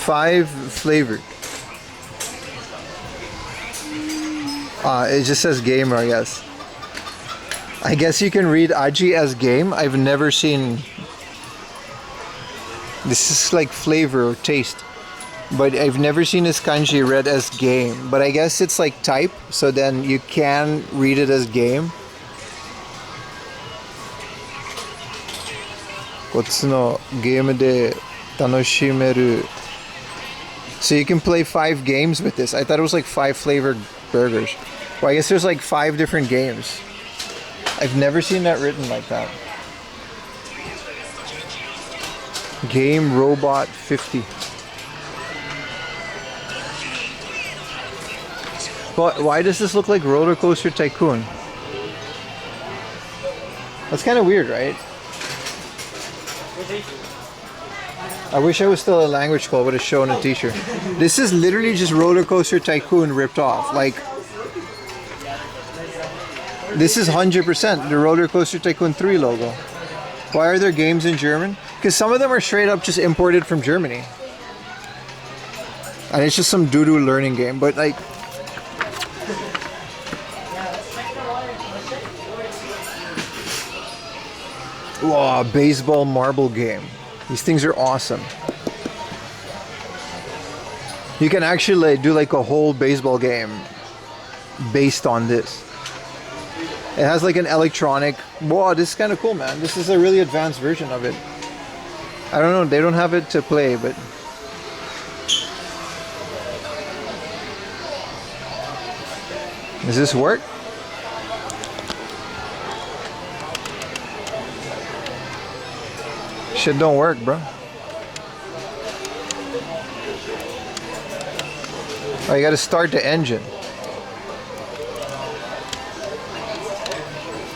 5 flavored. It just says gamer, I guess. I guess you can read Aji as game. I've never seen... This is like flavor or taste. But I've never seen this kanji read as game. But I guess it's like type, so then you can read it as game. So you can play 5 games with this. I thought it was like 5 flavored burgers. Well, I guess there's like 5 different games. I've never seen that written like that. Game Robot 50. But why does this look like Roller Coaster Tycoon? That's kind of weird, right? I wish I was still a language school. I would have shown a t-shirt. This is literally just Roller Coaster Tycoon ripped off. Like, this is 100% the Roller Coaster Tycoon 3 logo. Why are there games in German? Because some of them are straight up just imported from Germany. And it's just some doo-doo learning game. But like... Wow, baseball marble game. These things are awesome. You can actually do like a whole baseball game based on this. It has like an electronic... Wow, this is kind of cool, man. This is a really advanced version of it. I don't know, they don't have it to play, but... Does this work? Shit don't work, bro. Oh, you gotta start the engine.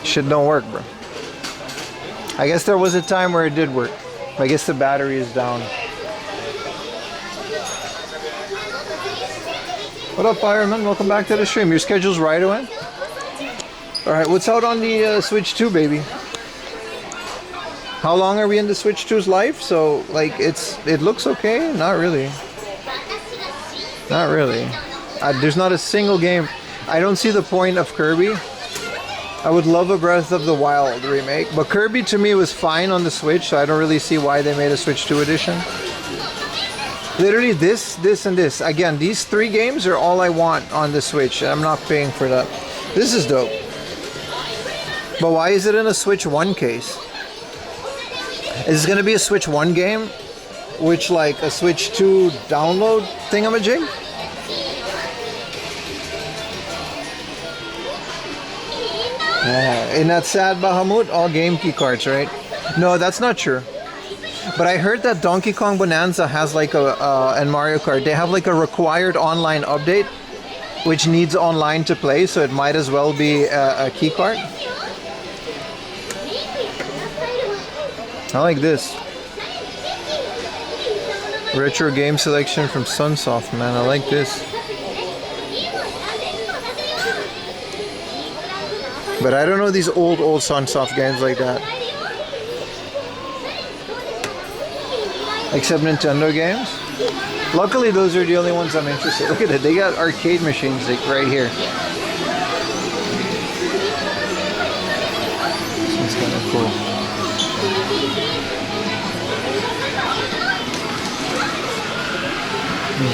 Shit don't work, bro. I guess there was a time where it did work. I guess the battery is down. What up, Fireman? Welcome back to the stream. Your schedule's right away? Alright, what's out on the Switch 2, baby? How long are we in the Switch 2's life? So, like, it looks okay? Not really. Not really. There's not a single game. I don't see the point of Kirby. I would love a Breath of the Wild remake, but Kirby to me was fine on the Switch, so I don't really see why they made a Switch 2 edition. Literally this, and this. Again, these 3 games are all I want on the Switch. I'm not paying for that. This is dope. But why is it in a Switch 1 case? Is it gonna be a Switch 1 game? Which like a Switch 2 download thingamajig? Yeah, isn't that sad, Bahamut? All game key cards, right? No, that's not true. But I heard that Donkey Kong Bonanza has like and Mario Kart, they have like a required online update which needs online to play, so it might as well be a key card. I like this. Retro game selection from Sunsoft, man. I like this. But I don't know these old Sunsoft games like that. Except Nintendo games. Luckily, those are the only ones I'm interested in. Look at it. They got arcade machines like right here. This one's kind of cool.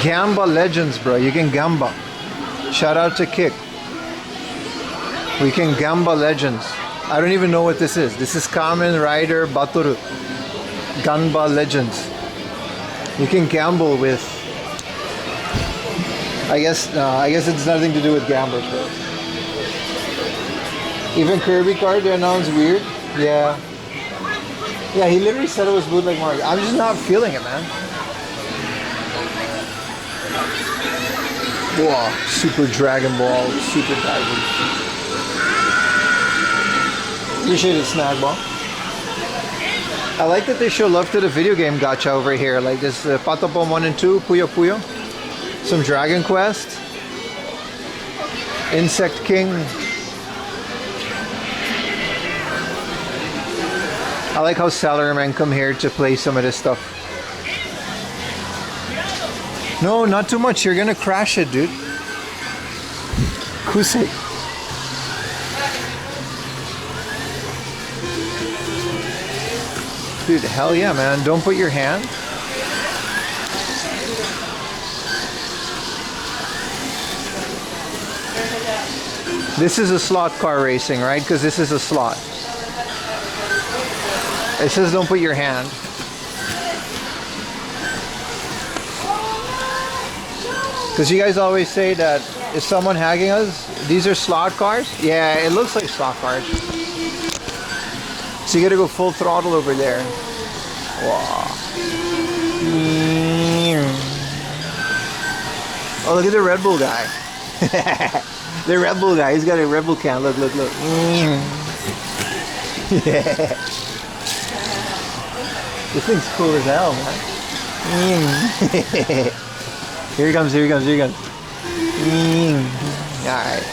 Gamba Legends, bro. You can Gamba. Shout out to Kick. We can Gamba Legends. I don't even know what this is. This is Kamen Rider Batoru. Gamba Legends. You can gamble with. I guess it's nothing to do with gamblers. Bro. Even Kirby card they announced weird. Yeah. Yeah, he literally said it was bootleg Mario. I'm just not feeling it, man. Wow, Super Dragon Ball, Super Tiger. Appreciate it, Snag Ball. I like that they show love to the video game gacha over here. Like this Patapon 1 and 2, Puyo Puyo. Some Dragon Quest. Insect King. I like how Salaryman come here to play some of this stuff. No, not too much. You're gonna crash it, dude. Kusei. Dude, hell yeah, man. Don't put your hand. This is a slot car racing, right? Because this is a slot. It says don't put your hand. Because you guys always say that is someone hacking us? These are slot cars? Yeah, it looks like slot cars. So you gotta go full throttle over there. Wow. Oh, look at the Red Bull guy. The Red Bull guy, he's got a Red Bull can. Look, look, look. Yeah. This thing's cool as hell, man. Here he comes, here he comes, here he comes. Alright.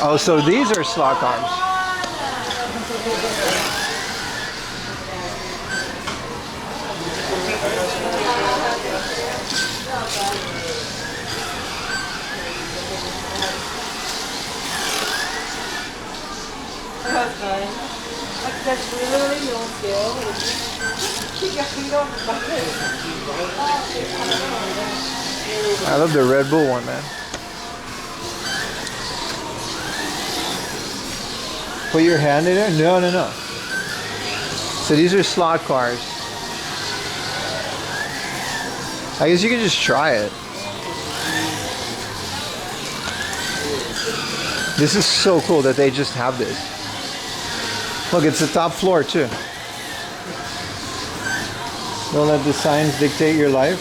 Oh, so these are slot cars. I love the Red Bull one, man. Put your hand in there? No, no, no. So these are slot cars. I guess you can just try it. This is so cool that they just have this. Look, it's the top floor too. Don't let the signs dictate your life.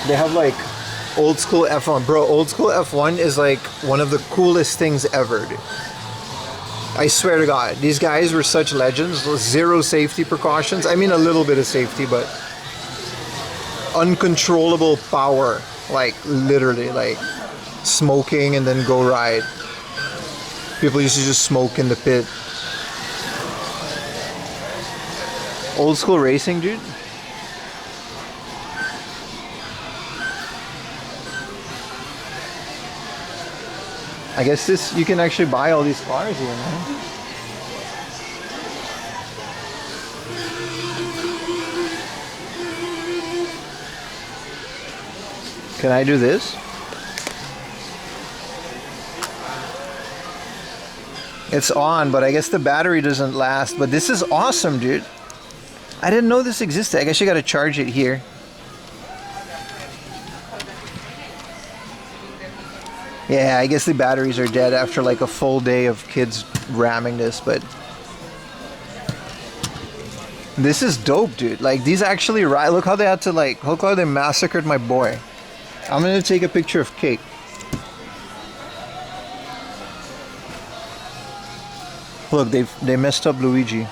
They have like old school F1. Bro, old school F1 is like one of the coolest things ever, dude. I swear to God, these guys were such legends. Zero safety precautions. I mean, a little bit of safety, but uncontrollable power. Like, literally, like smoking and then go ride. People used to just smoke in the pit. Old school racing, dude. I guess this, you can actually buy all these cars here, man. Can I do this? It's on, but I guess the battery doesn't last. But this is awesome, dude. I didn't know this existed. I guess you gotta charge it here. Yeah, I guess the batteries are dead after like a full day of kids ramming this, but this is dope, dude. Like, these actually ride. Look how they had to, like, look how they massacred my boy. I'm gonna take a picture of Cake. Look, they messed up Luigi.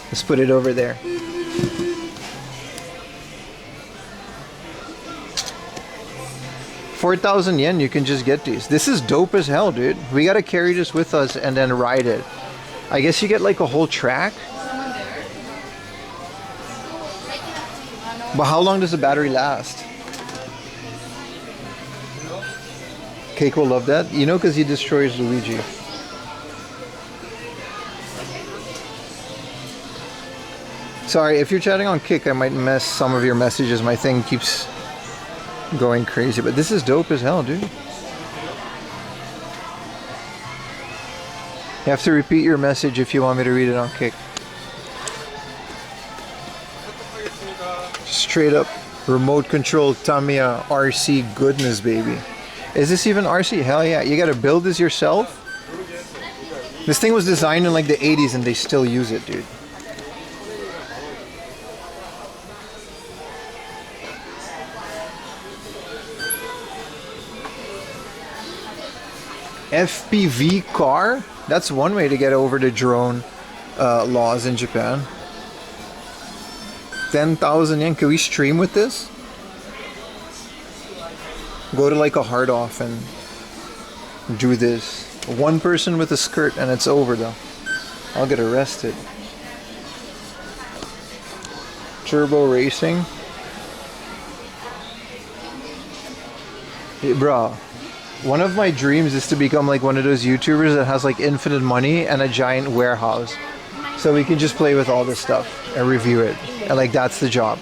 Let's put it over there. $4,000 you can just get these. This is dope as hell, dude. We gotta carry this with us and then ride it. I guess you get like a whole track. But how long does the battery last? Cake will love that. You know, because he destroys Luigi. Sorry, if you're chatting on Kick, I might miss some of your messages. My thing keeps going crazy, but this is dope as hell, dude. You have to repeat your message if you want me to read it on Kick. Straight up remote control Tamiya RC goodness, baby. Is this even RC? Hell yeah. You gotta build this yourself? This thing was designed in like the 80s and they still use it, dude. FPV car? That's one way to get over the drone laws in Japan. 10,000 yen. Can we stream with this? Go to like a hard off and do this. One person with a skirt and it's over though. I'll get arrested. Turbo racing. Hey, bro. One of my dreams is to become like one of those YouTubers that has like infinite money and a giant warehouse. So we can just play with all this stuff and review it. And like that's the job.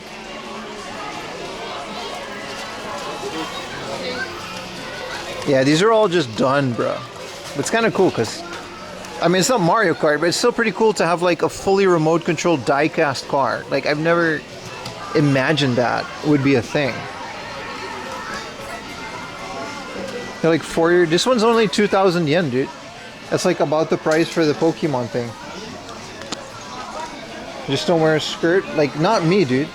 Yeah, these are all just done, bro. It's kind of cool because, I mean, it's not Mario Kart, but it's still pretty cool to have like a fully remote controlled die-cast car. Like I've never imagined that would be a thing. They're like this one's only 2,000 yen, dude. That's like about the price for the Pokemon thing. Just don't wear a skirt. Like, not me, dude.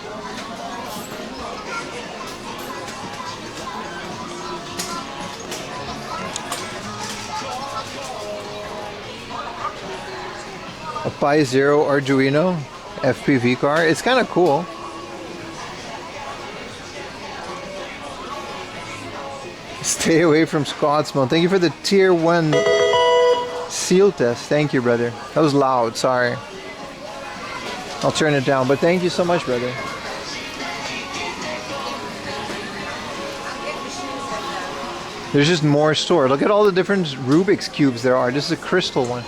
A Pi Zero Arduino FPV car. It's kind of cool. Stay away from Scotsman. Thank you for the tier 1 seal test. Thank you, brother. That was loud. Sorry. I'll turn it down. But thank you so much, brother. There's just more store. Look at all the different Rubik's cubes there are. This is a crystal one.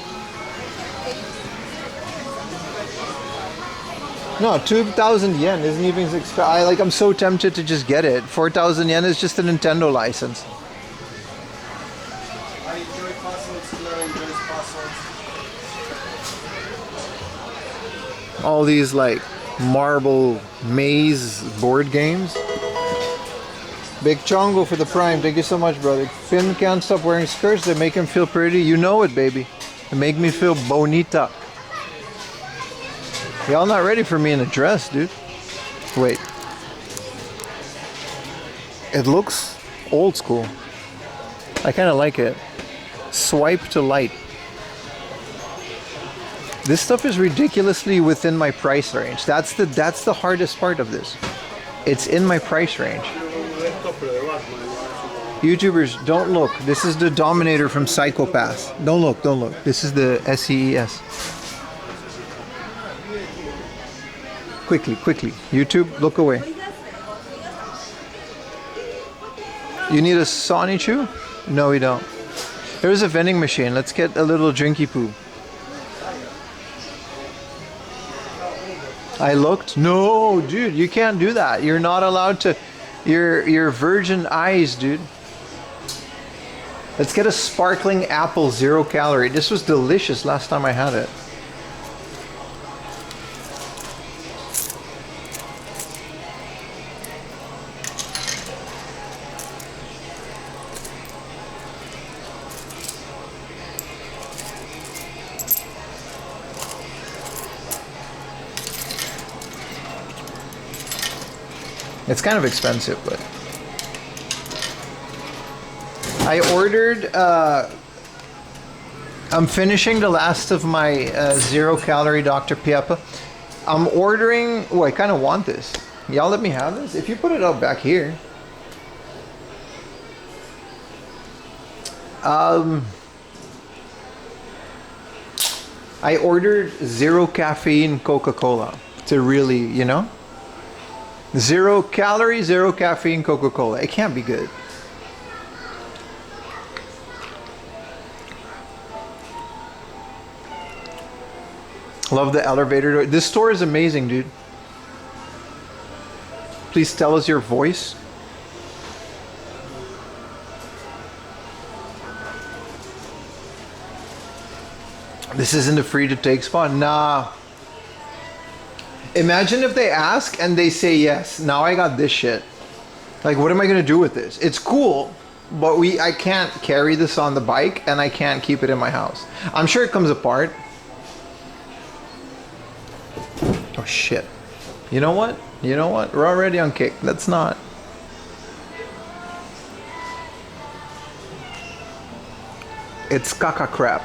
No, 2,000 yen isn't even expensive. I'm so tempted to just get it. 4,000 yen is just a Nintendo license. I enjoy puzzles, Claire enjoys puzzles. All these like marble maze board games. Big Chongo for the Prime. Thank you so much, brother. Finn can't stop wearing skirts. They make him feel pretty. You know it, baby. They make me feel bonita. Y'all not ready for me in a dress, dude. Wait. It looks old school. I kind of like it. Swipe to light. This stuff is ridiculously within my price range. That's the hardest part of this. It's in my price range. YouTubers, don't look. This is the Dominator from Psychopath. Don't look, don't look. This is the SEES. Quickly, quickly. YouTube, look away. You need a Sonichu? No, we don't. There's a vending machine. Let's get a little drinky poo. I looked. No, dude, you can't do that. You're not allowed to. Your virgin eyes, dude. Let's get a sparkling apple 0 calorie. This was delicious last time I had it. It's kind of expensive, but I ordered, I'm finishing the last of my 0 calorie Dr. Pepper. I'm ordering, oh, I kind of want this. Y'all let me have this? If you put it up back here. I ordered 0 caffeine Coca-Cola to really, you know? 0 calorie, 0 caffeine Coca-Cola. It can't be good. Love the elevator door. This store is amazing, dude. Please tell us your voice. This isn't a free to take spot. Nah. Imagine if they ask and they say yes. Now I got this shit. Like, what am I gonna do with this? It's cool, but I can't carry this on the bike and I can't keep it in my house. I'm sure it comes apart. Oh shit. You know what? You know what? We're already on kick. Let's not. It's caca crap.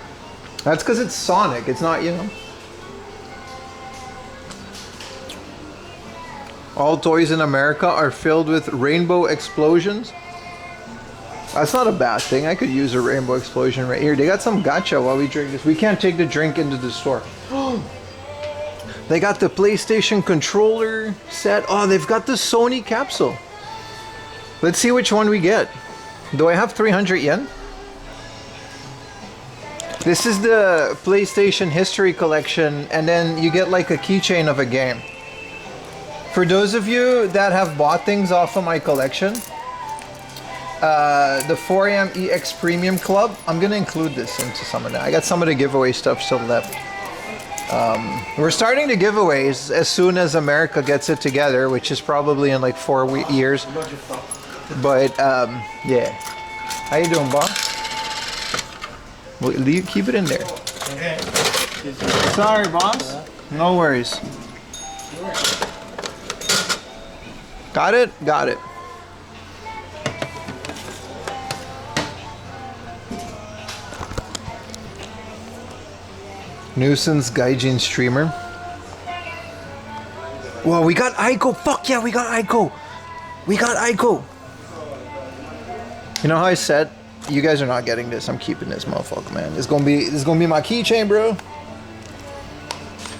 That's because it's Sonic. It's not, you know. All toys in America are filled with rainbow explosions. That's not a bad thing. I could use a rainbow explosion right here. They got some gacha while we drink this. We can't take the drink into the store. They got the PlayStation controller set. Oh, they've got the Sony capsule. Let's see which one we get. Do I have 300 yen? This is the PlayStation History Collection, and then you get like a keychain of a game. For those of you that have bought things off of my collection, the 4am EX Premium Club, I'm gonna include this into some of that. I got some of the giveaway stuff still left. We're starting the giveaways as soon as America gets it together, which is probably in like 4 years. But yeah. How you doing, boss? Well, keep it in there. Sorry, boss. No worries. Got it? Got it. Nuisance Gaijin streamer. Well, we got Aiko. Fuck yeah, we got Aiko. We got Aiko. You know how I said, you guys are not getting this. I'm keeping this motherfucker, man. This is gonna be my keychain, bro.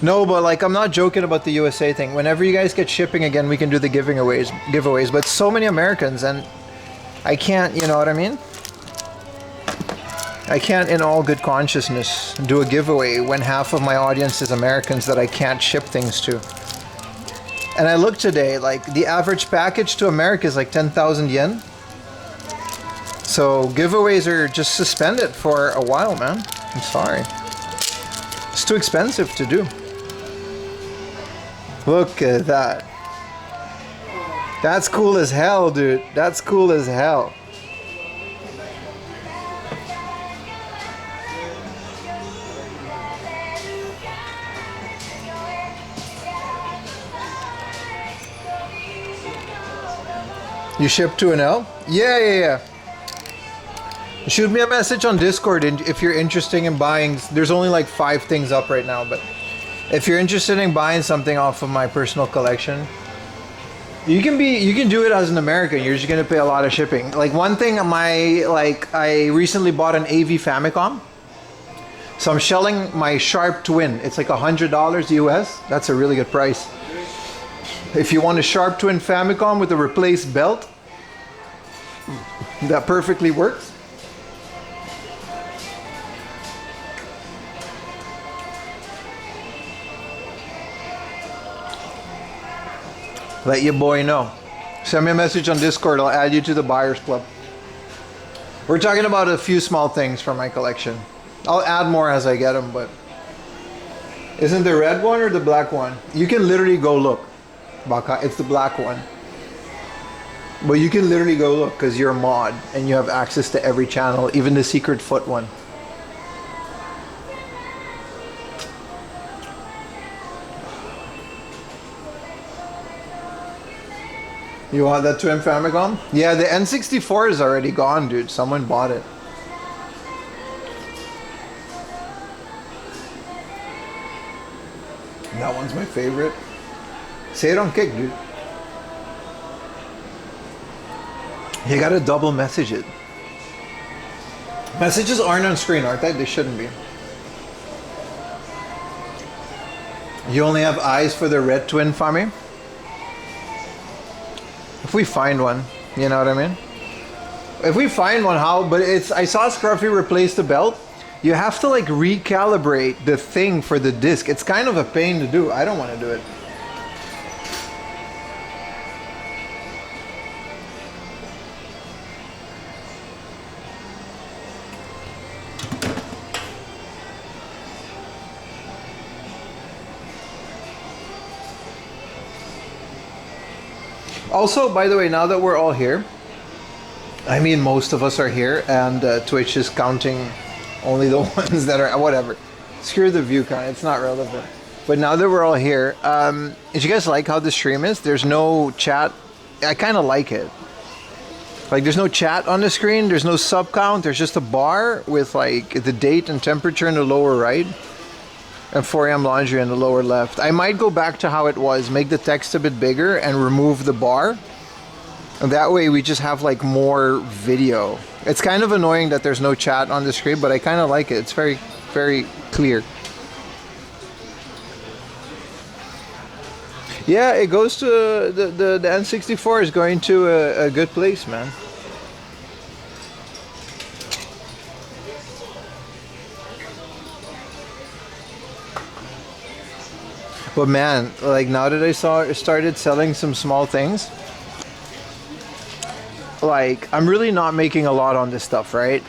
No, but like, I'm not joking about the USA thing. Whenever you guys get shipping again, we can do the giveaways. But so many Americans, and I can't, you know what I mean? I can't in all good consciousness do a giveaway when half of my audience is Americans that I can't ship things to. And I looked today, like the average package to America is like 10,000 yen. So giveaways are just suspended for a while, man. I'm sorry. It's too expensive to do. Look at that. That's cool as hell, dude. That's cool as hell. You ship to an L? Yeah. Shoot me a message on Discord if you're interested in buying. There's only like 5 things up right now, but if you're interested in buying something off of my personal collection, you can do it as an American. You're just gonna pay a lot of shipping. Like one thing, I recently bought an AV Famicom, so I'm shelling my Sharp Twin. It's like $100 US. That's a really good price. If you want a Sharp Twin Famicom with a replaced belt, that perfectly works. let your boy know. Send me a message on Discord. I'll add you to the buyers club. We're talking about a few small things from my collection. I'll add more as I get them, but isn't the red one or the black one? You can literally go look. Baka, it's the black one. But you can literally go look because you're a mod and you have access to every channel, even the secret foot one. You want that twin Famicom? Yeah, the N64 is already gone, dude. Someone bought it. That one's my favorite. Say it on kick, dude. You gotta double message it. Messages aren't on screen, aren't they? They shouldn't be. You only have eyes for the red twin Fami? If we find one, you know what I mean? If we find one, how? But it's, I saw Scruffy replace the belt. You have to like recalibrate the thing for the disc. It's kind of a pain to do. I don't want to do it. Also, by the way, now that we're all here, I mean most of us are here, and Twitch is counting only the ones that are, whatever. Screw the view count, it's not relevant. But now that we're all here, did you guys like how the stream is? There's no chat. I kind of like it. Like there's no chat on the screen, there's no sub count, there's just a bar with like the date and temperature in the lower right. And 4am laundry in the lower left. I might go back to how it was, make the text a bit bigger and remove the bar. And that way we just have like more video. It's kind of annoying that there's no chat on the screen, but I kind of like it. It's very, very clear. Yeah, it goes to the N64 is going to a good place, man. But man, like now that I started selling some small things, like I'm really not making a lot on this stuff, right?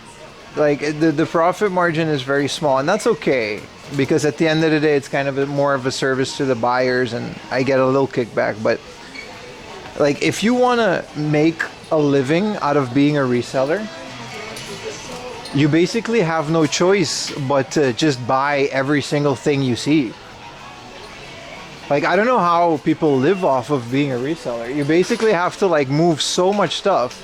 Like the profit margin is very small, and that's okay because at the end of the day, it's kind of more of a service to the buyers, and I get a little kickback. But like if you want to make a living out of being a reseller, you basically have no choice but to just buy every single thing you see. Like, I don't know how people live off of being a reseller. You basically have to like move so much stuff.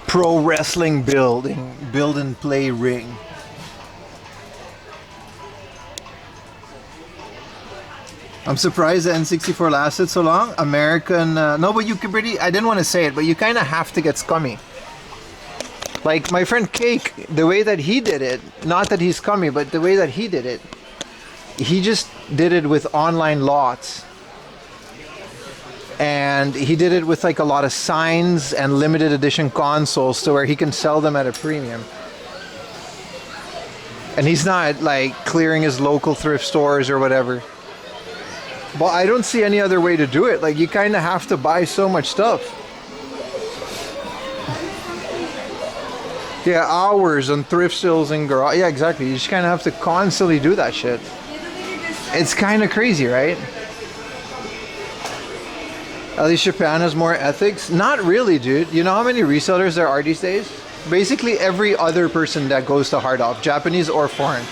Pro wrestling build and play ring. I'm surprised the N64 lasted so long. American, no, but you could pretty, I didn't want to say it, but you kind of have to get scummy. Like my friend Cake, the way that he did it, not that he's scummy, but the way that he did it, he just did it with online lots. And he did it with like a lot of signs and limited edition consoles to where he can sell them at a premium. And he's not like clearing his local thrift stores or whatever. But I don't see any other way to do it. Like you kind of have to buy so much stuff. Yeah, hours on thrift sales and garage. Yeah, exactly. You just kind of have to constantly do that shit. It's kind of crazy, right? At least Japan has more ethics. Not really, dude. You know how many resellers there are these days? Basically every other person that goes to hard off, Japanese or foreign.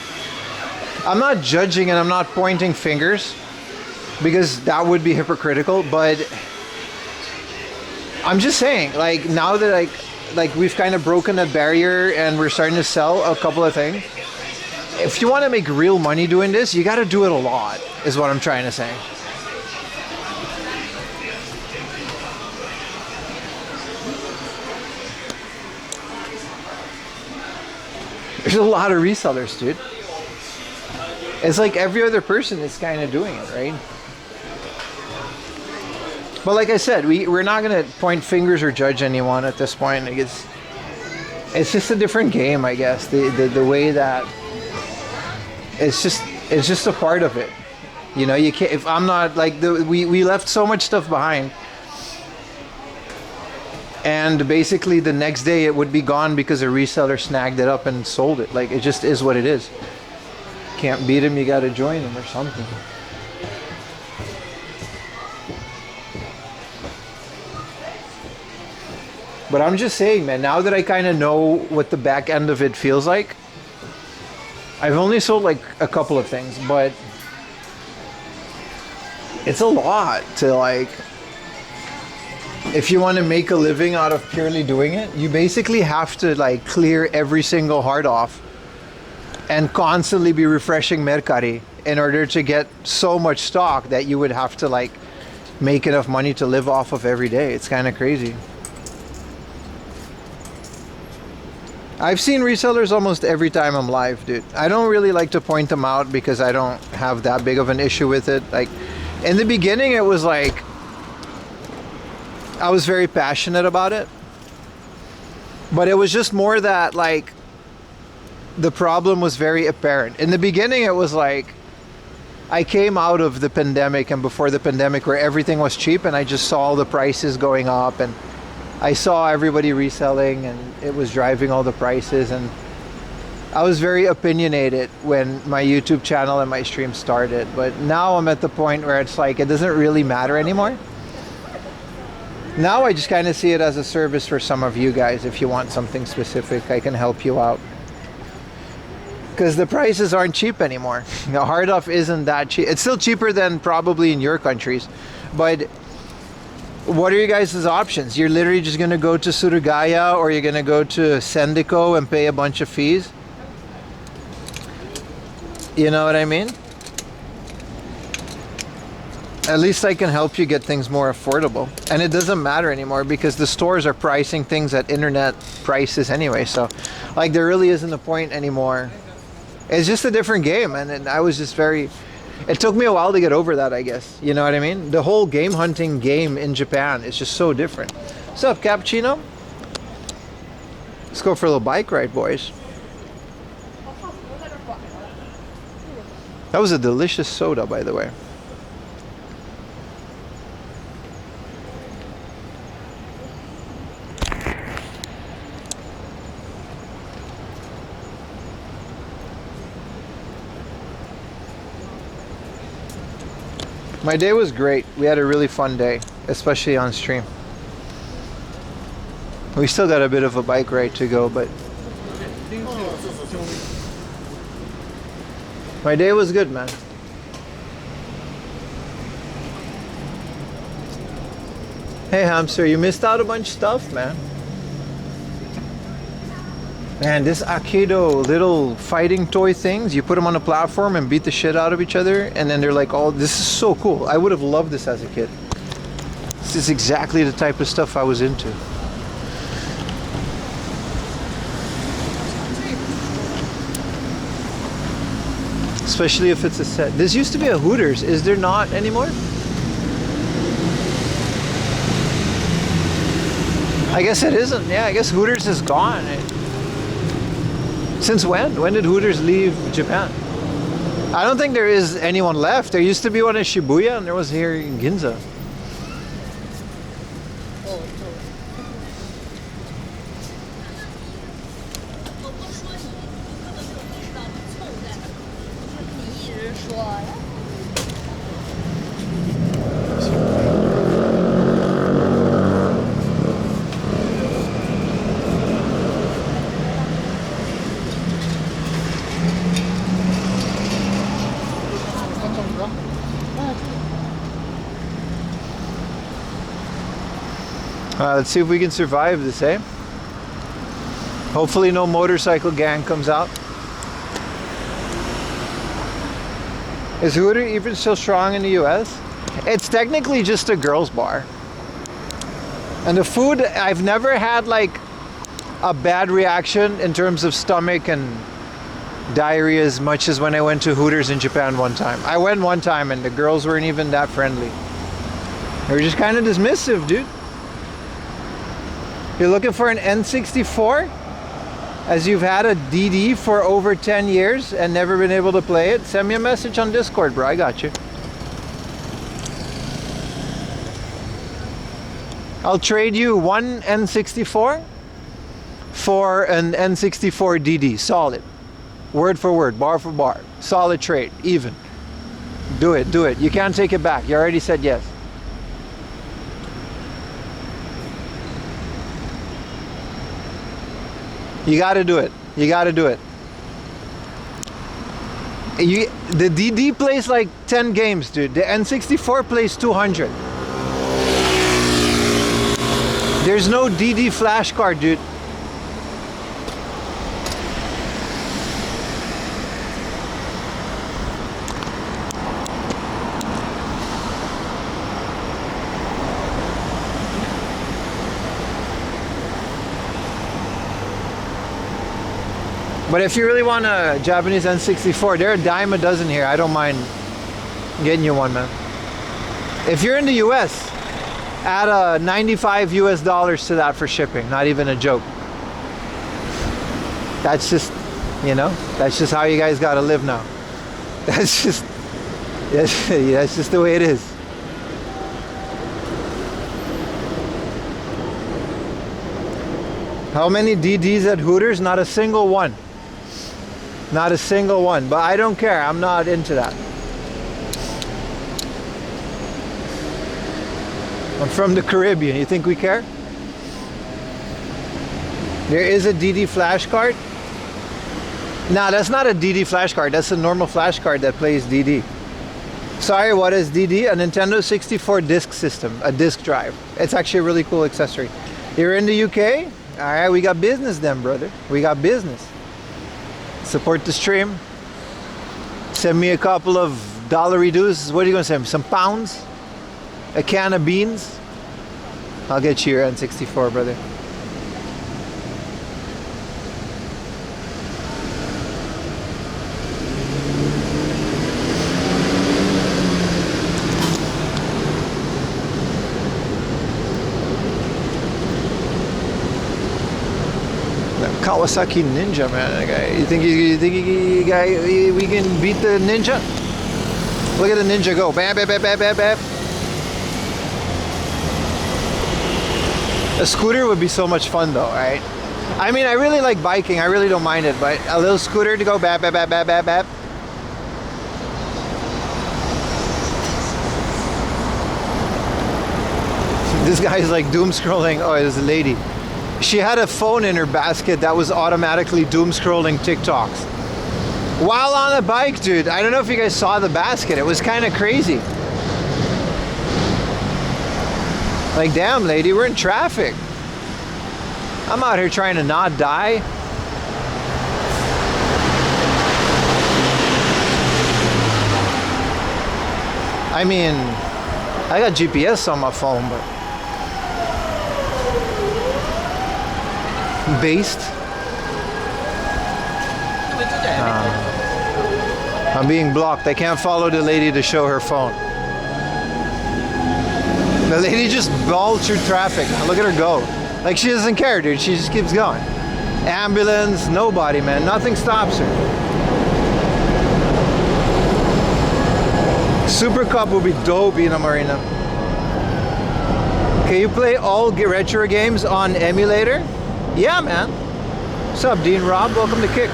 I'm not judging and I'm not pointing fingers because that would be hypocritical, but I'm just saying, like now that like we've kind of broken that barrier and we're starting to sell a couple of things. If you want to make real money doing this, you got to do it a lot, is what I'm trying to say. There's a lot of resellers, dude. It's like every other person is kind of doing it, right? But like I said, we're not going to point fingers or judge anyone at this point. Like it's just a different game, I guess. The way that it's just a part of it. You know, you can't. If I'm not like we left so much stuff behind, and basically the next day it would be gone because a reseller snagged it up and sold it. Like, it just is what it is. Can't beat them, you got to join them or something. But I'm just saying, man, now that I kind of know what the back end of it feels like, I've only sold like a couple of things, but it's a lot to like, if you want to make a living out of purely doing it, you basically have to like clear every single heart off and constantly be refreshing Mercari in order to get so much stock that you would have to like make enough money to live off of every day. It's kind of crazy. I've seen resellers almost every time I'm live, dude. I don't really like to point them out because I don't have that big of an issue with it. Like, in the beginning, it was like, I was very passionate about it. But it was just more that, like, the problem was very apparent. In the beginning, it was like, I came out of the pandemic and before the pandemic where everything was cheap, and I just saw all the prices going up, and I saw everybody reselling, and it was driving all the prices, and I was very opinionated when my YouTube channel and my stream started. But now I'm at the point where it's like, it doesn't really matter anymore. Now I just kind of see it as a service for some of you guys. If you want something specific, I can help you out. Because the prices aren't cheap anymore. The hard off isn't that cheap. It's still cheaper than probably in your countries, but what are you guys' options? You're literally just going to go to Surugaya, or you're going to go to Sendico and pay a bunch of fees? You know what I mean? At least I can help you get things more affordable. And it doesn't matter anymore because the stores are pricing things at internet prices anyway. So, like, there really isn't a point anymore. It's just a different game. And I was just very... It took me a while to get over that, I guess. You know what I mean? The whole game hunting game in Japan is just so different. What's up, Cappuccino? Let's go for a little bike ride, boys. That was a delicious soda, by the way. My day was great. We had a really fun day, especially on stream. We still got a bit of a bike ride to go, but my day was good, man. Hey, Hamster, you missed out a bunch of stuff, man. Man, this Aikido little fighting toy things, you put them on a platform and beat the shit out of each other, and then they're like, oh, this is so cool. I would have loved this as a kid. This is exactly the type of stuff I was into. Especially if it's a set. This used to be a Hooters. Is there not anymore? I guess it isn't. Yeah, I guess Hooters is gone. Since when? When did Hooters leave Japan? I don't think there is anyone left. There used to be one in Shibuya, and there was here in Ginza. Let's see if we can survive this, eh? Hopefully no motorcycle gang comes out. Is Hooters even still strong in the US? It's technically just a girls' bar. And the food, I've never had like a bad reaction in terms of stomach and diarrhea as much as when I went to Hooters in Japan one time. I went one time and the girls weren't even that friendly. They were just kind of dismissive, dude. You're looking for an N64? As you've had a DD for over 10 years and never been able to play it? Send me a message on Discord, bro. I got you. I'll trade you one N64 for an N64 DD. Solid. Word for word, bar for bar. Solid trade. Even. Do it, do it. You can't take it back. You already said yes. You gotta do it. You gotta do it. The DD plays like 10 games, dude. The N64 plays 200. There's no DD flash card, dude. But if you really want a Japanese N64, they're a dime a dozen here. I don't mind getting you one, man. If you're in the US, add 95 US dollars to that for shipping. Not even a joke. That's just, you know, that's just how you guys gotta live now. That's just the way it is. How many DDs at Hooters? Not a single one. Not a single one, but I don't care. I'm not into that. I'm from the Caribbean. You think we care? There is a DD flash card. Nah, that's not a DD flash card. That's a normal flash card that plays DD. Sorry, what is DD? A Nintendo 64 disc system, a disc drive. It's actually a really cool accessory. You're in the UK? All right, we got business then, brother. We got business. Support the stream. Send me a couple of dollary-doos. What are you going to send me? Some pounds? A can of beans? I'll get you your N64, brother. Kawasaki Ninja, man. You think we can beat the Ninja? Look at the Ninja go. Bam, bam, bam, bam, bam, bam. A scooter would be so much fun though, right? I mean, I really like biking. I really don't mind it, but a little scooter to go bam, bam, bam, bam, bam, bam. This guy's like doom scrolling. Oh, there's a lady. She had a phone in her basket that was automatically doom scrolling TikToks while on a bike, dude. I don't know if you guys saw the basket. It was kind of crazy. Like, damn, lady, we're in traffic. I'm out here trying to not die. I mean, I got GPS on my phone, but based. I'm being blocked. I can't follow the lady to show her phone. The lady just balled through traffic. Look at her go. Like, she doesn't care, dude. She just keeps going. Ambulance, nobody, man. Nothing stops her. Super Cup will be dope in a marina. Can you play all retro games on emulator? Yeah, man. What's up, Dean Rob? Welcome to Kick.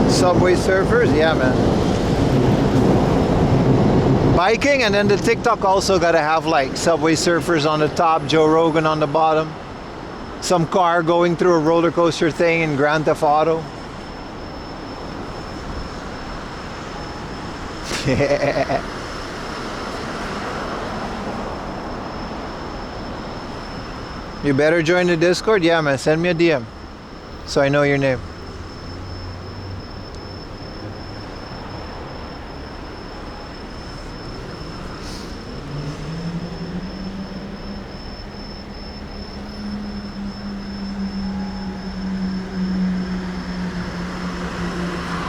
Subway surfers, yeah, man. Biking, and then the TikTok also gotta have like Subway surfers on the top, Joe Rogan on the bottom, some car going through a roller coaster thing in Grand Theft Auto. Yeah. You better join the Discord, yeah, man. Send me a DM so I know your name.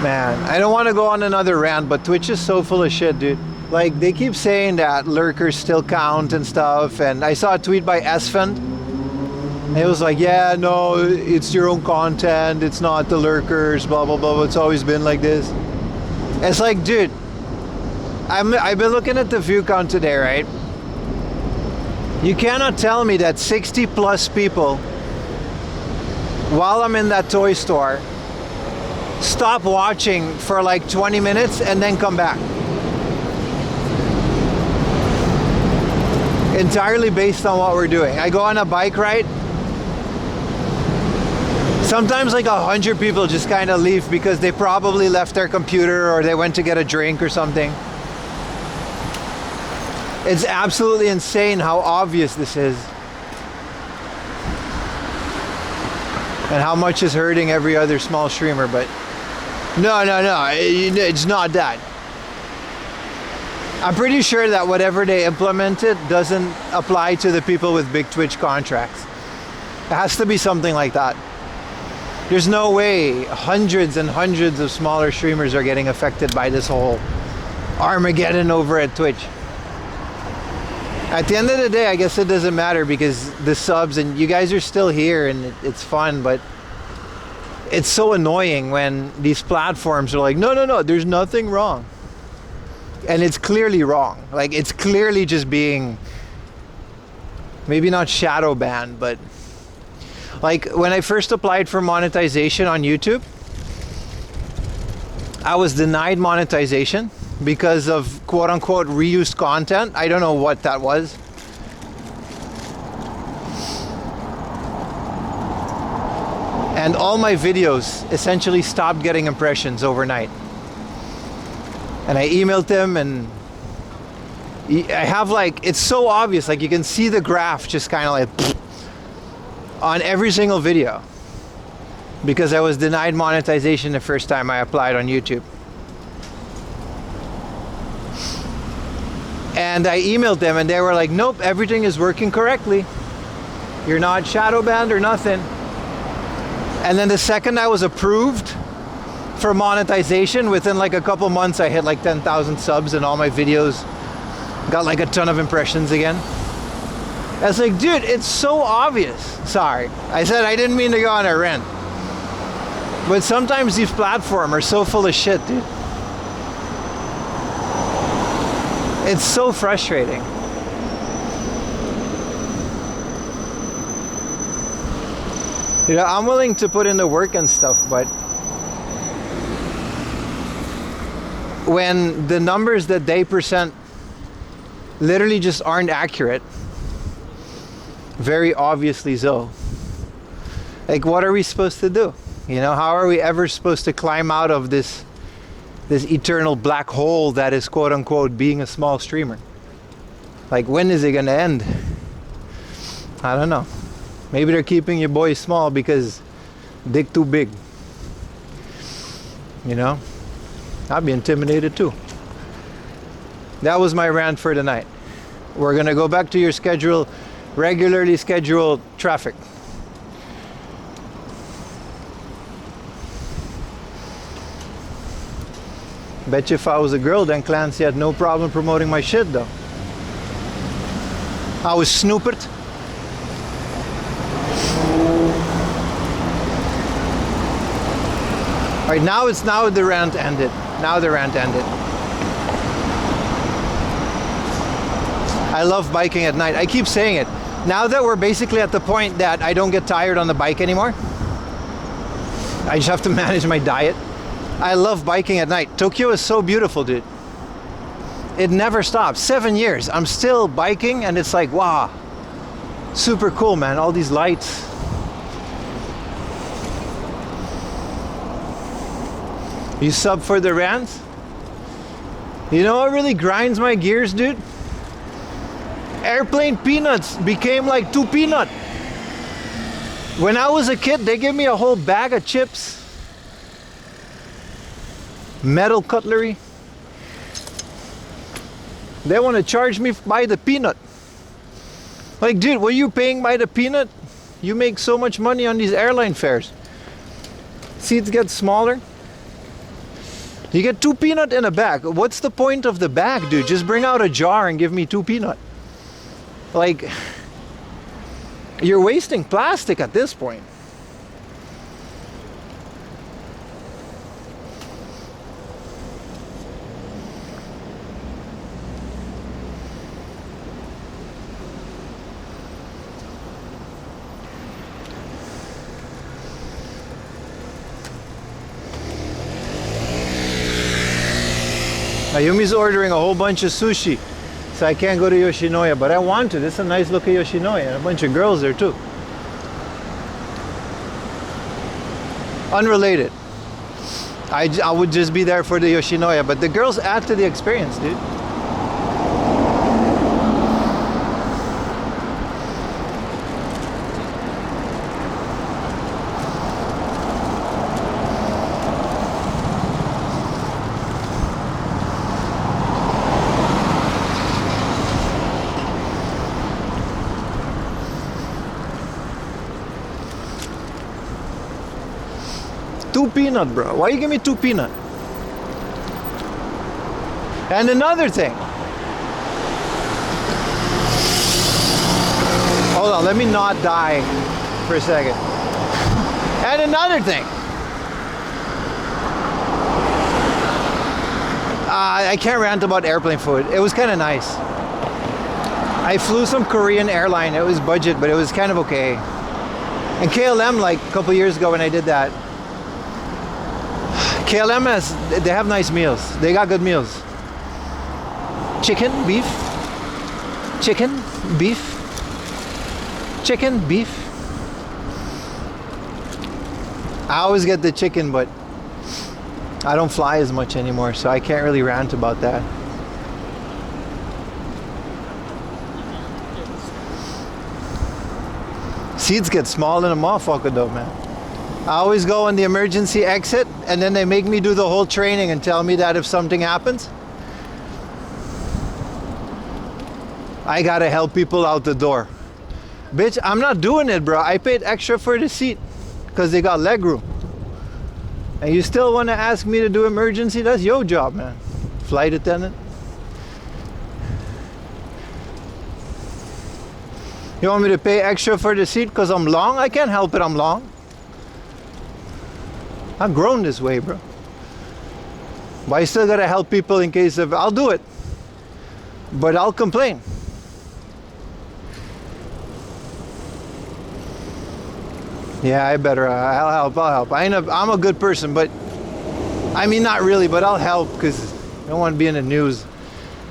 Man, I don't want to go on another rant, but Twitch is so full of shit, dude. Like, they keep saying that lurkers still count and stuff, and I saw a tweet by Esfand. It was like, yeah, no, it's your own content, it's not the lurkers, blah, blah, blah, it's always been like this. It's like, dude, I've been looking at the view count today, right? You cannot tell me that 60 plus people, while I'm in that toy store, stop watching for like 20 minutes and then come back. Entirely based on what we're doing. I go on a bike ride. Sometimes like 100 people just kind of leave because they probably left their computer or they went to get a drink or something. It's absolutely insane how obvious this is. And how much is hurting every other small streamer, but no, it's not that. I'm pretty sure that whatever they implemented doesn't apply to the people with big Twitch contracts. It has to be something like that. There's no way hundreds and hundreds of smaller streamers are getting affected by this whole Armageddon over at Twitch. At the end of the day, I guess it doesn't matter because the subs and you guys are still here and it's fun, but it's so annoying when these platforms are like, no, there's nothing wrong. And it's clearly wrong. Like, it's clearly just being, maybe not shadow banned, but like when I first applied for monetization on YouTube, I was denied monetization because of quote unquote reused content. I don't know what that was. And all my videos essentially stopped getting impressions overnight. And I emailed them and I have like, it's so obvious, like you can see the graph just kind of like on every single video because I was denied monetization the first time I applied on YouTube. And I emailed them and they were like, nope, everything is working correctly. You're not shadow banned or nothing. And then the second I was approved for monetization, within like a couple months I hit like 10,000 subs and all my videos got like a ton of impressions again. I was like, dude, it's so obvious. Sorry, I said I didn't mean to go on a rant, but sometimes these platforms are so full of shit, dude. It's so frustrating. You know, I'm willing to put in the work and stuff, but when the numbers that they present literally just aren't accurate, very obviously so. Like, what are we supposed to do? You know, how are we ever supposed to climb out of this eternal black hole that is quote unquote being a small streamer? Like, when is it gonna end? I don't know. Maybe they're keeping your boys small because dick too big. You know? I'd be intimidated too. That was my rant for tonight. We're gonna go back to your schedule, regularly scheduled traffic. Bet you if I was a girl, then Clancy had no problem promoting my shit though. I was snoopert. Alright, now the rant ended. Now the rant ended. I love biking at night. I keep saying it. Now that we're basically at the point that I don't get tired on the bike anymore, I just have to manage my diet. I love biking at night. Tokyo is so beautiful, dude. It never stops. 7 years. I'm still biking and it's like, wow. Super cool, man. All these lights. You sub for the rant? You know what really grinds my gears, dude? Airplane peanuts became like 2 peanut. When I was a kid, they gave me a whole bag of chips. Metal cutlery. They want to charge me by the peanut. Like, dude, what are you paying by the peanut? You make so much money on these airline fares. Seats get smaller. You get 2 peanut in a bag. What's the point of the bag, dude? Just bring out a jar and give me 2 peanut. Like, you're wasting plastic at this point. Ayumi's ordering a whole bunch of sushi, so I can't go to Yoshinoya, but I want to. This is a nice look at Yoshinoya, and a bunch of girls there too. Unrelated. I would just be there for the Yoshinoya, but the girls add to the experience, dude. Two peanut, bro. Why you give me 2 peanut? And another thing. Hold on, let me not die for a second. And another thing. I can't rant about airplane food. It was kind of nice. I flew some Korean airline. It was budget, but it was kind of okay. And KLM, like a couple years ago when I did that, KLM they have nice meals. They got good meals. Chicken, beef, chicken, beef, chicken, beef. I always get the chicken, but I don't fly as much anymore, so I can't really rant about that. Seats get small in a motherfucker though, man. I always go on the emergency exit, and then they make me do the whole training and tell me that if something happens, I gotta help people out the door. Bitch, I'm not doing it, bro. I paid extra for the seat because they got leg room. And you still want to ask me to do emergency? That's your job, man. Flight attendant. You want me to pay extra for the seat because I'm long? I can't help it, I'm long. I've grown this way, bro. But I still gotta help people in case of... I'll do it. But I'll complain. Yeah, I better. I'll help. I'm a good person, but... I mean, not really, but I'll help because I don't want to be in the news.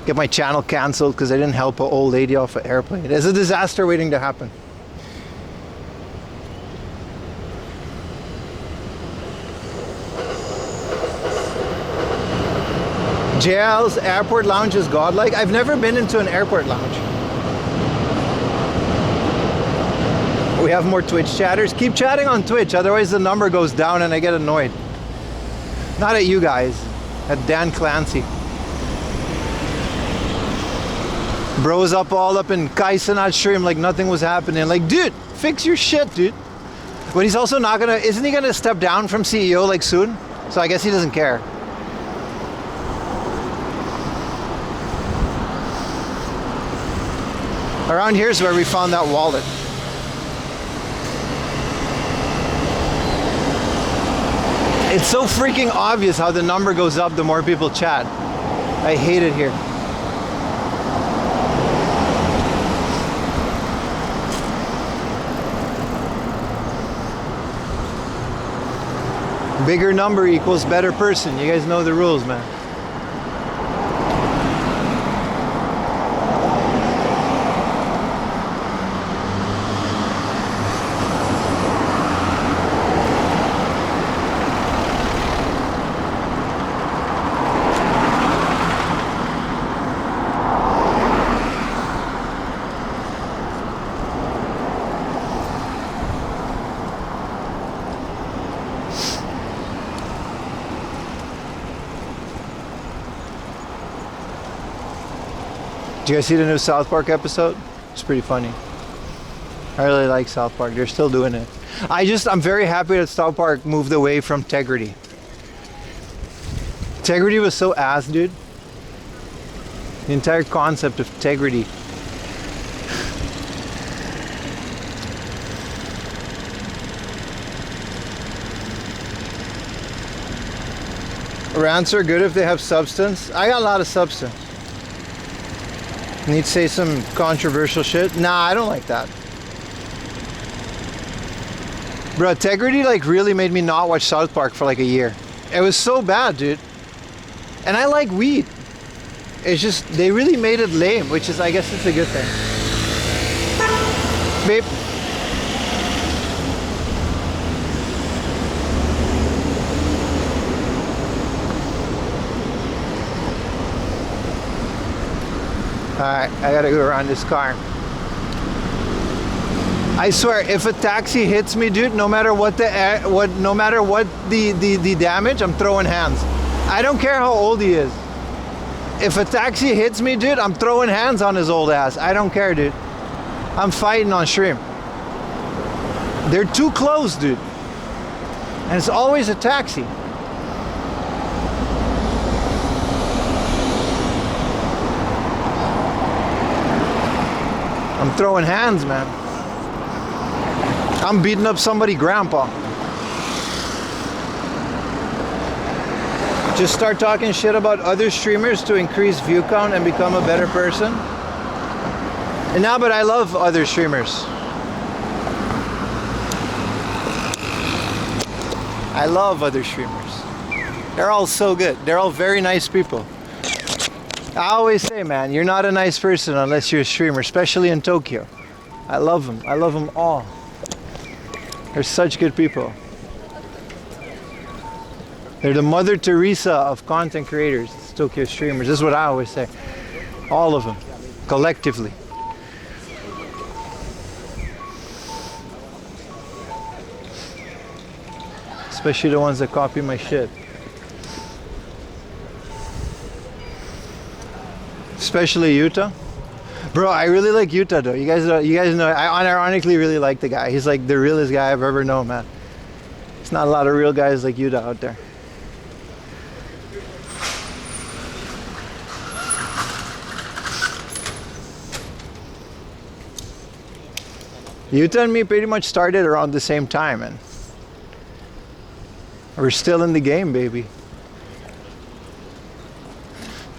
Get my channel canceled because I didn't help an old lady off an airplane. There's a disaster waiting to happen. JL's airport lounge is godlike. I've never been into an airport lounge. We have more Twitch chatters. Keep chatting on Twitch, otherwise the number goes down and I get annoyed. Not at you guys, at Dan Clancy. Bros all up in Kaisenat stream like nothing was happening. Like, dude, fix your shit, dude. But he's also not gonna, isn't he gonna step down from CEO like soon? So I guess he doesn't care. Around here is where we found that wallet. It's so freaking obvious how the number goes up the more people chat. I hate it here. Bigger number equals better person. You guys know the rules, man. Did you guys see the new South Park episode? It's pretty funny. I really like South Park. They're still doing it. I'm very happy that South Park moved away from integrity. Integrity was so ass, dude. The entire concept of integrity. Rants are good if they have substance. I got a lot of substance. Need to say some controversial shit? Nah, I don't like that. Bro, integrity like really made me not watch South Park for like a year. It was so bad, dude. And I like weed. It's just, they really made it lame, which is, I guess it's a good thing. Babe. Alright, I gotta go around this car. I swear, if a taxi hits me, dude, no matter what the damage, I'm throwing hands. I don't care how old he is. If a taxi hits me, dude, I'm throwing hands on his old ass. I don't care, dude. I'm fighting on stream. They're too close, dude. And it's always a taxi. I'm throwing hands, man. I'm beating up somebody's grandpa. Just start talking shit about other streamers to increase view count and become a better person. And now, but I love other streamers. I love other streamers. They're all so good. They're all very nice people. I always say, man, you're not a nice person unless you're a streamer, especially in Tokyo. I love them. I love them all. They're such good people. They're the Mother Teresa of content creators, it's Tokyo streamers. This is what I always say. All of them, collectively. Especially the ones that copy my shit. Especially Yuta. Bro, I really like Yuta though. You guys know, I unironically really like the guy. He's like the realest guy I've ever known, man. There's not a lot of real guys like Yuta out there. Yuta and me pretty much started around the same time, and we're still in the game, baby.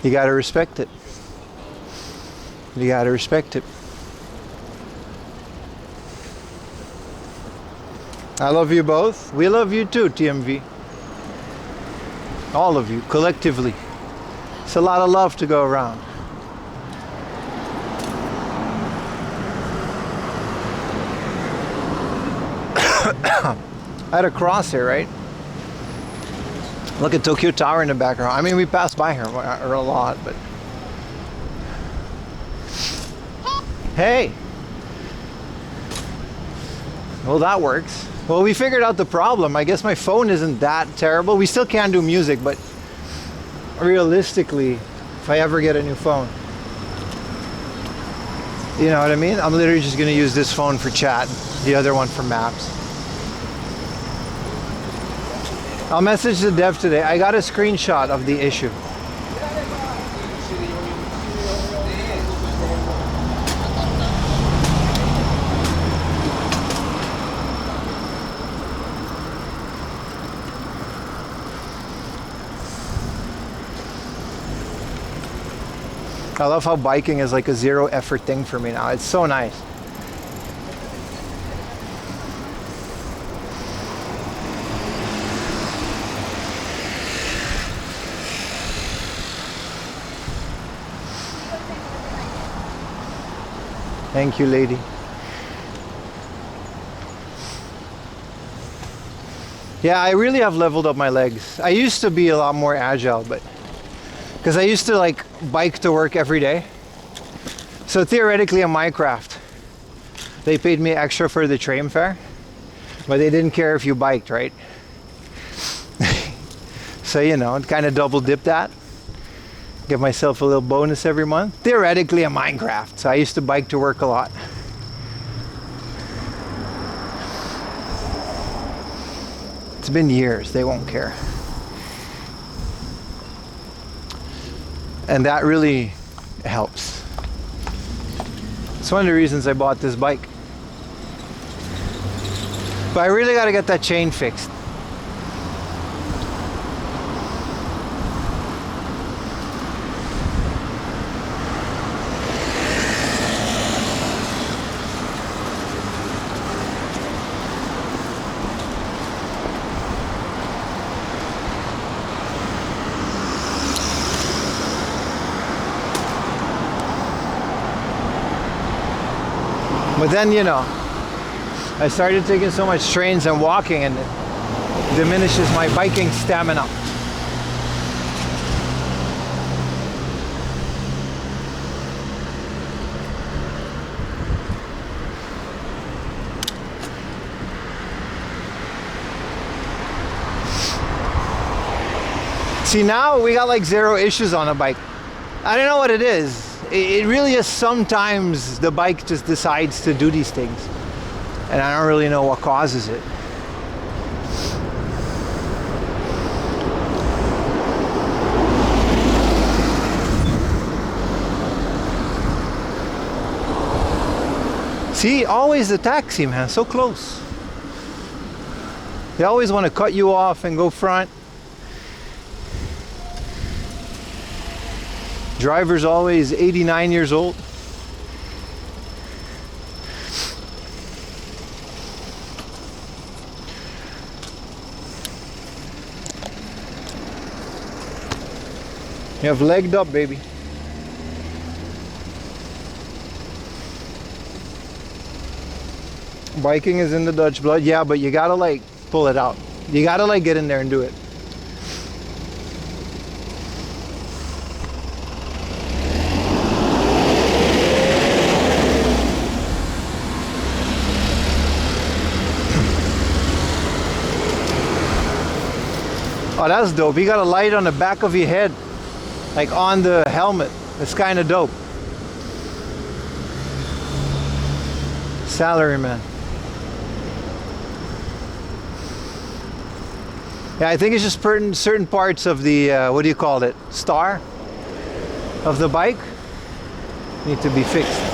You gotta respect it. You gotta respect it. I love you both. We love you too, TMV. All of you, collectively. It's a lot of love to go around. I had a crosshair, right? Look at Tokyo Tower in the background. I mean, we passed by her a lot, but... Hey! Well, that works. Well, we figured out the problem. I guess my phone isn't that terrible. We still can't do music, but realistically, if I ever get a new phone, you know what I mean? I'm literally just gonna use this phone for chat, the other one for maps. I'll message the dev today. I got a screenshot of the issue. I love how biking is like a zero effort thing for me now. It's so nice. Thank you, lady. Yeah, I really have leveled up my legs. I used to be a lot more agile, but because I used to like bike to work every day. So theoretically in Minecraft, they paid me extra for the train fare, but they didn't care if you biked, right? So, you know, kind of double dip that. Give myself a little bonus every month. Theoretically in Minecraft, so I used to bike to work a lot. It's been years, they won't care. And that really helps. It's one of the reasons I bought this bike. But I really got to get that chain fixed. But then, you know, I started taking so much trains and walking, and it diminishes my biking stamina. See, now we got like 0 issues on a bike. I don't know what it is. It really is sometimes the bike just decides to do these things. And I don't really know what causes it. See, always the taxi, man, so close. They always want to cut you off and go front. Driver's always 89 years old. You have legged up, baby. Biking is in the Dutch blood. Yeah, but you gotta like pull it out. You gotta like get in there and do it. Oh, that's dope. You got a light on the back of your head, like on the helmet. That's kind of dope. Salaryman. Yeah, I think it's just certain parts of the, what do you call it? Star of the bike need to be fixed.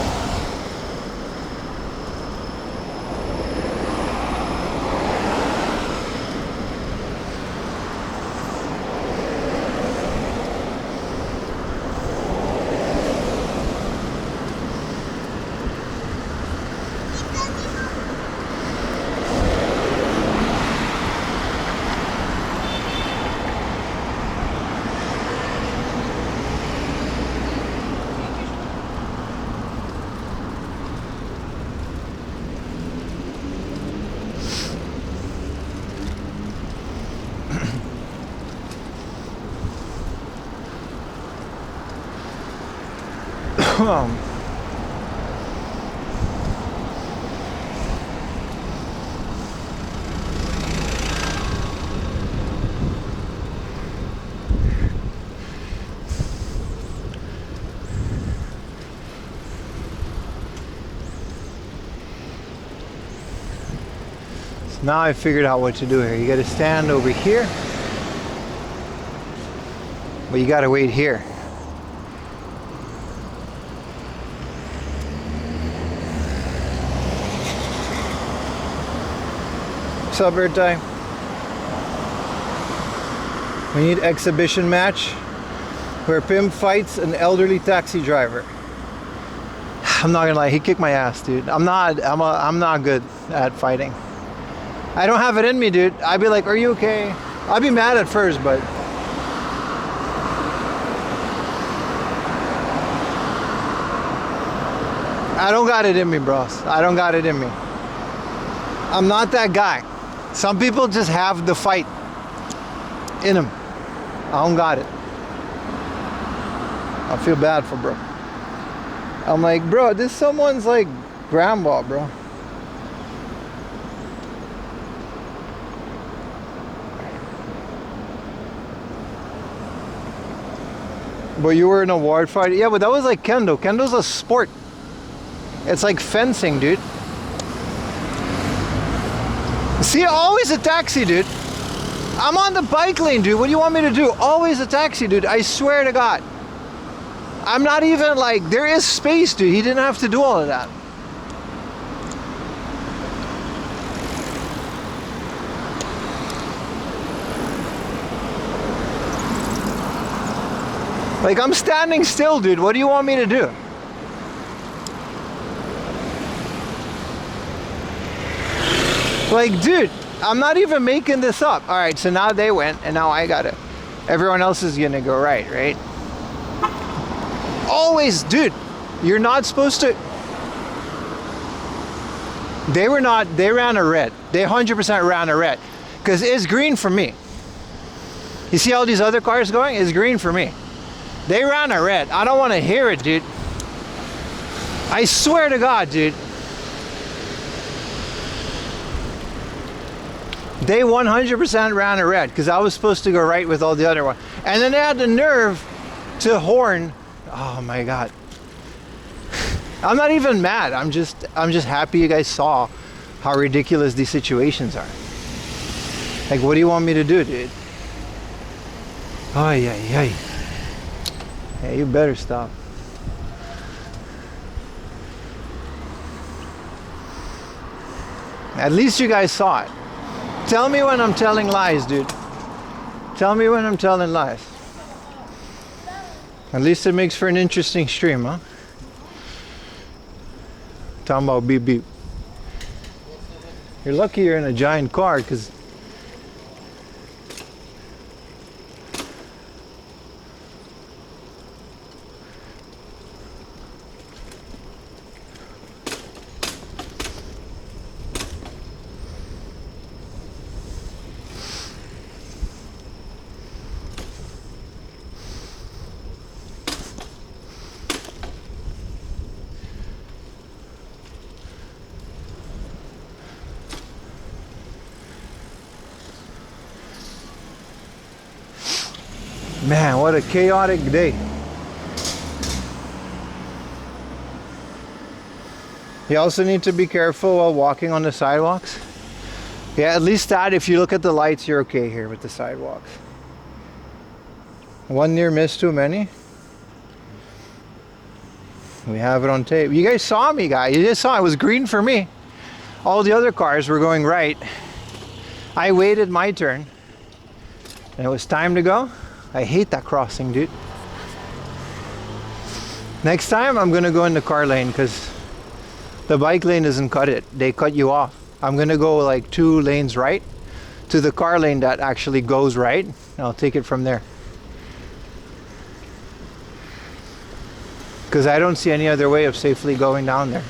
Now I figured out what to do here. You got to stand over here, but you got to wait here. What's up, Bird Time? We need exhibition match where Pim fights an elderly taxi driver. I'm not gonna lie, he kicked my ass, dude. I'm not good at fighting. I don't have it in me, dude. I'd be like, are you okay? I'd be mad at first, but I don't got it in me, bros. I don't got it in me. I'm not that guy. Some people just have the fight in them. I don't got it. I feel bad for bro. I'm like, bro, this someone's like grandma, bro. But you were in a ward fight? Yeah, but that was like kendo. Kendo's a sport. It's like fencing, dude. See, always a taxi, dude. I'm on the bike lane, dude. What do you want me to do? Always a taxi, dude. I swear to God. I'm not even like, there is space, dude. He didn't have to do all of that. Like, I'm standing still, dude. What do you want me to do? Like, dude, I'm not even making this up. All right, so now they went, and now I got it. Everyone else is gonna go right? Always, dude, you're not supposed to. They ran a red. They 100% ran a red. Because it's green for me. You see all these other cars going? It's green for me. They ran a red. I don't want to hear it, dude. I swear to God, dude. They 100% ran a red because I was supposed to go right with all the other ones. And then they had the nerve to horn. Oh my God. I'm not even mad. I'm just happy you guys saw how ridiculous these situations are. Like, what do you want me to do, dude? Oh, yeah. Hey, you better stop. At least you guys saw it. Tell me when I'm telling lies, dude. Tell me when I'm telling lies. At least it makes for an interesting stream, huh? Talking about beep beep. You're lucky you're in a giant car, because man, what a chaotic day. You also need to be careful while walking on the sidewalks. Yeah, at least that, if you look at the lights, you're okay here with the sidewalks. One near miss too many. We have it on tape. You guys saw me, guys. You just saw it was green for me. All the other cars were going right. I waited my turn. And it was time to go. I hate that crossing, dude. Next time I'm gonna go in the car lane because the bike lane doesn't cut it. They cut you off. I'm gonna go like 2 lanes right to the car lane that actually goes right. And I'll take it from there. Because I don't see any other way of safely going down there.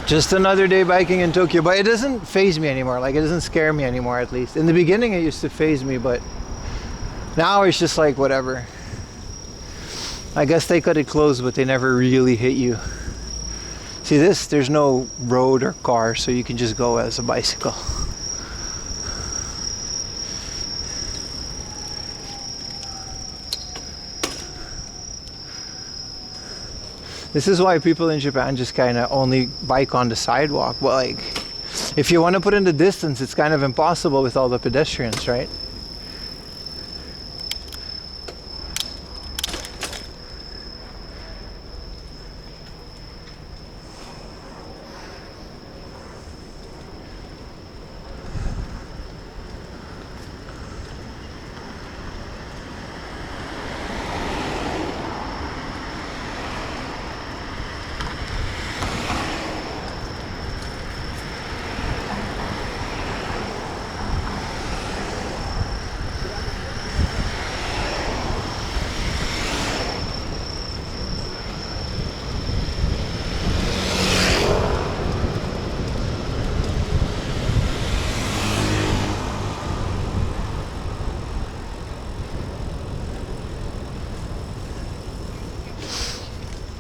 Just another day biking in Tokyo, but it doesn't faze me anymore. Like, it doesn't scare me anymore, at least. In the beginning, it used to faze me, but now it's just like, whatever. I guess they cut it close, but they never really hit you. See this? There's no road or car, so you can just go as a bicycle. This is why people in Japan just kind of only bike on the sidewalk. But like, if you want to put in the distance, it's kind of impossible with all the pedestrians, right?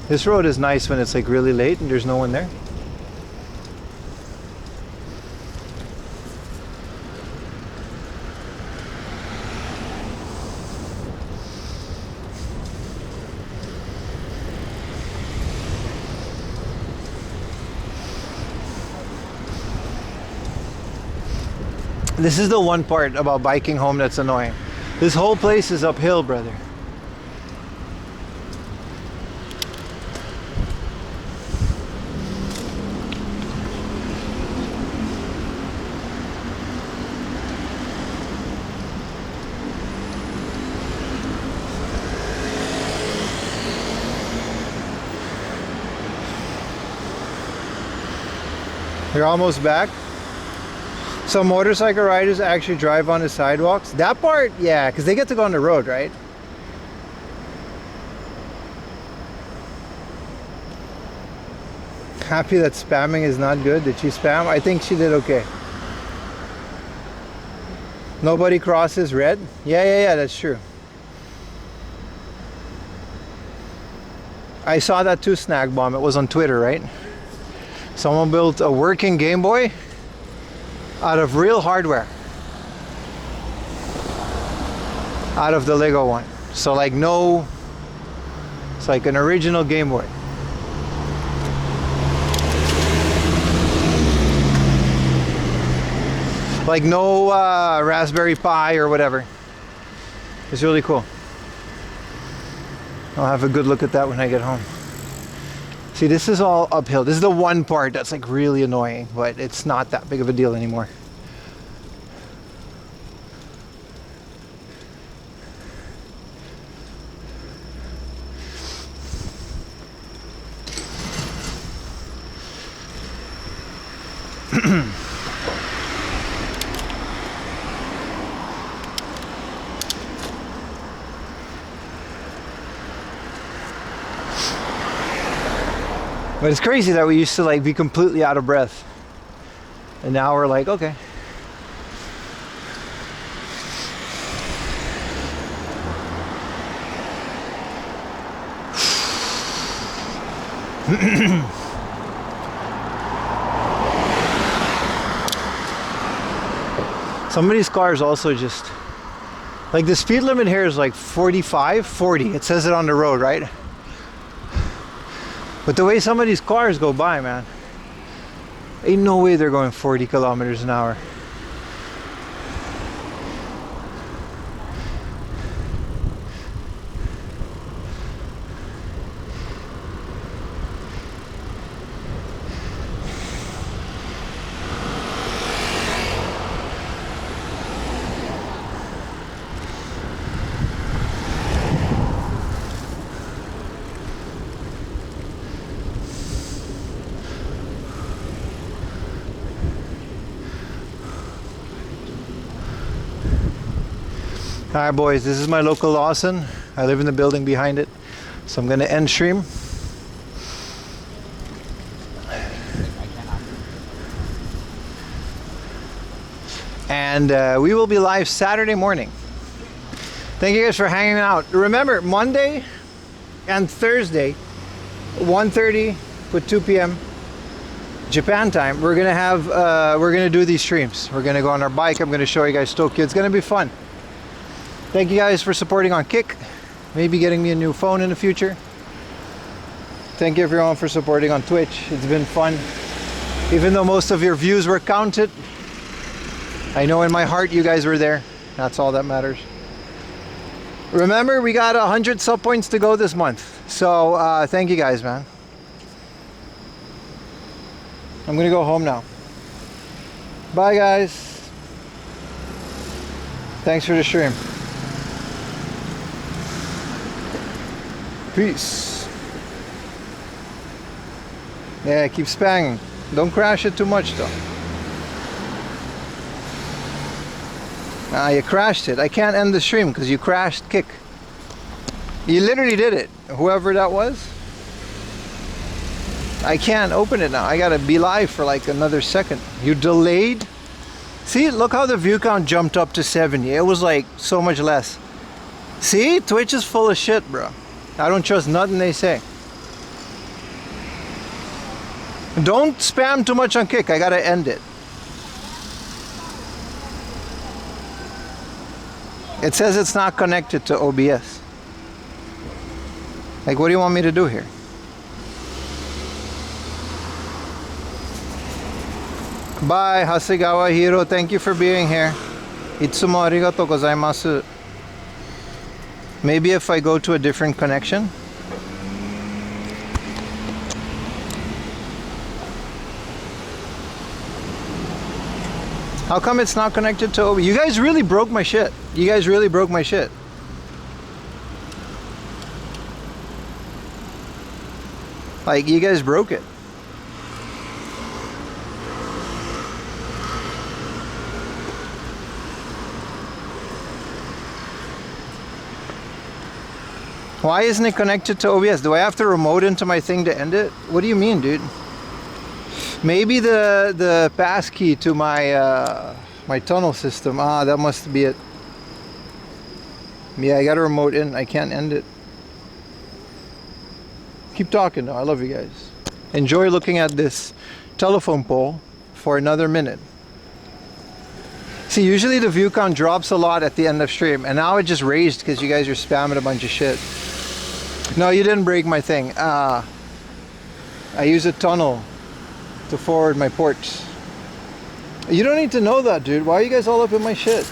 This road is nice when it's like really late and there's no one there. This is the one part about biking home that's annoying. This whole place is uphill, brother. You're almost back. Some motorcycle riders actually drive on the sidewalks. That part, yeah, because they get to go on the road, right? Happy that spamming is not good. Did she spam? I think she did okay. Nobody crosses red? Yeah, that's true. I saw that too, Snag Bomb. It was on Twitter, right? Someone built a working Game Boy out of real hardware, out of the Lego one. So like no, it's like an original Game Boy. Like no Raspberry Pi or whatever. It's really cool. I'll have a good look at that when I get home. See, this is all uphill. This is the one part that's like really annoying, but it's not that big of a deal anymore. But it's crazy that we used to like be completely out of breath. And now we're like, okay. Some of these cars also just, like the speed limit here is like 45, 40. It says it on the road, right? But the way some of these cars go by, man, ain't no way they're going 40 kilometers an hour. Alright boys, this is my local Lawson. I live in the building behind it. So I'm gonna end stream. And we will be live Saturday morning. Thank you guys for hanging out. Remember, Monday and Thursday, 1:30 to 2 p.m. Japan time, we're gonna do these streams. We're gonna go on our bike. I'm gonna show you guys Tokyo. It's gonna be fun. Thank you guys for supporting on Kick. Maybe getting me a new phone in the future. Thank you everyone for supporting on Twitch. It's been fun. Even though most of your views were counted, I know in my heart you guys were there. That's all that matters. Remember, we got 100 sub points to go this month. So thank you guys, man. I'm gonna go home now. Bye guys. Thanks for the stream. Peace. Yeah, keep spamming. Don't crash it too much though. Ah, you crashed it. I can't end the stream because you crashed Kick. You literally did it. Whoever that was. I can't open it now. I gotta be live for like another second. You delayed. See, look how the view count jumped up to 70. It was like so much less. See, Twitch is full of shit, bro. I don't trust nothing they say. Don't spam too much on Kick. I gotta end it. It says it's not connected to OBS. Like, what do you want me to do here? Bye, Hasegawa Hiro. Thank you for being here. Itsumo arigatou gozaimasu. Maybe if I go to a different connection. How come it's not connected to OBS? You guys really broke my shit. You guys really broke my shit. Like, you guys broke it. Why isn't it connected to OBS? Do I have to remote into my thing to end it? What do you mean, dude? Maybe the passkey to my my tunnel system. Ah, that must be it. Yeah, I gotta remote in. I can't end it. Keep talking though. I love you guys. Enjoy looking at this telephone pole for another minute. See, usually the view count drops a lot at the end of stream, and now it just raised because you guys are spamming a bunch of shit. No, you didn't break my thing. I use a tunnel to forward my ports. You don't need to know that, dude. Why are you guys all up in my shit?